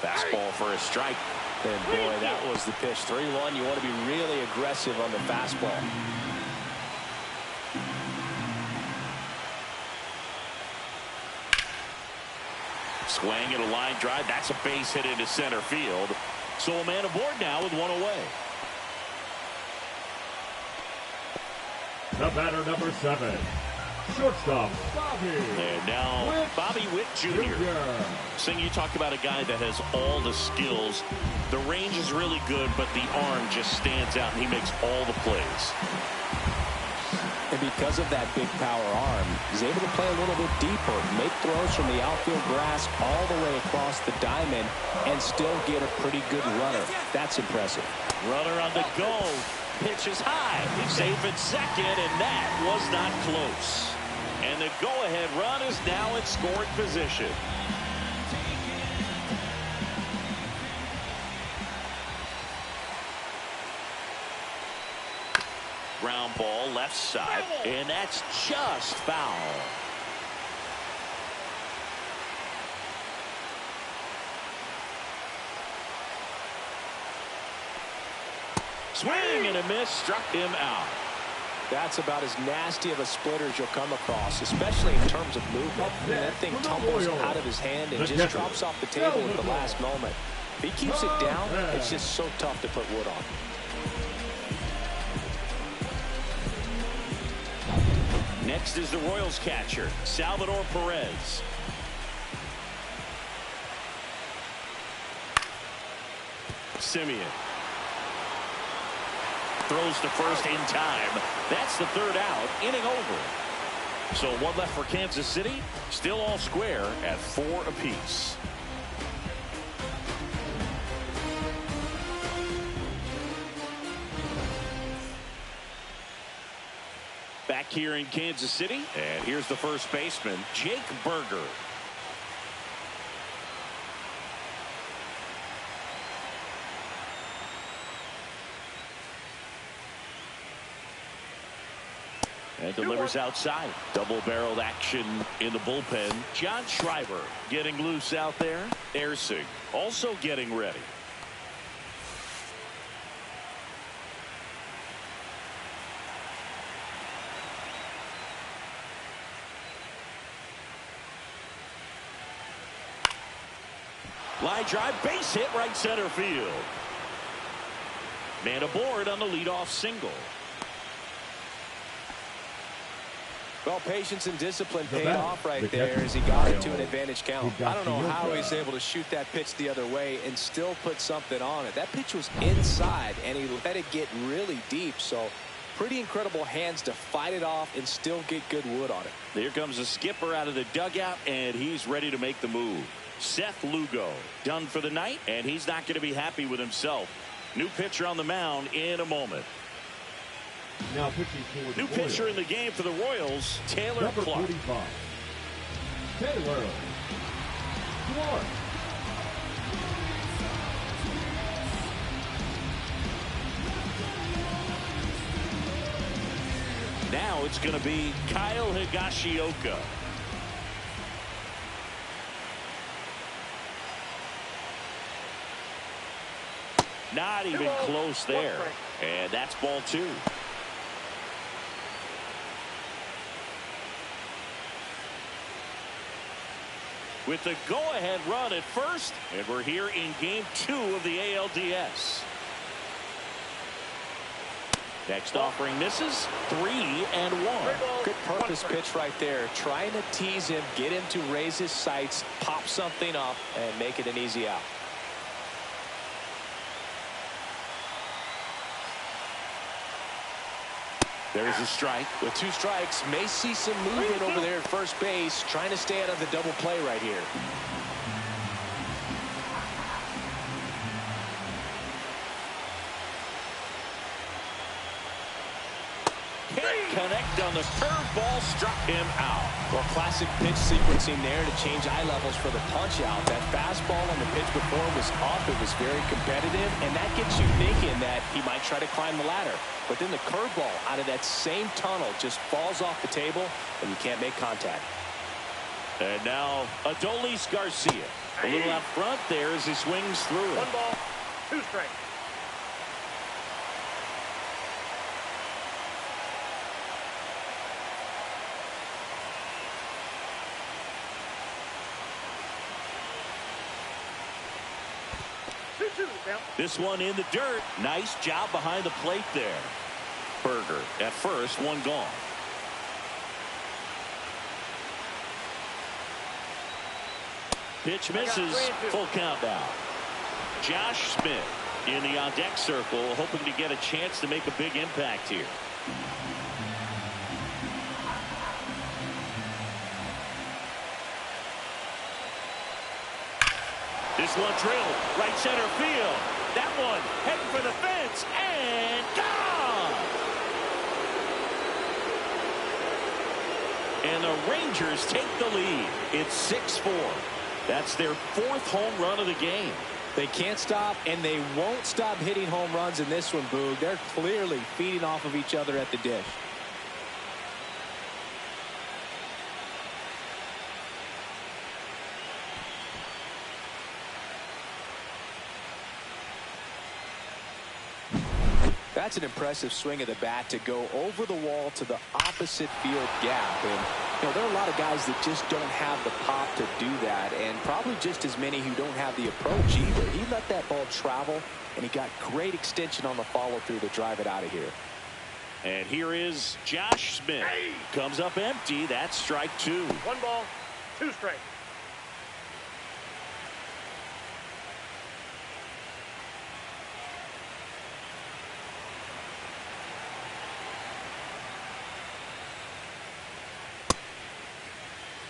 Fastball for a strike. And boy, that was the pitch. 3-1. You want to be really aggressive on the fastball. Swing and a line drive. That's a base hit into center field. So a man aboard now with 1 away. The batter, number 7, shortstop, Bobby. And now Bobby Witt Jr. Sing, you talked about a guy that has all the skills. The range is really good, but the arm just stands out, and he makes all the plays. And because of that big power arm, he's able to play a little bit deeper, make throws from the outfield grass all the way across the diamond, and still get a pretty good runner. That's impressive. Runner on the go. Pitch is high. Safe at second, and that was not close. And the go-ahead run is now in scoring position. Ground ball left side, and that's just foul. Swing and a miss, struck him out. That's about as nasty of a splitter as you'll come across, especially in terms of movement. I mean, that thing tumbles out of his hand and just drops off the table at the last moment. If he keeps it down, it's just so tough to put wood on. Next is the Royals catcher, Salvador Perez. Simeon throws to first in time. That's the 3rd out, inning over. So 1 left for Kansas City, still all square at 4 apiece. Back here in Kansas City, and here's the first baseman, Jake Berger. And delivers outside. Double-barreled action in the bullpen. John Schreiber getting loose out there. Ersing also getting ready. Line drive, base hit, right center field. Man aboard on the leadoff single. Well, patience and discipline paid batter, off right the there catcher, as he got Kyle into an advantage count. I don't know how he's able to shoot that pitch the other way and still put something on it. That pitch was inside, and he let it get really deep. So pretty incredible hands to fight it off and still get good wood on it. Here comes the skipper out of the dugout, and he's ready to make the move. Seth Lugo done for the night, and he's not going to be happy with himself. New pitcher on the mound in a moment. Now pitching for the New pitcher in the game for the Royals, Taylor number Clark. 45, Taylor Clark. Now it's going to be Kyle Higashioka. Not even close there. And that's ball 2. With the go-ahead run at first, and we're here in game 2 of the ALDS. Next offering misses. 3-1. Good purpose pitch right there. Trying to tease him, get him to raise his sights, pop something up, and make it an easy out. There's a strike. With 2 strikes, may see some movement over there at first base, trying to stay out of the double play right here. Can't connect on the curveball, struck him out. Well, classic pitch sequencing there to change eye levels for the punch out. That fastball on the pitch before was up. It was very competitive, and that gets you thinking that he might try to climb the ladder. But then the curveball out of that same tunnel just falls off the table, and you can't make contact. And now Adolis Garcia. A little out front there as he swings through it. 1 ball, 2 strikes. This one in the dirt. Nice job behind the plate there. Berger at first, 1 gone. Pitch misses. Full count now. Josh Smith in the on-deck circle, hoping to get a chance to make a big impact here. This one drilled right center field. That one heading for the fence and gone. And the Rangers take the lead. It's 6-4. That's their 4th home run of the game. They can't stop, and they won't stop hitting home runs in this one, Boog. They're clearly feeding off of each other at the dish. That's an impressive swing of the bat to go over the wall to the opposite field gap. And, you know, there are a lot of guys that just don't have the pop to do that, and probably just as many who don't have the approach either. He let that ball travel, and he got great extension on the follow-through to drive it out of here. And here is Josh Smith. Comes up empty. That's strike 2. 1 ball, 2 strikes.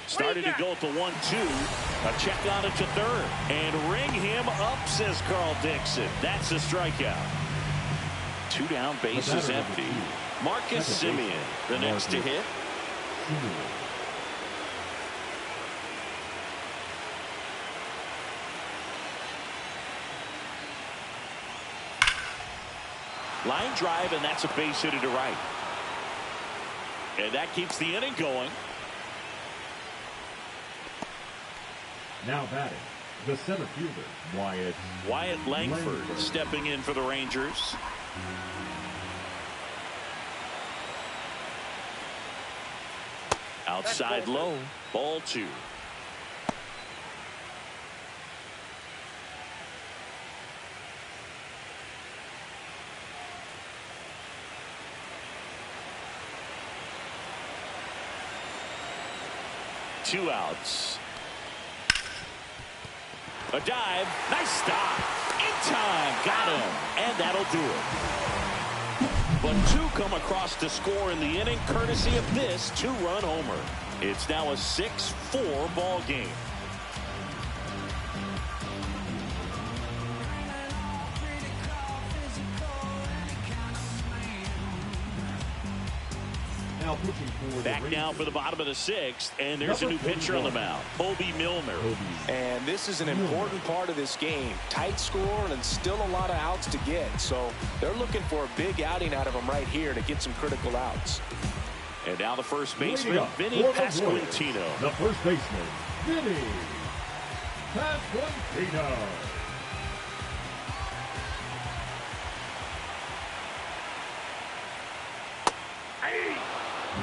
Started to go at the 1-2. A check on it to third. And ring him up, says Carl Dixon. That's a strikeout. 2 down, bases empty. Marcus Simeon, the next to hit. Line drive, and that's a base hit to right. And that keeps the inning going. Now batting, the center fielder, Wyatt Langford stepping in for the Rangers. Outside low, ball 2. 2 outs. A dive. Nice stop. In time. Got him. And that'll do it. But 2 come across to score in the inning, courtesy of this 2-run homer. It's now a 6-4 ball game. Now pitching for Back now for the bottom of the 6th, and there's a new pitcher on the mound, Bobby Milner. And this is an important part of this game. Tight score and still a lot of outs to get. So they're looking for a big outing out of him right here to get some critical outs. And now the first baseman, Vinny Pasquantino. The first baseman, Vinny Pasquantino.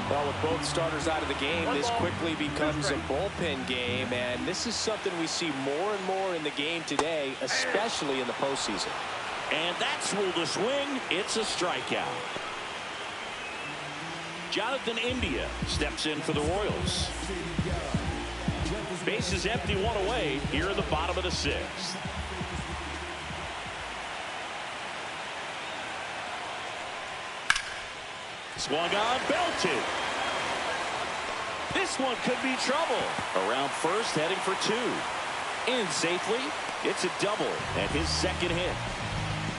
Well, with both starters out of the game, this quickly becomes a bullpen game, and this is something we see more and more in the game today, especially in the postseason. And that's ruled a swing. It's a strikeout. Jonathan India steps in for the Royals. Base is empty, 1 away here in the bottom of the 6th. Swung on, belted. This one could be trouble. Around first, heading for 2. In safely. It's a double and his second hit.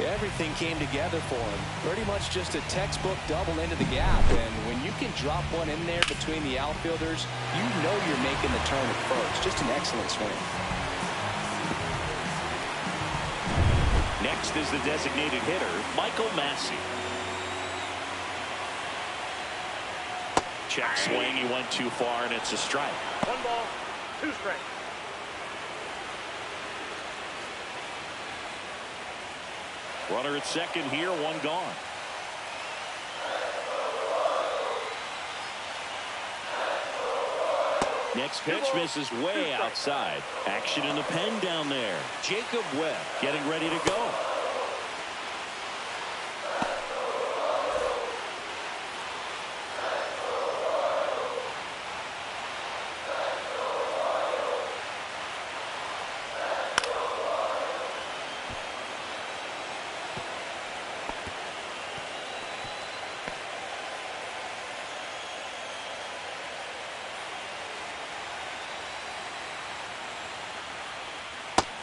Everything came together for him. Pretty much just a textbook double into the gap. And when you can drop one in there between the outfielders, you know you're making the turn at first. Just an excellent swing. Next is the designated hitter, Michael Massey. Check swing. He went too far, and it's a strike. 1 ball, 2 strikes. Runner at second here, 1 gone. Next pitch misses way outside. Action in the pen down there. Jacob Webb getting ready to go.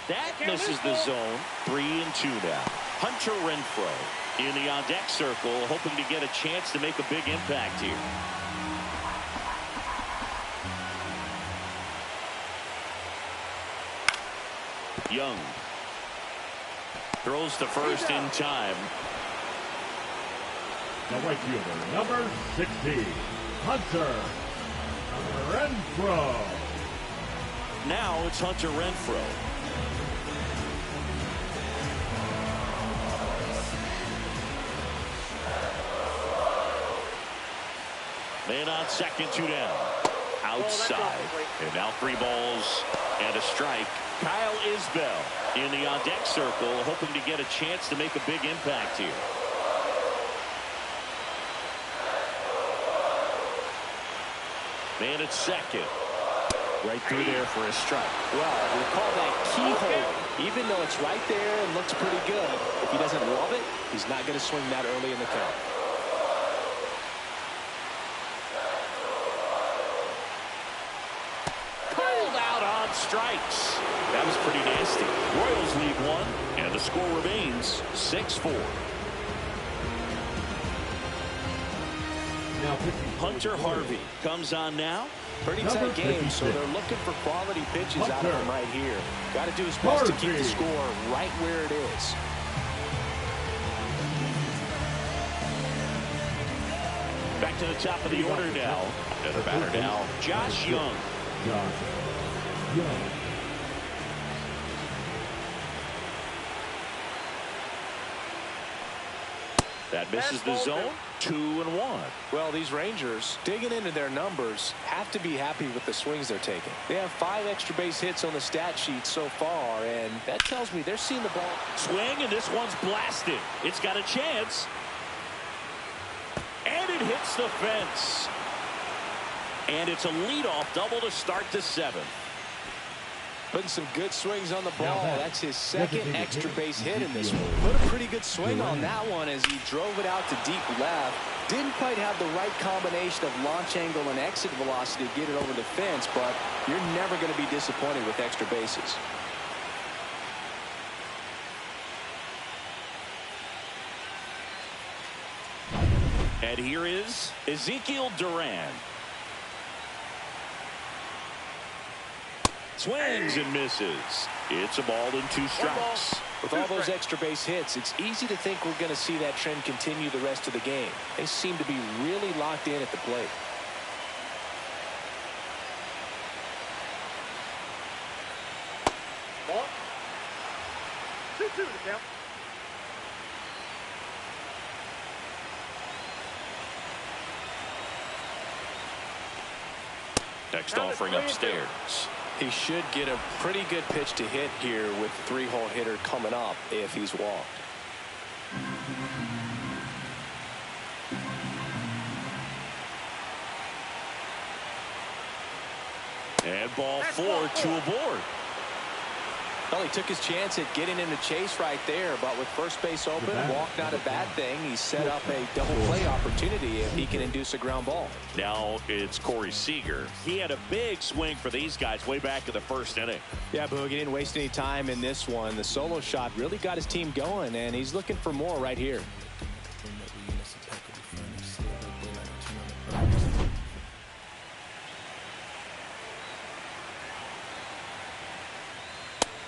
That misses the zone. 3-2 now. Hunter Renfroe in the on-deck circle, hoping to get a chance to make a big impact here. Young throws to first in time. The right fielder, number 60, Hunter Renfroe. Now it's Hunter Renfroe. Man on second, 2 down. Outside. And now 3 balls and a strike. Kyle Isbell in the on-deck circle, hoping to get a chance to make a big impact here. Man at second. Right through there for a strike. Well, we call that keyhole. Even though it's right there and looks pretty good, if he doesn't love it, he's not going to swing that early in the count. Strikes. That was pretty nasty. Royals lead 1, and the score remains 6-4. Hunter Harvey comes on now. Pretty tight game, so they're looking for quality pitches out of him right here. Got to do his best to keep the score right where it is. Back to the top of the order now. And the batter now, Josh Young. That misses the zone. 2-1. Well, these Rangers, digging into their numbers, have to be happy with the swings they're taking. They have 5 extra base hits on the stat sheet so far, and that tells me they're seeing the ball. Swing, and this one's blasted. It's got a chance. And it hits the fence. And it's a leadoff double to start the seventh. Putting some good swings on the ball. That's his second extra base hit in this one. Put a pretty good swing on that one as he drove it out to deep left. Didn't quite have the right combination of launch angle and exit velocity to get it over the fence, but you're never going to be disappointed with extra bases. And here is Ezekiel Duran. Swings and misses. It's a ball and 2 strikes. With all those extra base hits, it's easy to think we're going to see that trend continue the rest of the game. They seem to be really locked in at the plate. Ball. 2-2 to count. Next offering upstairs. He should get a pretty good pitch to hit here with the 3-hole hitter coming up if he's walked. And ball 4, 2 aboard. Well, he took his chance at getting in the chase right there, but with first base open, walk not a bad thing. He set up a double play opportunity if he can induce a ground ball. Now it's Corey Seager. He had a big swing for these guys way back in the first inning. Yeah, Boog, he didn't waste any time in this one. The solo shot really got his team going, and he's looking for more right here.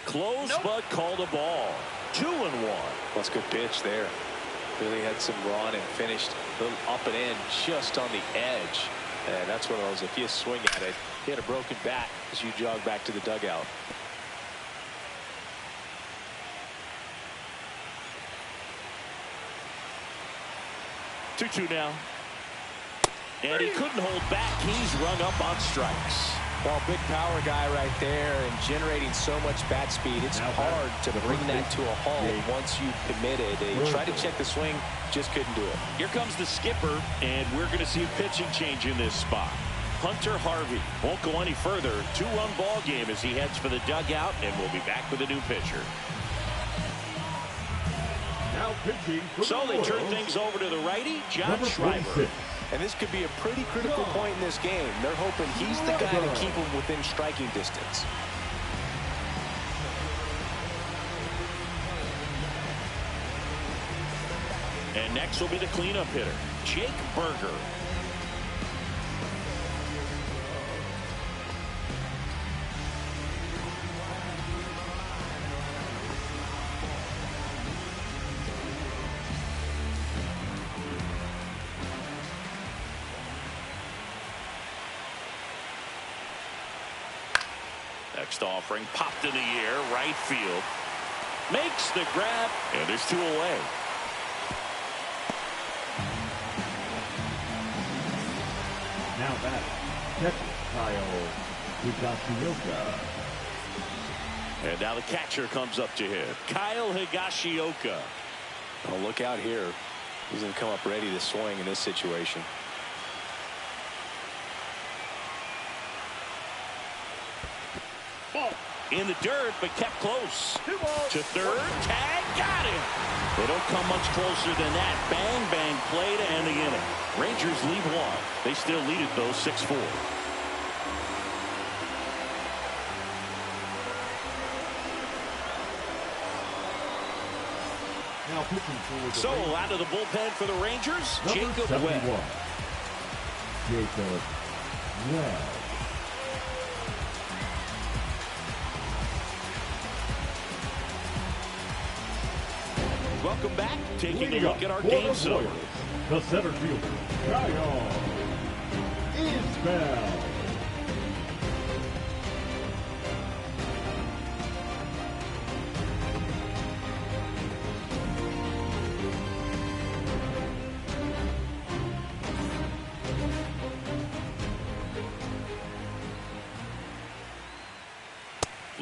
Close, but called a ball. 2-1. That's a good pitch there. Really had some run and finished a little up and in just on the edge. And that's one of those, if you swing at it, hit a broken bat as you jog back to the dugout. Two now. And he couldn't hold back. He's rung up on strikes. Well, big power guy right there and generating so much bat speed. It's hard to bring that to a halt once you've committed. He tried to check the swing, just couldn't do it. Here comes the skipper, and we're going to see a pitching change in this spot. Hunter Harvey won't go any further. 2-run ball game as he heads for the dugout, and we'll be back with a new pitcher. Now pitching for So the they turn Royals, things over to the righty, John number Schreiber. 26. And this could be a pretty critical point in this game. They're hoping he's the guy to keep him within striking distance. And next will be the cleanup hitter, Jake Berger. Next offering popped in the air, right field. Makes the grab, and there's 2 away. Now back, catcher Kyle Higashioka. And now the catcher comes up to him, Kyle Higashioka. Oh, look out here. He's going to come up ready to swing in this situation. Ball. In the dirt, but kept close. 2 balls. To third, tag, got him. They don't come much closer than that. Bang, bang, play to end the inning. Rangers lead 1. They still lead it, though, 6-4. Now pitching for the So Rangers, out of the bullpen for the Rangers, number Jacob 71. Webb. Jacob Webb. Welcome back. Taking a Leading look up at our for game the summary. Royals, the center fielder, Kyle Isbell.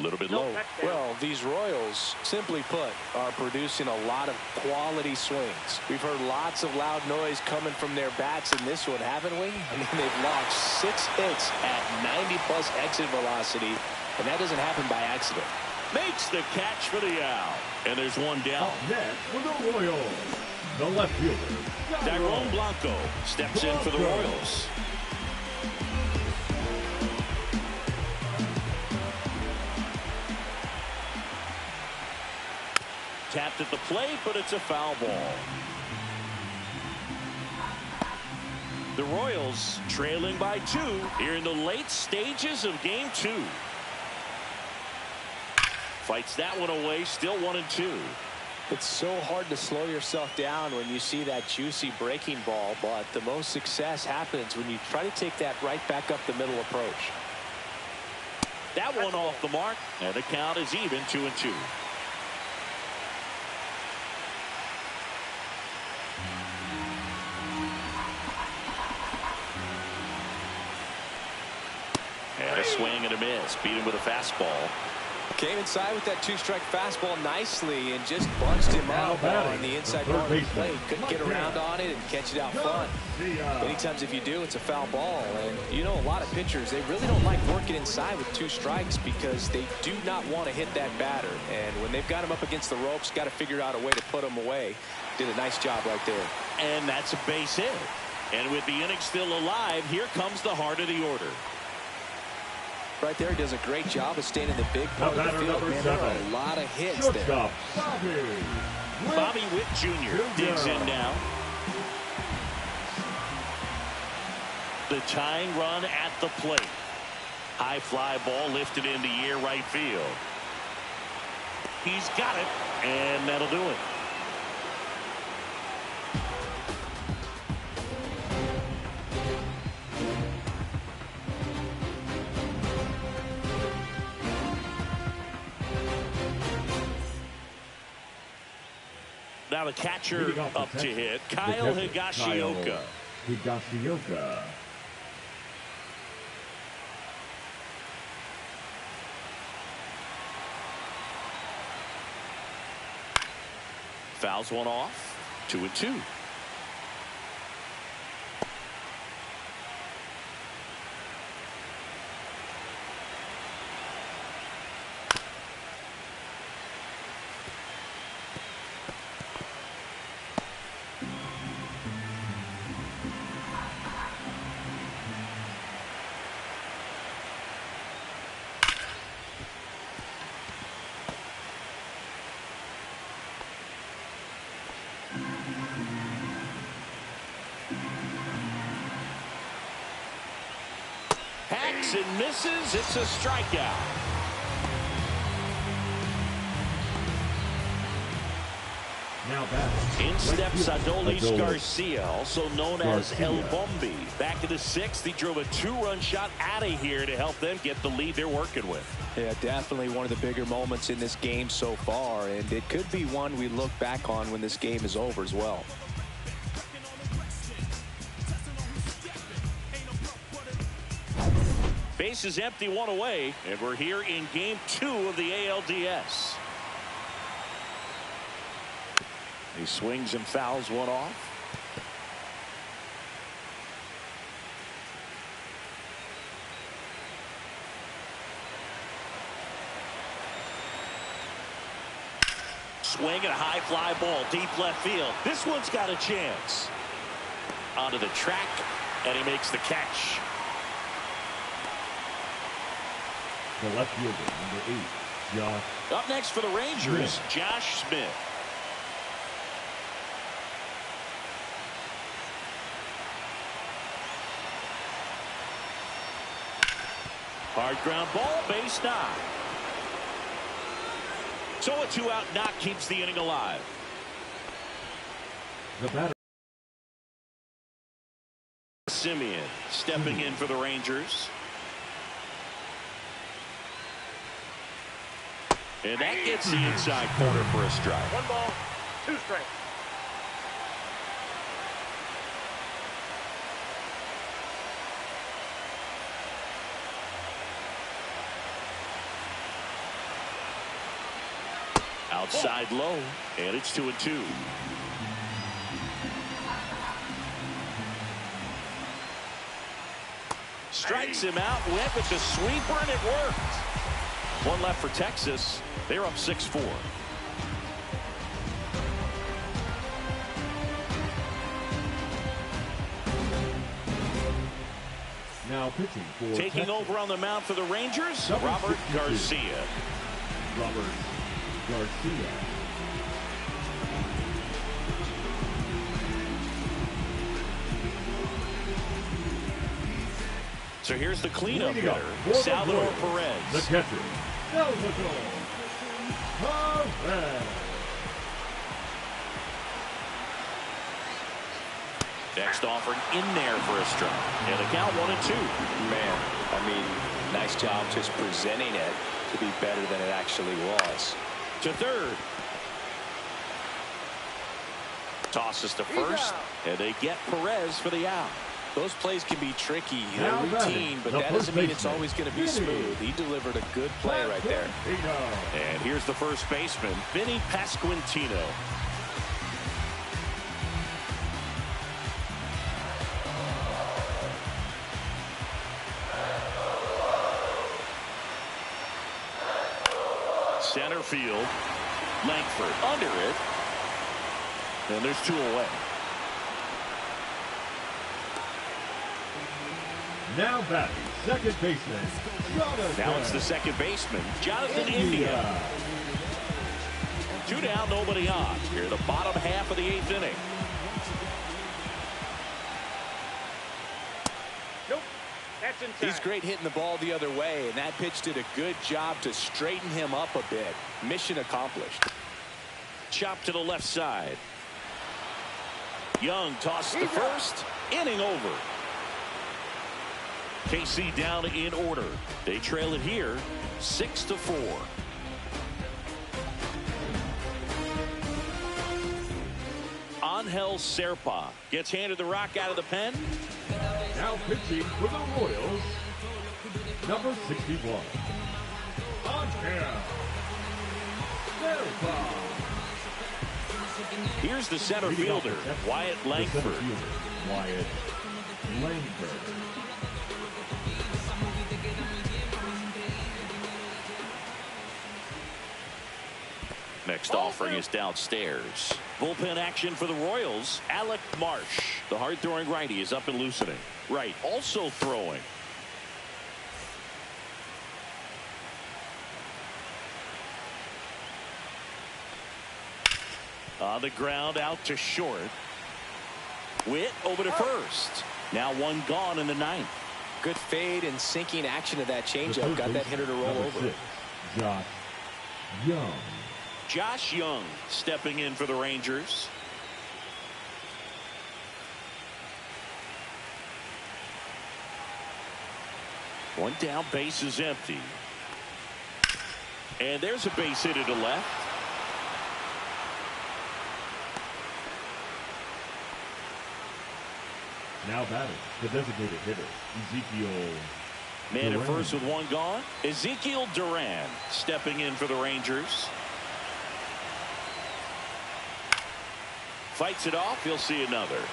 A little bit No, low. that's down. Well, these Royals, simply put, are producing a lot of quality swings. We've heard lots of loud noise coming from their bats in this one, haven't we? I mean, they've launched 6 hits at 90-plus exit velocity, and that doesn't happen by accident. Makes the catch for the out. And there's one down. Up next for the Royals, the left fielder, Tyrone Blanco steps in for the Royals. Tapped at the plate, but it's a foul ball. The Royals trailing by 2 here in the late stages of game 2. Fights that one away, still 1-2. It's so hard to slow yourself down when you see that juicy breaking ball, but the most success happens when you try to take that right back up the middle approach. That one off the mark, and the count is even 2-2. And a swing and a miss. Beat him with a fastball. Came inside with that 2-strike fastball nicely and just bunched him up on the inside part of the plate. Couldn't get around on it and catch it out front. Many times if you do, it's a foul ball. And you know, a lot of pitchers, they really don't like working inside with 2 strikes because they do not want to hit that batter. And when they've got him up against the ropes, got to figure out a way to put him away. Did a nice job right there. And that's a base hit. And with the inning still alive, here comes the heart of the order. Right there, he does a great job of staying in the big part of the field. Man, there are a lot of hits there. shortstop, Bobby Witt Jr. digs in now. The tying run at the plate. High fly ball lifted in the air right field. He's got it, and that'll do it. Now the catcher up to hit, Kyle Higashioka. Higashioka. Fouls one off, 2-2. Hacks and misses. It's a strikeout. Now back. In steps Adolis Garcia, also known as El Bombi. Back in the 6th, he drove a 2-run shot out of here to help them get the lead they're working with. Yeah, definitely one of the bigger moments in this game so far, and it could be one we look back on when this game is over as well. Base is empty, 1 away, and we're here in game 2 of the ALDS. He swings and fouls one off. Swing and a high fly ball deep left field. This one's got a chance. Onto the track, and he makes the catch. The left fielder, number 8, Josh. Up next for the Rangers, Josh Smith. Hard ground ball, base knock. So a 2-out knock keeps the inning alive. The batter. Simeon stepping in for the Rangers. And that gets the inside corner for a strike. 1 ball, 2 strikes. Outside low, and it's 2-2. Strikes him out, went with the sweeper, and it worked. One left for Texas. They're up 6-4. Now pitching for Taking Texas. over on the mound for the Rangers, Number Robert 62. Garcia. Robert Garcia. So here's the cleanup Leading up hitter, for the Salvador Royals, Perez. The catcher, Salvador Perez. Next offering in there for a strike. And the count 1-2. Man, I mean, nice job just presenting it to be better than it actually was. To third. Tosses to first, and they get Perez for the out. Those plays can be tricky. They're Now routine, but the that first doesn't mean it's baseman, always going to be Vinny. smooth. He delivered a good play right there. And here's the first baseman, Vinny Pasquantino. Center field. Langford under it. And there's 2 away. Now batting, second baseman, Jonathan. Now it's the second baseman, Jonathan India. 2 down, nobody on. Here, the bottom half of the 8th inning. Nope. That's inside. He's great hitting the ball the other way, and that pitch did a good job to straighten him up a bit. Mission accomplished. Chop to the left side. Young tosses to first. Inning over. KC down in order. They trail it here 6-4. Angel Serpa gets handed the rock out of the pen. Now pitching for the Royals, number 61, Angel Serpa. Here's the center Leading off fielder, the Texans, Wyatt the center Langford. fielder, Wyatt Langford. Next offering is downstairs. Bullpen action for the Royals. Alec Marsh, the hard-throwing righty, is up and loosening. Right, also throwing. On the ground, out to short. Witt over to first. Now 1 gone in the 9th. Good fade and sinking action of that The changeup. third Got that baseman, hitter to roll number over. 6, Josh Young. Josh Young stepping in for the Rangers. One down, base is empty. And there's a base hit to left. Now batting, the designated hitter, Ezekiel Man at Duran. first with 1 gone. Ezekiel Duran stepping in for the Rangers. Fights it off. He'll see another.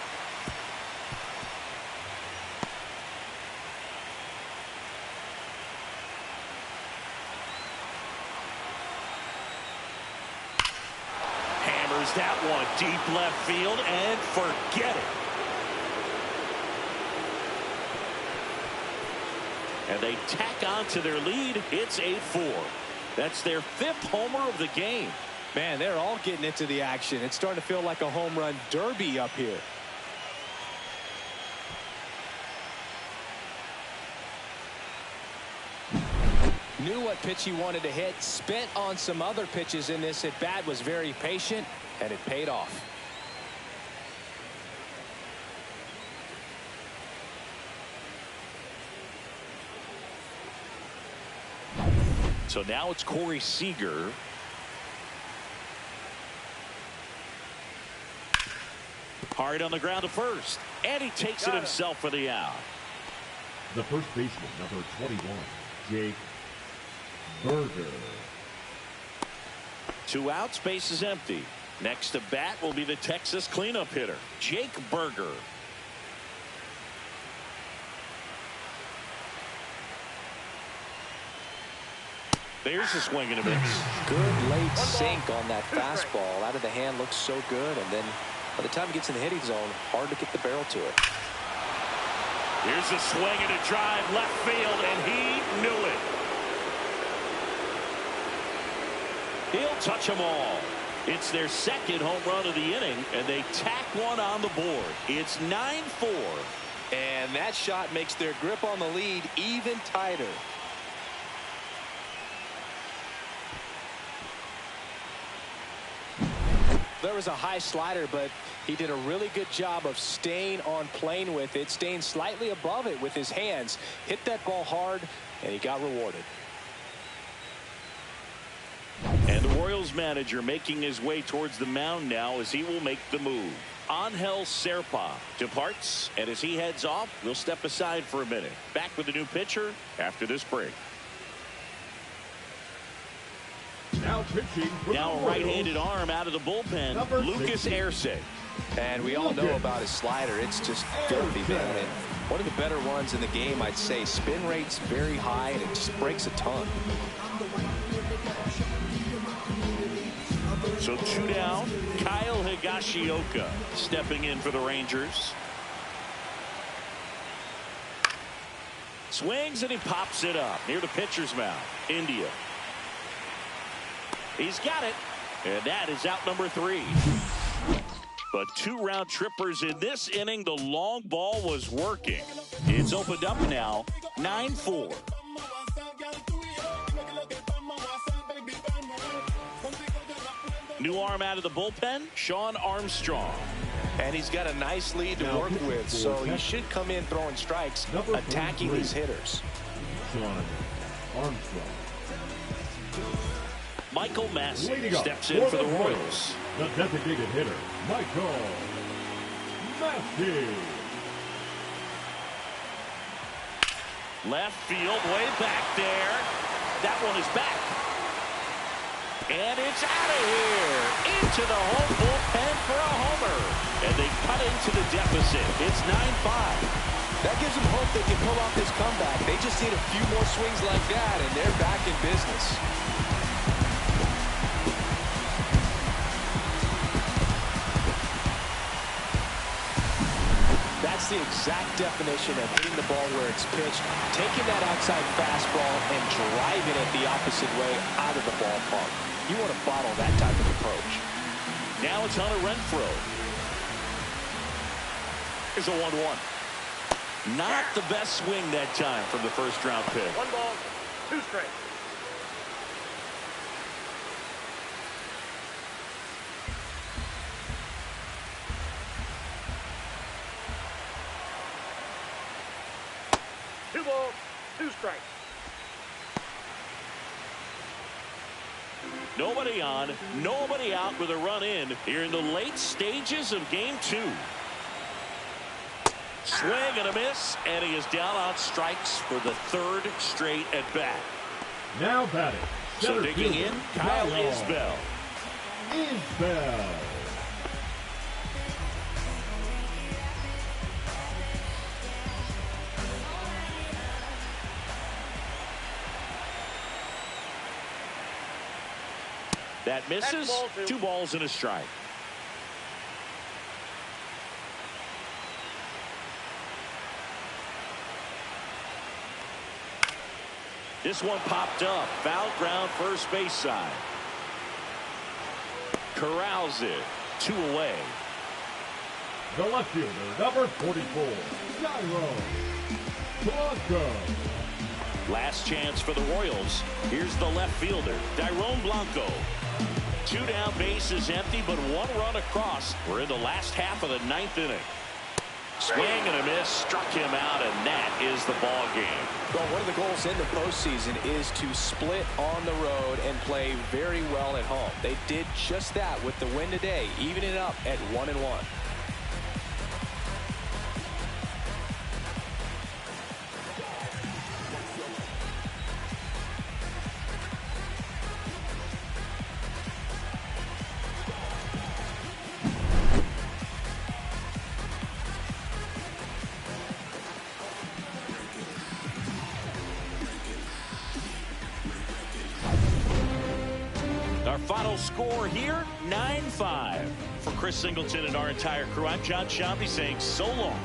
Hammers that one deep left field and forget it. And they tack on to their lead. It's 8-4. That's their 5th homer of the game. Man, they're all getting into the action. It's starting to feel like a home run derby up here. Knew what pitch he wanted to hit. Spent on some other pitches in this at bat. Was very patient, and it paid off. So now it's Corey Seager. Hard on the ground to first. And he takes it himself for the out. The first baseman, number 21, Jake Berger. 2 outs, base is empty. Next to bat will be the Texas cleanup hitter, Jake Berger. There's a swing and a miss. Good late sink on that fastball. Out of the hand, looks so good. And then by the time it gets in the hitting zone, hard to get the barrel to it. Here's a swing and a drive left field, and he knew it. He'll touch them all. It's their second home run of the inning, and they tack one on the board. It's 9-4. And that shot makes their grip on the lead even tighter. There was a high slider, but he did a really good job of staying on plane with it, staying slightly above it with his hands. Hit that ball hard, and he got rewarded. And the Royals manager making his way towards the mound now as he will make the move. Angel Serpa departs, and as he heads off, we'll step aside for a minute. Back with a new pitcher after this break. Now pitching. Now a right-handed arm out of the bullpen, Lucas Erceg. And we all know about his slider. It's just filthy, man. And one of the better ones in the game, I'd say. Spin rate's very high, and it just breaks a ton. So 2 down, Kyle Higashioka stepping in for the Rangers. Swings and he pops it up near the pitcher's mound. India. He's got it, and that is out number 3. But 2 round trippers in this inning. The long ball was working. It's opened up now, 9-4. New arm out of the bullpen, Sean Armstrong. And he's got a nice lead to work with, so he should come in throwing strikes, attacking these hitters. Sean Armstrong. Michael Massey steps in for the Royals. The designated hitter, Michael Massey. Left field, way back there. That one is back. And it's out of here. Into the home bullpen for a homer. And they cut into the deficit. It's 9-5. That gives them hope they can pull off this comeback. They just need a few more swings like that, and they're back in business. That's the exact definition of hitting the ball where it's pitched, taking that outside fastball and driving it the opposite way out of the ballpark. You want to bottle that type of approach. Now it's Hunter Renfroe. Here's a 1-1. Not the best swing that time from the first round pick. 1 ball, 2 strikes. Two balls, 2 strikes. Nobody on, nobody out with a run in here in the late stages of game 2. Swing and a miss, and he is down on strikes for the 3rd straight at bat. Now batting. So digging in, Kyle Isbell. Isbell. That misses. 2 balls and a strike. This one popped up. Foul ground, first base side. Corrals it. 2 away. The left fielder, number 44, Jairo Blanco. Last chance for the Royals. Here's the left fielder, Dairon Blanco. 2 down, base is empty, but 1 run across. We're in the last half of the 9th inning. Swing and a miss, struck him out, and that is the ball game. Well, one of the goals in the postseason is to split on the road and play very well at home. They did just that with the win today, evening it up at 1-1. Our final score here, 9-5. For Chris Singleton and our entire crew, I'm John Shambi saying so long.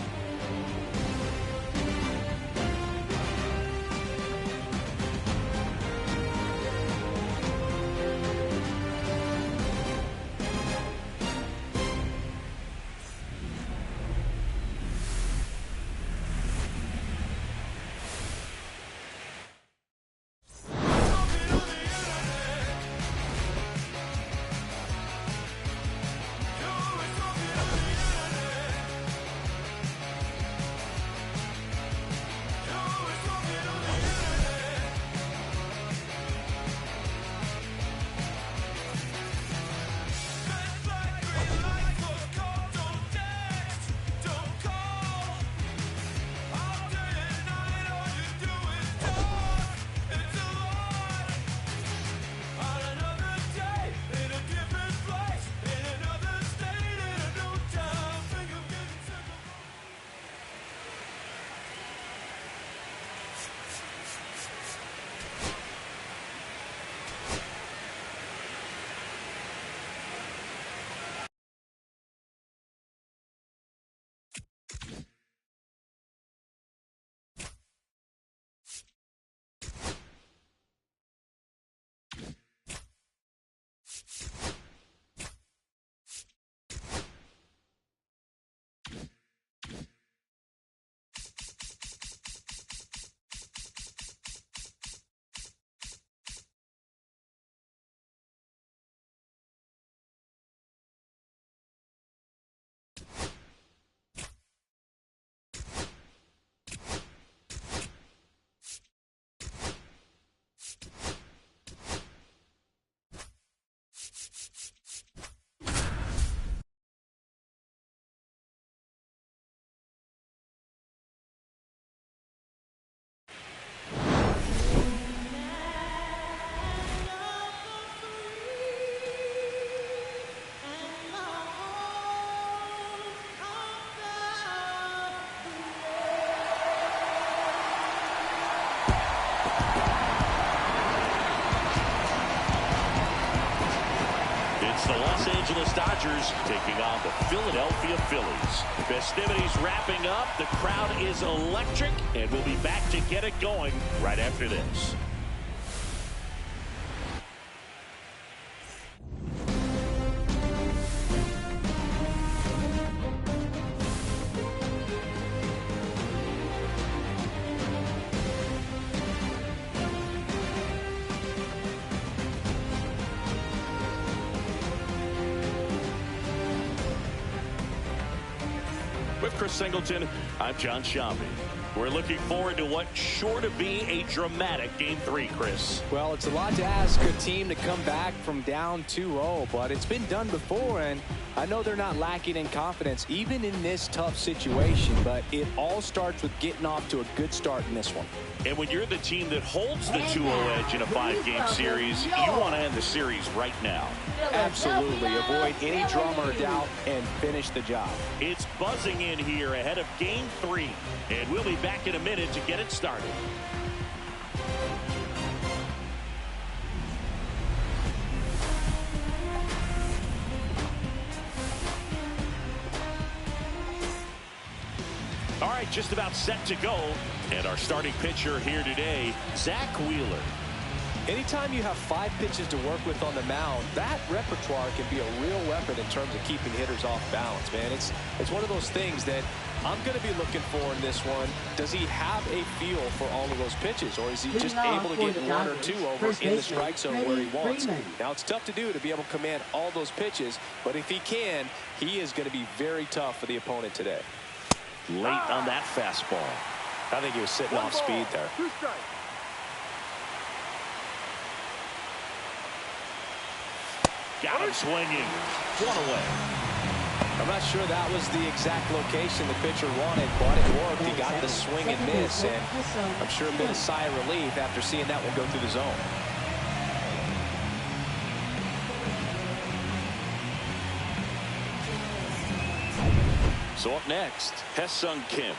It's the Los Angeles Dodgers taking on the Philadelphia Phillies. Festivities wrapping up. The crowd is electric, and we'll be back to get it going right after this. With Chris Singleton, I'm John Shambi. We're looking forward to what's sure to be a dramatic Game 3, Chris. Well, it's a lot to ask a team to come back from down 2-0, but it's been done before, and I know they're not lacking in confidence, even in this tough situation, but it all starts with getting off to a good start in this one. And when you're the team that holds the 2-0 edge in a 5-game series, you want to end the series right now. Absolutely. Avoid any drama or doubt and finish the job. It's buzzing in here ahead of Game 3, and we'll be back in a minute to get it started. All right, just about set to go. And our starting pitcher here today, Zach Wheeler. Anytime you have 5 pitches to work with on the mound, that repertoire can be a real weapon in terms of keeping hitters off balance, man. It's one of those things that I'm going to be looking for in this one. Does he have a feel for all of those pitches, or is he just able to get 1 or 2 over in the strike zone where he wants? Now, it's tough to do to be able to command all those pitches, but if he can, he is going to be very tough for the opponent today. Late on that fastball. I think he was sitting off speed there. 2 strikes. Got him swinging. 1 away. I'm not sure that was the exact location the pitcher wanted, but it worked. He got the swing and miss, and I'm sure a bit of sigh of relief after seeing that one go through the zone. So up next, Hesung Kim.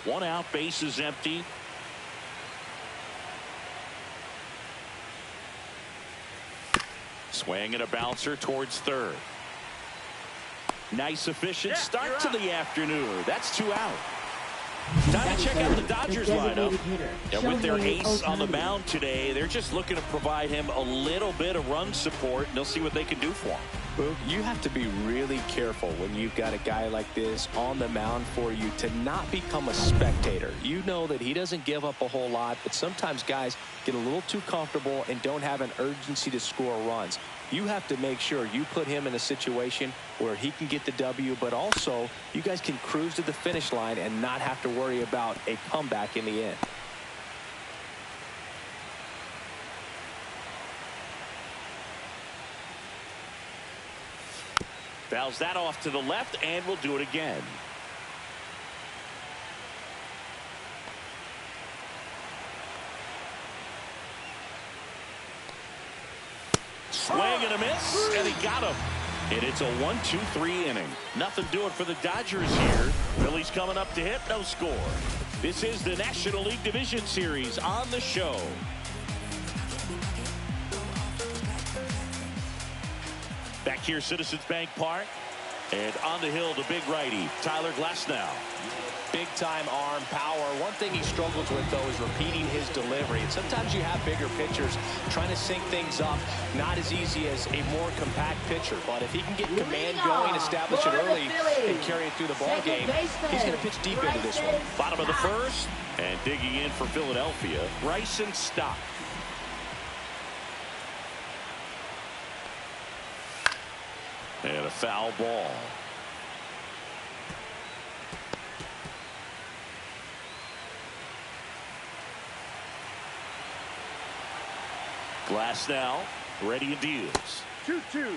One out, bases empty. Swing and a bouncer towards third. Nice efficient start to the afternoon. That's 2 out. Time to check out the Dodgers lineup. And with their ace on the mound today, they're just looking to provide him a little bit of run support, and they'll see what they can do for him. Boog, you have to be really careful when you've got a guy like this on the mound for you to not become a spectator. You know that he doesn't give up a whole lot, but sometimes guys get a little too comfortable and don't have an urgency to score runs. You have to make sure you put him in a situation where he can get the W, but also you guys can cruise to the finish line and not have to worry about a comeback in the end. Fouls that off to the left, and we'll do it again. Swing and a miss, and he got him. And it's a 1-2-3 inning. Nothing doing for the Dodgers here. Phillies coming up to hit, no score. This is the National League Division Series on the show. Back here, Citizens Bank Park. And on the hill, the big righty, Tyler Glasnow. Big-time arm power. One thing he struggles with, though, is repeating his delivery. And sometimes you have bigger pitchers trying to sync things up. Not as easy as a more compact pitcher. But if he can get command going, establish it early, and carry it through the ball game, he's going to pitch deep into this one. Bottom of the first, and digging in for Philadelphia, Bryson Stott. And a foul ball. Glasnow ready and deals. 2-2.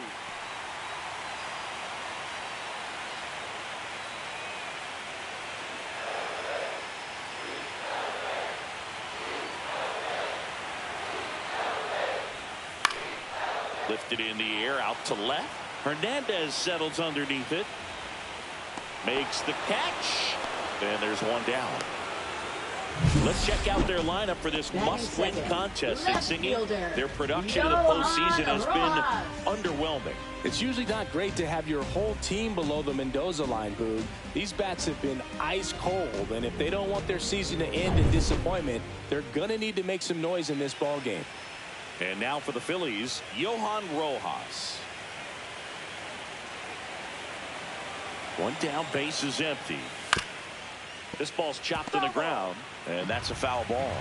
Lifted in the air out to left. Hernandez settles underneath it. Makes the catch. And there's one down. Let's check out their lineup for this must-win contest. And singing, their production in the postseason has been underwhelming. It's usually not great to have your whole team below the Mendoza line, Boog. These bats have been ice cold, and if they don't want their season to end in disappointment, they're going to need to make some noise in this ball game. And now for the Phillies, Johan Rojas. One down, base is empty. This ball's chopped to the ground, and that's a foul ball.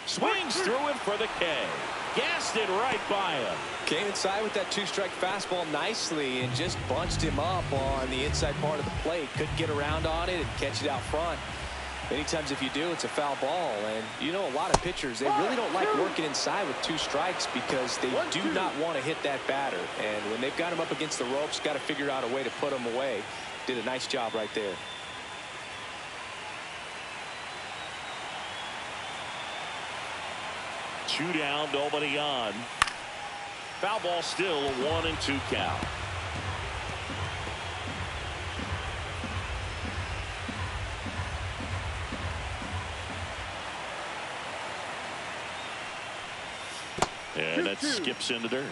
Swings through it for the K. Gassed it right by him. Came inside with that two-strike fastball nicely and just bunched him up on the inside part of the plate. Couldn't get around on it and catch it out front. Many times if you do, it's a foul ball. And you know, a lot of pitchers, they really don't like working inside with two strikes because they do not want to hit that batter. And when they've got him up against the ropes, got to figure out a way to put him away. Did a nice job right there. Two down, nobody on. Foul ball still, a 1-2 count. And that skips in the dirt.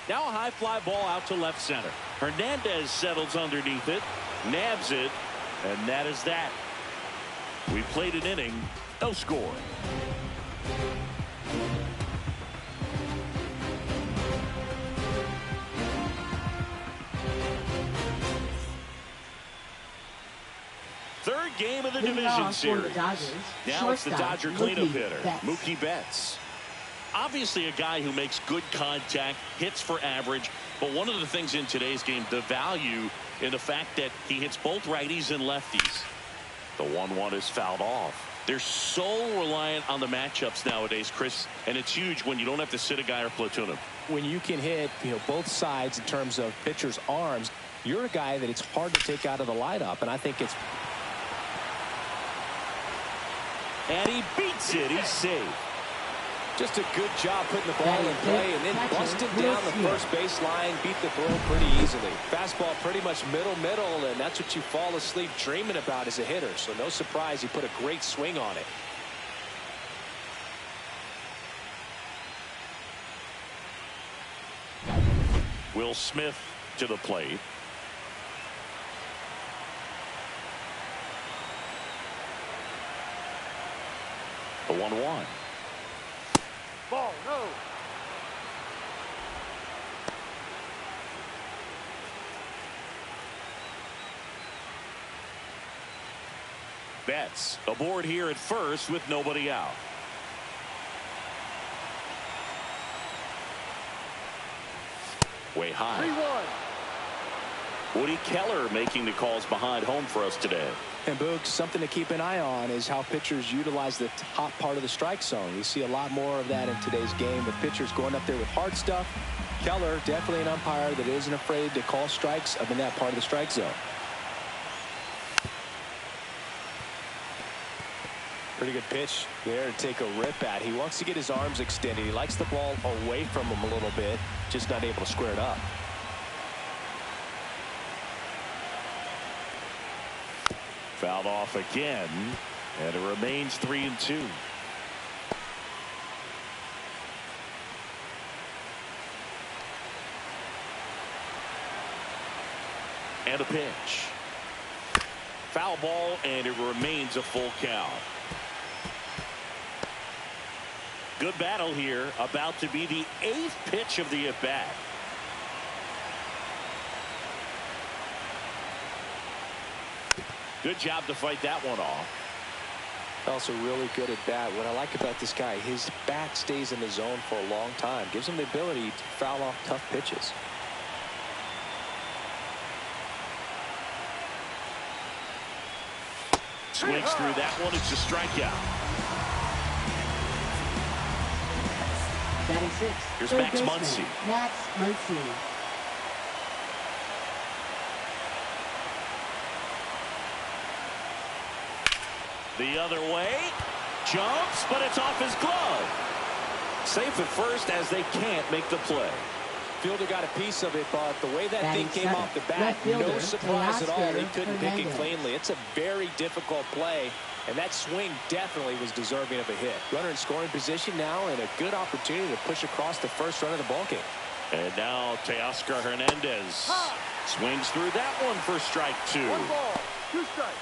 Now a high fly ball out to left center. Hernandez settles underneath it, nabs it, and that is that. We played an inning, no score. Third game of the division series. Now it's the Dodger cleanup hitter, Mookie Betts. Obviously a guy who makes good contact, hits for average, but one of the things in today's game, the value in the fact that he hits both righties and lefties. The 1-1 is fouled off. They're so reliant on the matchups nowadays, Chris, and it's huge when you don't have to sit a guy or platoon him. When you can hit, both sides in terms of pitchers' arms, you're a guy that it's hard to take out of the lineup, and I think it's... And he beats it. He's safe. Just a good job putting the ball in play and then busted down the first base line, beat the throw pretty easily. Fastball pretty much middle, and that's what you fall asleep dreaming about as a hitter. So no surprise he put a great swing on it. Will Smith to the plate. The 1-1. Ball, no. Betts aboard here at first with nobody out. Way high. 3-1. Woody Keller making the calls behind home for us today. And Boog, something to keep an eye on is how pitchers utilize the top part of the strike zone. You see a lot more of that in today's game with pitchers going up there with hard stuff. Keller, definitely an umpire that isn't afraid to call strikes up in that part of the strike zone. Pretty good pitch there to take a rip at. He wants to get his arms extended. He likes the ball away from him a little bit, just not able to square it up. Fouled off again, and it remains 3-2. And a pitch. Foul ball, and it remains a full count. Good battle here, about to be the 8th pitch of the at-bat. Good job to fight that one off. Also really good at bat. What I like about this guy, his bat stays in the zone for a long time. Gives him the ability to foul off tough pitches. Swings through that one. It's a strikeout. Batting 6. Here's third Max baseman, Muncy. Max Muncy. The other way. Jumps, but it's off his glove. Safe at first as they can't make the play. Fielder got a piece of it, but the way that Batting thing came 7. off the bat, Left fielder, no surprise at all. He couldn't pick it Hernandez. cleanly. It's a very difficult play, and that swing definitely was deserving of a hit. Runner in scoring position now, and a good opportunity to push across the first run of the ballgame. And now Teoscar Hernandez swings through that one for strike 2. 1 ball, 2 strikes.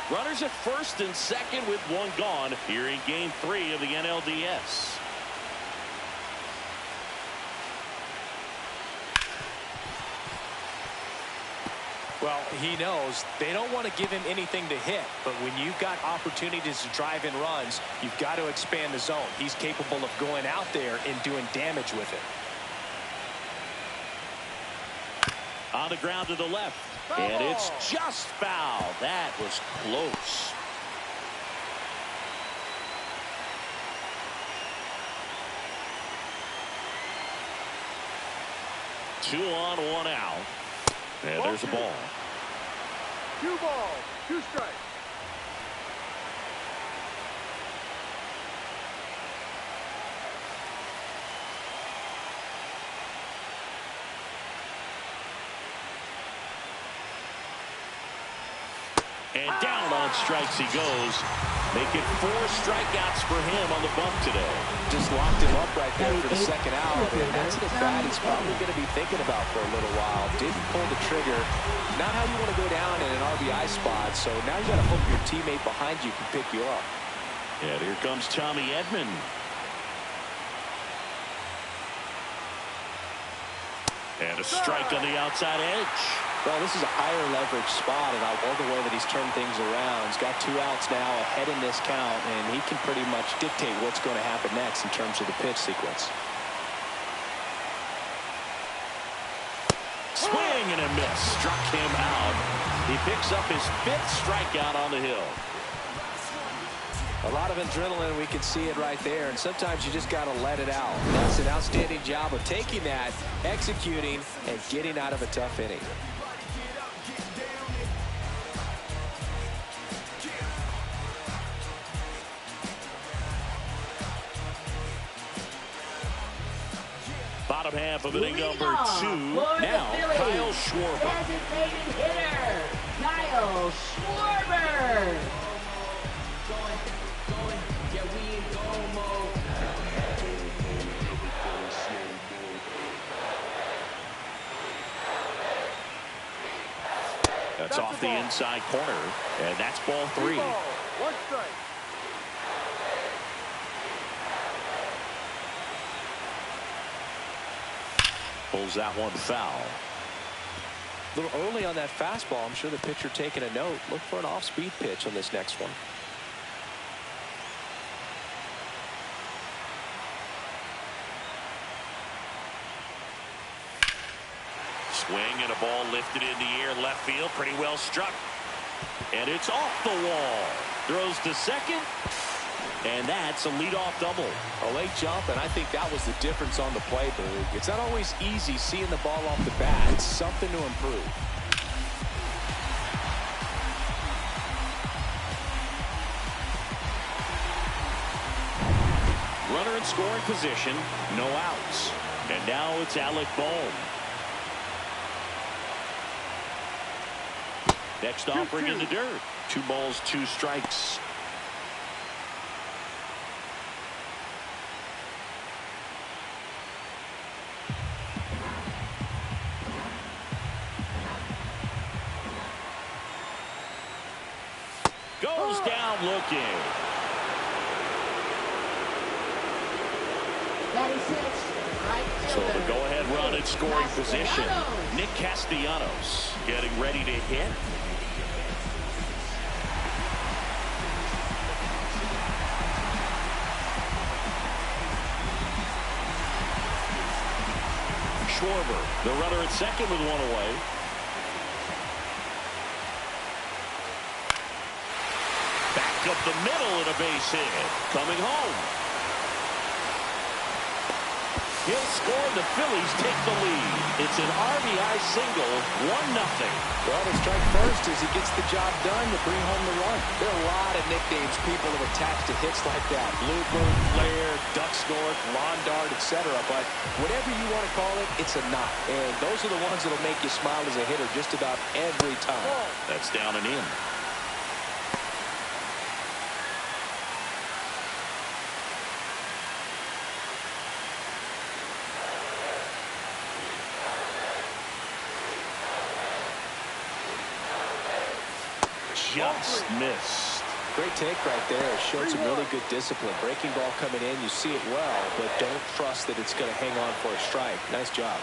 Runners at first and second with 1 gone here in game 3 of the NLDS. Well, he knows they don't want to give him anything to hit, but when you've got opportunities to drive in runs, you've got to expand the zone. He's capable of going out there and doing damage with it. On the ground to the left. And it's just foul. That was close. Two on, 1 out. And there's a ball. 2 balls, 2 strikes. And down on strikes he goes. Making 4 strikeouts for him on the bump today. Just locked him up right there for the second out, and that's an at-bat he's probably going to be thinking about for a little while. Didn't pull the trigger. Not how you want to go down in an RBI spot, so now you got to hope your teammate behind you can pick you up. And here comes Tommy Edman. And a strike on the outside edge. Well, this is a higher leverage spot, and I love the way that he's turned things around. He's got 2 outs now ahead in this count, and he can pretty much dictate what's going to happen next in terms of the pitch sequence. Swing and a miss. Struck him out. He picks up his 5th strikeout on the hill. A lot of adrenaline, we can see it right there, and sometimes you just got to let it out. That's an outstanding job of taking that, executing, and getting out of a tough inning. Bottom half of inning number 2. Now, Kyle Schwarber. Designated hitter, Kyle Schwarber. That's off the inside corner, and that's ball 3. 1 strike. Pulls that one foul. A little early on that fastball. I'm sure the pitcher taking a note. Look for an off-speed pitch on this next one. Swing and a ball lifted in the air, left field, pretty well struck. And it's off the wall. Throws to second, and that's a leadoff double. A late jump, and I think that was the difference on the play, Boog. It's not always easy seeing the ball off the bat. It's something to improve. Runner in scoring position, no outs. And now it's Alec Bohm. Next offering in the dirt. 2 balls, 2 strikes. Goes down looking. So the go-ahead run in scoring position. Nick Castellanos getting ready to hit. Schwarber, the runner at second with 1 away. Back up the middle and a base hit. Coming home. He'll score. The Phillies take the lead. It's an RBI single, 1-0. Well, the strike first as he gets the job done to bring home the run. There are a lot of nicknames people have attached to hits like that. Bluebird, Flair, Ducks North, Lawn Dart, etc. But whatever you want to call it, it's a knot. And those are the ones that will make you smile as a hitter just about every time. That's down and in. Just missed. Great take right there. Showed some really good discipline. Breaking ball coming in, you see it well, but don't trust that it's going to hang on for a strike. Nice job.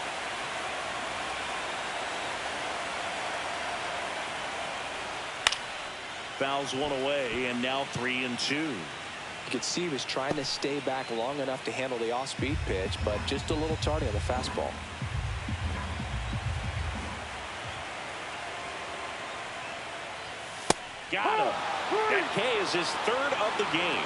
Fouls 1 away, and now 3-2. You could see he was trying to stay back long enough to handle the off-speed pitch, but just a little tardy on the fastball. Got him. That K is his 3rd of the game.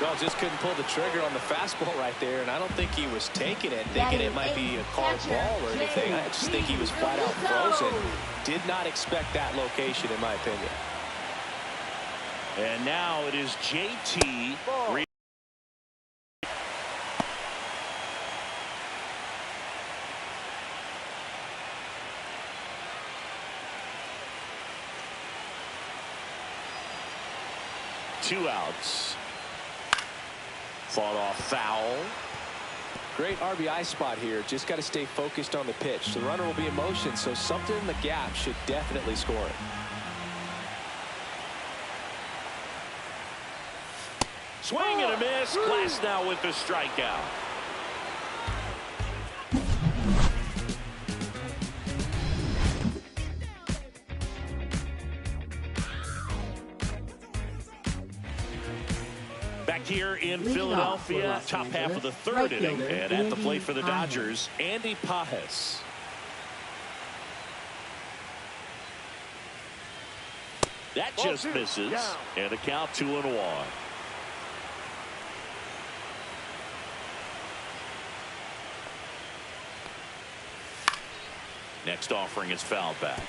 Well, just couldn't pull the trigger on the fastball right there, and I don't think he was taking it, thinking it might be a called ball or anything. I just think he was flat out frozen. Did not expect that location, in my opinion. And now it is JT. Two outs. Fought off foul. Great RBI spot here. Just got to stay focused on the pitch. The runner will be in motion, so something in the gap should definitely score it. Swing and a miss. Glass now with the strikeout. Back here in Philadelphia, top half of the 3rd inning, and at the plate for the Dodgers, Andy Pajes. That just misses, and a count 2-1. Next offering is fouled back.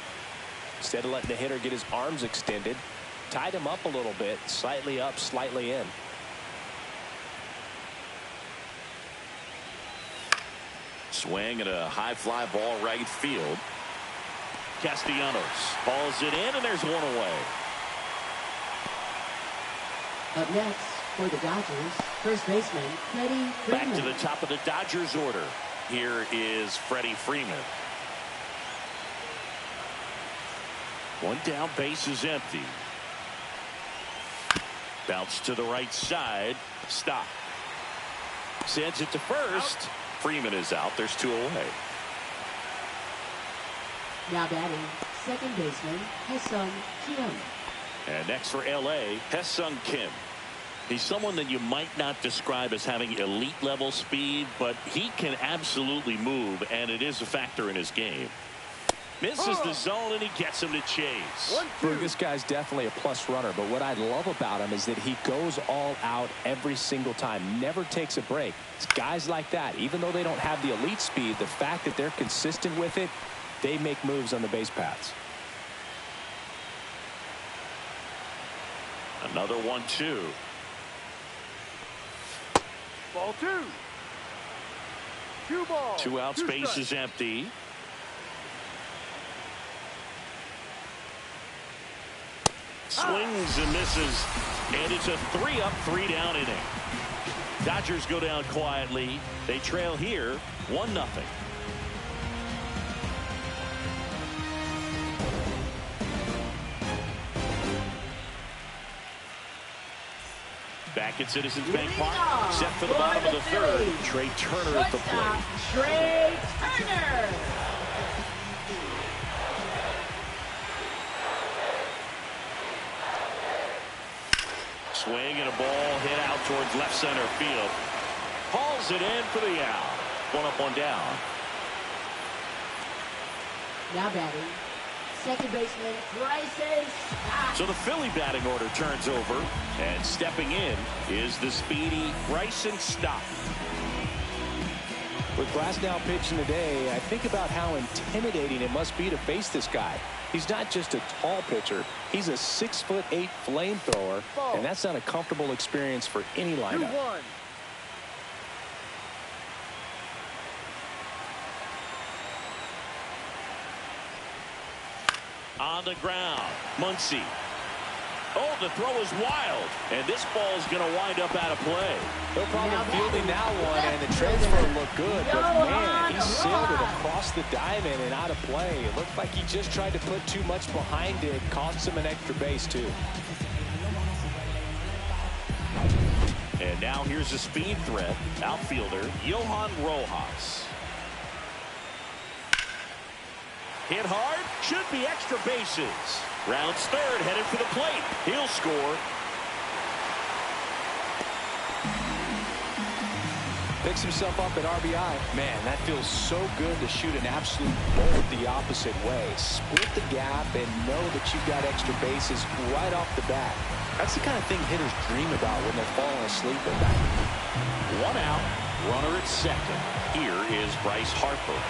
Instead of letting the hitter get his arms extended, tied him up a little bit, slightly up, slightly in. Swing and a high fly ball right field. Castellanos hauls it in, and there's one away. Up next for the Dodgers, first baseman Freddie Freeman. Back to the top of the Dodgers order. Here is Freddie Freeman. One down, base is empty. Bounce to the right side. Stop. Sends it to first. Out. Freeman is out. There's two away. Now batting, second baseman Hesung Kim. And next for L.A., Hesung Kim. He's someone that you might not describe as having elite level speed, but he can absolutely move, and it is a factor in his game. Misses the zone, and he gets him to chase. This guy's definitely a plus runner, but what I love about him is that he goes all out every single time, never takes a break. It's guys like that, even though they don't have the elite speed, the fact that they're consistent with it, they make moves on the base paths. Another 1-2. Ball two. Two balls. Two out, space is empty. Swings and misses, and it's a 3-up, 3-down inning. Dodgers go down quietly. They trail here 1-0. Back at Citizens Bank Park, set for the bottom of the third. Trey Turner at the plate. Trey Turner. Swing and a ball hit out towards left center field. Hauls it in for the out. One up, one down. Now batting, second baseman Bryson Stott. So the Philly batting order turns over, and stepping in is the speedy Bryson Stott. With Glasnow pitching today, I think about how intimidating it must be to face this guy. He's not just a tall pitcher. He's a 6'8" flamethrower, and that's not a comfortable experience for any lineup. 2-1. On the ground, Muncy. Oh, the throw is wild, and this ball is going to wind up out of play. No problem fielding that one, and the transfer looked good, but man, he sailed it across the diamond and out of play. It looked like he just tried to put too much behind it, cost him an extra base too. And now here's a speed threat, outfielder Johan Rojas. Hit hard, should be extra bases. Rounds third, headed for the plate. He'll score. Picks himself up at RBI. Man, that feels so good to shoot an absolute bolt the opposite way. Split the gap and know that you've got extra bases right off the bat. That's the kind of thing hitters dream about when they're falling asleep at night. One out, runner at second. Here is Bryce Harper.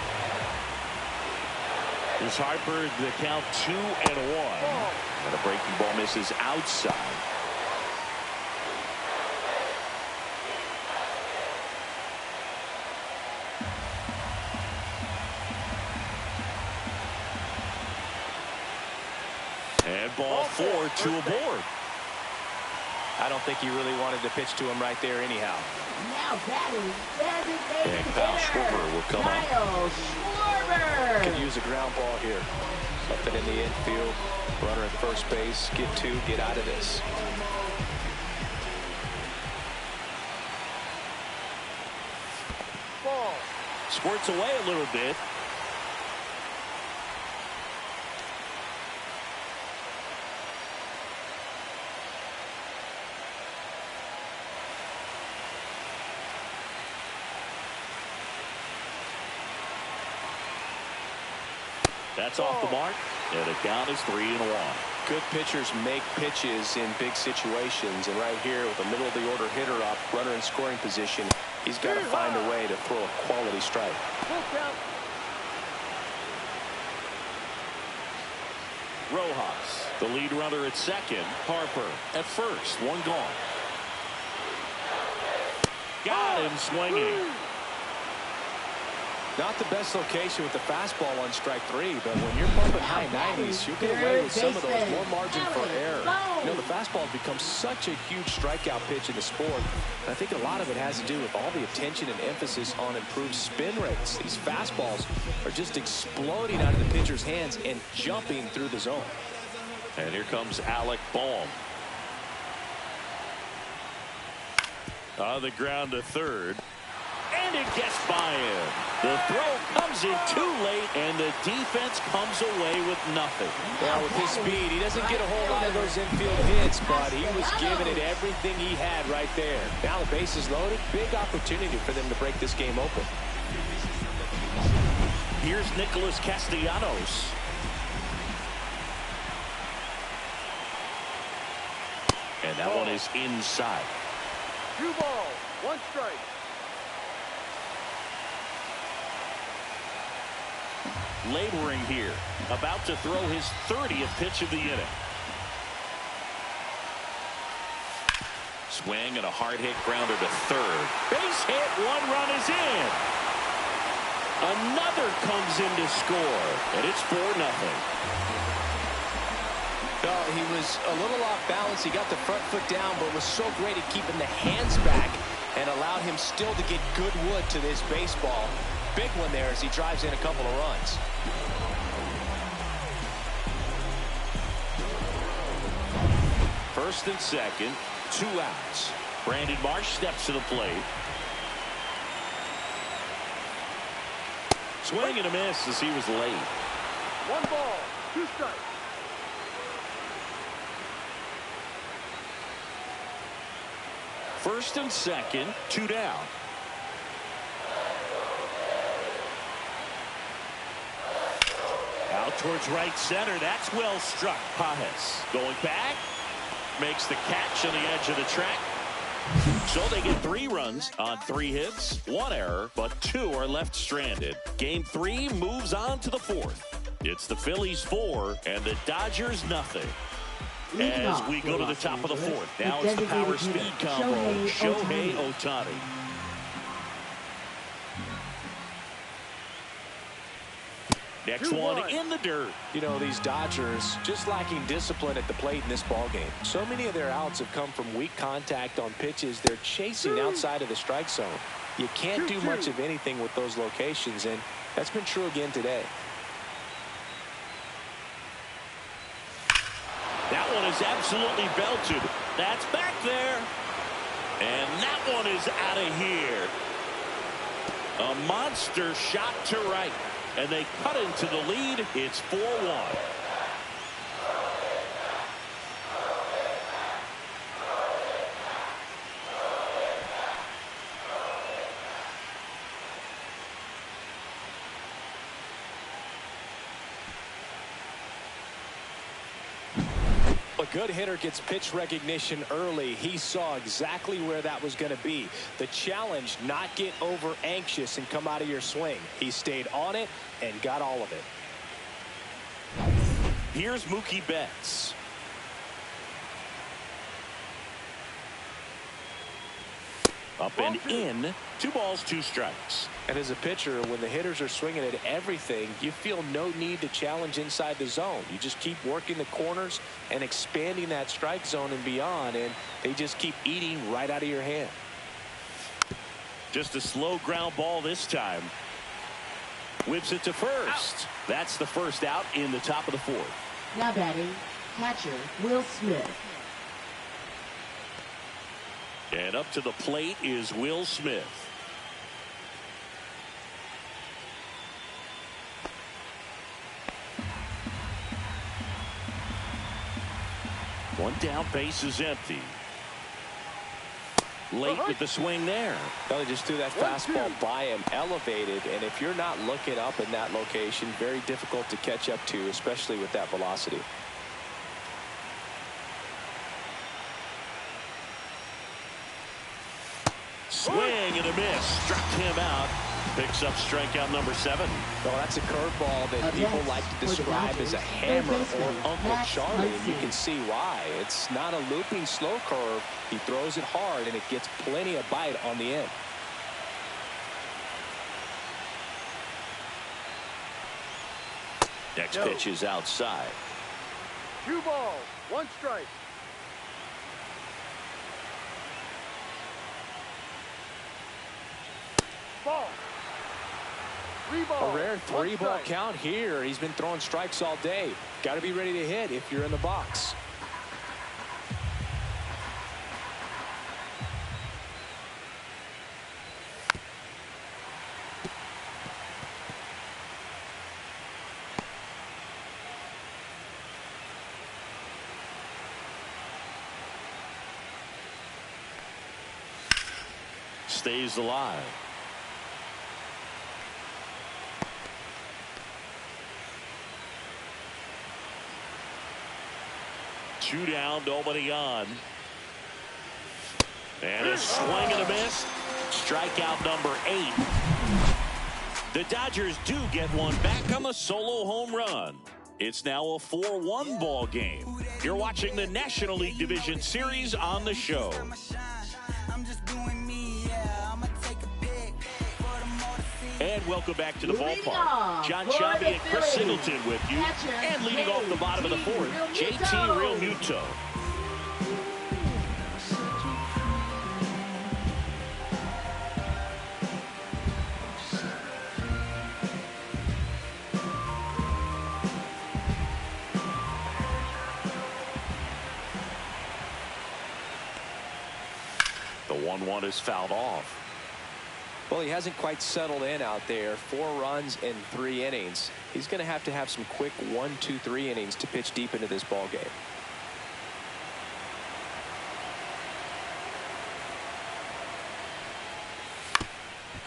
Here's Harper, the count 2-1. And a breaking ball misses outside. And ball 4, 2 aboard. I don't think he really wanted to pitch to him right there anyhow. Now batting, designated And Kyle hitter, Schwarber will come Kyle up. Schwarber. Could use a ground ball here. Something in the infield. Runner at first base. Get two. Get out of this. Ball. Squirts away a little bit. That's off the mark, and the count is 3-1. Good pitchers make pitches in big situations, and right here with a middle of the order hitter up, runner in scoring position, he's got to find a way to throw a quality strike. Full count. Rojas, the lead runner at second. Harper at first. One gone. Got him swinging. Not the best location with the fastball on strike three, but when you're pumping high 90s, you'll get away with some of those, more margin for error. You know, the fastball has become such a huge strikeout pitch in the sport. And I think a lot of it has to do with all the attention and emphasis on improved spin rates. These fastballs are just exploding out of the pitcher's hands and jumping through the zone. And here comes Alec Bohm. On the ground to third. And it gets by him. The throw comes in too late, and the defense comes away with nothing. Well, with his speed, he doesn't get a whole lot of those infield hits, but he was giving it everything he had right there. Now the base is loaded. Big opportunity for them to break this game open. Here's Nicholas Castellanos. And that one is inside. 2 balls, 1 strike. Laboring here, about to throw his 30th pitch of the inning. Swing and a hard hit grounder to third. Base hit, 1 run is in. Another comes in to score, and it's 4-0. Oh, he was a little off balance. He got the front foot down, but was so great at keeping the hands back and allowed him still to get good wood to this baseball. Big one there as he drives in a couple of runs. First and second, 2 outs. Brandon Marsh steps to the plate. Swing and a miss as he was late. 1 ball, 2 strikes. First and second, 2 down. Out towards right center. That's well struck. Pajes going back. Makes the catch on the edge of the track. So they get 3 runs on 3 hits, 1 error, but 2 are left stranded. Game 3 moves on to the 4th. It's the Phillies 4 and the Dodgers nothing. As we go to the top of the 4th. Now it's the power speed combo. Shohei Ohtani. Next one in the dirt. You know, these Dodgers just lacking discipline at the plate in this ballgame. So many of their outs have come from weak contact on pitches they're chasing outside of the strike zone. You can't do much of anything with those locations, and that's been true again today. That one is absolutely belted. That's back there. And that one is out of here. A monster shot to right. And they cut into the lead. It's 4-1. A good hitter gets pitch recognition early. He saw exactly where that was going to be. The challenge, not get over anxious and come out of your swing. He stayed on it and got all of it. Here's Mookie Betts. Up and in. 2 balls, 2 strikes. And as a pitcher, when the hitters are swinging at everything, you feel no need to challenge inside the zone. You just keep working the corners and expanding that strike zone and beyond, and they just keep eating right out of your hand. Just a slow ground ball this time. Whips it to first. That's the first out in the top of the 4th. Now batting, catcher Will Smith. And up to the plate is Will Smith. One down, base is empty. Late with the swing there. Well, they just threw that fastball by him, elevated, and if you're not looking up in that location, very difficult to catch up to, especially with that velocity. Swing and a miss. Struck him out. Picks up strikeout number 7. Well, that's a curveball that people like to describe as a hammer or Uncle Charlie, and you can see why. It's not a looping slow curve. He throws it hard, and it gets plenty of bite on the end. Next pitch is outside. 2 balls, 1 strike. Ball. 3 balls. A rare 3-ball count here. He's been throwing strikes all day. Got to be ready to hit if you're in the box. Stays alive. Two down, nobody on. And a swing and a miss. Strikeout number 8. The Dodgers do get one back on the solo home run. It's now a 4-1 ball game. You're watching the National League Division Series on the show. And welcome back to the ballpark. John Sciambi and Chris Singleton with you. And leading off the bottom of the 4th, JT Real Muto. The 1-1 is fouled off. Well, he hasn't quite settled in out there. 4 runs in 3 innings. He's going to have some quick 1, 2, 3 innings to pitch deep into this ball game.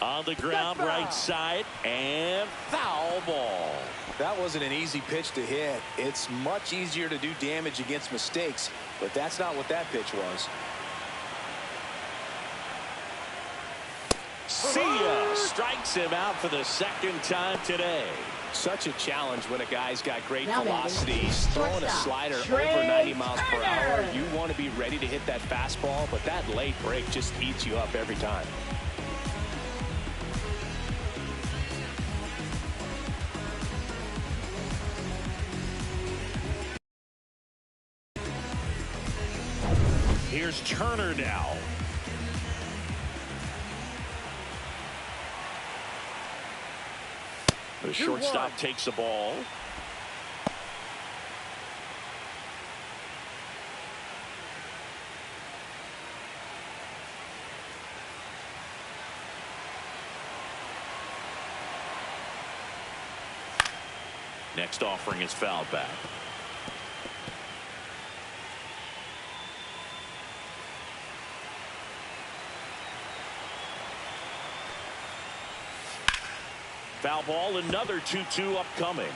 On the ground, right side, and foul ball. That wasn't an easy pitch to hit. It's much easier to do damage against mistakes, but that's not what that pitch was. See ya. Strikes him out for the 2nd time today. Such a challenge when a guy's got great velocity. He's throwing a slider over 90 miles per hour. You want to be ready to hit that fastball, but that late break just eats you up every time. Here's Turner now. The shortstop takes the ball. Next offering is fouled back. Foul ball, another 2-2 upcoming.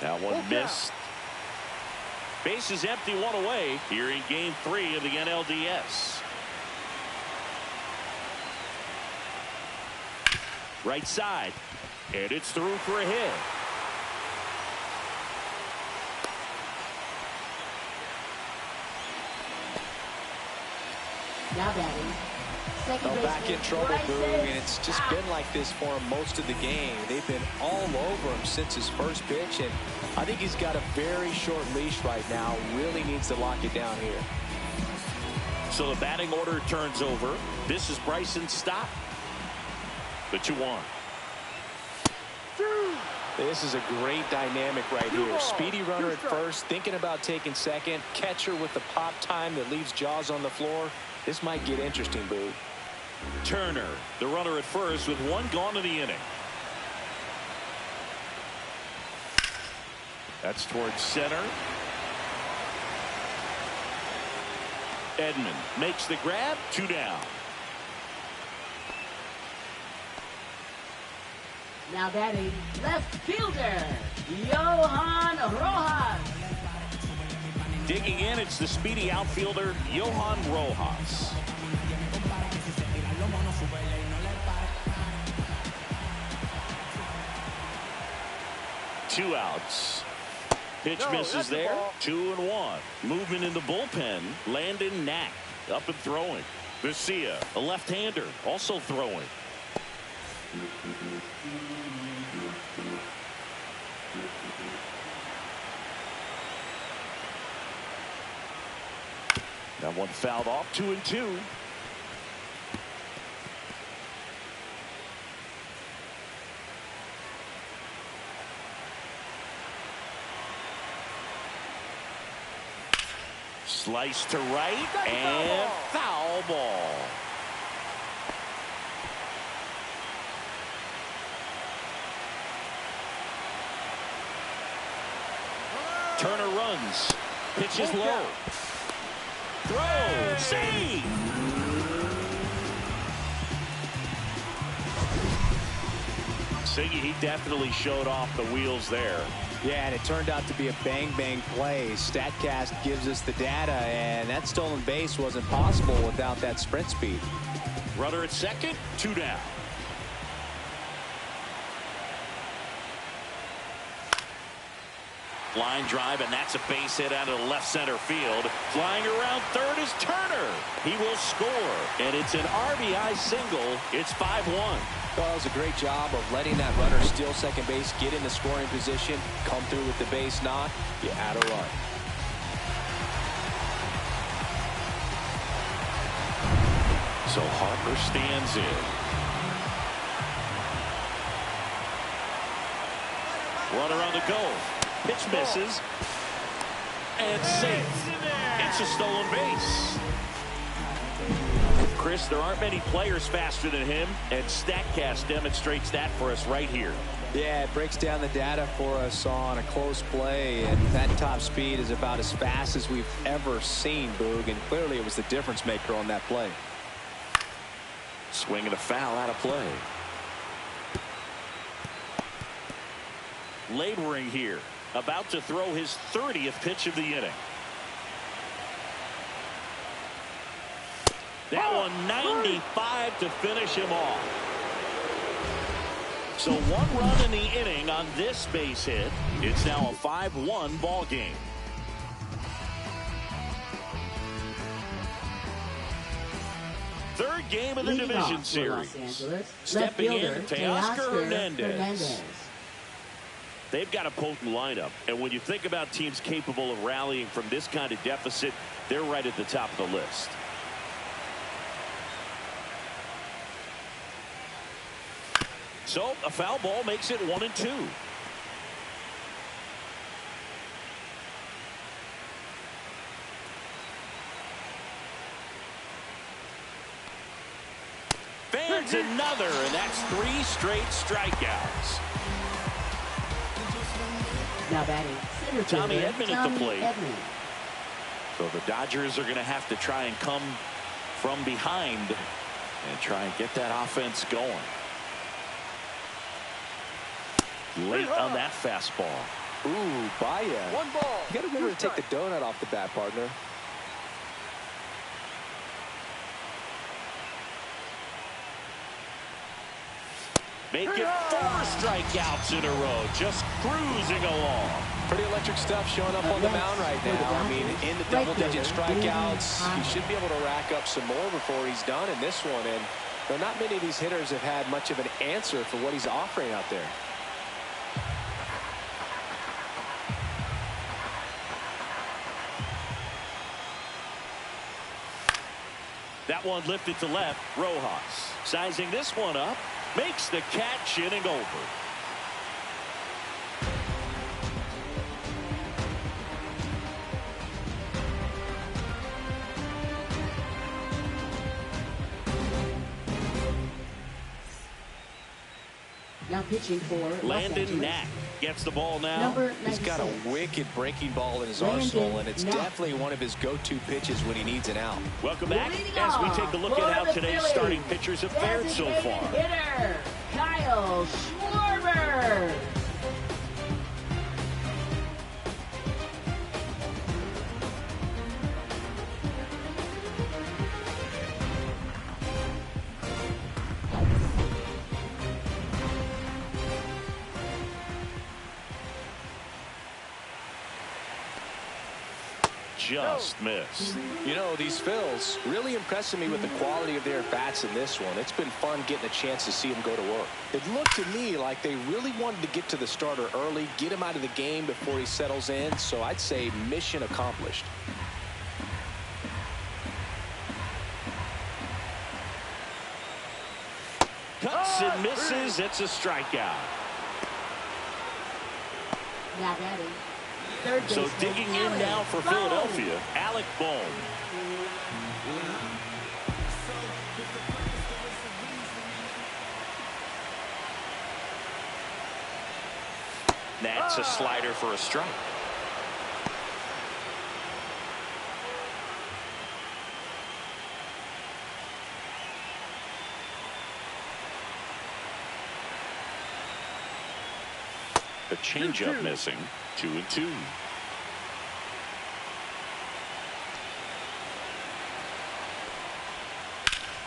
That one missed. Base is empty, 1 away here in game 3 of the NLDS. Right side, and it's through for a hit. Now batting. Second Back in trouble, Boo, and it's just been like this for him most of the game. They've been all over him since his first pitch, and I think he's got a very short leash right now. Really needs to lock it down here. So the batting order turns over. This is Bryson Stott. The 2-1. This is a great dynamic right here. Speedy runner at first, thinking about taking second. Catcher with the pop time that leaves Jaws on the floor. This might get interesting, Boo. Turner, the runner at first with 1 gone in the inning. That's towards center. Edman makes the grab. 2 down. Now batting, left fielder, Johan Rojas. Digging in, it's the speedy outfielder, Johan Rojas. Two outs. Pitch misses there. 2-1. Movement in the bullpen. Landon Knack up and throwing. Garcia, a left-hander, also throwing. That one fouled off. 2-2. Slice to right and foul ball. Turner runs. Pitches low. Throw. Save. Siggy, he definitely showed off the wheels there. Yeah, and it turned out to be a bang-bang play. StatCast gives us the data, and that stolen base wasn't possible without that sprint speed. Runner at second, 2 down. Line drive, and that's a base hit out of the left center field. Flying around third is Turner. He will score, and it's an RBI single. It's 5-1. Well, it was a great job of letting that runner steal second base, get in the scoring position, come through with the base knock. You add a run. So Harper stands in. Runner on the go. Pitch misses. And safe. It's a stolen base. Chris, there aren't many players faster than him, and StatCast demonstrates that for us right here. Yeah, it breaks down the data for us on a close play, and that top speed is about as fast as we've ever seen, Boog, and clearly it was the difference maker on that play. Swing and a foul out of play. Laboring here, about to throw his 30th pitch of the inning. That one 95 to finish him off. So 1 run in the inning on this base hit. It's now a 5-1 ball game. Third game of the division series. Stepping in, Teoscar Hernandez. They've got a potent lineup, and when you think about teams capable of rallying from this kind of deficit, they're right at the top of the list. So a foul ball makes it 1-2. Fans another, and that's 3 straight strikeouts. Now batting, center Tommy fielder, Edman at the plate. Edman. So the Dodgers are going to have to try and come from behind and try and get that offense going. Late on that fastball. Ooh, Baez. 1 ball. You got to remember to take the donut off the bat, partner. Make it 4 strikeouts in a row, just cruising along. Pretty electric stuff showing up on the mound right now. I mean, in the double-digit strikeouts, he should be able to rack up some more before he's done in this one. And though not many of these hitters have had much of an answer for what he's offering out there. That one lifted to left. Rojas sizing this one up. Makes the catch, inning over. Now pitching for Landon Knack gets the ball now. He's got a wicked breaking ball in his arsenal, and it's definitely one of his go-to pitches when he needs an out. Welcome back as we take a look at how today's starting pitchers have fared so far. Hitter, Kyle Schwarber. Schwarber. Just missed. You know, these Phils really impressing me with the quality of their bats in this one. It's been fun getting a chance to see them go to work. It looked to me like they really wanted to get to the starter early, get him out of the game before he settles in. So I'd say mission accomplished. Cuts and misses. It's a strikeout. Now batting. Third So baseman, digging in Alec now for Bohm. Philadelphia, Alec Bohm. That's a slider for a strike. The changeup missing. 2-2.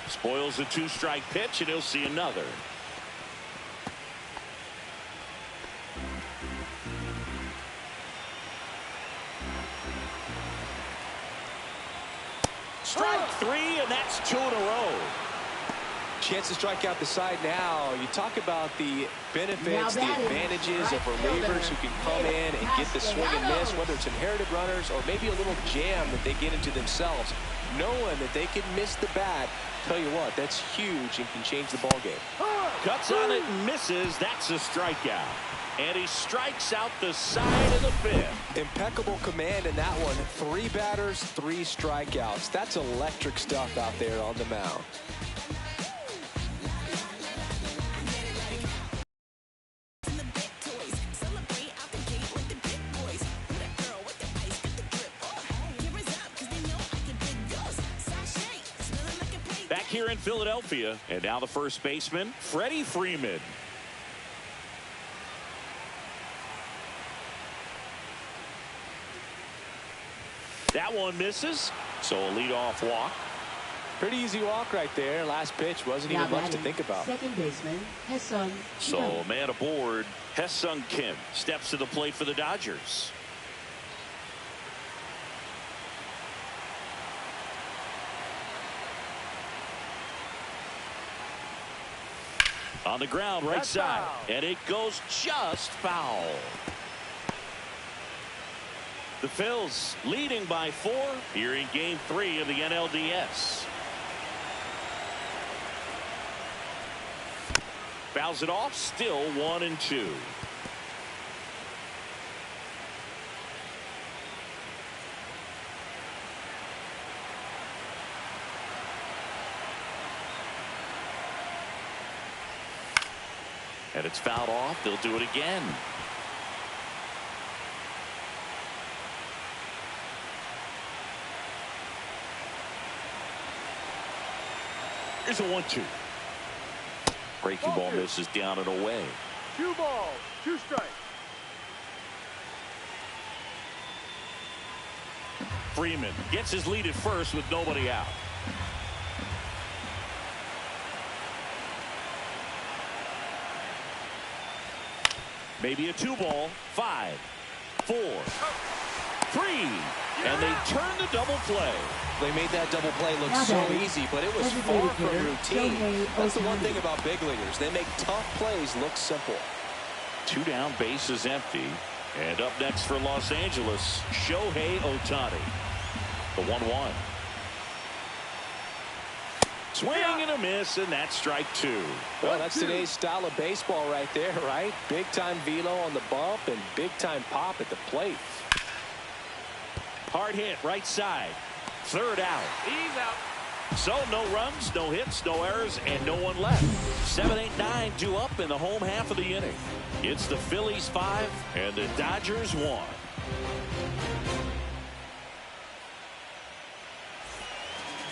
Spoils the 2-strike pitch, and he'll see another. Strike 3, and that's 2 in a row. Chance to strike out the side now. You talk about the benefits, the advantages of relievers who can come in and get the swing and miss, whether it's inherited runners or maybe a little jam that they get into themselves. Knowing that they can miss the bat, tell you what, that's huge and can change the ball game. Cuts on it and misses. That's a strikeout. And he strikes out the side of the fifth. Impeccable command in that one. 3 batters, 3 strikeouts. That's electric stuff out there on the mound. Back here in Philadelphia, and now the first baseman, Freddie Freeman. That one misses, so a leadoff walk. Pretty easy walk right there. Last pitch wasn't even much to think about. Second baseman, Hesung So Kim. a man aboard. Hesung Kim steps to the plate for the Dodgers. On the ground, right That's side. foul. And it goes just foul. The Phils leading by 4 here in Game 3 of the NLDS. Fouls it off, still 1-2. And it's fouled off. They'll do it again. Here's a 1-2. Breaking ball misses down and away. 2 balls, 2 strikes. Freeman gets his lead at first with nobody out. Maybe a 2-ball. 5, 4, 3, and they turn the double play. They made that double play look Now so batting, easy, but it was designated far from hitter, routine. That's the one Ohtani. thing about big leaguers. They make tough plays look simple. 2 down, bases empty. And up next for Los Angeles, Shohei Ohtani. The 1-1. Swing and a miss, and that's strike 2. Well, that's today's style of baseball right there, right? Big-time velo on the bump and big-time pop at the plate. Hard hit, right side. Third out. He's out. So no runs, no hits, no errors, and no one left. 7, 8, 9 due up in the home half of the inning. It's the Phillies 5 and the Dodgers 1.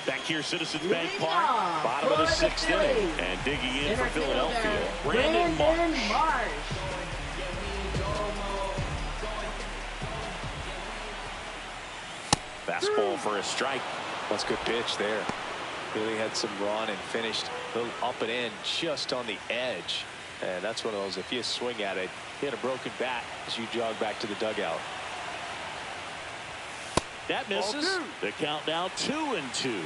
Back here, Citizens Bank Park, bottom of the 6th inning. And digging in for Philadelphia, Brandon Marsh. Fastball for a strike. That's a good pitch there. Really had some run and finished a little up and in just on the edge. And that's one of those, if you swing at it, hit a broken bat as you jog back to the dugout. That misses. The count now 2-2.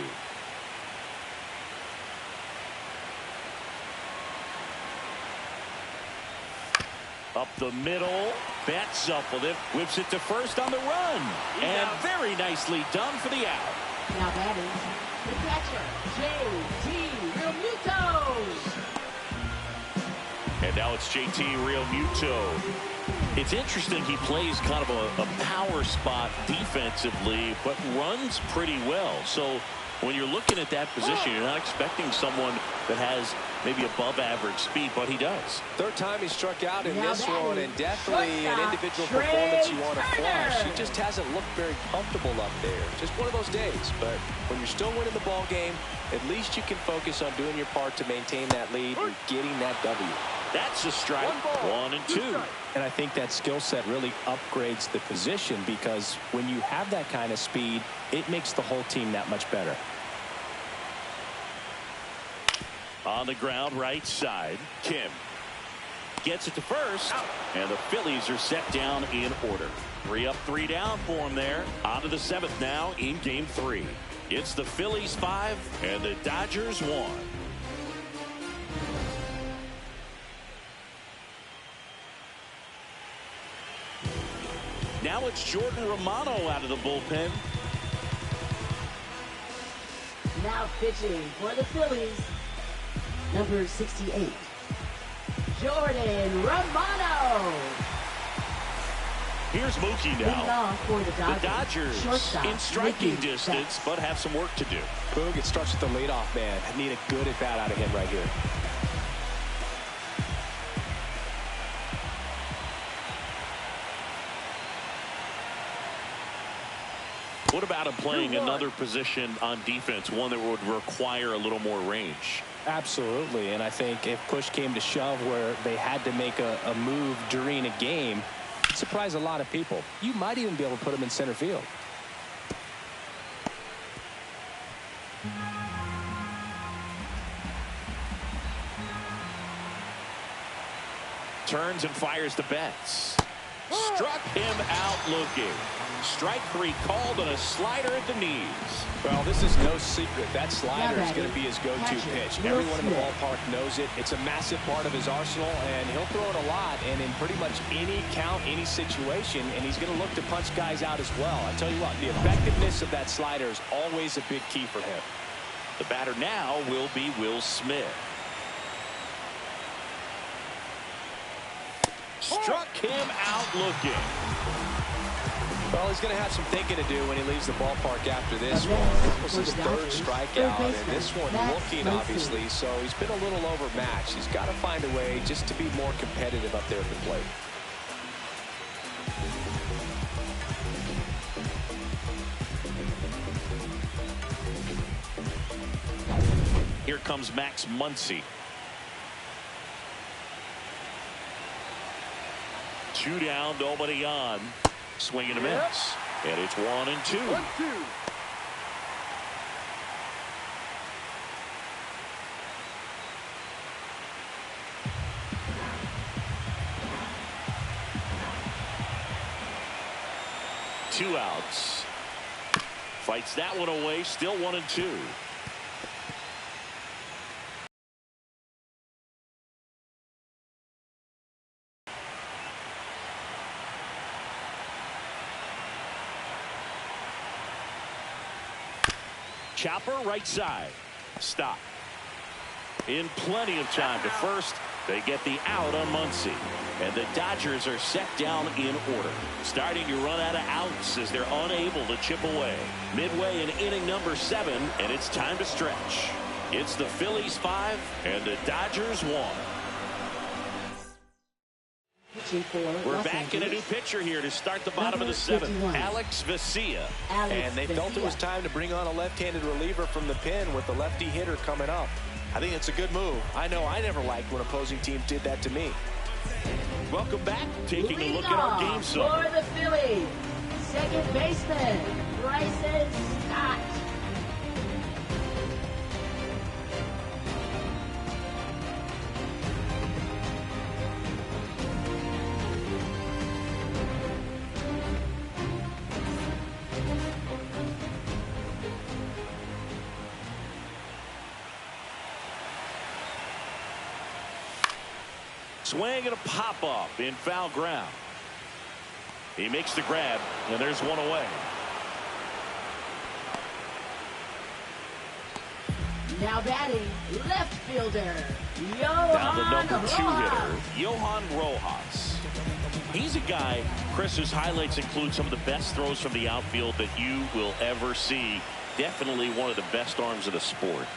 Up the middle, bats up with it, whips it to first on the run, and very nicely done for the out. Now batting, the catcher, J.T. Realmuto. And now it's J.T. Realmuto. It's interesting, he plays kind of a power spot defensively, but runs pretty well. So when you're looking at that position, you're not expecting someone that has maybe above average speed, but he does. Third time he struck out in this one, and definitely an individual performance you want to flush. He just hasn't looked very comfortable up there. Just one of those days. But when you're still winning the ball game, at least you can focus on doing your part to maintain that lead and getting that W. That's a strike. 1-2. And I think that skill set really upgrades the position, because when you have that kind of speed, it makes the whole team that much better. On the ground, right side, Kim gets it to first, and the Phillies are set down in order. 3 up, 3 down for them there. On to the 7th now in Game 3. It's the Phillies 5 and the Dodgers 1. Now it's Jordan Romano out of the bullpen. Now pitching for the Phillies, number 68, Jordan Romano. Here's Mookie Leading now. off for the Dodgers Shortstop, in striking Mookie distance, Betts. but have some work to do. Boog, it starts with the leadoff man. I need a good at bat out of him right here. What about him playing another position on defense, one that would require a little more range? Absolutely. And I think if push came to shove where they had to make a move during a game, it'd surprise a lot of people. You might even be able to put him in center field. Turns and fires to Betts. Struck him out looking. Strike 3 called on a slider at the knees. Well, this is no secret. That slider is going to be his go-to pitch. Everyone in the ballpark knows it. It's a massive part of his arsenal, and he'll throw it a lot and in pretty much any count, any situation, and he's going to look to punch guys out as well. I tell you what, the effectiveness of that slider is always a big key for him. The batter now will be Will Smith. Struck him out looking. Well, he's going to have some thinking to do when he leaves the ballpark after this one. This was his third strikeout, and this one looking, obviously, so he's been a little overmatched. He's got to find a way just to be more competitive up there at the plate. Here comes Max Muncy. 2 down, nobody on. Swing and a miss. And it's 1-2. 1-2. Two outs. Fights that one away. Still 1-2. Chopper right side. Stop. In plenty of time to first. They get the out on Muncy. And the Dodgers are set down in order. Starting to run out of outs as they're unable to chip away. Midway in inning number 7, and it's time to stretch. It's the Phillies 5 and the Dodgers 1. pitching for We're Los back in a new Angeles. pitcher here to start the bottom of the Number 7th. 51. Alex Vesia. And they felt it was time to bring on a left-handed reliever from the pen with the lefty hitter coming up. I think it's a good move. I know I never liked when opposing teams did that to me. Welcome back. Taking a look at our game For summary. the Phillies, second baseman, Bryson Stott. Swing and a pop-up in foul ground. He makes the grab, and there's one away. Now batting, left fielder, Down the Johan number 2 Rojas. hitter, Johan Rojas. He's a guy, Chris, whose highlights include some of the best throws from the outfield that you will ever see. Definitely one of the best arms of the sport.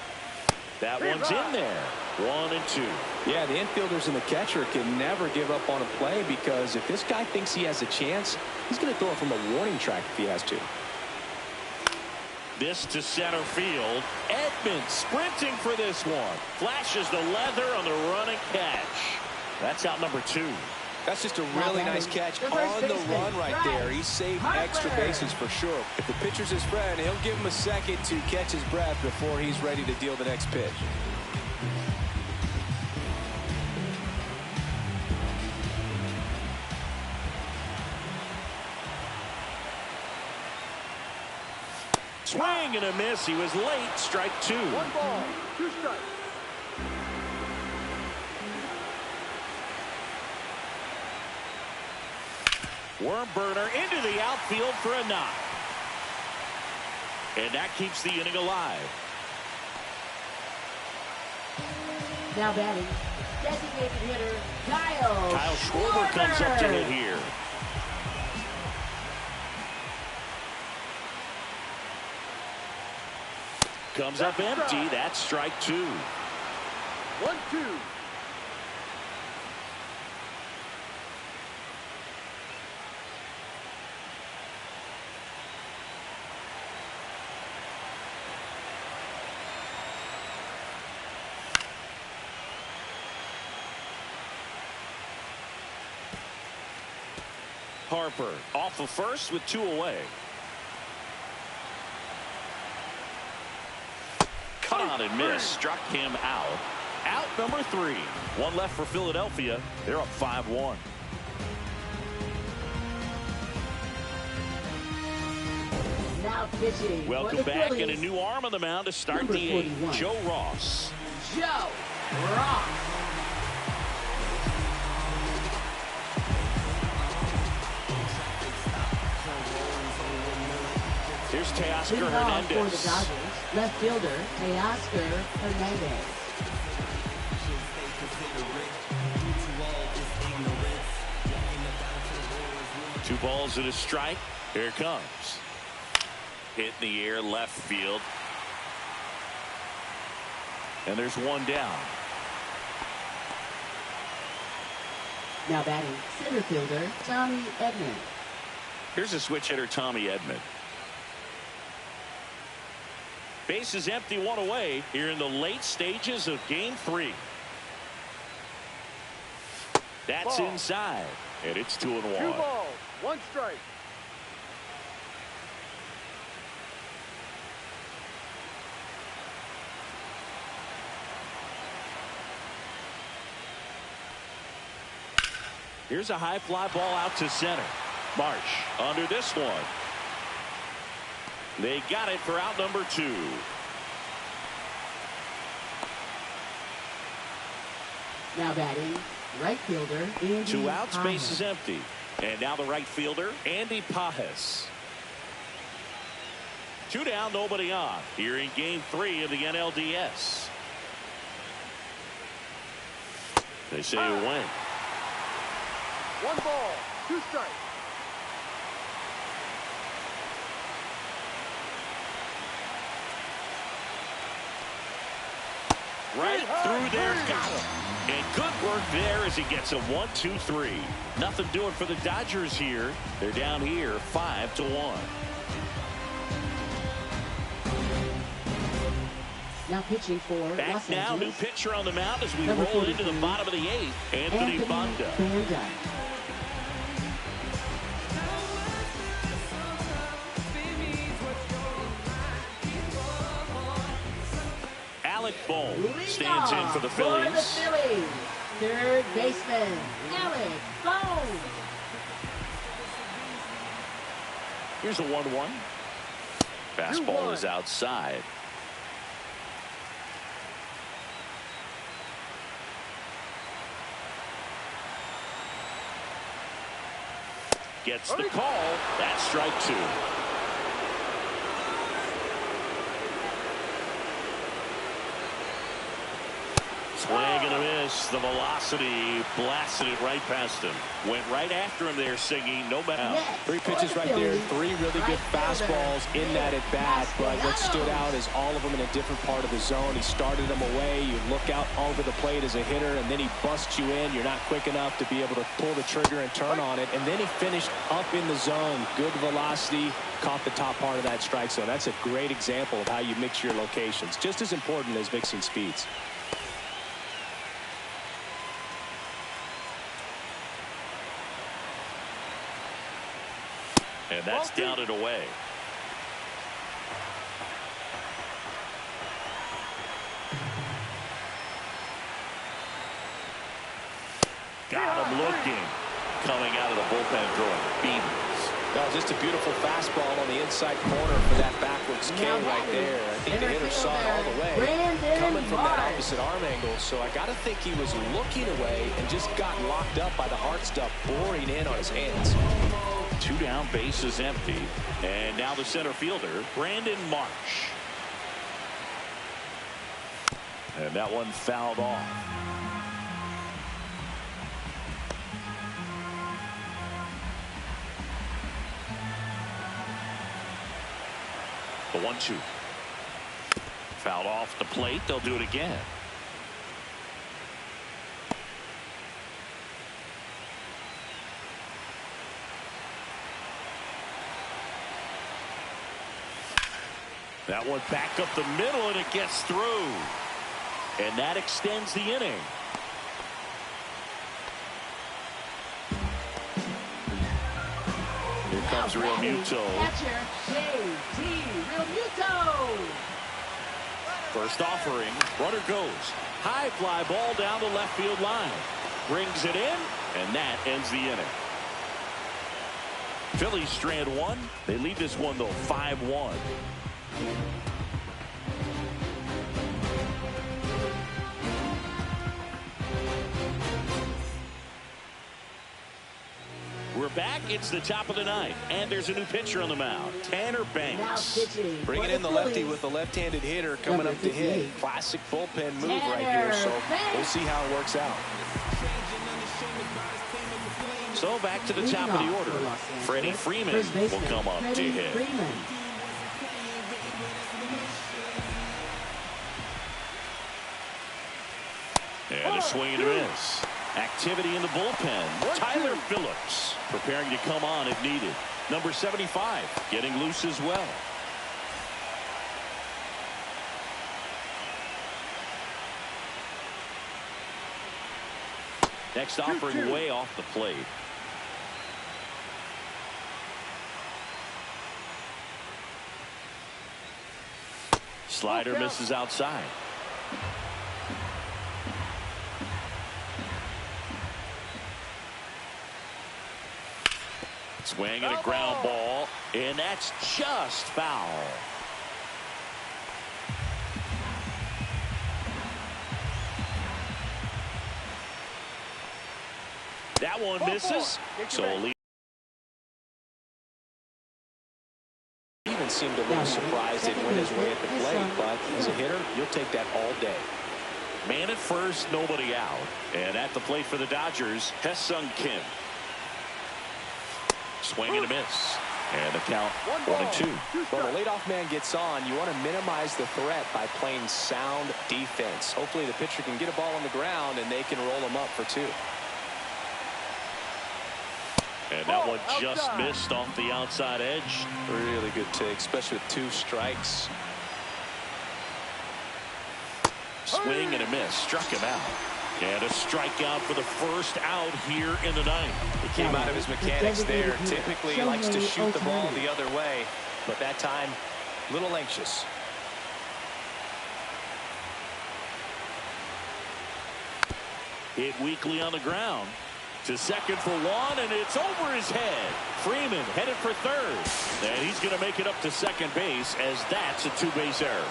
That one's in there. 1 and 2. Yeah, the infielders and the catcher can never give up on a play because if this guy thinks he has a chance, he's going to throw it from the warning track if he has to. This to center field. Edman sprinting for this one. Flashes the leather on the running catch. That's out number 2. That's just a really nice catch on the run right there. He saved extra bases for sure. If the pitcher's his friend, he'll give him a second to catch his breath before he's ready to deal the next pitch. Swing and a miss. He was late. Strike 2. 1 ball, 2 strikes. Worm burner into the outfield for a knock. And that keeps the inning alive. Now batting, designated hitter, Kyle Schwarber comes up to hit here. Comes up empty. That's strike 2. 1-2. Harper off of first with 2 away. Cut on and miss. Struck him out. Out number 3. 1 left for Philadelphia. They're up 5-1. Now pitching. Welcome back, and a new arm on the mound to start Number the 8th. 41. Joe Ross. Joe Ross. Here's Teoscar Leading off for the Hernandez. Dodgers, left fielder, Teoscar Hernandez. Two balls and a strike. Here it comes. Hit in the air, left field. And there's one down. Now batting, center fielder, Tommy Edman. Here's a switch hitter, Tommy Edman. Base is empty, 1 away here in the late stages of game 3. That's Ball. inside, and it's 2-1. 2 balls, 1 strike. Here's a high fly ball out to center. Marsh under this one. They got it for out number 2. Now batting, right fielder, Andy 2 outs, Pajes. base is empty. And now the right fielder, Andy Pajes. 2 down, nobody on. Here in game 3 of the NLDS. They say a win. 1 ball, 2 strikes. Right through there, got him. And good work there as he gets a 1-2-3. Nothing doing for the Dodgers here. They're down here 5-1. Now pitching for Back Los now, Angeles. new pitcher on the mound as we Number roll into the 43, bottom of the 8th. Anthony Banda. Alec Bohm stands in for the Phillies. Third baseman, Alec Bohm. Here's a 1-1. Fastball is outside. Gets the call. That's strike 2. Swing and a miss. The velocity blasted it right past him. Went right after him there, singing no bounds. 3 pitches right there. 3 really good fastballs in that at bat. But what stood out is all of them in a different part of the zone. He started them away. You look out over the plate as a hitter, and then he busts you in. You're not quick enough to be able to pull the trigger and turn on it. And then he finished up in the zone. Good velocity. Caught the top part of that strike zone. That's a great example of how you mix your locations. Just as important as mixing speeds. And that's down and away. Got him looking. Coming out of the bullpen throwing beatings. No, just a beautiful fastball on the inside corner for that backwards K right there. I think the hitter saw it all the way. Coming from that opposite arm angle. So I got to think he was looking away and just got locked up by the hard stuff boring in on his hands. 2 down, bases empty. And now the center fielder, Brandon Marsh. And that one fouled off. The 1-2. Fouled off the plate. They'll do it again. That one back up the middle, and it gets through. And that extends the inning. Here comes Real Muto. Catcher, J.T. Real Muto. First offering. Runner goes. High fly ball down the left field line. Brings it in, and that ends the inning. Phillies strand 1. They lead this one, though, 5-1. We're back. It's the top of the 9th, and there's a new pitcher on the mound, Tanner Banks. Bringing in the lefty with the left-handed hitter coming up to hit. Classic bullpen move right here, so we'll see how it works out. So back to the top of the order. Freddie Freeman will come up to hit. And a swing and a miss. Activity in the bullpen. Tyler Phillips preparing to come on if needed. Number 75 getting loose as well. Next offering way off the plate. Slider misses outside. Swing and a ground ball, and that's just foul. That one misses. So lead. Even seemed a little surprised it went his way at the plate, but as a hitter, you'll take that all day. Man at first, nobody out. And at the plate for the Dodgers, Hesung Kim. Swing and a miss. And the count 1-2. When the leadoff man gets on, you want to minimize the threat by playing sound defense. Hopefully the pitcher can get a ball on the ground and they can roll him up for 2. And that one just missed off the outside edge. Really good take, especially with 2 strikes. Swing and a miss. Struck him out. And a strikeout for the first out here in the ninth. He came out of his mechanics there. Typically he likes to shoot the ball the other way, but that time a little anxious. Hit weakly on the ground. To second for 1, and it's over his head. Freeman headed for third. And he's going to make it up to second base, as that's a 2-base error.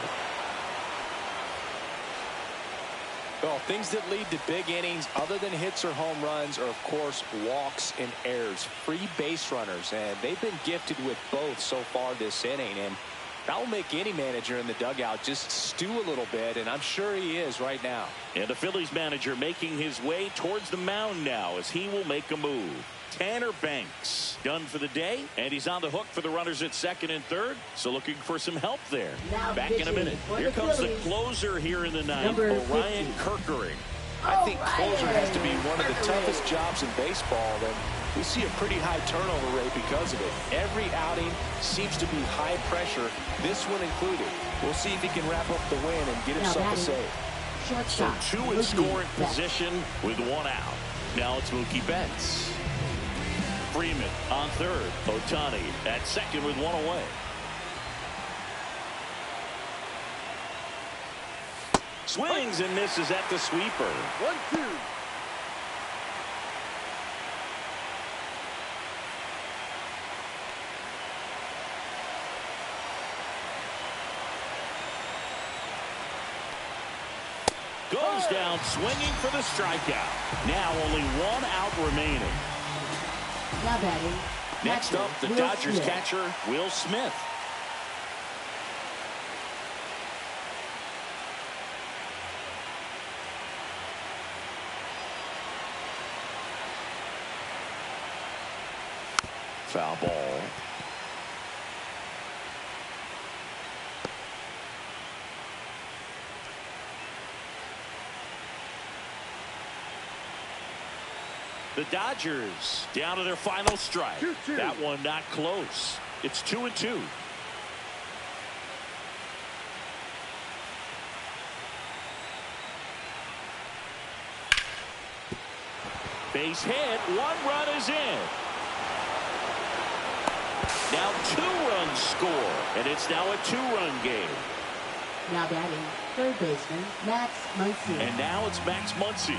Well, things that lead to big innings other than hits or home runs are, of course, walks and errors. Free base runners, and they've been gifted with both so far this inning. And that will make any manager in the dugout just stew a little bit, and I'm sure he is right now. And the Phillies manager making his way towards the mound now as he will make a move. Tanner Banks done for the day, and he's on the hook for the runners at second and third, so looking for some help there. Back in a minute. Here comes the closer here in the ninth, Orion Kerkering. I think closer has to be one of the toughest jobs in baseball, and we see a pretty high turnover rate because of it. Every outing seems to be high pressure, this one included. We'll see if he can wrap up the win and get himself a save. So 2 in scoring position with 1 out. Now it's Mookie Betts. Freeman on third. Ohtani at second with 1 away. Swings and misses at the sweeper. 1-2. Goes down swinging for the strikeout. Now only 1 out remaining. Now batting. Next up, the Dodgers catcher, Will Smith. Foul ball. The Dodgers down to their final strike. 2-2. That one not close. It's 2-2. Base hit. 1 run is in. Now 2 runs score, and it's now a 2-run game. Now batting. Third baseman, Max Muncy. And now it's Max Muncy.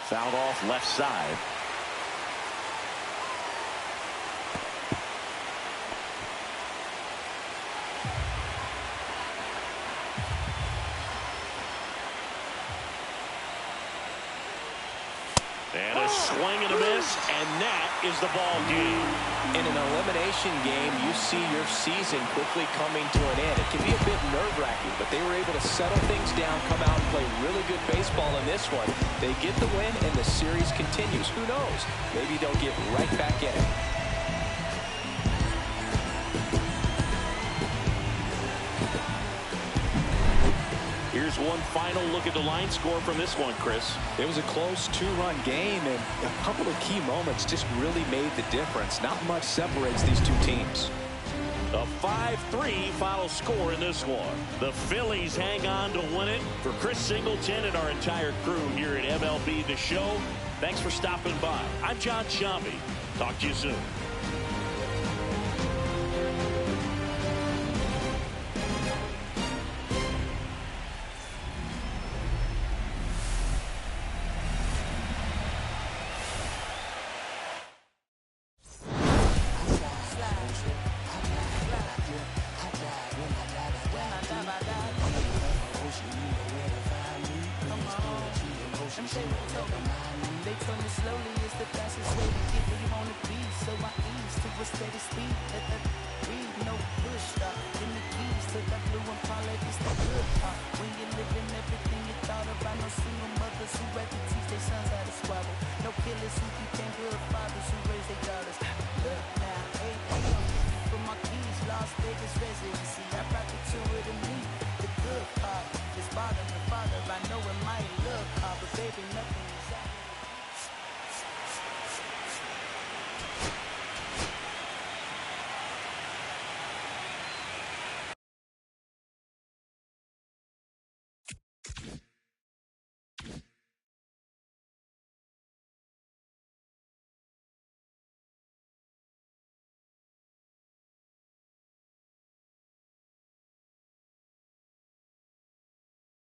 Fouled off left side. And a swing and a miss, and that is the ball game. In an elimination game, you see your season quickly coming to an end. It can be a bit nerve-wracking, but they were able to settle things down, come out and play really good baseball in this one. They get the win, and the series continues. Who knows? Maybe they'll get right back in it. Here's one final look at the line score from this one, Chris. It was a close 2-run game, and a couple of key moments just really made the difference. Not much separates these 2 teams. A 5-3 final score in this one. The Phillies hang on to win it. For Chris Singleton and our entire crew here at MLB The Show, thanks for stopping by. I'm John Shambi. Talk to you soon.